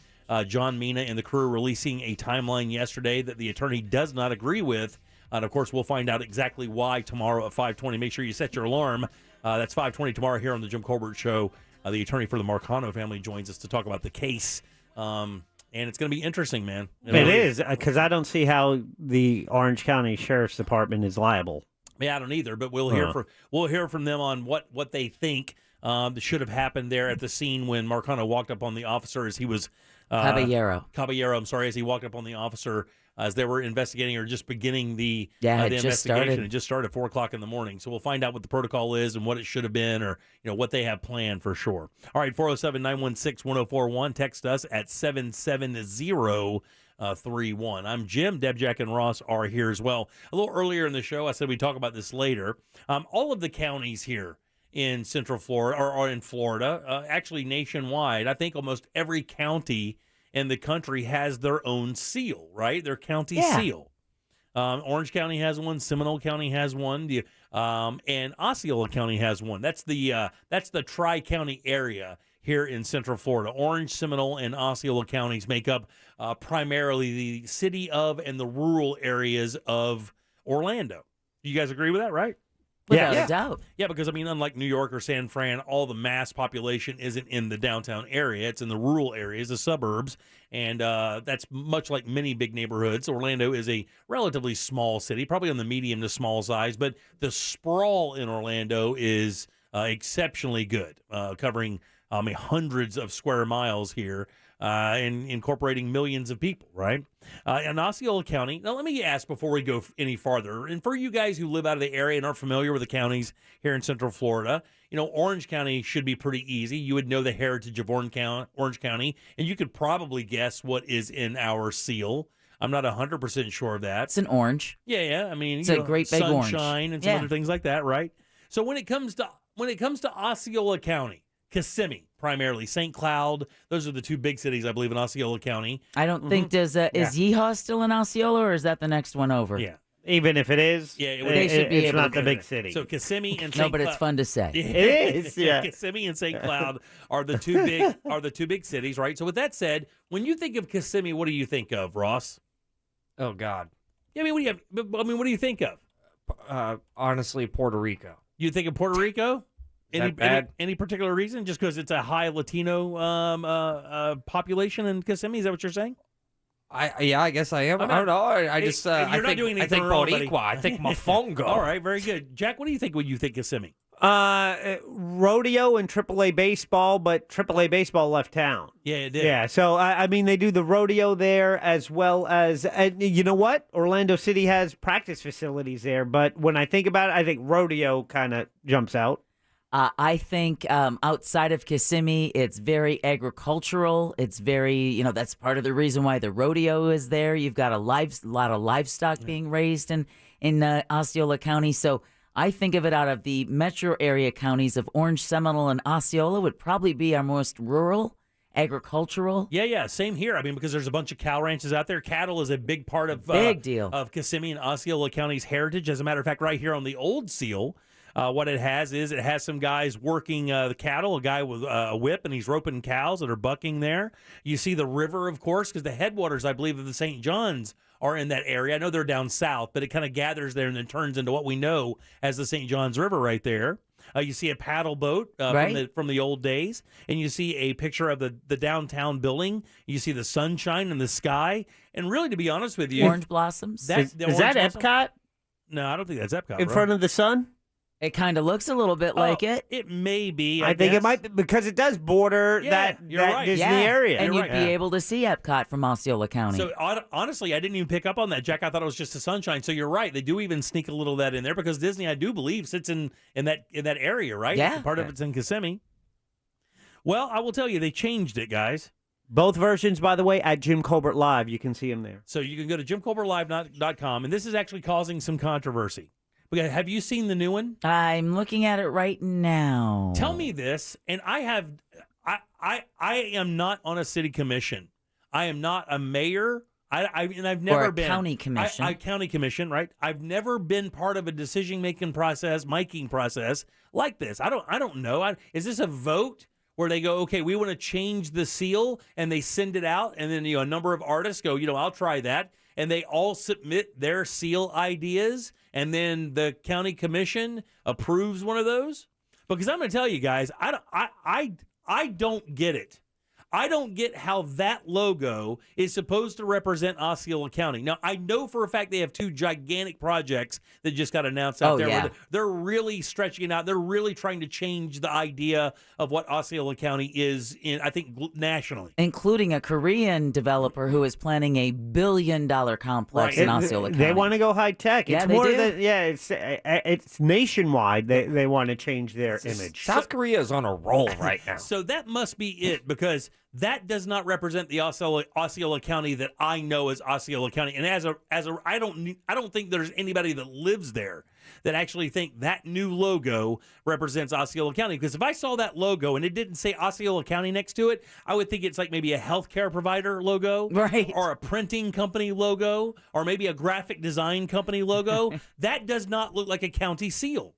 John Mina and the crew releasing a timeline yesterday that the attorney does not agree with. And, of course, we'll find out exactly why tomorrow at 5:20. Make sure you set your alarm. That's 5:20 tomorrow here on the Jim Colbert Show. The attorney for the Marcano family joins us to talk about the case. And it's going to be interesting, man.
It is, because I don't see how the Orange County Sheriff's Department is liable.
Yeah, I don't either, but we'll hear from them on what they think should have happened there at the scene when Marcano walked up on the officer as he was...
Caballero,
I'm sorry, as he walked up on the officer as they were investigating or just beginning the
it
investigation.
just started.
It just started at 4 o'clock in the morning. So we'll find out what the protocol is and what it should have been, or what they have planned for sure. All right, 407-916-1041. Text us at 77031. I'm Jim. Deb, Jack, and Ross are here as well. A little earlier in the show, I said we'd talk about this later. All of the counties here in Central Florida or in Florida, actually nationwide, I think almost every county in the country has their own seal, right? Their county seal. Orange County has one. Seminole County has one. And Osceola County has one. That's the tri-county area here in Central Florida. Orange, Seminole, and Osceola counties make up primarily the city of and the rural areas of Orlando. You guys agree with that, right?
Without a doubt.
Yeah, because, unlike New York or San Fran, all the mass population isn't in the downtown area. It's in the rural areas, the suburbs, and that's much like many big neighborhoods. Orlando is a relatively small city, probably on the medium to small size, but the sprawl in Orlando is exceptionally good, covering hundreds of square miles here and incorporating millions of people, right? In Osceola County, now let me ask before we go any farther, and for you guys who live out of the area and aren't familiar with the counties here in Central Florida, Orange County should be pretty easy. You would know the heritage of Orange County, and you could probably guess what is in our seal. I'm not 100% sure of that.
It's an orange.
Yeah.
It's a great big orange.
Sunshine and some other things like that, right? So when it comes to Osceola County, Kissimmee, primarily, St. Cloud. Those are the two big cities, I believe, in Osceola County.
I don't think is Yeehaw still in Osceola, or is that the next one over?
Yeah.
Even if it is, it's not the big city.
So Kissimmee and St.
No, but it's fun to say.
It is, yeah.
Kissimmee and St. Cloud are the two big cities, right? So with that said, when you think of Kissimmee, what do you think of, Ross?
Oh God.
Yeah, what do you think of?
Honestly, Puerto Rico.
You think of Puerto Rico? Any particular reason? Just because it's a high Latino population in Kissimmee? Is that what you're saying?
I guess I am. I don't know. I just
you're not doing anything wrong, buddy.
Boricua. I think Mofongo.
All right, very good. Jack, what do you think when you think Kissimmee?
Rodeo and AAA baseball, but AAA baseball left town.
Yeah, it did.
Yeah, so I mean, they do the rodeo there as well as, you know what? Orlando City has practice facilities there, but when I think about it, I think rodeo kind of jumps out.
I think outside of Kissimmee, it's very agricultural. It's very, that's part of the reason why the rodeo is there. You've got a lot of livestock being raised in Osceola County. So I think of it out of the metro area counties of Orange, Seminole, and Osceola would probably be our most rural, agricultural.
Yeah, same here. I mean, because there's a bunch of cow ranches out there. Cattle is a big part of of Kissimmee and Osceola County's heritage. As a matter of fact, right here on the old seal, what it has some guys working the cattle, a guy with a whip, and he's roping cows that are bucking there. You see the river, of course, because the headwaters, I believe, of the St. John's are in that area. I know they're down south, but it kind of gathers there and then turns into what we know as the St. John's River right there. You see a paddle boat from the old days, and you see a picture of the downtown building. You see the sunshine and the sky, and really, to be honest with you,
orange blossoms.
Is that Epcot?
No, I don't think that's Epcot.
In front of the sun?
It kind of looks a little bit like it.
It may be.
I think it might be, because it does border that Disney area.
And you'd be able to see Epcot from Osceola County.
So honestly, I didn't even pick up on that, Jack. I thought it was just the sunshine. So you're right. They do even sneak a little of that in there because Disney, I do believe, sits in that area, right?
Yeah.
Part of it's in Kissimmee. Well, I will tell you, they changed it, guys.
Both versions, by the way, at Jim Colbert Live. You can see them there.
So you can go to jimcolbertlive.com, and this is actually causing some controversy. Have you seen the new one?
I'm looking at it right now.
Tell me this, and I am not on a city commission. I am not a mayor. I've never been
county commission.
County commission, right? I've never been part of a decision-making process, miking process like this. I don't know. Is this a vote where they go, okay, we want to change the seal, and they send it out, and then a number of artists go, I'll try that, and they all submit their seal ideas, and then the county commission approves one of those? Because I'm going to tell you guys, I don't get it. I don't get how that logo is supposed to represent Osceola County. Now, I know for a fact they have two gigantic projects that just got announced out there.
Yeah.
Where they're really stretching it out. They're really trying to change the idea of what Osceola County is, I think, nationally.
Including a Korean developer who is planning a $1 billion complex in Osceola County.
They want to go high tech.
Yeah,
It's
they
more
do.
it's nationwide. They want to change their image.
South Korea is on a roll right now.
So that must be it, because that does not represent the Osceola County that I know as Osceola County. And I don't think there's anybody that lives there that actually think that new logo represents Osceola County. Because if I saw that logo and it didn't say Osceola County next to it, I would think it's like maybe a healthcare provider logo,
right,
or a printing company logo, or maybe a graphic design company logo. That does not look like a county seal.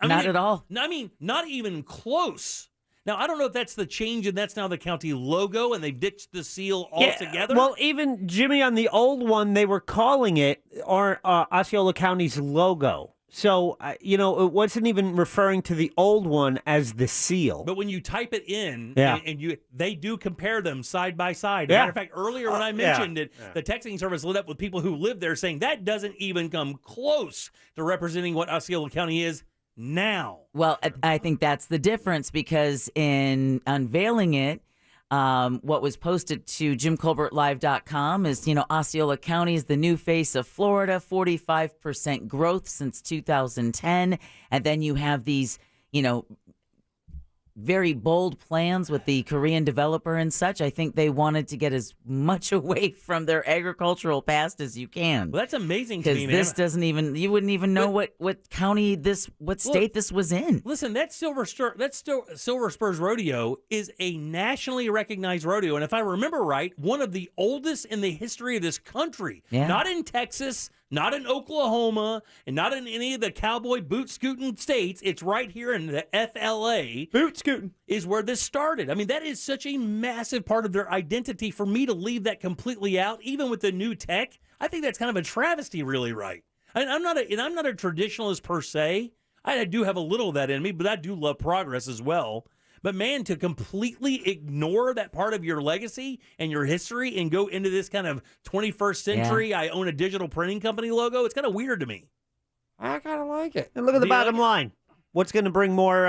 Not at all.
I mean, not even close. Now, I don't know if that's the change and that's now the county logo and they've ditched the seal altogether.
Well, even, Jimmy, on the old one, they were calling it Osceola County's logo. So, it wasn't even referring to the old one as the seal.
But when you type it in,
Yeah.
and they do compare them side by side.
Yeah.
Matter of fact, earlier when I mentioned it, the texting service lit up with people who live there saying that doesn't even come close to representing what Osceola County is now.
Well, I think that's the difference, because in unveiling it, what was posted to JimColbertLive.com is, Osceola County is the new face of Florida, 45% growth since 2010. And then you have these, very bold plans with the Korean developer and such. I think they wanted to get as much away from their agricultural past as you can.
Well, that's amazing to me, man.
Because this you wouldn't even know what county what state this was in.
Listen, that Silver Spurs Rodeo is a nationally recognized rodeo. And if I remember right, one of the oldest in the history of this country.
Yeah.
Not in Texas, not in Oklahoma, and not in any of the cowboy boot-scooting states. It's right here in the FLA.
Boot-scooting.
Is where this started. I mean, that is such a massive part of their identity. For me to leave that completely out, even with the new tech, I think that's kind of a travesty, really, right? And I'm not a traditionalist per se, I do have a little of that in me, but I do love progress as well. But man, to completely ignore that part of your legacy and your history and go into this kind of 21st century, I own a digital printing company logo, it's kind of weird to me.
I kind of like it.
And look at the bottom line. What's going to bring more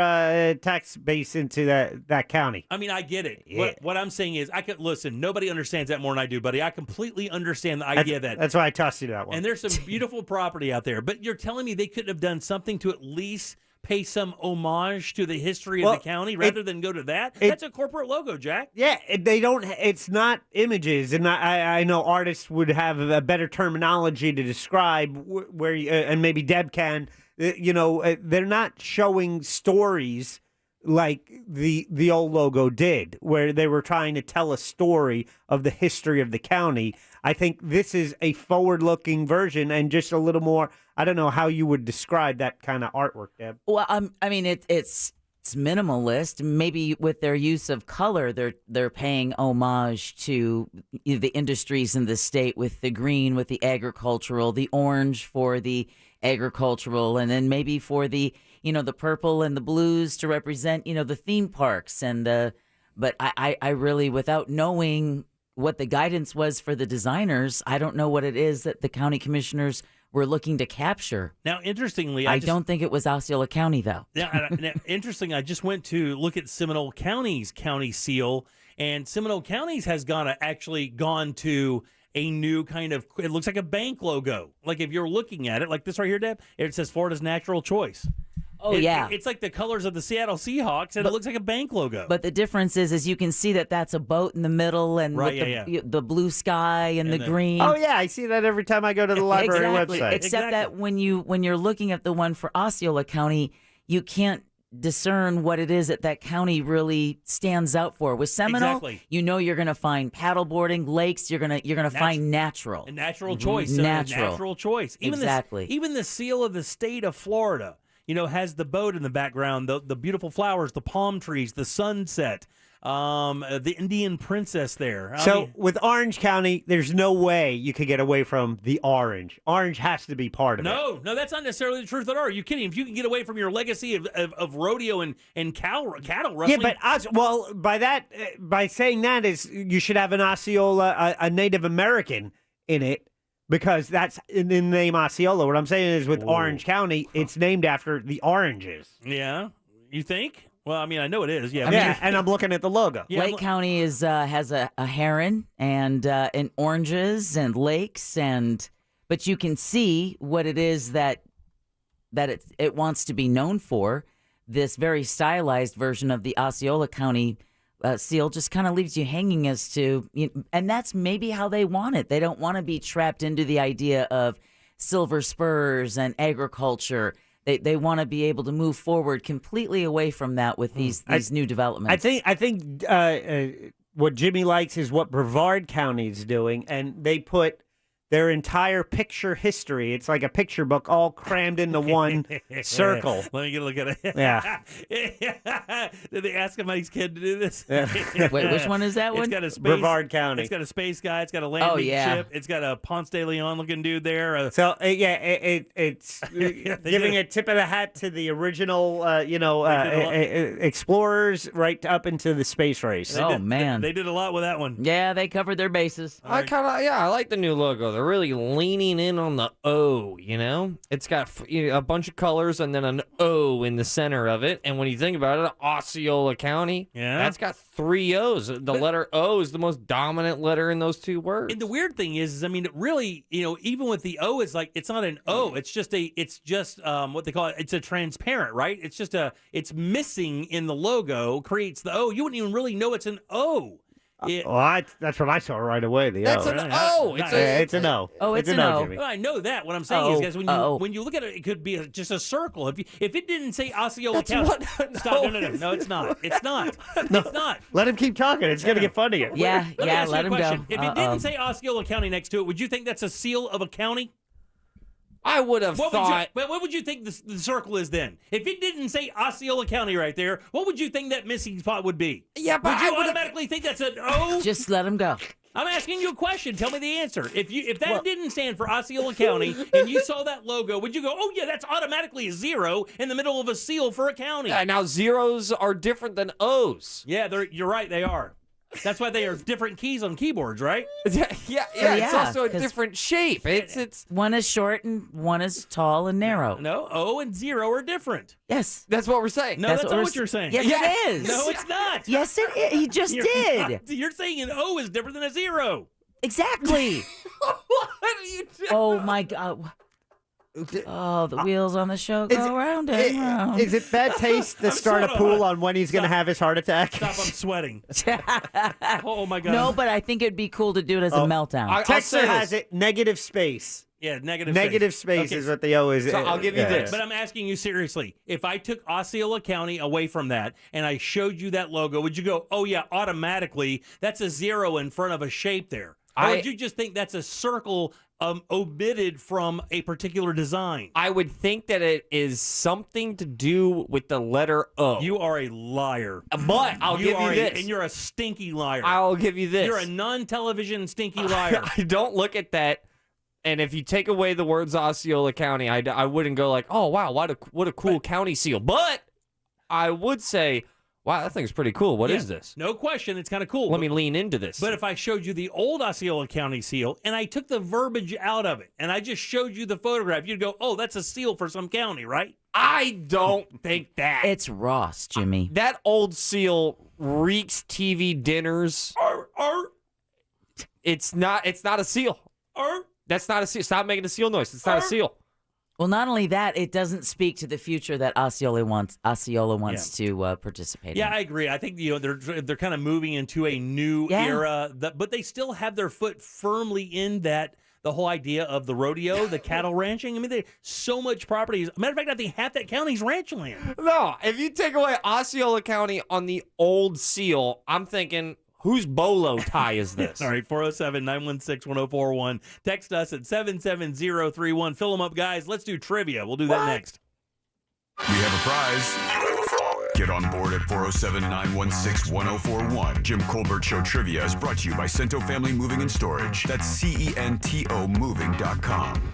tax base into that county?
I mean, I get it.
Yeah.
What I'm saying is, listen, nobody understands that more than I do, buddy. I completely understand the idea of that.
That's why I tossed you that one.
And there's some beautiful property out there. But you're telling me they couldn't have done something to at least pay some homage to the history of the county rather than go to that? That's a corporate logo, Jack.
Yeah, they don't. It's not images, and I know artists would have a better terminology to describe where, and maybe Deb can. They're not showing stories like the old logo did, where they were trying to tell a story of the history of the county. I think this is a forward-looking version and just a little more. I don't know how you would describe that kind of artwork, Deb.
Well, I mean, it's minimalist. Maybe with their use of color, they're paying homage to the industries in the state, with the green, with the agricultural, the orange for the agricultural, and then maybe for the the purple and the blues to represent the theme parks. And but I really, without knowing what the guidance was for the designers, I don't know what it is that the county commissioners were looking to capture.
Now, interestingly,
I don't think it was Osceola County, though.
Now, interesting, I just went to look at Seminole County's county seal, and Seminole County's has actually gone to a new kind of, it looks like a bank logo. Like if you're looking at it, like this right here, Deb, it says Florida's Natural Choice.
Oh, yeah.
It's like the colors of the Seattle Seahawks, and it looks like a bank logo.
But the difference is you can see that's a boat in the middle, and with the blue sky and the green.
Oh, yeah, I see that every time I go to the library website.
Except that when you're looking at the one for Osceola County, you can't discern what it is that county really stands out for. With Seminole, you're going to find paddleboarding, lakes. You're going to find natural.
A natural choice. Natural choice. Even the seal of the state of Florida, has the boat in the background, the beautiful flowers, the palm trees, the sunset, the Indian princess there.
With Orange County, there's no way you could get away from the orange. Orange has to be part of it.
No, that's not necessarily the truth at all. Are you kidding? If you can get away from your legacy of rodeo and cattle wrestling.
Yeah, but by saying that is you should have an Osceola, a Native American in it. Because that's in the name Osceola. What I'm saying is with Orange County, it's named after the oranges.
Yeah, you think? Well, I mean, I know it is. Yeah,
and I'm looking at the logo.
Yeah, Lake County has a heron and oranges and lakes, but you can see what it is that it wants to be known for. This very stylized version of the Osceola County seal just kind of leaves you hanging as to, and that's maybe how they want it. They don't want to be trapped into the idea of silver spurs and agriculture. They want to be able to move forward completely away from that with these new developments.
I think what Jimmy likes is what Brevard County is doing, and they put their entire picture history. It's like a picture book all crammed into one circle.
Let me get a look at it.
Yeah.
Did they ask somebody's kid to do this?
Wait, which one is that one?
It's got a space,
Brevard County.
It's got a space guy. It's got a landing ship. It's got a Ponce de Leon looking dude there.
It's giving a tip of the hat to the original, explorers right up into the space race.
Man.
They did a lot with that one.
Yeah, they covered their bases.
I like the new logo. They're really leaning in on the O, It's got a bunch of colors and then an O in the center of it. And when you think about it, Osceola County, that's got 3 O's. The letter O is the most dominant letter in those 2 words.
And the weird thing is, really, even with the O, it's not an O. It's just what they call it. It's a transparent, right? It's missing in the logo, creates the O. You wouldn't even really know it's an O.
That's what I saw right away.
That's
O.
an O.
It's an O.
Oh, it's an O.
Jimmy.
Well, I know that. What I'm saying is, guys, when you look at it, it could be just a circle. If it didn't say Osceola County, stop. No, it's not. It's not. It's not.
Let him keep talking. It's gonna get funnier.
Yeah, let him go.
If it didn't say Osceola County next to it, would you think that's a seal of a county?
I would have thought.
What would you think the circle is then? If it didn't say Osceola County right there, what would you think that missing spot would be?
Yeah, but
would you automatically think that's an O?
Just let him go.
I'm asking you a question. Tell me the answer. If that didn't stand for Osceola County and you saw that logo, would you go, oh, yeah, that's automatically a 0 in the middle of a seal for a county?
Now, zeros are different than O's.
Yeah, you're right. They are. That's why they are different keys on keyboards, right?
Yeah. It's also a different shape. It's
one is short and one is tall and narrow.
No, O and 0 are different.
Yes.
That's what we're saying.
No, that's not what you're saying.
Yes, it is.
No, it's not.
Yes, it is. He just did.
You're saying an O is different than a 0.
Exactly.
What are you doing?
Oh, my God. Oh, the wheels on the show go round and round.
Is it bad taste to start a pool on when he's going to have his heart attack?
Stop, I'm sweating. Oh, my God.
No, but I think it'd be cool to do it as a meltdown.
Texter has it, negative space.
Yeah, negative
space is what they always.
So
I'll give you this.
But I'm asking you seriously. If I took Osceola County away from that and I showed you that logo, would you go, oh, yeah, automatically, that's a 0 in front of a shape there? Or would you just think that's a circle omitted from a particular design?
I would think that it is something to do with the letter O.
You are a liar.
But I'll give you this.
And you're a stinky liar.
I'll give you this.
You're a non-television stinky liar.
I don't look at that. And if you take away the words Osceola County, I wouldn't go like, oh, wow, what a cool county seal. But I would say, wow, that thing's pretty cool. What is this?
No question. It's kind of cool.
Let me lean into this.
But if I showed you the old Osceola County seal and I took the verbiage out of it and I just showed you the photograph, you'd go, oh, that's a seal for some county, right?
I don't think that.
It's Ross, Jimmy.
That old seal reeks TV dinners. It's not a seal. That's not a seal. Stop making a seal noise. It's not a seal.
Well, not only that, it doesn't speak to the future that Osceola wants to participate in.
Yeah, I agree. I think they're kind of moving into a new era, but they still have their foot firmly in that. The whole idea of the rodeo, the cattle ranching. I mean, there's so much property. Matter of fact, I think half that county's ranch land.
No, if you take away Osceola County on the old seal, I'm thinking, whose bolo tie is this?
All right, 407-916-1041. Text us at 77031. Fill them up, guys. Let's do trivia. We'll do that next.
We have a prize. Get on board at 407-916-1041. Jim Colbert Show Trivia is brought to you by Cento Family Moving and Storage. That's CENTO moving.com.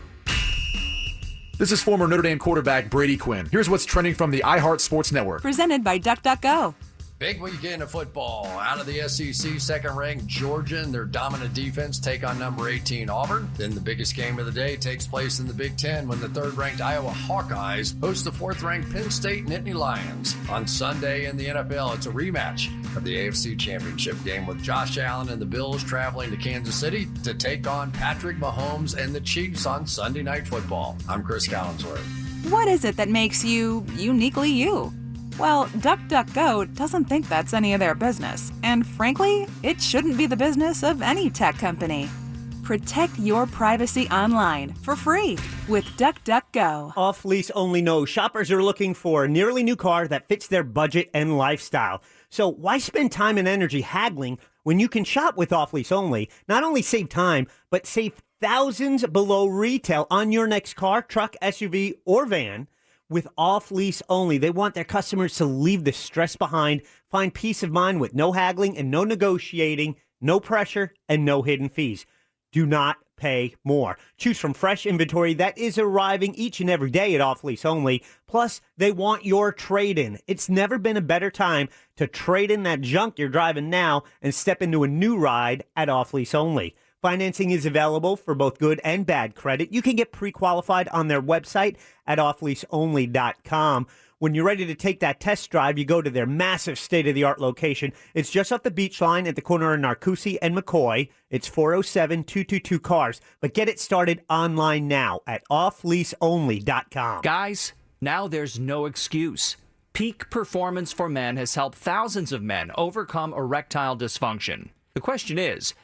This is former Notre Dame quarterback Brady Quinn. Here's what's trending from the iHeart Sports Network.
Presented by DuckDuckGo.
Big weekend of football. Out of the SEC, second-ranked Georgia and their dominant defense take on number 18 Auburn. Then the biggest game of the day takes place in the Big Ten when the third-ranked Iowa Hawkeyes host the fourth-ranked Penn State Nittany Lions. On Sunday in the NFL, it's a rematch of the AFC Championship game with Josh Allen and the Bills traveling to Kansas City to take on Patrick Mahomes and the Chiefs on Sunday Night Football. I'm Chris Collinsworth.
What is it that makes you uniquely you? Well, DuckDuckGo doesn't think that's any of their business, and frankly, it shouldn't be the business of any tech company. Protect your privacy online for free with DuckDuckGo.
Off-lease only knows shoppers are looking for a nearly new car that fits their budget and lifestyle. So why spend time and energy haggling when you can shop with off-lease only? Not only save time, but save thousands below retail on your next car, truck, SUV, or van. With off-lease only, they want their customers to leave the stress behind, find peace of mind with no haggling and no negotiating, no pressure, and no hidden fees. Do not pay more. Choose from fresh inventory that is arriving each and every day at off-lease only. Plus, they want your trade-in. It's never been a better time to trade in that junk you're driving now and step into a new ride at off-lease only. Financing is available for both good and bad credit. You can get pre-qualified on their website at offleaseonly.com. When you're ready to take that test drive, you go to their massive state-of-the-art location. It's just off the beach line at the corner of Narcoossee and McCoy. It's 407-222-CARS. But get it started online now at offleaseonly.com.
Guys, now there's no excuse. Peak Performance for Men has helped thousands of men overcome erectile dysfunction. The question is,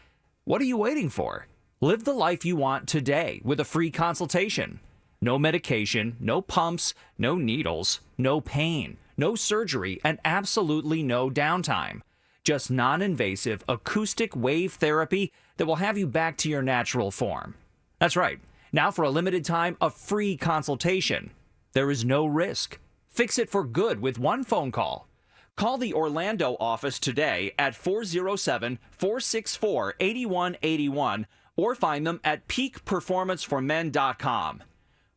what are you waiting for? Live the life you want today with a free consultation. No medication, no pumps, no needles, no pain, no surgery, and absolutely no downtime. Just non-invasive acoustic wave therapy that will have you back to your natural form. That's right. Now for a limited time, a free consultation. There is no risk. Fix it for good with one phone call. Call the Orlando office today at 407-464-8181 or find them at peakperformanceformen.com.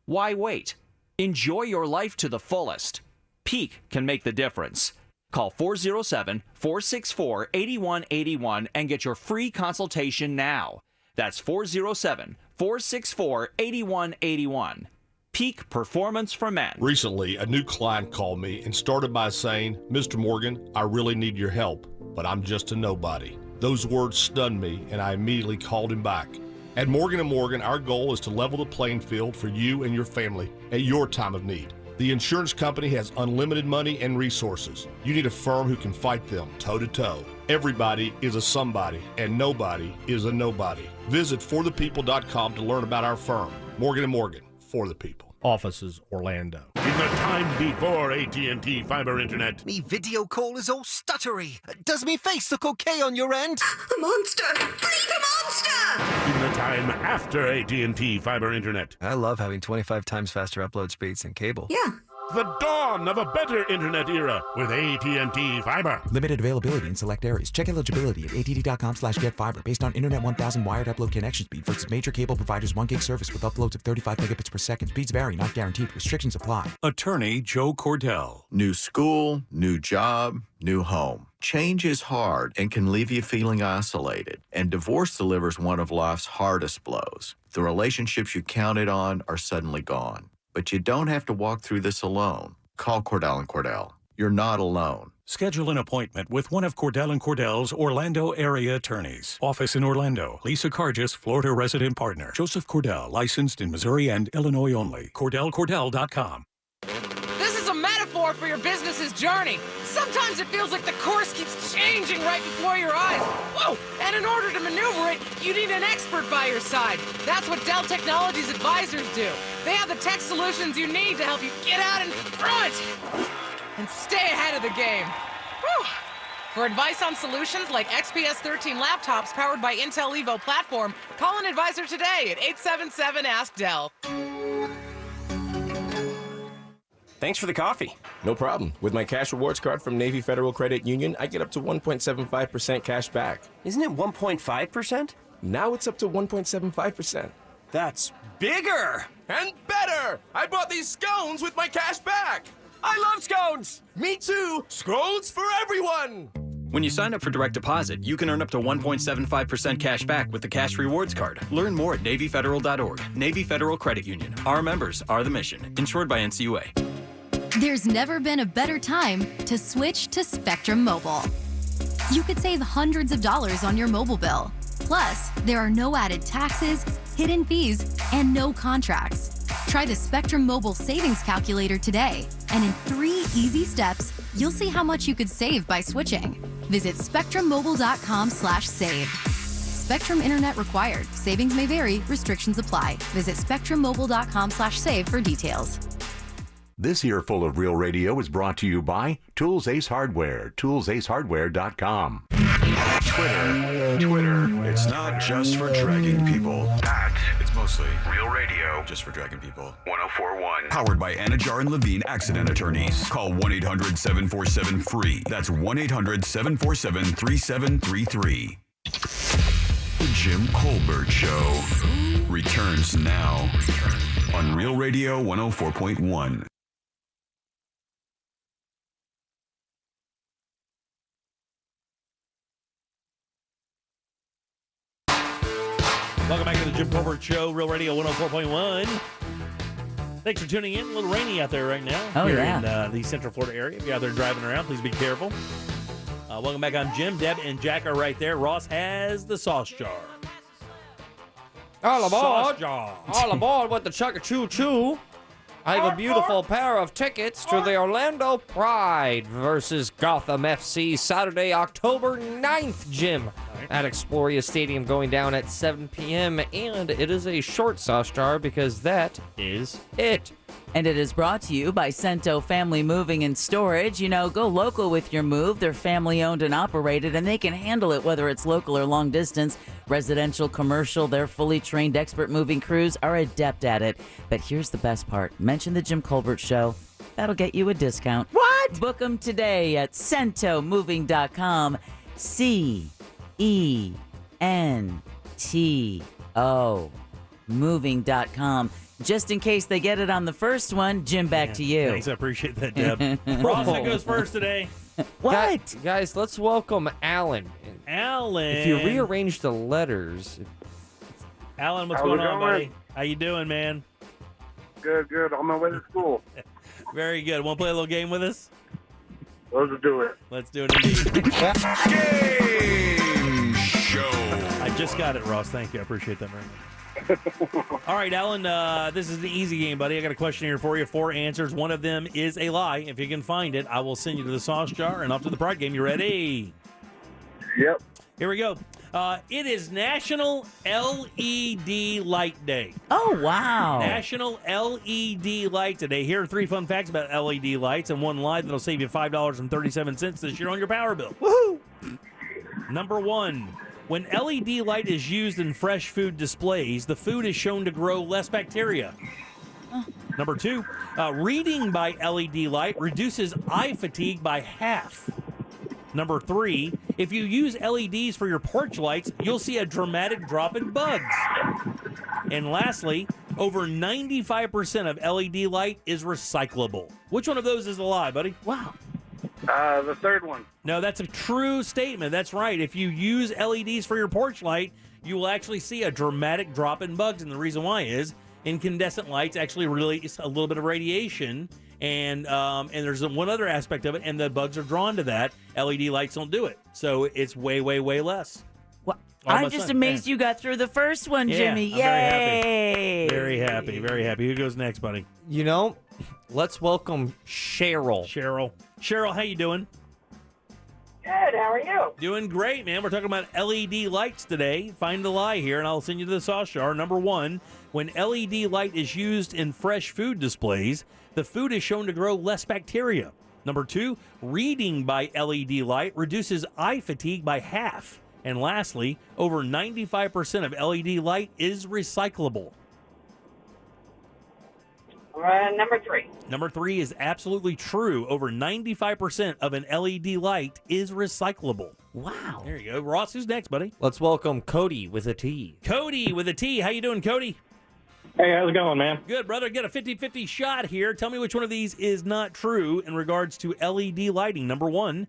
Why wait? Enjoy your life to the fullest. Peak can make the difference. Call 407-464-8181 and get your free consultation now. That's 407-464-8181. Peak Performance for Men.
Recently, a new client called me and started by saying, "Mr. Morgan, I really need your help, but I'm just a nobody." Those words stunned me, and I immediately called him back. At Morgan & Morgan, our goal is to level the playing field for you and your family at your time of need. The insurance company has unlimited money and resources. You need a firm who can fight them toe-to-toe. Everybody is a somebody, and nobody is a nobody. Visit forthepeople.com to learn about our firm, Morgan & Morgan, for the people.
Offices, Orlando.
In the time before AT&T fiber internet.
Me video call is all stuttery. Does me face look okay on your end?
A monster! Bleep a monster!
In the time after AT&T fiber internet.
I love having 25 times faster upload speeds than cable.
Yeah.
The dawn of a better internet era with AT&T fiber.
Limited availability in select areas. Check eligibility at att.com/getfiber based on Internet 1000 wired upload connection speed versus major cable providers 1 gig service with uploads of 35 megabits per second. Speeds vary, not guaranteed. Restrictions apply.
Attorney Joe Cordell.
New school, new job, new home. Change is hard and can leave you feeling isolated. And divorce delivers one of life's hardest blows. The relationships you counted on are suddenly gone. But you don't have to walk through this alone. Call Cordell & Cordell. You're not alone.
Schedule an appointment with one of Cordell & Cordell's Orlando area attorneys. Office in Orlando. Lisa Cargis, Florida resident partner. Joseph Cordell, licensed in Missouri and Illinois only. CordellCordell.com.
This is a metaphor for your business's journey. Sometimes it feels like the course keeps changing right before your eyes. Whoa! And in order to maneuver it, you need an expert by your side. That's what Dell Technologies advisors do. They have the tech solutions you need to help you get out in front and stay ahead of the game. Whew. For advice on solutions like XPS 13 laptops powered by Intel Evo platform, call an advisor today at 877-ASK-DELL.
Thanks for the coffee. No problem. With my cash rewards card from Navy Federal Credit Union, I get up to 1.75% cash back.
Isn't it 1.5%?
Now it's up to 1.75%.
That's bigger!
And better! I bought these scones with my cash back!
I love scones!
Me too! Scones for everyone!
When you sign up for direct deposit, you can earn up to 1.75% cash back with the Cash Rewards Card. Learn more at NavyFederal.org. Navy Federal Credit Union. Our members are the mission. Insured by NCUA.
There's never been a better time to switch to Spectrum Mobile. You could save hundreds of dollars on your mobile bill. Plus, there are no added taxes, hidden fees, and no contracts. Try the Spectrum Mobile Savings Calculator today, and in 3 easy steps, you'll see how much you could save by switching. Visit spectrummobile.com/save. Spectrum Internet required. Savings may vary. Restrictions apply. Visit spectrummobile.com/save for details.
This earful of Real Radio is brought to you by Tools Ace Hardware, toolsaceHardware.com.
Twitter. It's not just for dragging people. It's mostly Real Radio, just for dragging people. 1041. Powered by Anajar and Levine Accident Attorneys. Call 1-800-747-FREE. That's 1-800-747-3733. The Jim Colbert Show returns now on Real Radio 104.1.
Welcome back to the Jim Colbert Show, Real Radio 104.1. Thanks for tuning in. A little rainy out there right now.
Oh,
here
yeah.
in the Central Florida area. If you're out there driving around, please be careful. Welcome back. I'm Jim. Deb and Jack are right there. Ross has the sauce jar.
All aboard.
Sauce jar.
All aboard with the chugga-choo-choo. I have a beautiful pair of tickets to the Orlando Pride versus Gotham FC Saturday, October 9th, Jim, at Exploria Stadium, going down at 7 p.m. And it is a short sauce jar because that is it.
And it is brought to you by Cento Family Moving and Storage. You know, go local with your move. They're family owned and operated, and they can handle it whether it's local or long distance, residential, commercial. Their fully trained expert moving crews are adept at it. But here's the best part. Mention the Jim Colbert Show. That'll get you a discount.
What?
What? Book them today at CentoMoving.com. CENTO Moving.com. Just in case they get it on the first one, Jim, back to you.
Thanks, I appreciate that, Deb. Ross, that goes first today.
What?
Guys, let's welcome Alan.
Alan.
If you rearrange the letters.
Alan, what's
How's
going
it
on,
going?
buddy? How you doing, man?
Good. On my way to school.
Very good. Want to play a little game with us?
Let's do it.
Let's do it indeed.
Game show.
I just got it, Ross. Thank you. I appreciate that very much. All right, Alan, this is the easy game, buddy. I got a question here for you. 4 answers. One of them is a lie. If you can find it, I will send you to the sauce jar and off to the Pride game. You ready?
Yep.
Here we go. It is National LED Light Day.
Oh, wow.
National LED Light Day. Here are 3 fun facts about LED lights and 1 lie that'll save you $5.37 this year on your power bill. Woohoo! Number 1. When LED light is used in fresh food displays, the food is shown to grow less bacteria. Number 2, reading by LED light reduces eye fatigue by half. Number 3, if you use LEDs for your porch lights, you'll see a dramatic drop in bugs. And lastly, over 95% of LED light is recyclable. Which one of those is a lie, buddy?
Wow.
The third one.
No, that's a true statement. That's right. If you use LEDs for your porch light, you will actually see a dramatic drop in bugs. And the reason why is incandescent lights actually release a little bit of radiation. And there's one other aspect of it, and the bugs are drawn to that. LED lights don't do it. So it's way, way, way less.
Well, I'm just amazed you got through the first one, Jimmy.
I'm
Yay!
Very happy. Very happy. Who goes next, buddy?
You know, let's welcome Cheryl.
Cheryl, how you doing?
Good. How are you?
Doing great, man. We're talking about LED lights today. Find the lie here, and I'll send you to the sauce jar. Number 1, when LED light is used in fresh food displays, the food is shown to grow less bacteria. Number 2, reading by LED light reduces eye fatigue by half. And lastly, over 95% of LED light is recyclable.
Number 3.
Number 3 is absolutely true. Over 95% of an LED light is recyclable.
Wow.
There you go. Ross, who's next, buddy?
Let's welcome Cody with a T.
Cody with a T. How you doing, Cody?
Hey, how's it going, man?
Good, brother. Get a 50-50 shot here. Tell me which one of these is not true in regards to LED lighting. Number 1,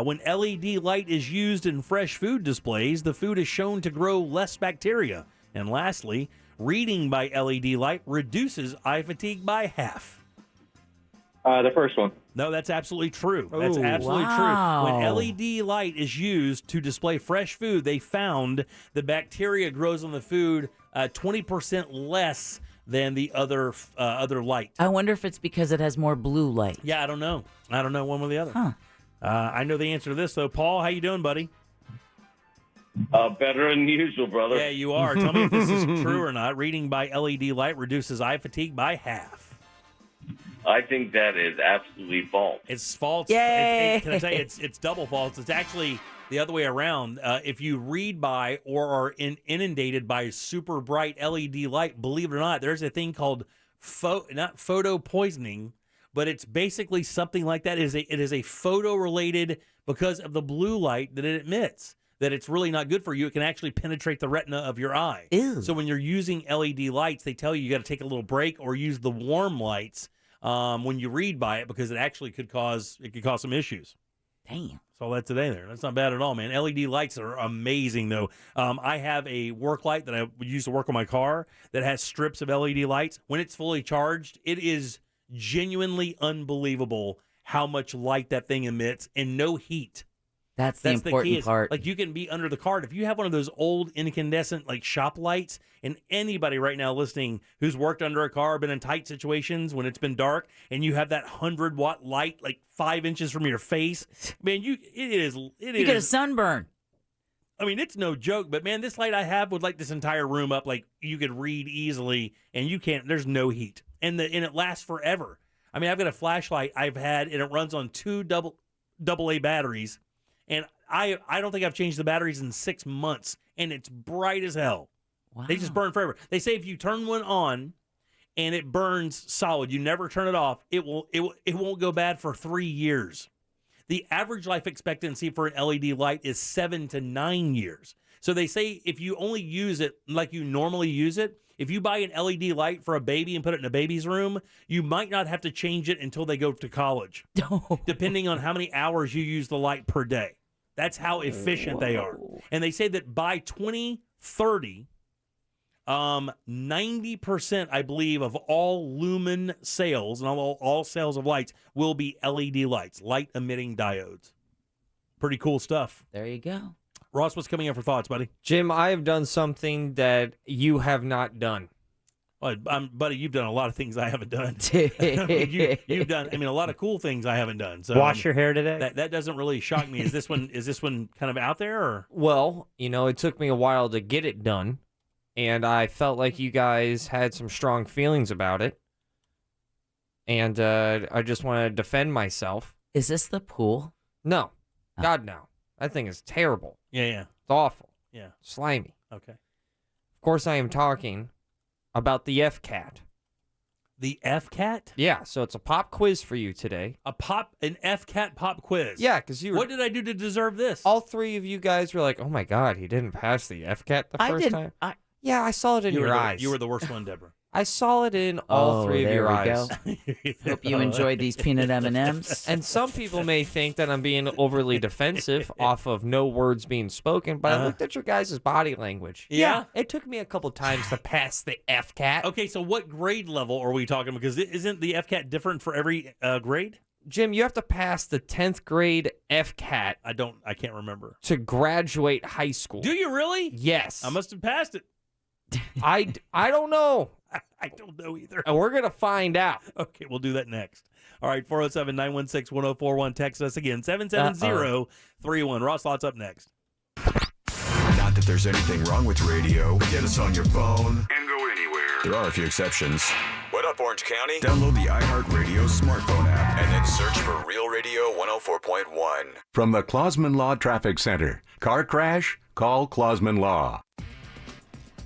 when LED light is used in fresh food displays, the food is shown to grow less bacteria. And lastly, reading by LED light reduces eye fatigue by half.
The first one.
No, that's absolutely true. That's
Ooh,
absolutely
wow.
true. When LED light is used to display fresh food, they found the bacteria grows on the food 20% less than the other light.
I wonder if it's because it has more blue light.
Yeah, I don't know. I don't know one way or the other.
Huh.
I know the answer to this, though. Paul, how you doing, buddy?
Better than usual, brother.
Yeah, you are. Tell me if this is true or not. Reading by LED light reduces eye fatigue by half.
I think that is absolutely false.
It's false.
Yay!
Can I tell you, it's double false. It's actually the other way around. If you read by or are inundated by super bright LED light, believe it or not, there's a thing called not photo poisoning, but it's basically something like that. It is a photo related because of the blue light that it emits. That it's really not good for you. It can actually penetrate the retina of your eye.
Ew.
So when you're using LED lights, they tell you got to take a little break or use the warm lights when you read by it because it actually could cause some issues.
Damn.
So all that today there. That's not bad at all, man. LED lights are amazing, though. I have a work light that I use to work on my car that has strips of LED lights. When it's fully charged, it is genuinely unbelievable how much light that thing emits and no heat.
That's the important part.
Like, you can be under the car. If you have one of those old incandescent, like, shop lights, and anybody right now listening who's worked under a car, been in tight situations when it's been dark, and you have that 100-watt light, like, 5 inches from your face, man, you
get a sunburn.
I mean, it's no joke, but, man, this light I have would light this entire room up. Like, you could read easily, and you can't. There's no heat. And it lasts forever. I mean, I've got a flashlight I've had, and it runs on 2 AA batteries. And I don't think I've changed the batteries in 6 months, and it's bright as hell.
Wow.
They just burn forever. They say if you turn one on and it burns solid. You never turn it off. It won't go bad for 3 years. The average life expectancy for an LED light is 7 to 9 years. So they say if you only use it like you normally use it, if you buy an LED light for a baby and put it in a baby's room, you might not have to change it until they go to college, depending on how many hours you use the light per day. That's how efficient they are. And they say that by 2030, 90%, I believe, of all lumen sales and all sales of lights will be LED lights, light-emitting diodes. Pretty cool stuff.
There you go.
Ross, what's coming in for thoughts, buddy?
Jim, I have done something that you have not done.
Well, buddy, you've done a lot of things I haven't done. You've done, a lot of cool things I haven't done. So
Wash your hair today?
That doesn't really shock me. Is this one kind of out there? Or?
Well, it took me a while to get it done, and I felt like you guys had some strong feelings about it, and I just want to defend myself.
Is this the pool?
No. God, no. That thing is terrible.
Yeah.
It's awful.
Yeah.
Slimy.
Okay.
Of course, I am talking about the F-Cat.
The F-Cat?
Yeah, so it's a pop quiz for you today.
An F-Cat pop quiz?
Yeah, because you were...
What did I do to deserve this?
All three of you guys were like, oh my God, he didn't pass the F-Cat the first time. Yeah, I saw it in your eyes.
You were the worst one, Deborah.
I saw it in all three of your eyes.
Hope you enjoyed these peanut M&Ms.
And some people may think that I'm being overly defensive off of no words being spoken, but I looked at your guys' body language.
Yeah?
It took me a couple times to pass the F-Cat.
Okay, so what grade level are we talking? Because isn't the F-Cat different for every grade?
Jim, you have to pass the 10th grade F-Cat.
I can't remember.
To graduate high school.
Do you really?
Yes.
I must have passed it.
I don't know.
I don't know either.
And we're going to find out.
Okay, we'll do that next. All right, 407-916-1041. Text us again, 770-31. Ross Lott's up next.
Not that there's anything wrong with radio. Get us on your phone and go anywhere. There are a few exceptions.
What up, Orange County?
Download the iHeartRadio smartphone app and then search for Real Radio 104.1.
From the Clausman Law Traffic Center. Car crash? Call Clausman Law.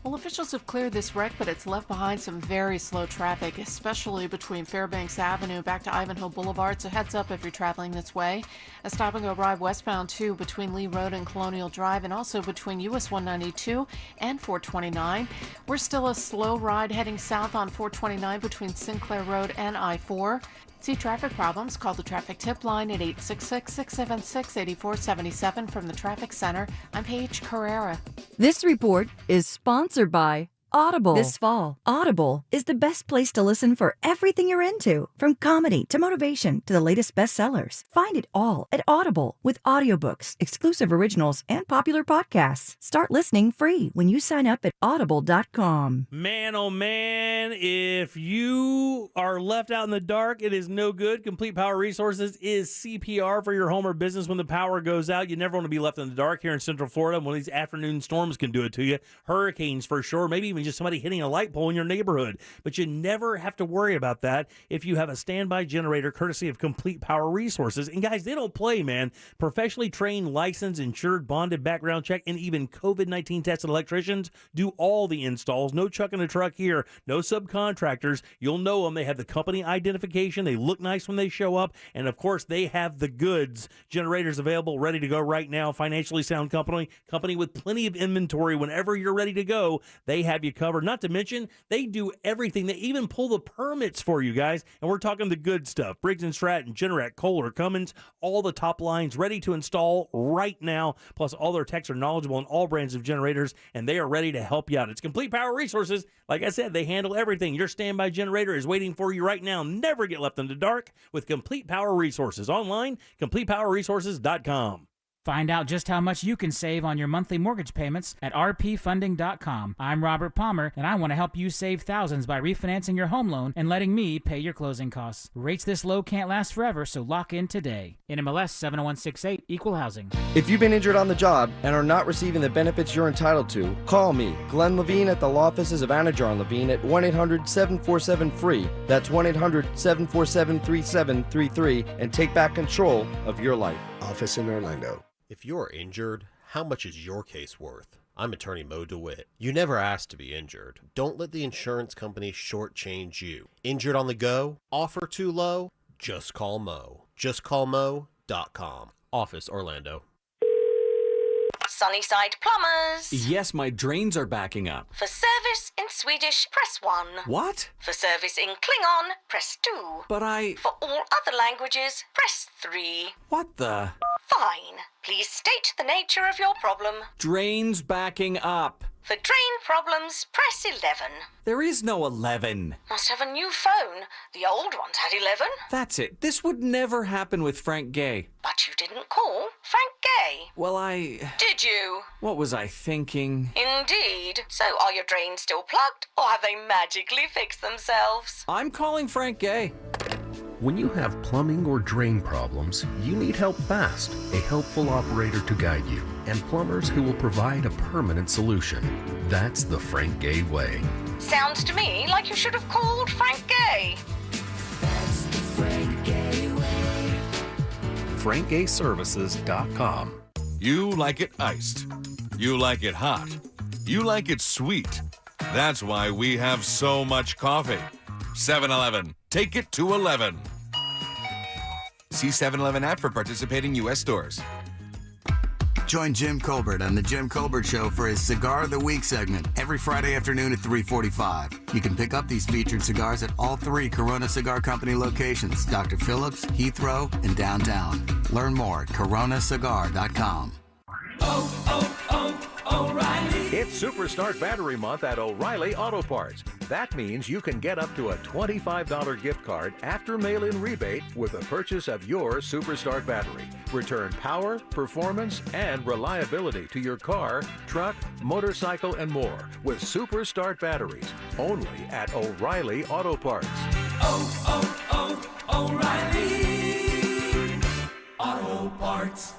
Well, officials have cleared this wreck, but it's left behind some very slow traffic, especially between Fairbanks Avenue back to Ivanhoe Boulevard, so heads up if you're traveling this way. A stop-and-go ride westbound, too, between Lee Road and Colonial Drive, and also between US 192 and 429. We're still a slow ride heading south on 429 between Sinclair Road and I-4. See traffic problems? Call the traffic tip line at 866-676-8477 from the Traffic Center. I'm Paige Carrera.
This report is sponsored by Audible. This fall, Audible is the best place to listen for everything you're into, from comedy to motivation to the latest bestsellers. Find it all at Audible with audiobooks, exclusive originals, and popular podcasts. Start listening free when you sign up at audible.com.
Man, oh man, if you are left out in the dark, it is no good. Complete Power Resources is CPR for your home or business when the power goes out. You never want to be left in the dark here in Central Florida. One of these afternoon storms can do it to you. Hurricanes for sure, maybe even just somebody hitting a light pole in your neighborhood. But you never have to worry about that if you have a standby generator courtesy of Complete Power Resources. And guys, they don't play, man. Professionally trained, licensed, insured, bonded, background check, and even COVID-19 tested electricians do all the installs. No chuck in a truck here. No subcontractors. You'll know them. They have the company identification. They look nice when they show up. And of course, they have the goods. Generators available, ready to go right now. Financially sound company with plenty of inventory. Whenever you're ready to go, they have you covered. Not to mention, they do everything. They even pull the permits for you guys. And we're talking the good stuff. Briggs & Stratton, Generac, Kohler, Cummins, all the top lines ready to install right now. Plus, all their techs are knowledgeable in all brands of generators, and they are ready to help you out. It's Complete Power Resources. Like I said, they handle everything. Your standby generator is waiting for you right now. Never get left in the dark with Complete Power Resources. Online, CompletePowerResources.com.
Find out just how much you can save on your monthly mortgage payments at rpfunding.com. I'm Robert Palmer, and I want to help you save thousands by refinancing your home loan and letting me pay your closing costs. Rates this low can't last forever, so lock in today. NMLS 70168, Equal Housing.
If you've been injured on the job and are not receiving the benefits you're entitled to, call me, Glenn Levine, at the law offices of Anajar and Levine at 1-800-747-FREE. That's 1-800-747-3733, and take back control of your life.
Office in Orlando. If you're injured, how much is your case worth?
I'm attorney Mo DeWitt. You never asked to be injured. Don't let the insurance company shortchange you. Injured on the go? Offer too low? Just call Mo. JustCallMo.com. Office, Orlando.
Sunnyside Plumbers.
Yes, my drains are backing up.
For service in Swedish, press 1.
What?
For service in Klingon, press 2.
But
For all other languages, press 3.
What the?
Fine. Please state the nature of your problem.
Drains backing up.
For drain problems, press 11.
There is no 11.
Must have a new phone. The old ones had 11.
That's it. This would never happen with Frank Gay.
But you didn't call Frank Gay.
Well,
Did you?
What was I thinking?
Indeed. So are your drains still plugged, or have they magically fixed themselves?
I'm calling Frank Gay.
When you have plumbing or drain problems, you need help fast, a helpful operator to guide you, and plumbers who will provide a permanent solution. That's the Frank Gay way.
Sounds to me like you should have called Frank Gay.
That's the Frank Gay way. FrankGayServices.com.
You like it iced. You like it hot. You like it sweet. That's why we have so much coffee. 7-Eleven. Take it to 11.
See 7-Eleven app for participating U.S. stores.
Join Jim Colbert on The Jim Colbert Show for his Cigar of the Week segment every Friday afternoon at 3:45. You can pick up these featured cigars at all 3 Corona Cigar Company locations, Dr. Phillips, Heathrow, and downtown. Learn more at coronacigar.com.
O'Reilly. It's Superstart Battery Month at O'Reilly Auto Parts. That means you can get up to a $25 gift card after mail-in rebate with the purchase of your Superstart battery. Return power, performance, and reliability to your car, truck, motorcycle, and more with Superstart batteries. Only at O'Reilly Auto Parts. O'Reilly Auto Parts.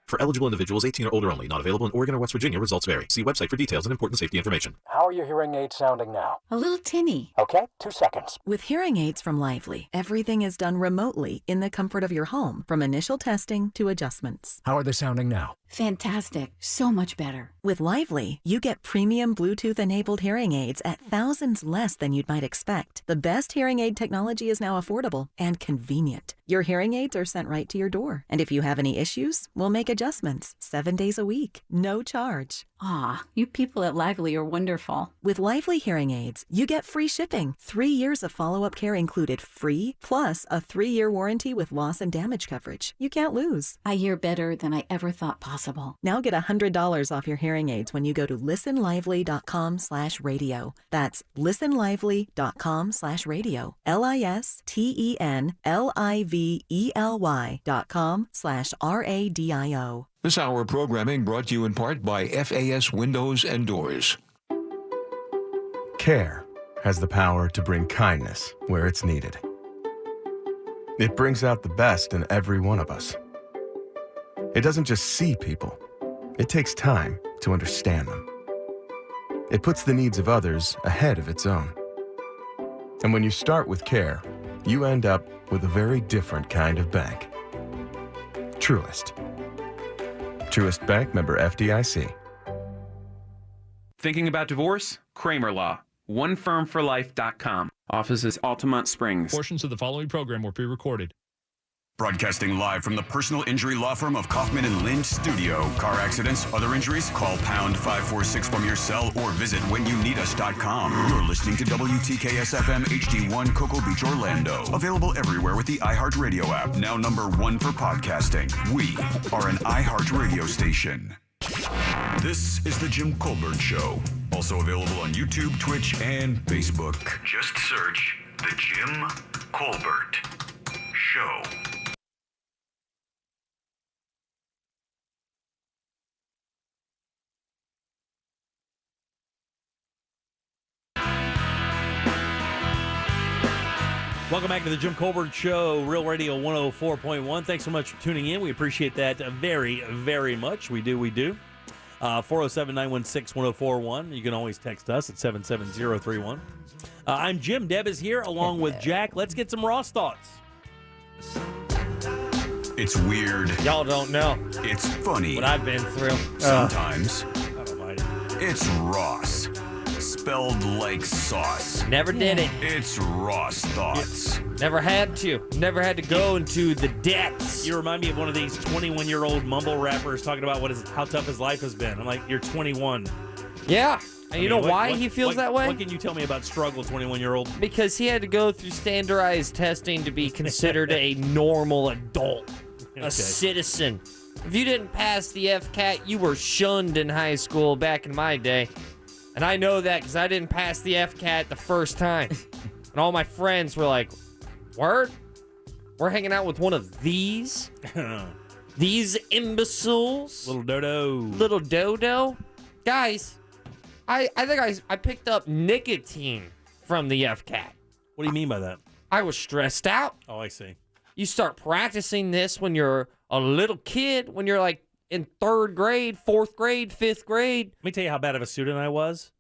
For eligible individuals 18 or older only. Not available in Oregon or West Virginia. Results vary. See website for details and important safety information.
How are your hearing aids sounding now?
A little tinny.
Okay, 2 seconds.
With hearing aids from Lively, everything is done remotely in the comfort of your home, from initial testing to adjustments.
How are they sounding now?
Fantastic. So much better. With Lively, you get premium Bluetooth-enabled hearing aids at thousands less than you'd might expect. The best hearing aid technology is now affordable and convenient. Your hearing aids are sent right to your door. And if you have any issues, we'll make adjustments 7 days a week, no charge.
Ah, you people at Lively are wonderful.
With Lively hearing aids, you get free shipping, 3 years of follow-up care included free, plus a 3-year warranty with loss and damage coverage. You can't lose.
I hear better than I ever thought possible.
Now get $100 off your hearing aids when you go to listenlively.com/radio. That's listenlively.com/radio. listenlively.com/radio.
This hour of programming brought to you in part by FAS Windows and Doors.
Care has the power to bring kindness where it's needed. It brings out the best in every one of us. It doesn't just see people. It takes time to understand them. It puts the needs of others ahead of its own. And when you start with care, you end up with a very different kind of bank. Truist. Truist Bank, member FDIC.
Thinking about divorce? Kramer Law. OneFirmForLife.com. Offices Altamont Springs.
Portions of the following program were pre-recorded.
Broadcasting live from the personal injury law firm of Kaufman and Lynch Studio. Car accidents, other injuries? Call pound 546 from your cell or visit whenyouneedus.com. You're listening to WTKS FM HD1 Cocoa Beach, Orlando. Available everywhere with the iHeartRadio app. Now #1 for podcasting. We are an iHeartRadio station. This is the Jim Colbert Show. Also available on YouTube, Twitch, and Facebook. Just search The Jim Colbert Show.
Welcome back to the Jim Colbert Show, Real Radio 104.1. Thanks so much for tuning in. We appreciate that very, very much. We do. 407-916-1041. You can always text us at 77031. I'm Jim. Deb is here along with Jack. Let's get some Ross thoughts.
It's weird.
Y'all don't know
It's funny.
what I've been through.
Sometimes it's Ross. Spelled like sauce.
Never did it.
It's Ross Thoughts.
Never had to. Never had to go into the depths.
You remind me of one of these 21-year-old mumble rappers talking about how tough his life has been. I'm like, you're 21.
Yeah. And you know why he feels that way?
What can you tell me about struggle, 21-year-old?
Because he had to go through standardized testing to be considered a normal adult, a citizen. If you didn't pass the FCAT, you were shunned in high school back in my day. And I know that because I didn't pass the FCAT the first time. And all my friends were like, word? We're hanging out with one of these? These imbeciles?
Little dodo.
Little dodo? Guys, I think I picked up nicotine from the FCAT.
What do you mean by that?
I was stressed out.
Oh, I see.
You start practicing this when you're a little kid, when you're like in 3rd grade, 4th grade, 5th grade.
Let me tell you how bad of a student I was.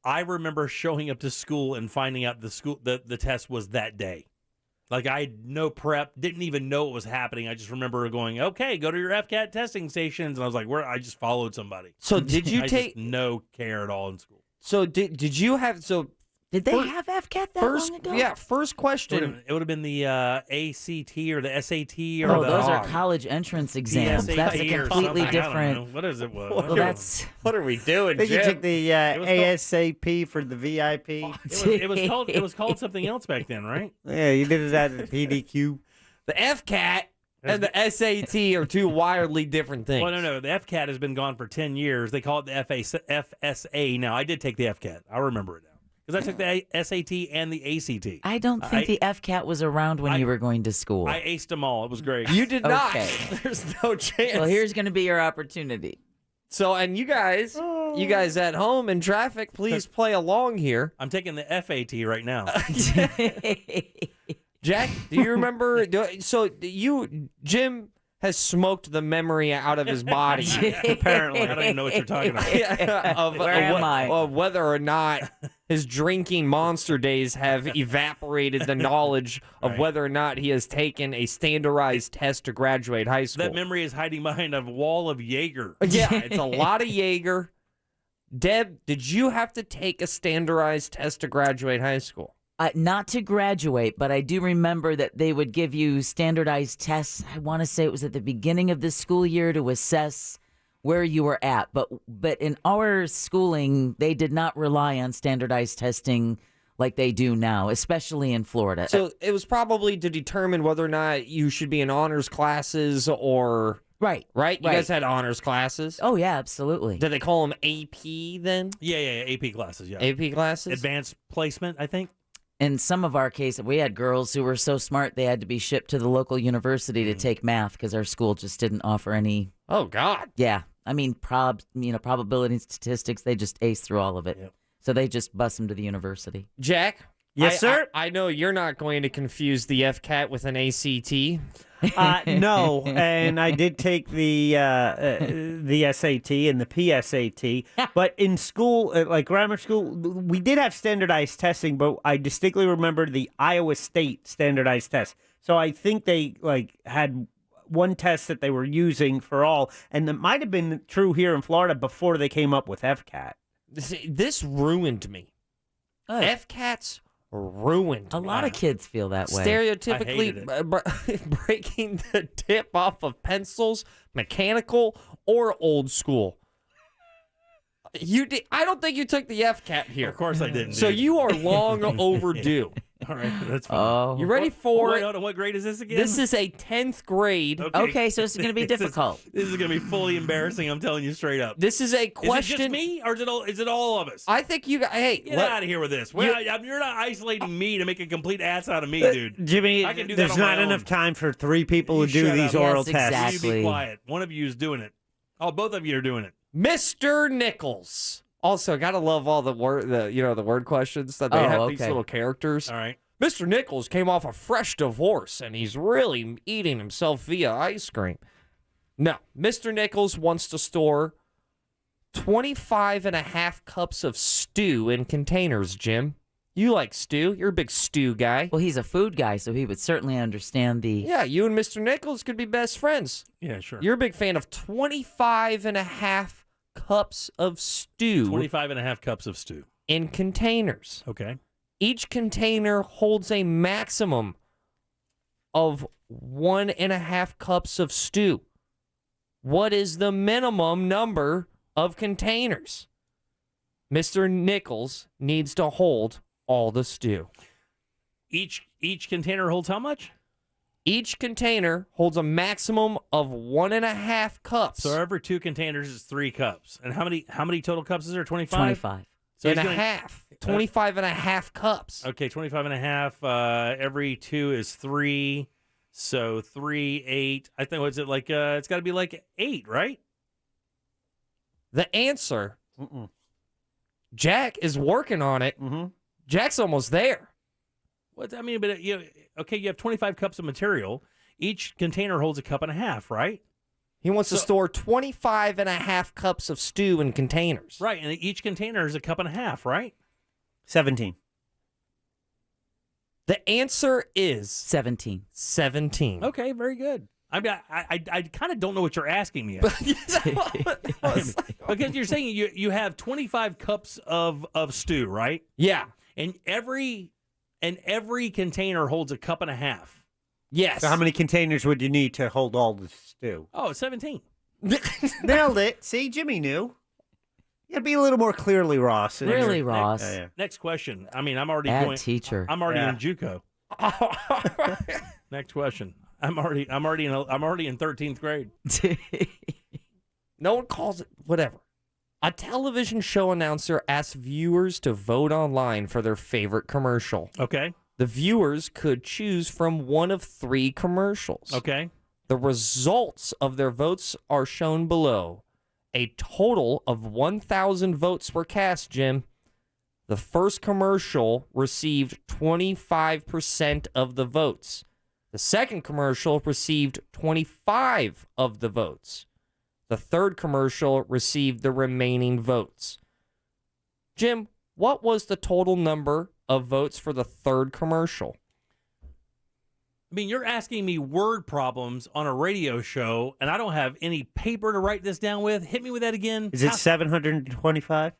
I remember showing up to school and finding out the test was that day. Like, I had no prep, didn't even know what was happening. I just remember going, okay, go to your FCAT testing stations. And I was like, I just followed somebody.
So did you
take no care at all in school?
So did you have
Did they have FCAT that long ago?
Yeah, first question.
It would have been the ACT or the SAT or
no, those are college entrance exams. That's a completely different.
What is it?
Well, that's
what are we doing?
I think you took the ASAP for the VIP.
It was called something else back then, right?
Yeah, you did it at the PDQ.
The FCAT and the SAT are two wildly different things.
Well, no. The FCAT has been gone for 10 years. They call it the FSA now. I did take the FCAT. I remember it now. Because I took the SAT and the ACT.
I don't think the FCAT was around when you were going to school.
I aced them all. It was great.
You did not.
Okay.
There's no chance.
Well, here's going to be your opportunity.
So, and you guys at home in traffic, please play along here.
I'm taking the FAT right now.
Jack, do you remember? Jim has smoked the memory out of his body.
Apparently. I don't even know what you're talking about.
Where am I?
Of whether or not his drinking monster days have evaporated the knowledge of whether or not he has taken a standardized test to graduate high school.
That memory is hiding behind a wall of Jaeger.
Yeah, it's a lot of Jaeger. Deb, did you have to take a standardized test to graduate high school?
Not to graduate, but I do remember that they would give you standardized tests. I want to say it was at the beginning of the school year to assess where you were at. But in our schooling, they did not rely on standardized testing like they do now, especially in Florida.
So it was probably to determine whether or not you should be in honors classes or...
Right.
You guys had honors classes?
Oh, yeah, absolutely.
Did they call them AP then?
Yeah, AP classes, yeah.
AP classes?
Advanced placement, I think.
In some of our cases, we had girls who were so smart they had to be shipped to the local university to take math because our school just didn't offer any.
Oh, God.
Yeah. I mean, probability and statistics, they just ace through all of it. Yep. So they just bus them to the university.
Jack?
Yes, sir?
I know you're not going to confuse the FCAT with an ACT.
No, and I did take the SAT and the PSAT, but in school, like grammar school, we did have standardized testing, but I distinctly remember the Iowa State standardized test. So I think they had one test that they were using for all, and it might have been true here in Florida before they came up with FCAT.
This ruined me. FCAT's ruined.
A lot of kids feel that way.
Stereotypically breaking the tip off of pencils, mechanical or old school. I don't think you took the FCAT here.
Of course I didn't.
So you are long overdue.
All right, that's fine.
Oh.
You ready for
Wait, hold on. What grade is this again?
This is a 10th grade.
Okay, so this is going to be difficult.
This is going to be fully embarrassing. I'm telling you straight up.
This is a question.
Is it just me, or is it all of us?
I think you. Hey,
get out of here with this. You're not isolating me to make a a complete ass out of me, dude.
Jimmy,
I can do
there's
that on
not
my
enough
own.
time for 3 people to do
Shut
these
up.
oral
Yes,
tests.
You be quiet. One of you is doing it. Oh, both of you are doing it.
Mr. Nichols. Also, gotta love all the word questions that they have these little characters.
All right.
Mr. Nichols came off a fresh divorce and he's really eating himself via ice cream. No, Mr. Nichols wants to store 25 and a half cups of stew in containers, Jim. You like stew. You're a big stew guy.
Well, he's a food guy, so he would certainly understand the...
Yeah, you and Mr. Nichols could be best friends.
Yeah, sure.
You're a big fan of 25.5 cups of stew.
25.5 cups of stew.
In containers.
Okay.
Each container holds a maximum of 1.5 cups of stew. What is the minimum number of containers Mr. Nichols needs to hold all the stew?
Each container holds how much?
Each container holds a maximum of 1.5 cups.
So every 2 containers is 3 cups. And how many total cups is there? 25?
25.
So
and a half. 25.5 cups.
Okay, 25.5. Every 2 is 3. So 3, 8. I think, what's it like? It's got to be like 8, right?
The answer, Jack is working on it.
Mm-hmm.
Jack's almost there.
But you have 25 cups of material. Each container holds a cup and a half, right?
He wants to store 25.5 cups of stew in containers.
Right, and each container is a cup and a half, right?
17.
The answer is
17.
17.
Okay, very good. I kind of don't know what you're asking me. Because you're saying you have 25 cups of stew, right?
Yeah.
And every container holds a cup and a half.
Yes.
So how many containers would you need to hold all the stew?
Oh, 17.
Nailed it. See, Jimmy knew. You gotta be a little more clearly, Ross.
Really, Ross.
Next question. I'm already
Bad
going.
teacher.
I'm already in JUCO. Next question. I'm already in 13th grade.
No one calls it whatever. A television show announcer asks viewers to vote online for their favorite commercial.
Okay.
The viewers could choose from one of 3 commercials.
Okay.
The results of their votes are shown below. A total of 1,000 votes were cast, Jim. The first commercial received 25% of the votes. The second commercial received 25 of the votes. The third commercial received the remaining votes. Jim, what was the total number of votes for the third commercial?
You're asking me word problems on a radio show, and I don't have any paper to write this down with. Hit me with that again.
Is it 725?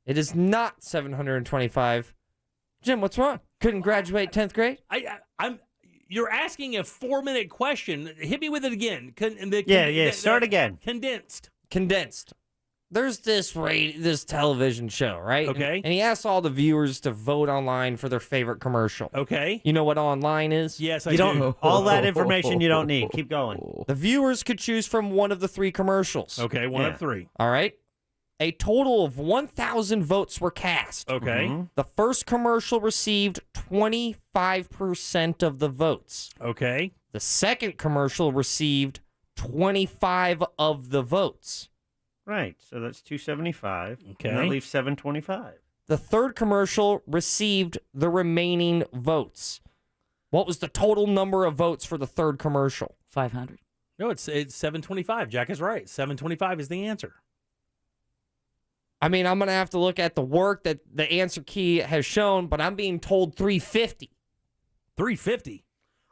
It is not 725. Jim, what's wrong? Couldn't graduate 10th grade?
You're asking a 4-minute question. Hit me with it again.
Start again.
Condensed. There's this television show, right?
Okay.
And he asks all the viewers to vote online for their favorite commercial.
Okay.
You know what online is?
Yes, I do.
All that information you don't need. Keep going.
The viewers could choose from one of the 3 commercials.
Okay, one of 3.
All right. A total of 1,000 votes were cast.
Okay.
Mm-hmm.
The first commercial received 25% of the votes.
Okay.
The second commercial received 25 of the votes.
Right, so that's 275.
Okay.
And that leaves 725.
The third commercial received the remaining votes. What was the total number of votes for the third commercial?
500.
No, it's 725. Jack is right. 725 is the answer.
I'm going to have to look at the work that the answer key has shown, but I'm being told 350.
350?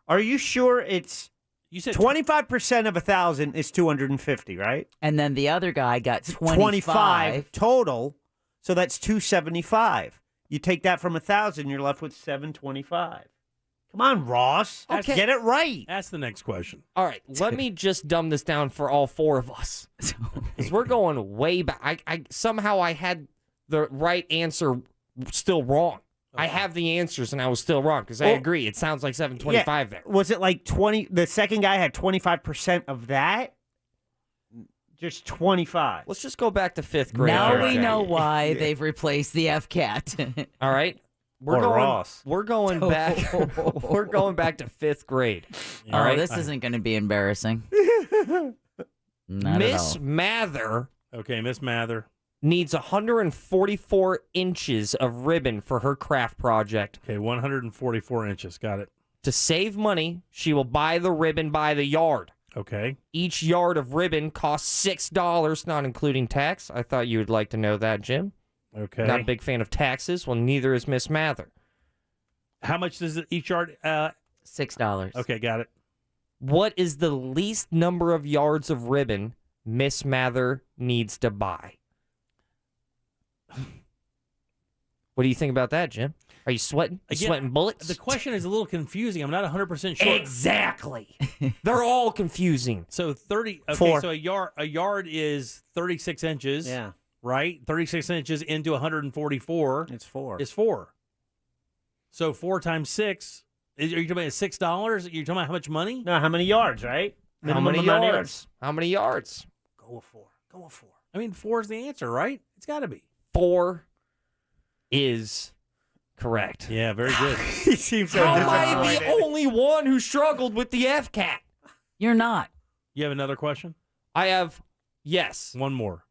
Are you sure it's...
You said
25% of 1,000 is 250, right?
And then the other guy got 25
total, so that's 275. You take that from 1,000, you're left with 725. Come on, Ross.
Okay.
Get it right.
Ask the next question.
All right, let me just dumb this down for all 4 of us. Because we're going way back. Somehow I had the right answer still wrong. I have the answers, and I was still wrong, because I agree. It sounds like 725 there.
Was it like 20? The second guy had 25% of that? Just 25.
Let's just go back to 5th grade.
Now we know why they've replaced the FCAT.
All right. We're going back. We're going back to 5th grade. All right.
This isn't going to be embarrassing.
Miss Mather.
Okay, Miss Mather
needs 144 inches of ribbon for her craft project.
Okay, 144 inches. Got it.
To save money, she will buy the ribbon by the yard.
Okay.
Each yard of ribbon costs $6, not including tax. I thought you would like to know that, Jim.
Okay.
Not a big fan of taxes. Well, neither is Miss Mather.
How much does each yard?
$6.
Okay, got it.
What is the least number of yards of ribbon Miss Mather needs to buy? What do you think about that, Jim? Are you sweating? You sweating bullets?
The question is a little confusing. I'm not 100% sure.
Exactly. They're all confusing.
So 30. Okay,
4.
so a yard is 36 inches.
Yeah.
Right? 36 inches into 144.
It's 4.
Is 4. So 4 times 6. Are you talking about $6? Are you talking about how much money?
No, how many yards, right?
How many yards? How many yards?
Go with 4. Go with 4. I mean, 4 is the answer, right? It's got to be.
4 is correct.
Yeah, very good.
He seems so
How am I the
disappointed.
only one who struggled with the FCAT?
You're not.
You have another question?
I have, yes.
One more.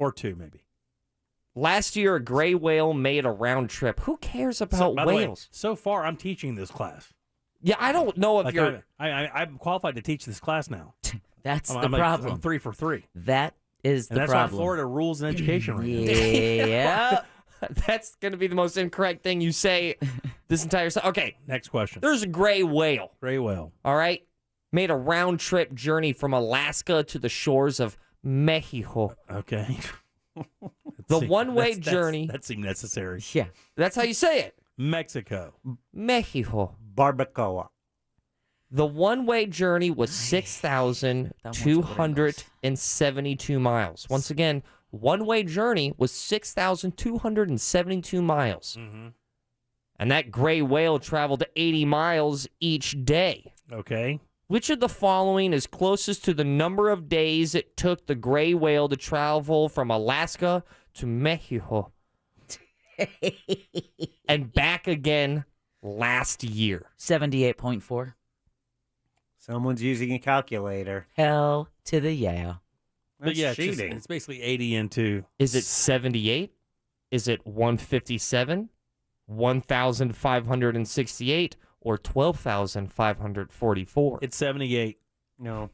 Or 2, maybe.
Last year, a gray whale made a round trip. Who cares about
by the way,
whales?
so far, I'm teaching this class.
Yeah, I don't know if you're...
I'm qualified to teach this class now.
That's
I'm
the problem.
I'm 3 for 3.
That is
And
the
that's
problem.
why Florida rules in education right now.
Yeah.
That's going to be the most incorrect thing you say this entire... Okay.
Next question.
There's a gray whale.
Gray whale.
All right? Made a round-trip journey from Alaska to the shores of Mexico.
Okay.
The one-way journey...
That seemed necessary.
Yeah.
That's how you say it.
Mexico.
Mexico.
Barbacoa.
The one-way journey was 6,272 miles. Once again, one-way journey was 6,272 miles.
Mm-hmm.
And that gray whale traveled 80 miles each day.
Okay.
Which of the following is closest to the number of days it took the gray whale to travel from Alaska to Mexico and back again last year?
78.4.
Someone's using a calculator.
Hell to the yeah.
But yeah,
cheating.
it's basically 80 into...
Is it 78? Is it 157? 1,568? Or 12,544?
It's 78.
No.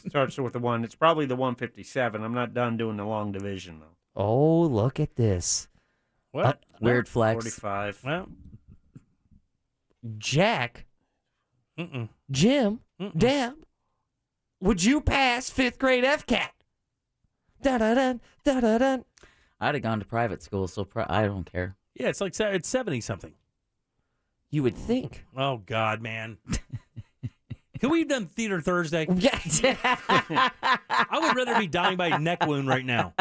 Starts with the 1. It's probably the 157. I'm not done doing the long division, though.
Oh, look at this.
What?
Weird flex.
45.
Well,
Jack,
mm-mm.
Jim,
Mm-mm.
Deb, would you pass 5th grade FCAT? Da-da-dun, da-da-dun.
I'd have gone to private school, so I don't care.
Yeah, it's like it's 70 something.
You would think.
Oh God, man. Could we have done Theater Thursday?
Yeah.
I would rather be dying by a neck wound right now.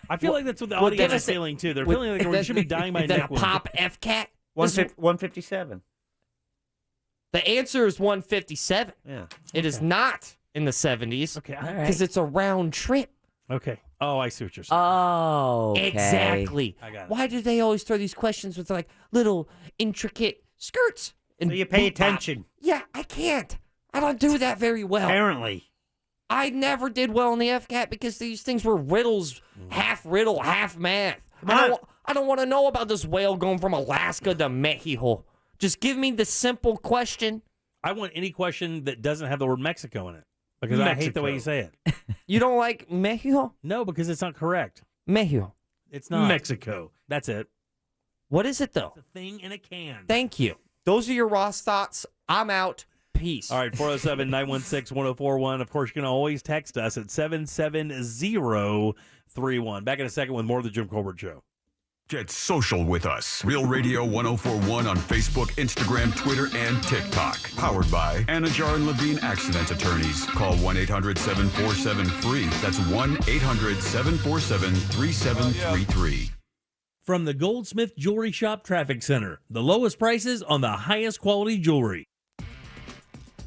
I feel like that's what the audience is feeling too. They're feeling like we should be dying by a neck wound.
Pop FCAT?
157.
The answer is 157.
Yeah.
It is not in the 70s.
Okay.
Because it's a round trip.
Okay. Oh, I see what you're saying.
Oh, okay.
Exactly.
I got it.
Why do they always throw these questions with like little intricate skirts? And
So you pay
boop bop?
attention.
Yeah, I can't. I don't do that very well.
Apparently.
I never did well in the FCAT because these things were riddles, half riddle, half math.
Come on.
I don't want to know about this whale going from Alaska to Mexico. Just give me the simple question.
I want any question that doesn't have the word Mexico in it because I hate the way you say it.
You don't like Mexico?
No, because it's not correct.
Mexico.
It's not.
Mexico.
That's it.
What is it, though?
It's a thing in a can.
Thank you. Those are your Ross thoughts. I'm out. Peace.
All right, 407-916-1041. Of course, you can always text us at 77031. Back in a second with more of the Jim Colbert Show.
Get social with us. Real Radio 1041 on Facebook, Instagram, Twitter, and TikTok. Powered by Anajar and Levine Accident Attorneys. Call 1-800-747-FREE. That's 1-800-747-3733.
From the Goldsmith Jewelry Shop Traffic Center, the lowest prices on the highest quality jewelry.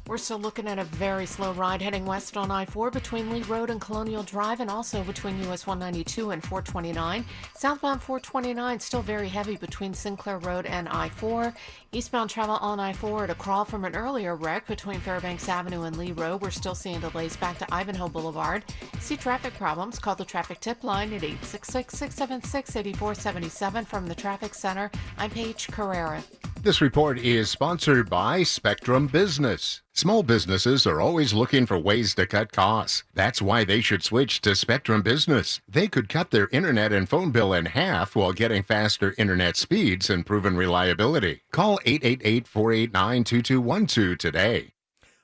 We're still looking at a very slow ride heading west on I-4 between Lee Road and Colonial Drive and also between US 192 and 429. Southbound 429 still very heavy between Sinclair Road and I-4. Eastbound travel on I-4 at a crawl from an earlier wreck between Fairbanks Avenue and Lee Road. We're still seeing delays back to Ivanhoe Boulevard. See traffic problems? Call the traffic tip line at 866-676-8477 from the Traffic Center. I'm Paige Carrera.
This report is sponsored by Spectrum Business. Small businesses are always looking for ways to cut costs. That's why they should switch to Spectrum Business. They could cut their internet and phone bill in half while getting faster internet speeds and proven reliability. Call 888-489-2212 today.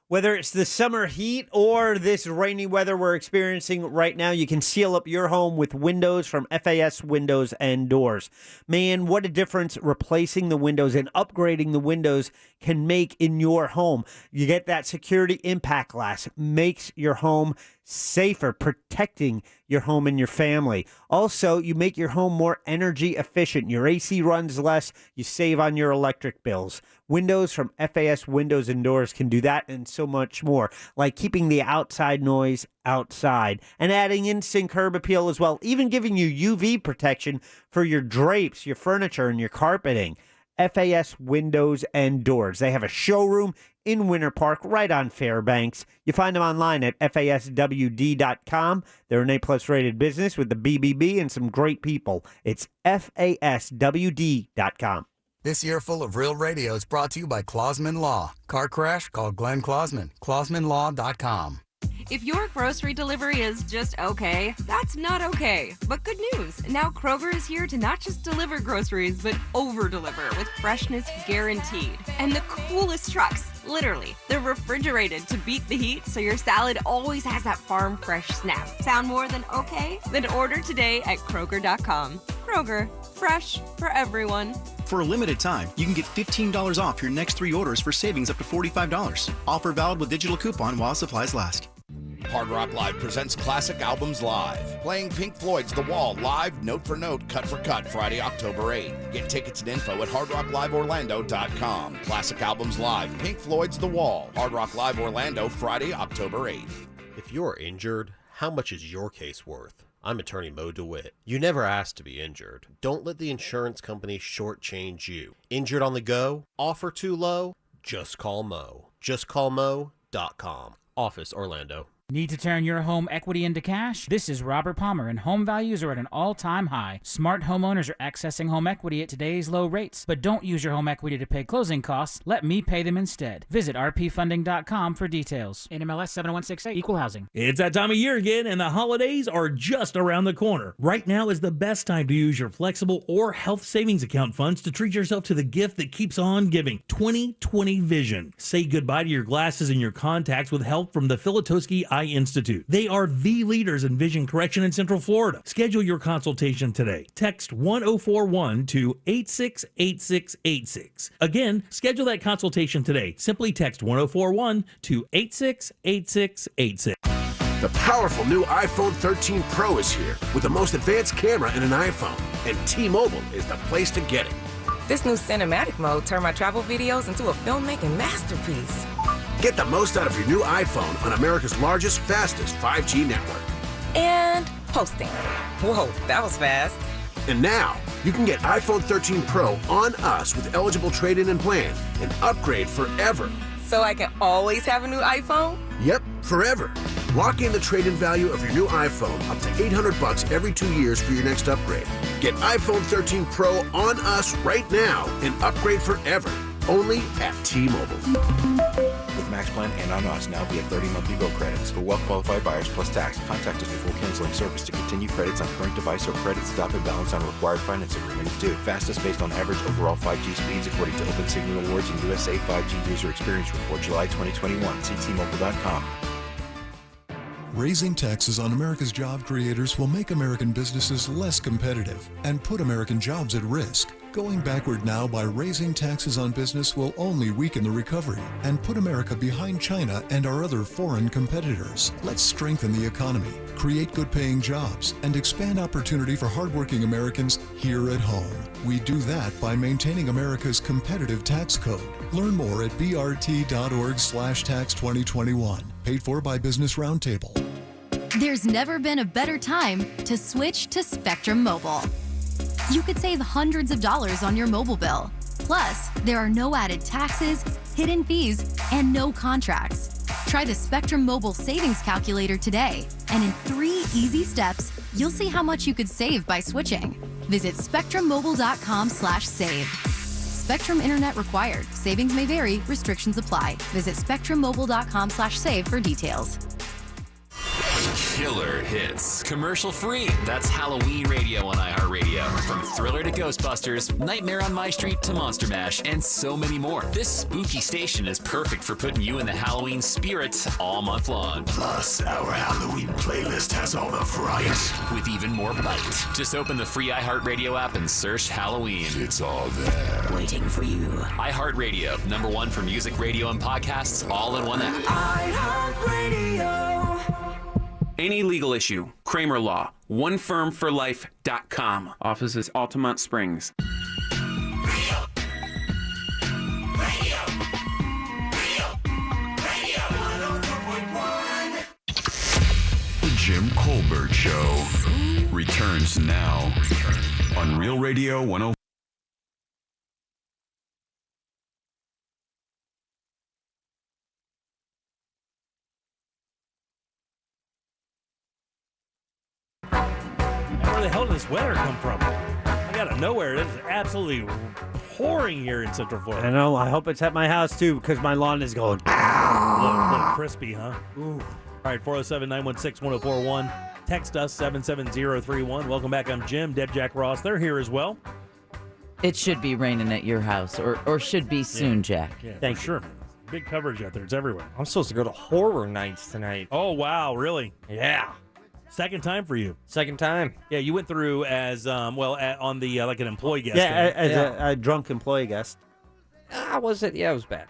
Whether it's the summer heat or this rainy weather we're experiencing right now, you can seal up your home with windows from FAS Windows and Doors. Man, what a difference replacing the windows and upgrading the windows can make in your home. You get that security impact glass, makes your home safer, protecting your home and your family. Also, you make your home more energy efficient. Your AC runs less. You save on your electric bills. Windows from FAS Windows and Doors can do that and so much more, like keeping the outside noise outside and adding instant curb appeal as well, even giving you UV protection for your drapes, your furniture, and your carpeting. FAS Windows and Doors. They have a showroom in Winter Park right on Fairbanks. You find them online at FASWD.com. They're an A+ rated business with the BBB and some great people. It's FASWD.com.
This year full of real radio is brought to you by Clausman Law. Car crash? Call Glenn Clausman. ClausmanLaw.com.
If your grocery delivery is just okay, that's not okay. But good news, now Kroger is here to not just deliver groceries, but over-deliver with freshness guaranteed. And the coolest trucks, literally, they're refrigerated to beat the heat, so your salad always has that farm fresh snap. Sound more than okay? Then order today at Kroger.com. Kroger, fresh for everyone.
For a limited time, you can get $15 off your next 3 orders for savings up to $45. Offer valid with digital coupon while supplies last.
Hard Rock Live presents Classic Albums Live. Playing Pink Floyd's The Wall live, note for note, cut for cut, Friday, October 8th. Get tickets and info at hardrockliveorlando.com. Classic Albums Live, Pink Floyd's The Wall. Hard Rock Live Orlando, Friday, October 8th.
If you're injured, how much is your case worth? I'm attorney Mo DeWitt. You never asked to be injured. Don't let the insurance company shortchange you. Injured on the go? Offer too low? Just call Mo. JustCallMo.com. Office, Orlando.
Need to turn your home equity into cash? This is Robert Palmer, and home values are at an all-time high. Smart homeowners are accessing home equity at today's low rates. But don't use your home equity to pay closing costs. Let me pay them instead. Visit rpfunding.com for details. NMLS 7168, Equal Housing.
It's that time of year again, and the holidays are just around the corner. Right now is the best time to use your flexible or health savings account funds to treat yourself to the gift that keeps on giving. 20/20 Vision. Say goodbye to your glasses and your contacts with help from the Filatowski Eye Institute. They are the leaders in vision correction in Central Florida. Schedule your consultation today. Text 1041 to 868686. Again, schedule that consultation today. Simply text 1041 to 868686.
The powerful new iPhone 13 Pro is here with the most advanced camera in an iPhone, and T-Mobile is the place to get it.
This new cinematic mode turned my travel videos into a filmmaking masterpiece.
Get the most out of your new iPhone on America's largest, fastest 5G network.
And posting. Whoa, that was fast.
And now, you can get iPhone 13 Pro on us with eligible trade-in and plan and upgrade forever.
So I can always have a new iPhone?
Yep, forever. Lock in the trade-in value of your new iPhone up to $800 every 2 years for your next upgrade. Get iPhone 13 Pro on us right now and upgrade forever. Only at T-Mobile.
With Max Plan and on us now via 30 monthly bill credits. For well-qualified buyers plus tax, contact us before canceling service to continue credits on current device or credit stop and balance on required finance agreement is due. Fastest based on average overall 5G speeds according to Open Signal Awards and USA 5G User Experience Report, July 2021. See T-Mobile.com.
Raising taxes on America's job creators will make American businesses less competitive and put American jobs at risk. Going backward now by raising taxes on business will only weaken the recovery and put America behind China and our other foreign competitors. Let's strengthen the economy, create good-paying jobs, and expand opportunity for hardworking Americans here at home. We do that by maintaining America's competitive tax code. Learn more at brt.org/tax2021. Paid for by Business Roundtable.
There's never been a better time to switch to Spectrum Mobile. You could save hundreds of dollars on your mobile bill. Plus, there are no added taxes, hidden fees, and no contracts. Try the Spectrum Mobile Savings Calculator today, and in 3 easy steps, you'll see how much you could save by switching. Visit spectrummobile.com/save. Spectrum Internet required. Savings may vary. Restrictions apply. Visit spectrummobile.com/save for details.
Killer hits. Commercial free. That's Halloween radio on iHeartRadio. From Thriller to Ghostbusters, Nightmare on My Street to Monster Mash, and so many more. This spooky station is perfect for putting you in the Halloween spirit all month long.
Plus, our Halloween playlist has all the fright.
With even more bite. Just open the free iHeartRadio app and search Halloween.
It's all there.
Waiting for you. iHeartRadio, #1 for music, radio, and podcasts, all in one app.
iHeartRadio.
Any legal issue, Kramer Law, onefirmforlife.com. Offices Altamont Springs.
The Jim Colbert Show returns now on Real Radio 105.
Where the hell did this weather come from? I got out of nowhere. It is absolutely pouring here in Central Florida.
I know. I hope it's at my house, too, because my lawn is going...
A little crispy, huh? Ooh. All right, 407-916-1041. Text us, 77031. Welcome back. I'm Jim. Deb, Jack, Ross. They're here as well.
It should be raining at your house, or should be soon, Jack.
Yeah, thanks. Sure. Big coverage out there. It's everywhere.
I'm supposed to go to horror nights tonight.
Oh, wow. Really?
Yeah.
Second time for you.
Second time.
Yeah, you went through as, on the, like an employee guest.
Yeah, as a drunk employee guest.
I wasn't. Yeah, it was bad.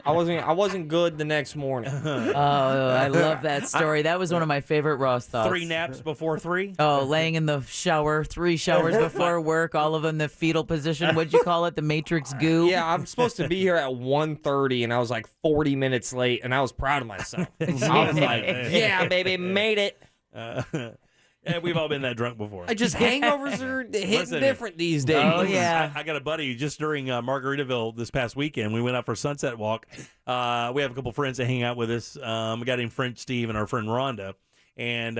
I wasn't good the next morning.
Oh, I love that story. That was one of my favorite Ross thoughts.
3 naps before 3?
Oh, laying in the shower, 3 showers before work, all of them in the fetal position. What'd you call it? The Matrix goo?
Yeah, I'm supposed to be here at 1:30, and I was like 40 minutes late, and I was proud of myself. I was like, yeah, baby, made it.
Yeah, we've all been that drunk before.
Hangovers are hitting different these days.
Oh, yeah.
I got a buddy just during Margaritaville this past weekend. We went out for a sunset walk. We have a couple friends that hang out with us. A guy named French Steve and our friend Rhonda. And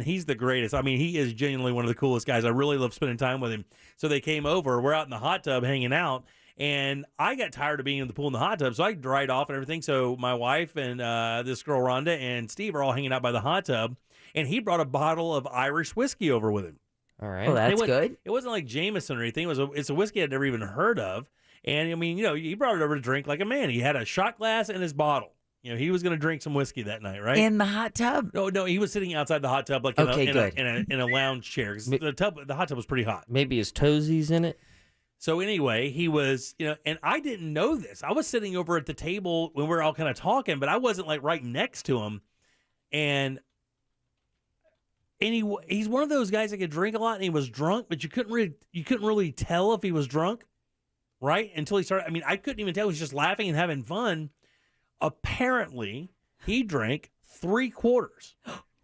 he's the greatest. I mean, he is genuinely one of the coolest guys. I really love spending time with him. So they came over. We're out in the hot tub hanging out. And I got tired of being in the pool in the hot tub, so I dried off and everything. So my wife and this girl, Rhonda, and Steve are all hanging out by the hot tub. And he brought a bottle of Irish whiskey over with him.
All right.
Oh, that's good.
It wasn't like Jameson or anything. It's a whiskey I'd never even heard of. And, I mean, he brought it over to drink like a man. He had a shot glass and his bottle. He was going to drink some whiskey that night, right?
In the hot tub?
No, he was sitting outside the hot tub like in a lounge chair. 'Cause the hot tub was pretty hot.
Maybe his toesies in it.
So anyway, he was, and I didn't know this. I was sitting over at the table when we were all kind of talking, but I wasn't like right next to him. And he's one of those guys that could drink a lot, and he was drunk, but you couldn't really tell if he was drunk, right? Until he started. I mean, I couldn't even tell. He was just laughing and having fun. Apparently, he drank 3/4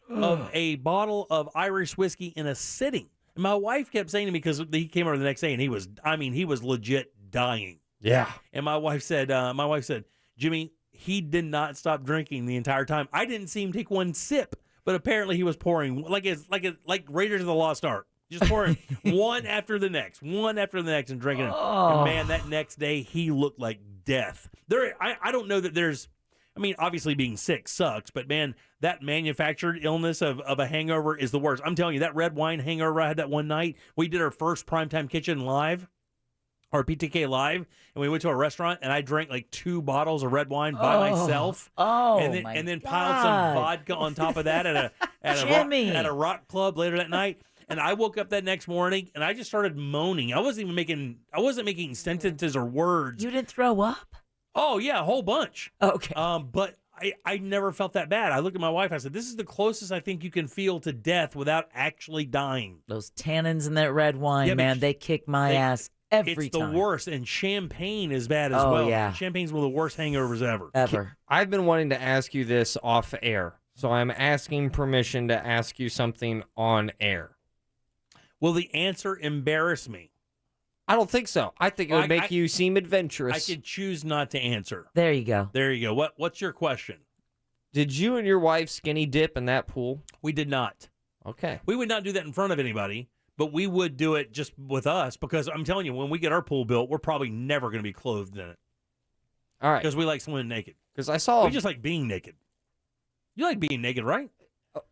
of a bottle of Irish whiskey in a sitting. And my wife kept saying to me, because he came over the next day, and he was legit dying.
Yeah.
And my wife said, Jimmy, he did not stop drinking the entire time. I didn't see him take one sip. But apparently he was pouring like Raiders of the Lost Ark, just pouring one after the next, and drinking it.
Oh.
And man, that next day he looked like death. I don't know that there's. I mean, obviously being sick sucks, but man, that manufactured illness of a hangover is the worst. I'm telling you, that red wine hangover I had that one night. We did our first Primetime Kitchen live. Our PTK live, and we went to a restaurant, and I drank like 2 bottles of red wine by myself.
Oh,
and then piled some vodka on top of that at a rock club later that night. And I woke up that next morning, and I just started moaning. I wasn't making sentences or words.
You didn't throw up?
Oh yeah, a whole bunch.
Okay.
But I never felt that bad. I looked at my wife. I said, "This is the closest I think you can feel to death without actually dying."
Those tannins in that red wine, man, they kick my ass. Every time.
It's the worst, and champagne is bad as well.
Yeah.
Champagne's one of the worst hangovers ever.
I've been wanting to ask you this off air, so I'm asking permission to ask you something on air.
Will the answer embarrass me?
I don't think so. I think it would make you seem adventurous.
I could choose not to answer.
There you go.
There you go. What's your question?
Did you and your wife skinny dip in that pool?
We did not.
Okay.
We would not do that in front of anybody. But we would do it just with us because I'm telling you, when we get our pool built, we're probably never going to be clothed in it.
All right.
Because we like swimming naked.
Because I saw...
We just like being naked. You like being naked, right?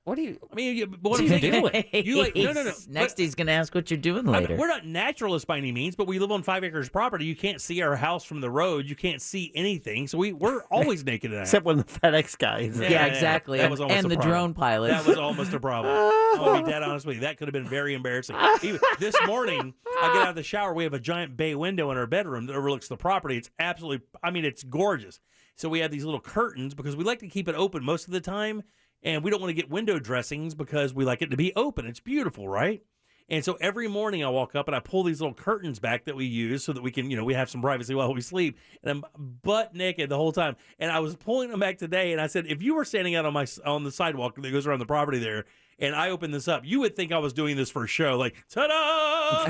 What do you...
I mean, what are you doing? You like... No.
Next, he's going to ask what you're doing later.
We're not naturalists by any means, but we live on 5 acres of property. You can't see our house from the road. You can't see anything. So we're always naked in our
Except when the FedEx guy is there.
Yeah, exactly.
That was almost
and
a
the
problem.
drone pilot.
That was almost a problem. I'll be dead honest with you. That could have been very embarrassing. Even this morning, I get out of the shower. We have a giant bay window in our bedroom that overlooks the property. It's absolutely, it's gorgeous. So we have these little curtains because we like to keep it open most of the time. And we don't want to get window dressings because we like it to be open. It's beautiful, right? And so every morning I walk up and I pull these little curtains back that we use so that we can, we have some privacy while we sleep. And I'm butt naked the whole time. And I was pulling them back today, and I said, if you were standing out on the sidewalk that goes around the property there, and I opened this up, you would think I was doing this for a show. Like, ta-da!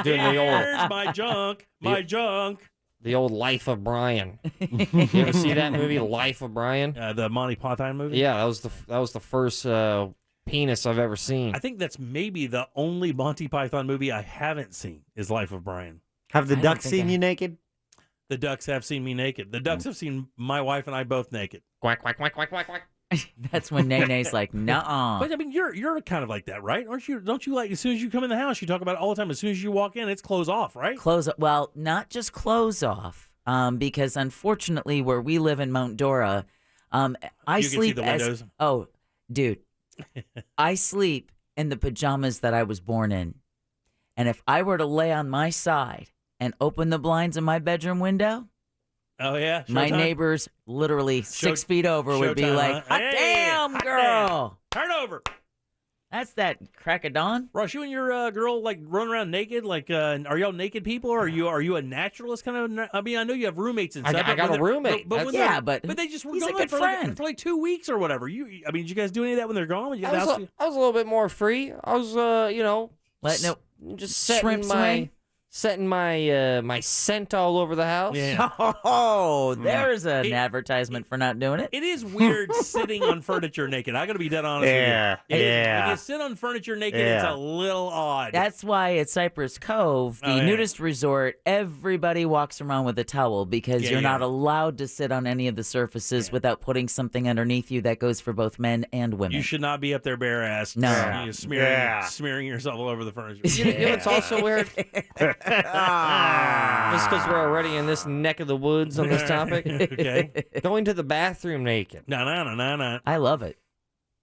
Doing the old...
Here's my junk, junk.
The old Life of Brian. You ever see that movie, Life of Brian?
The Monty Python movie?
Yeah, that was the first penis I've ever seen.
I think that's maybe the only Monty Python movie I haven't seen is Life of Brian.
Have the ducks seen you naked?
The ducks have seen me naked. The ducks have seen my wife and I both naked.
Quack, quack, quack, quack, quack, quack.
That's when Nene's like, nuh-uh.
But I mean, you're kind of like that, right? Aren't you? Don't you like as soon as you come in the house, you talk about it all the time. As soon as you walk in, it's clothes off, right?
Well, not just clothes off, because unfortunately, where we live in Mount Dora, I
you
sleep
can see the windows.
Oh, dude, I sleep in the pajamas that I was born in, and if I were to lay on my side and open the blinds in my bedroom window.
Oh, yeah?
My neighbors literally 6 feet over would be like, hot damn, girl.
Turn over.
That's that crack of dawn.
Ross, you and your girl like run around naked? Like, are y'all naked people? Or are you a naturalist kind of? I mean, I know you have roommates and stuff.
I got a roommate.
But they just were
he's a
gone
good friend.
for like 2 weeks or whatever. Did you guys do any of that when they're gone?
I was a little bit more free. I was, just setting my scent all over the house.
Yeah.
Oh, there's an advertisement for not doing it.
It is weird sitting on furniture naked. I got to be dead honest with you. When you sit on furniture naked, it's a little odd.
That's why at Cypress Cove, the nudist resort, everybody walks around with a towel because you're not allowed to sit on any of the surfaces without putting something underneath you that goes for both men and women.
You should not be up there bare ass.
No.
Smearing yourself all over the furniture.
You know what's also weird? Just because we're already in this neck of the woods on this topic.
Okay.
Going to the bathroom naked.
No.
I love it.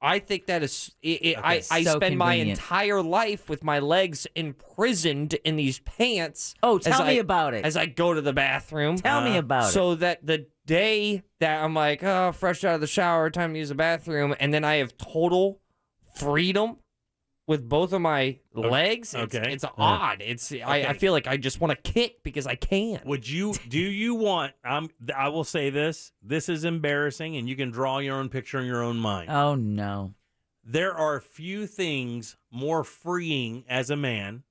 I think that is. I spend my entire life with my legs imprisoned in these pants.
Oh, tell me about it.
As I go to the bathroom.
Tell me about it.
So that the day that I'm like, oh, fresh out of the shower, time to use the bathroom, and then I have total freedom with both of my legs. It's odd. I feel like I just want to kick because I can.
Do you want, I will say this is embarrassing, and you can draw your own picture in your own mind.
Oh, no.
There are few things more freeing as a man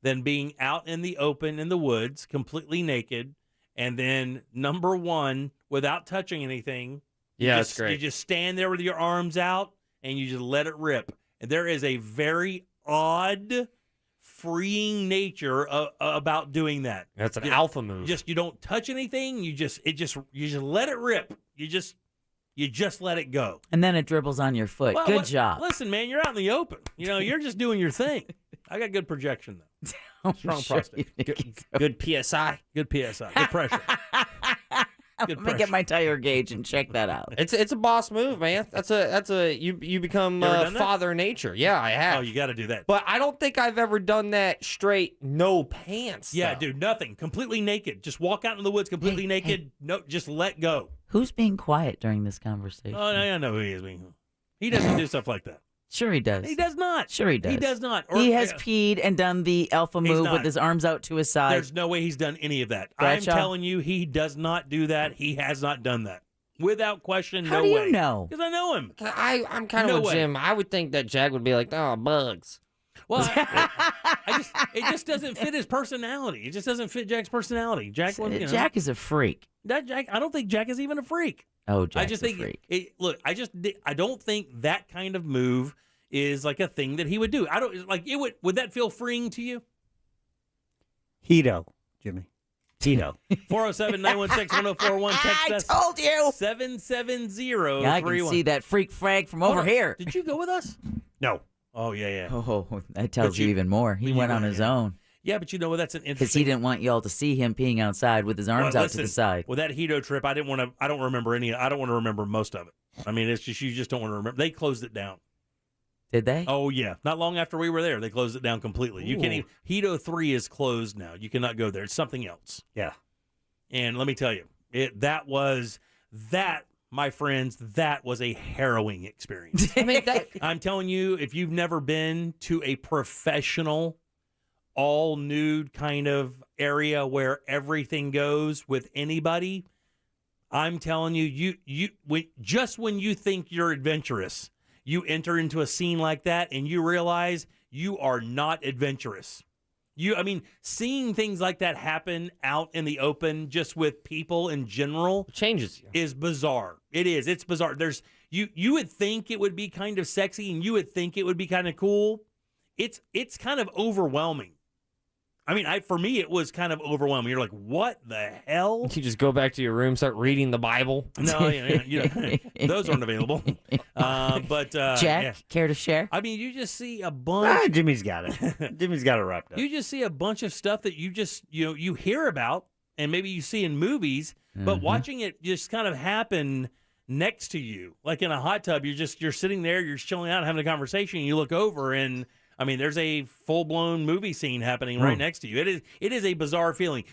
than being out in the open in the woods, completely naked, and then, number one, without touching anything.
That's great.
You just stand there with your arms out, and you just let it rip. There is a very odd, freeing nature about doing that.
That's an alpha move.
You don't touch anything. You just let it rip. You just let it go.
And then it dribbles on your foot.
Well,
good job.
Listen, man, you're out in the open. You're just doing your thing. I got good projection though. Strong prostate.
Good PSI.
Good PSI. Good pressure.
I'm gonna get my tire gauge and check that out.
It's a boss move, man. You become Father Nature. Yeah, I have.
Oh, you got to do that.
But I don't think I've ever done that straight, no pants.
Yeah,
though.
dude, nothing. Completely naked. Just walk out in the woods completely naked. Hey. No, just let go.
Who's being quiet during this conversation?
Oh, I know who he is. He doesn't do stuff like that.
Sure he does.
He does not.
Sure he does.
He does not.
He has peed and done the alpha move with his arms out to his side.
There's no way he's done any of that.
Bradshaw?
I'm telling you, he does not do that. He has not done that. Without question,
How
no
do
way.
you know?
Because I know him.
I'm kind of with Jim. I would think that Jag would be like, oh, bugs.
Well, it just doesn't fit his personality. It just doesn't fit Jack's personality. Jack
is a freak.
I don't think Jack is even a freak.
Oh, Jack's
I just think
a freak.
I don't think that kind of move is like a thing that he would do. I don't like it. Would that feel freeing to you?
Hedo, Jimmy. Hedo.
407-916-1041. Text us.
I told you.
770.
Yeah, I can see that freak frag from over here.
Did you go with us?
No.
Oh, yeah.
Oh, that tells you even more. He went on his own.
Yeah, but you know what? That's an interesting.
Because he didn't want y'all to see him peeing outside with his arms out to the side.
Well, that Hedo trip, I don't want to remember any. I don't want to remember most of it. I mean, it's just you just don't want to remember. They closed it down.
Did they?
Oh yeah, not long after we were there, they closed it down completely. You can't even. Hedo 3 is closed now. You cannot go there. It's something else.
Yeah.
And let me tell you, my friends, that was a harrowing experience.
I mean,
I'm telling you, if you've never been to a professional, all nude kind of area where everything goes with anybody, I'm telling you, when you think you're adventurous, you enter into a scene like that and you realize you are not adventurous. Seeing things like that happen out in the open just with people in general
changes you.
Is bizarre. It is. It's bizarre. You would think it would be kind of sexy and you would think it would be kind of cool. It's kind of overwhelming. I mean, for me, it was kind of overwhelming. You're like, what the hell?
You just go back to your room, start reading the Bible.
No, those aren't available.
Jack, care to share?
I mean, you just see a bunch.
Jimmy's got it. Jimmy's got it wrapped up.
You just see a bunch of stuff that you hear about and maybe you see in movies, but watching it just kind of happen next to you, like in a hot tub. You're sitting there, you're chilling out, having a conversation, and you look over and. I mean, there's a full-blown movie scene happening right next to you. It is a bizarre feeling.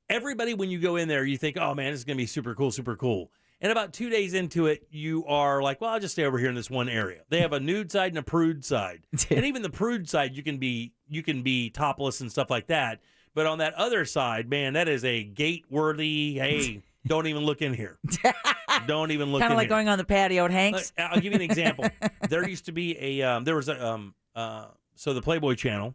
Everybody, when you go in there, you think, oh, man, this is going to be super cool, super cool. And about 2 days into it, you are like, well, I'll just stay over here in this one area. They have a nude side and a prude side. And even the prude side, you can be topless and stuff like that. But on that other side, man, that is a gate-worthy, hey, don't even look in here. Don't even look in here.
Kind of like going on the patio at Hank's.
I'll give you an example. There used to be so the Playboy channel,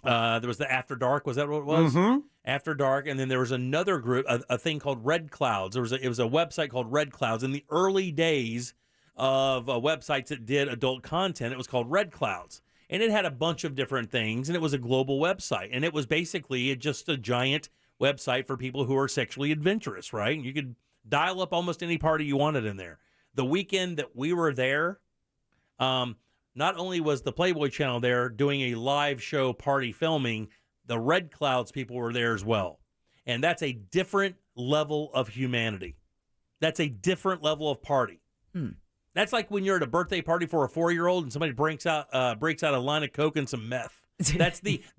there was the After Dark. Was that what it was?
Mm-hmm.
After Dark. And then there was another group, a thing called Red Clouds. It was a website called Red Clouds. In the early days of websites that did adult content, it was called Red Clouds. And it had a bunch of different things, and it was a global website. And it was basically just a giant website for people who are sexually adventurous, right? And you could dial up almost any party you wanted in there. The weekend that we were there, not only was the Playboy channel there doing a live show party filming, the Red Clouds people were there as well. And that's a different level of humanity. That's a different level of party. That's like when you're at a birthday party for a 4-year-old and somebody breaks out a line of Coke and some meth.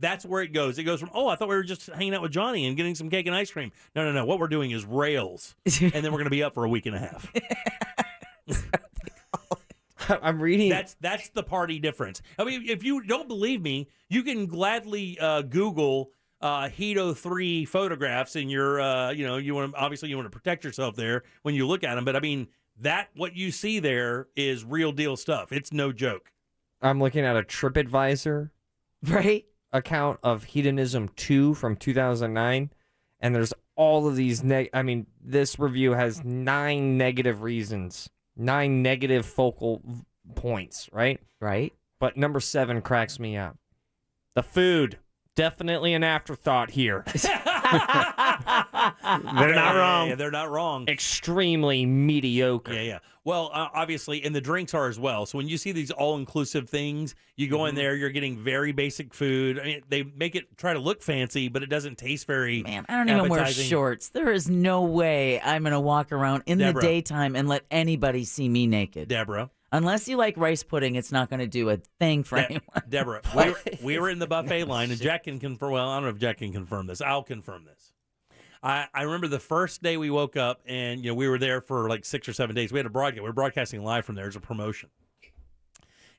That's where it goes. It goes from, oh, I thought we were just hanging out with Johnny and getting some cake and ice cream. No. What we're doing is rails. And then we're going to be up for a week and a half.
I'm reading.
That's the party difference. I mean, if you don't believe me, you can gladly Google Hedo 3 photographs, and you're you want to protect yourself there when you look at them. But I mean, what you see there is real deal stuff. It's no joke.
I'm looking at a TripAdvisor account of Hedonism 2 from 2009, and there's all of these this review has 9 negative reasons, 9 negative focal points, right? But number 7 cracks me up. The food, definitely an afterthought here.
They're not wrong.
Yeah, they're not wrong.
Extremely mediocre.
Yeah. Well, obviously, and the drinks are as well. So when you see these all-inclusive things, you go in there, you're getting very basic food. I mean, they make it try to look fancy, but it doesn't taste very
Man, I don't even wear shorts. There is no way I'm going to walk around in the daytime and let anybody see me naked.
Deborah.
Unless you like rice pudding, it's not going to do a thing for anyone.
Deborah, we were in the buffet line, and Jack can confirm. Well, I don't know if Jack can confirm this. I'll confirm this. I remember the first day we woke up, and we were there for like 6 or 7 days. We had a broadcast. We were broadcasting live from there as a promotion.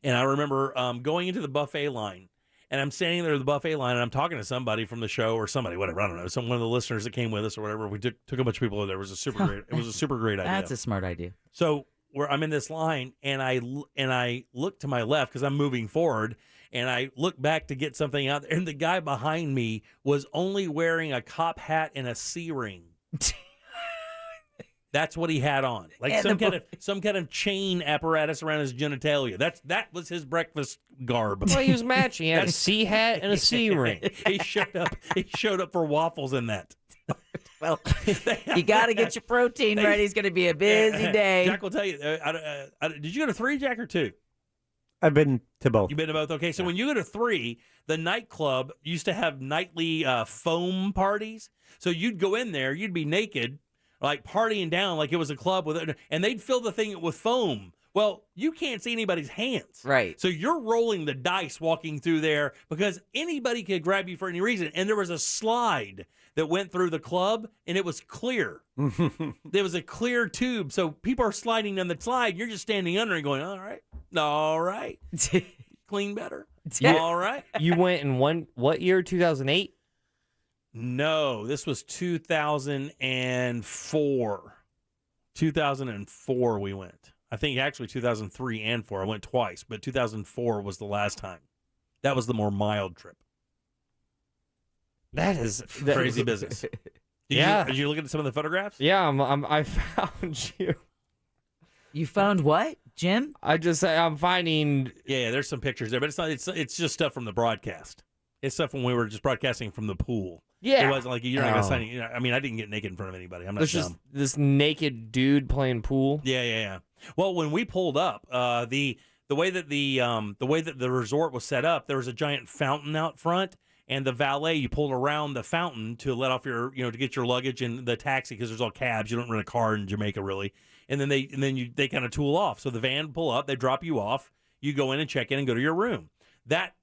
And I remember going into the buffet line, and I'm standing there at the buffet line, and I'm talking to somebody from the show or somebody, whatever. I don't know. One of the listeners that came with us or whatever. We took a bunch of people over there. It was a super great. It was a super great idea.
That's a smart idea.
So I'm in this line, and I look to my left because I'm moving forward. And I look back to get something out there, and the guy behind me was only wearing a cop hat and a C ring. That's what he had on, like some kind of chain apparatus around his genitalia. That was his breakfast garb.
Well, he was matching. He had a C hat and a C ring.
He showed up for waffles in that.
Well, you got to get your protein ready. It's going to be a busy day.
Jack will tell you. Did you go to 3, Jack, or 2?
I've been to both.
You've been to both? Okay, so when you go to 3, the nightclub used to have nightly foam parties. So you'd go in there, you'd be naked, like partying down like it was a club, and they'd fill the thing with foam. Well, you can't see anybody's hands.
Right.
So you're rolling the dice walking through there because anybody could grab you for any reason. And there was a slide that went through the club, and it was clear. There was a clear tube. So people are sliding down the slide. You're just standing under and going, all right. Clean better. All right.
You went in what year, 2008?
No, this was 2004. 2004 we went. I think actually 2003 and 4. I went twice, but 2004 was the last time. That was the more mild trip.
That is
crazy business. Did you look at some of the photographs?
Yeah, I found you.
You found what, Jim?
I'm finding.
Yeah, there's some pictures there, but it's not. It's just stuff from the broadcast. It's stuff when we were just broadcasting from the pool.
Yeah,
it wasn't like you're not gonna sign. I mean, I didn't get naked in front of anybody. I'm not
There's
dumb.
just this naked dude playing pool.
Yeah. Well, when we pulled up, the way that the resort was set up, there was a giant fountain out front, and the valet, you pulled around the fountain to let off your, to get your luggage and the taxi, because there's all cabs. You don't rent a car in Jamaica really. And then they kind of tool off. So the van pull up, they drop you off, you go in and check in and go to your room. The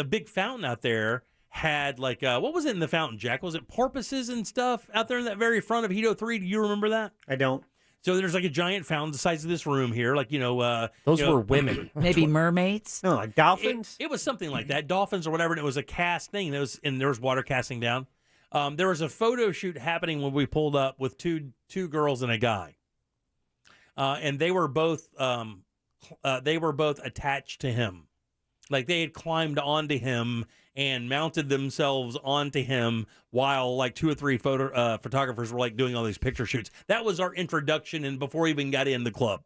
big fountain out there had like what was it in the fountain, Jack? Was it porpoises and stuff out there in that very front of Hedo 3? Do you remember that?
I don't.
So there's like a giant fountain the size of this room here, like
those were women,
maybe mermaids.
No, like dolphins.
It was something like that, dolphins or whatever. And it was a cast thing. And there was water casting down. There was a photo shoot happening when we pulled up with two girls and a guy, and they were both attached to him, like they had climbed onto him and mounted themselves onto him while like 2 or 3 photographers were like doing all these picture shoots. That was our introduction, and before we even got in the club,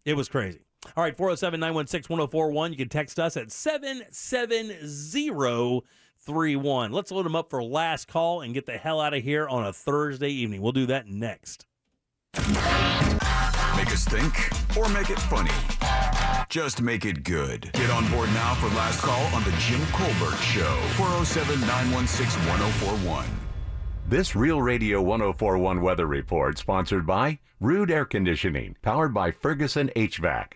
it was crazy. All right, 407-916-1041. You can text us at 77031. Let's load them up for last call and get the hell out of here on a Thursday evening. We'll do that next.
Make us think or make it funny. Just make it good. Get on board now for last call on the Jim Colbert Show. 407-916-1041.
This Real Radio 1041 weather report sponsored by Rude Air Conditioning, powered by Ferguson HVAC.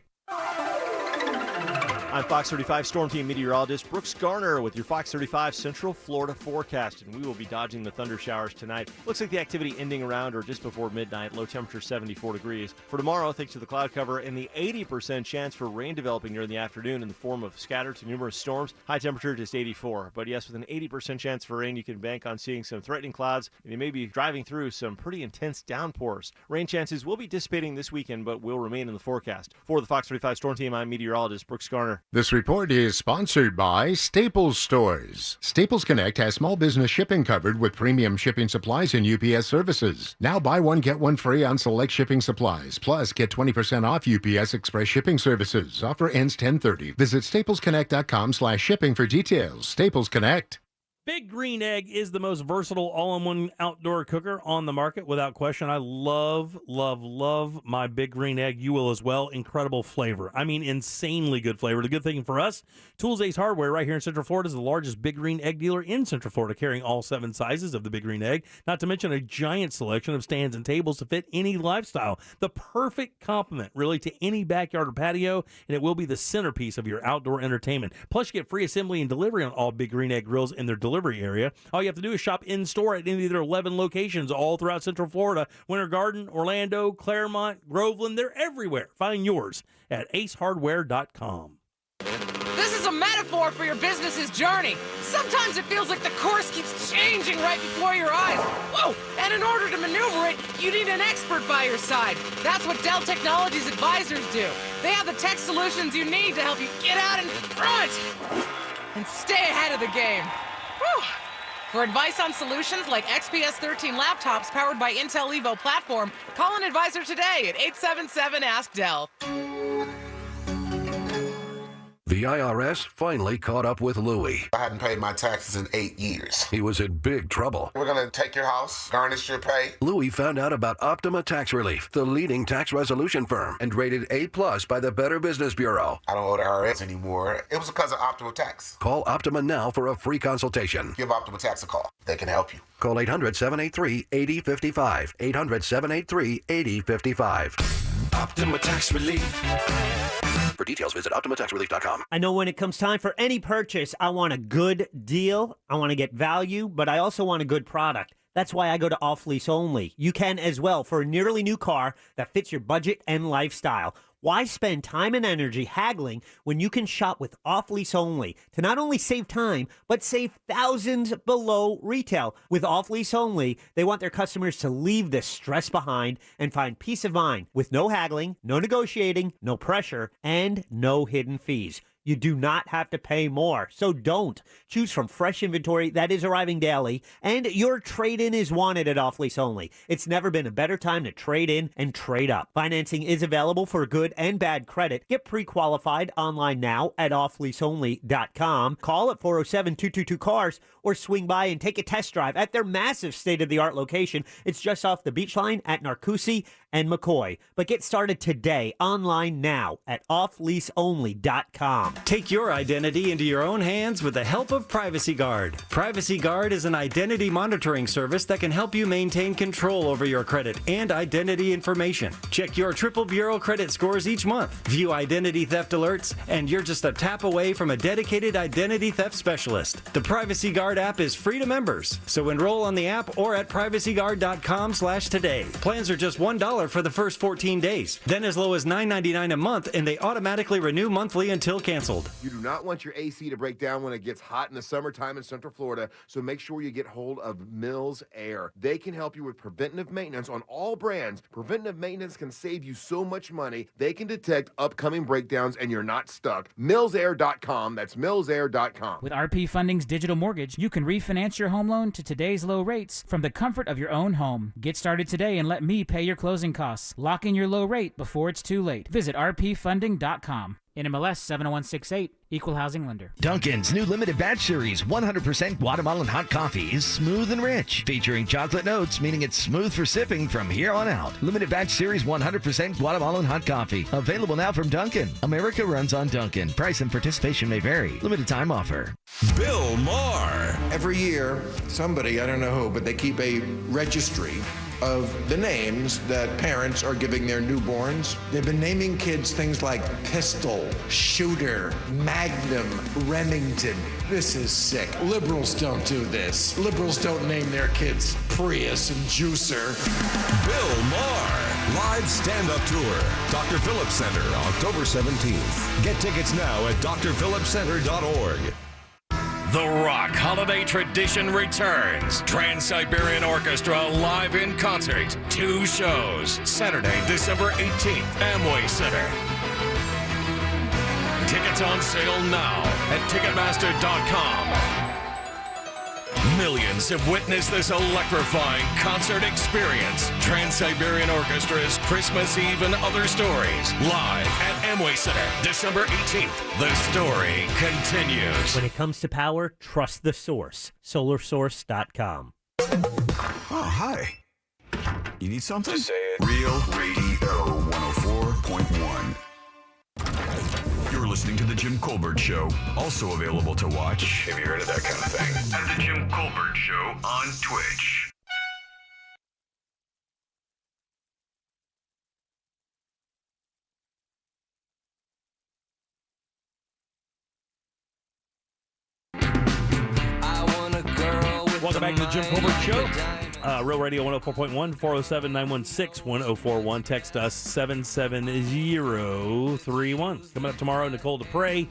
I'm Fox 35 Storm Team meteorologist Brooks Garner with your Fox 35 Central Florida forecast, and we will be dodging the thunder showers tonight. Looks like the activity ending around or just before midnight. Low temperature 74 degrees. For tomorrow, thanks to the cloud cover and the 80% chance for rain developing during the afternoon in the form of scattered to numerous storms. High temperature just 84. But yes, with an 80% chance for rain, you can bank on seeing some threatening clouds, and you may be driving through some pretty intense downpours. Rain chances will be dissipating this weekend, but will remain in the forecast. For the Fox 35 Storm Team, I'm meteorologist Brooks Garner.
This report is sponsored by Staples Stores. Staples Connect has small business shipping covered with premium shipping supplies and UPS services. Now buy one, get one free on select shipping supplies. Plus, get 20% off UPS Express shipping services. Offer ends 10/30. Visit staplesconnect.com/shipping for details. Staples Connect.
Big Green Egg is the most versatile all-in-one outdoor cooker on the market, without question. I love, love, love my Big Green Egg. You will as well. Incredible flavor. I mean, insanely good flavor. The good thing for us, Tools Ace Hardware right here in Central Florida is the largest Big Green Egg dealer in Central Florida, carrying all 7 sizes of the Big Green Egg, not to mention a giant selection of stands and tables to fit any lifestyle. The perfect complement, really, to any backyard or patio, and it will be the centerpiece of your outdoor entertainment. Plus, you get free assembly and delivery on all Big Green Egg grills in their delivery area. All you have to do is shop in-store at any of their 11 locations all throughout Central Florida. Winter Garden, Orlando, Claremont, Groveland, they're everywhere. Find yours at acehardware.com.
This is a metaphor for your business's journey. Sometimes it feels like the course keeps changing right before your eyes. Whoa! And in order to maneuver it, you need an expert by your side. That's what Dell Technologies advisors do. They have the tech solutions you need to help you get out in front and stay ahead of the game. Whew. For advice on solutions like XPS 13 laptops powered by Intel Evo platform, call an advisor today at 877-ASK-DEL.
The IRS finally caught up with Louie.
I hadn't paid my taxes in 8 years.
He was in big trouble.
We're going to take your house, garnish your pay.
Louie found out about Optima Tax Relief, the leading tax resolution firm, and rated A+ by the Better Business Bureau.
I don't owe the IRS anymore. It was because of Optima Tax.
Call Optima now for a free consultation.
Give Optima Tax a call. They can help you.
Call 800-783-8055. 800-783-8055. Optima Tax Relief. For details, visit OptimaTaxRelief.com.
I know when it comes time for any purchase, I want a good deal. I want to get value, but I also want a good product. That's why I go to Off Lease Only. You can as well for a nearly new car that fits your budget and lifestyle. Why spend time and energy haggling when you can shop with Off Lease Only to not only save time, but save thousands below retail? With Off Lease Only, they want their customers to leave the stress behind and find peace of mind with no haggling, no negotiating, no pressure, and no hidden fees. You do not have to pay more, so don't. Choose from fresh inventory that is arriving daily, and your trade-in is wanted at Off Lease Only. It's never been a better time to trade in and trade up. Financing is available for good and bad credit. Get pre-qualified online now at offleaseonly.com. Call at 407-222-CARS or swing by and take a test drive at their massive state-of-the-art location. It's just off the beach line at Narcoossee and McCoy. But get started today online now at offleaseonly.com.
Take your identity into your own hands with the help of Privacy Guard. Privacy Guard is an identity monitoring service that can help you maintain control over your credit and identity information. Check your triple bureau credit scores each month. View identity theft alerts, and you're just a tap away from a dedicated identity theft specialist. The Privacy Guard app is free to members, so enroll on the app or at privacyguard.com/today. Plans are just $1 for the first 14 days, then as low as $9.99 a month, and they automatically renew monthly until canceled.
You do not want your AC to break down when it gets hot in the summertime in Central Florida, so make sure you get hold of Mills Air. They can help you with preventative maintenance on all brands. Preventative maintenance can save you so much money. They can detect upcoming breakdowns and you're not stuck. MillsAir.com. That's MillsAir.com.
With RP Funding's digital mortgage, you can refinance your home loan to today's low rates from the comfort of your own home. Get started today and let me pay your closing costs. Lock in your low rate before it's too late. Visit rpfunding.com. NMLS 70168, Equal Housing Lender.
Dunkin's new limited batch series, 100% Guatemalan hot coffee, is smooth and rich, featuring chocolate notes, meaning it's smooth for sipping from here on out. Limited batch series 100% Guatemalan hot coffee, available now from Dunkin'. America runs on Dunkin'. Price and participation may vary. Limited time offer.
Bill Maher. Every year, somebody, I don't know who, but they keep a registry of the names that parents are giving their newborns. They've been naming kids things like Pistol, Shooter, Magnum, Remington. This is sick. Liberals don't do this. Liberals don't name their kids Prius and Juicer. Bill Maher, live stand-up tour. Dr. Phillips Center, October 17th. Get tickets now at drphillipscenter.org.
The Rock Holiday Tradition returns. Trans-Siberian Orchestra live in concert. 2 shows. Saturday, December 18th, Amway Center. Tickets on sale now at Ticketmaster.com. Millions have witnessed this electrifying concert experience. Trans-Siberian Orchestra's Christmas Eve and Other Stories, live at Amway Center, December 18th. The story continues.
When it comes to power, trust the source. SolarSource.com.
Oh, hi. You need something? Just say it. Real Radio 104.1. You're listening to The Jim Colbert Show, also available to watch, have you heard of that kind of thing, at The Jim Colbert Show on Twitch.
Welcome back to The Jim Colbert Show. Real Radio 104.1, 407-916-1041. Text us 77031. Coming up tomorrow, Nicole DePrey.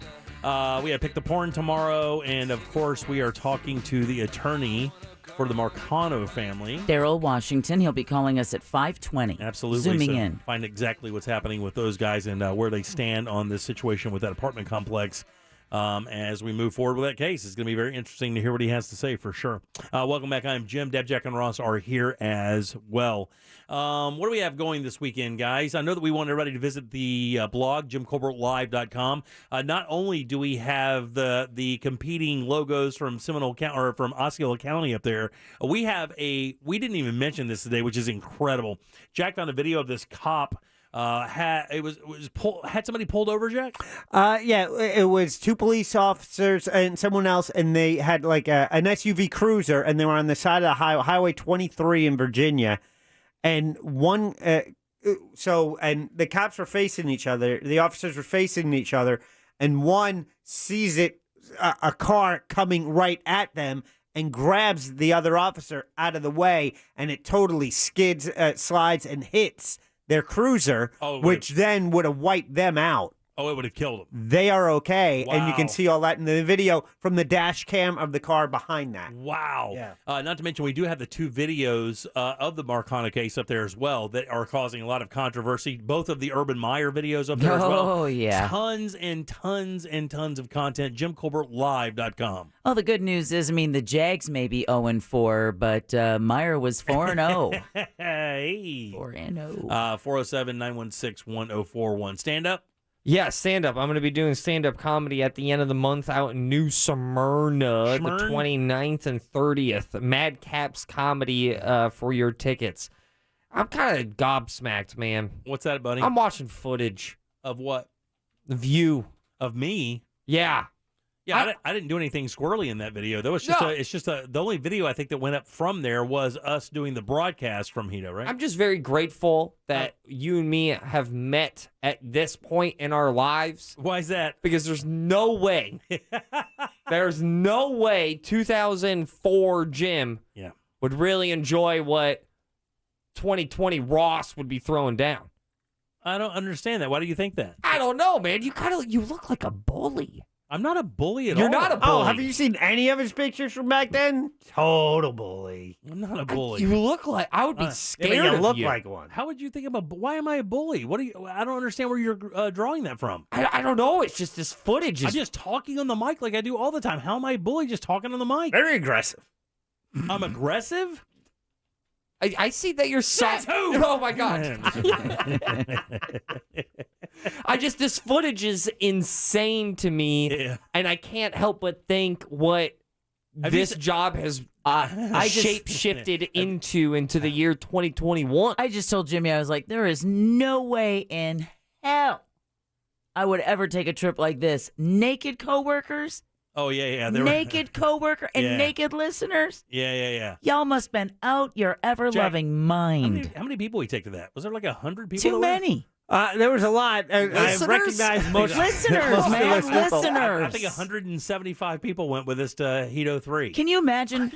We have Pick the Porn tomorrow. And, of course, we are talking to the attorney for the Marcano family.
Daryl Washington. He'll be calling us at 5:20.
Absolutely.
Zooming
so
in.
Find exactly what's happening with those guys and where they stand on this situation with that apartment complex as we move forward with that case. It's going to be very interesting to hear what he has to say for sure. Welcome back. I'm Jim. Deb, Jack, and Ross are here as well. What do we have going this weekend, guys? I know that we want everybody to visit the blog, JimColbertLive.com. Not only do we have the competing logos from Seminole County or from Osceola County up there, we didn't even mention this today, which is incredible. Jack found a video of this cop. Had somebody pulled over, Jack?
Yeah, it was two police officers and someone else, and they had like an SUV cruiser, and they were on the side of the Highway 23 in Virginia, and and the cops were facing each other. The officers were facing each other, and one sees a car coming right at them, and grabs the other officer out of the way, and it totally slides, and hits their cruiser, which then would have wiped them out.
Oh, it would have killed them.
They are okay, and you can
Wow.
see all that in the video from the dash cam of the car behind that.
Wow.
Yeah.
Not to mention, we do have the two videos of the Marcano case up there as well that are causing a lot of controversy. Both of the Urban Meyer videos up there as well.
Oh, yeah.
Tons and tons and tons of content. JimColbertLive.com.
Well, the good news is, the Jags may be 0-4, but Meyer was 4-0.
Hey.
4-0.
407-916-1041. Stand up.
Yeah, stand-up. I'm going to be doing stand-up comedy at the end of the month out in New Smyrna, the 29th and 30th. Madcaps Comedy for your tickets. I'm kind of gobsmacked, man.
What's that, buddy?
I'm watching footage.
Of what?
The View.
Of me?
Yeah.
Yeah, I didn't do anything squirrely in that video, though. The only video I think that went up from there was us doing the broadcast from Hedo, right?
I'm just very grateful that you and me have met at this point in our lives.
Why is that?
Because there's no way 2004 Jim would really enjoy what 2020 Ross would be throwing down.
I don't understand that. Why do you think that?
I don't know, man. You look like a bully.
I'm not a bully at all.
You're not a bully.
Oh, have you seen any of his pictures from back then? Total bully.
I'm not a bully.
You look like I would be scared
you
of
look
you.
like one.
How would you think why am I a bully? I don't understand where you're drawing that from.
I don't know. It's just this footage.
I'm just talking on the mic like I do all the time. How am I a bully just talking on the mic?
Very aggressive.
I'm aggressive?
I see that you're soft. Oh my god! This footage is insane to me, and I can't help but think what this job has shape-shifted into the year 2021.
I just told Jimmy, I was like, there is no way in hell I would ever take a trip like this. Naked coworkers.
Oh, yeah.
Naked coworker and naked listeners.
Yeah.
Y'all must been out your ever-loving mind.
How many people we take to that? Was there like 100 people?
Too many.
There was a lot. I recognize most
listeners, man. Listeners.
I think 175 people went with us to Hedo 3.
Can you imagine?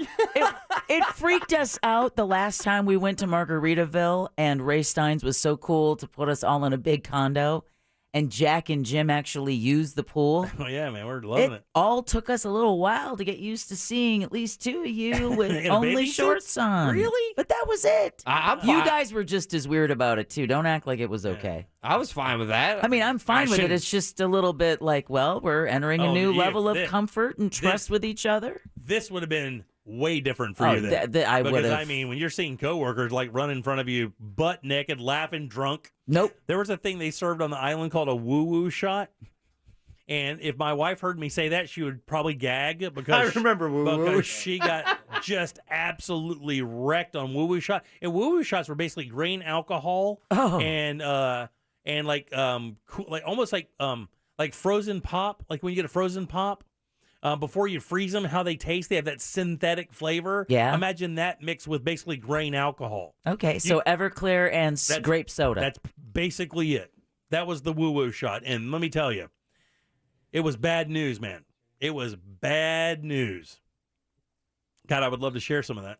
It freaked us out the last time we went to Margaritaville, and Ray Steins was so cool to put us all in a big condo. And Jack and Jim actually used the pool.
Oh, yeah, man. We're loving it.
All took us a little while to get used to seeing at least two of you with only shorts on.
Really?
But that was it.
I'm fine.
You guys were just as weird about it, too. Don't act like it was okay.
I was fine with that.
I mean, I'm fine with it. It's just a little bit like, well, we're entering a new level of comfort and trust with each other.
This would have been way different for you then.
I would have.
Because, I mean, when you're seeing coworkers like run in front of you butt naked, laughing, drunk.
Nope.
There was a thing they served on the island called a woo-woo shot. And if my wife heard me say that, she would probably gag because
I remember woo-woo.
Because she got just absolutely wrecked on woo-woo shot. And woo-woo shots were basically grain alcohol and like almost like frozen pop. Like when you get a frozen pop. Before you freeze them, how they taste, they have that synthetic flavor.
Yeah.
Imagine that mixed with basically grain alcohol.
Okay, so Everclear and grape soda.
That's basically it. That was the woo-woo shot. And let me tell you, it was bad news, man. It was bad news. God, I would love to share some of that.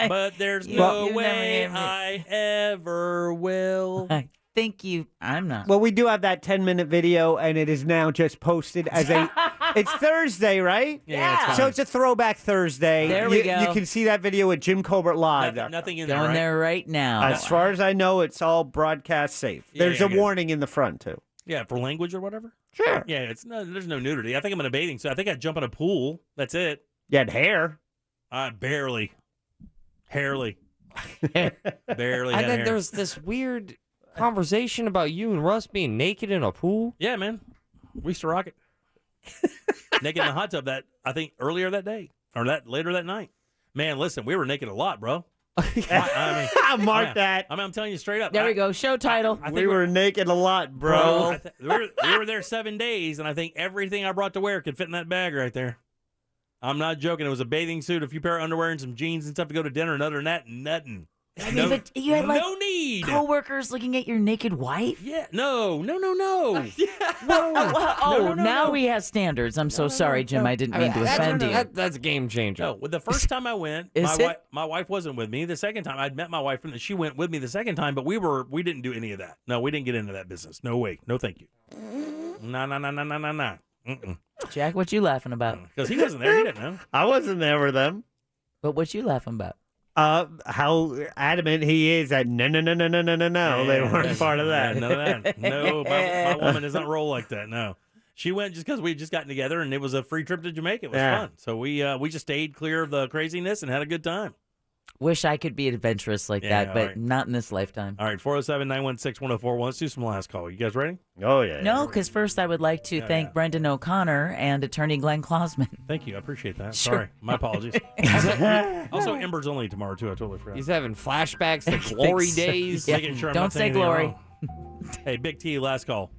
But there's no way I ever will.
Thank you. I'm not.
Well, we do have that 10-minute video, and it is now just posted as a... It's Thursday, right?
Yeah.
So it's a throwback Thursday.
There we go.
You can see that video at Jim Colbert Live.
Nothing in there,
Going
right?
there right now.
As far as I know, it's all broadcast safe.
Yeah,
There's
yeah,
a
good.
warning in the front, too.
Yeah, for language or whatever?
Sure.
Yeah, there's no nudity. I think I'm in a bathing suit. I think I jump in a pool. That's it.
You had hair.
Barely. Barely
And
had
then
hair.
there's this weird conversation about you and Russ being naked in a pool.
Yeah, man. We used to rock it. Naked in the hot tub earlier that day or later that night. Man, listen, we were naked a lot, bro.
I'll mark that.
I'm telling you straight up.
There we go. Show title.
We were naked a lot, bro.
We were there 7 days, and I think everything I brought to wear could fit in that bag right there. I'm not joking. It was a bathing suit, a few pair of underwear, and some jeans and stuff to go to dinner. And other than that, nothing.
I mean, but you had
no need.
Coworkers looking at your naked wife.
Yeah, no.
Now we have standards. I'm so sorry, Jim. I didn't mean to offend you.
That's a game changer.
No, the first time I went, my wife wasn't with me. The second time, I'd met my wife, and she went with me the second time. But we didn't do any of that. No, we didn't get into that business. No way. No, thank you. No.
Jack, what you laughing about?
Because he wasn't there. He didn't know.
I wasn't there with them.
But what you laughing about?
How adamant he is that no, they weren't part of that.
Yeah, none of that. No, my woman doesn't roll like that. No, she went just because we had just gotten together and it was a free trip to Jamaica. It was fun, so we just stayed clear of the craziness and had a good time.
Wish I could be adventurous like that, but not in this lifetime.
All right, 407-916-1041. Let's do some last call. You guys ready?
Oh, yeah.
No, because first I would like to thank Brendan O'Connor and attorney Glenn Klausman.
Thank you. I appreciate that.
Sure.
Sorry. My apologies. Also, Ember's only tomorrow, too. I totally forgot.
He's having flashbacks to glory days.
Making sure I'm
Don't
not
say
saying anything
glory.
wrong. Hey, Big T, last call.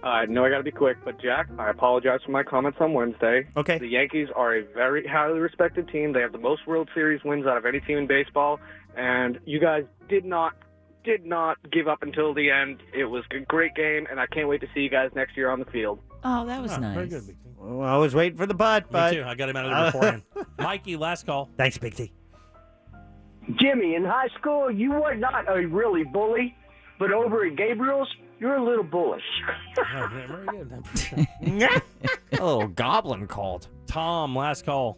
I know I got to be quick, but Jack, I apologize for my comments on Wednesday.
Okay.
The Yankees are a very highly respected team. They have the most World Series wins out of any team in baseball, and you guys did not give up until the end. It was a great game, and I can't wait to see you guys next year on the field.
Oh, that was nice.
Very good, Big T.
Well, I was waiting for the butt, but
Me too. I got him out of there beforehand. Mikey, last call.
Thanks, Big T.
Jimmy, in high school, you were not a really bully, but over at Gabriel's, you're a little bullish.
Oh, very good.
Oh, goblin called.
Tom, last call.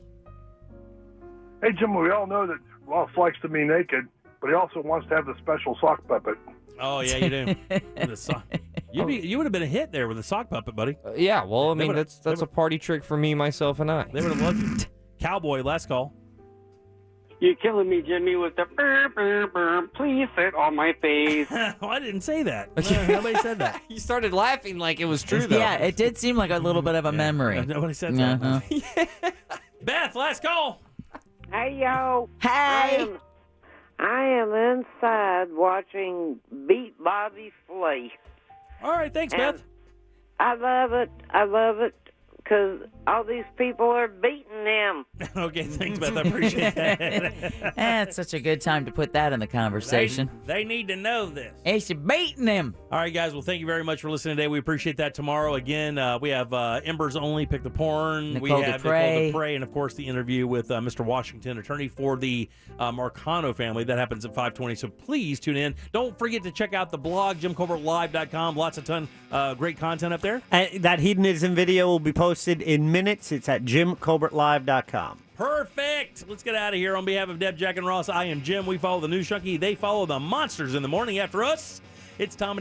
Hey, Jim, we all know that Ross likes to be naked, but he also wants to have the special sock puppet.
Oh, yeah, you do. With the sock. You would have been a hit there with the sock puppet, buddy.
Yeah, well, I mean,
would've-
that's a party trick for me, myself, and I.
They would have loved you. Cowboy, last call.
You're killing me, Jimmy, with the burr, burr, burr. Please sit on my face.
Oh, I didn't say that. No, nobody said that.
You started laughing like it was true, though.
Yeah, it did seem like a little bit of a memory.
Nobody said that.
Uh-huh.
Beth, last call.
Hey, yo.
Hey.
I am inside watching Beat Bobby Flay.
All right, thanks,
And
Beth.
I love it, because all these people are beating them.
Okay, thanks, Beth. I appreciate that.
It's such a good time to put that in the conversation.
They need to know this.
It's beating them.
All right, guys. Well, thank you very much for listening today. We appreciate that. Tomorrow, again, we have Embers Only, Pick the Porn. We
Nicole
have
Dupre.
Nicole Dupre, and, of course, the interview with Mr. Washington, attorney for the Marcano family. That happens at 5:20, so please tune in. Don't forget to check out the blog, JimColbertLive.com. Lots of great content up there.
That hedonism video will be posted in minutes. It's at JimColbertLive.com.
Perfect. Let's get out of here. On behalf of Deb, Jack, and Ross, I am Jim. We follow the News Junkie. They follow the monsters in the morning after us. It's Tom and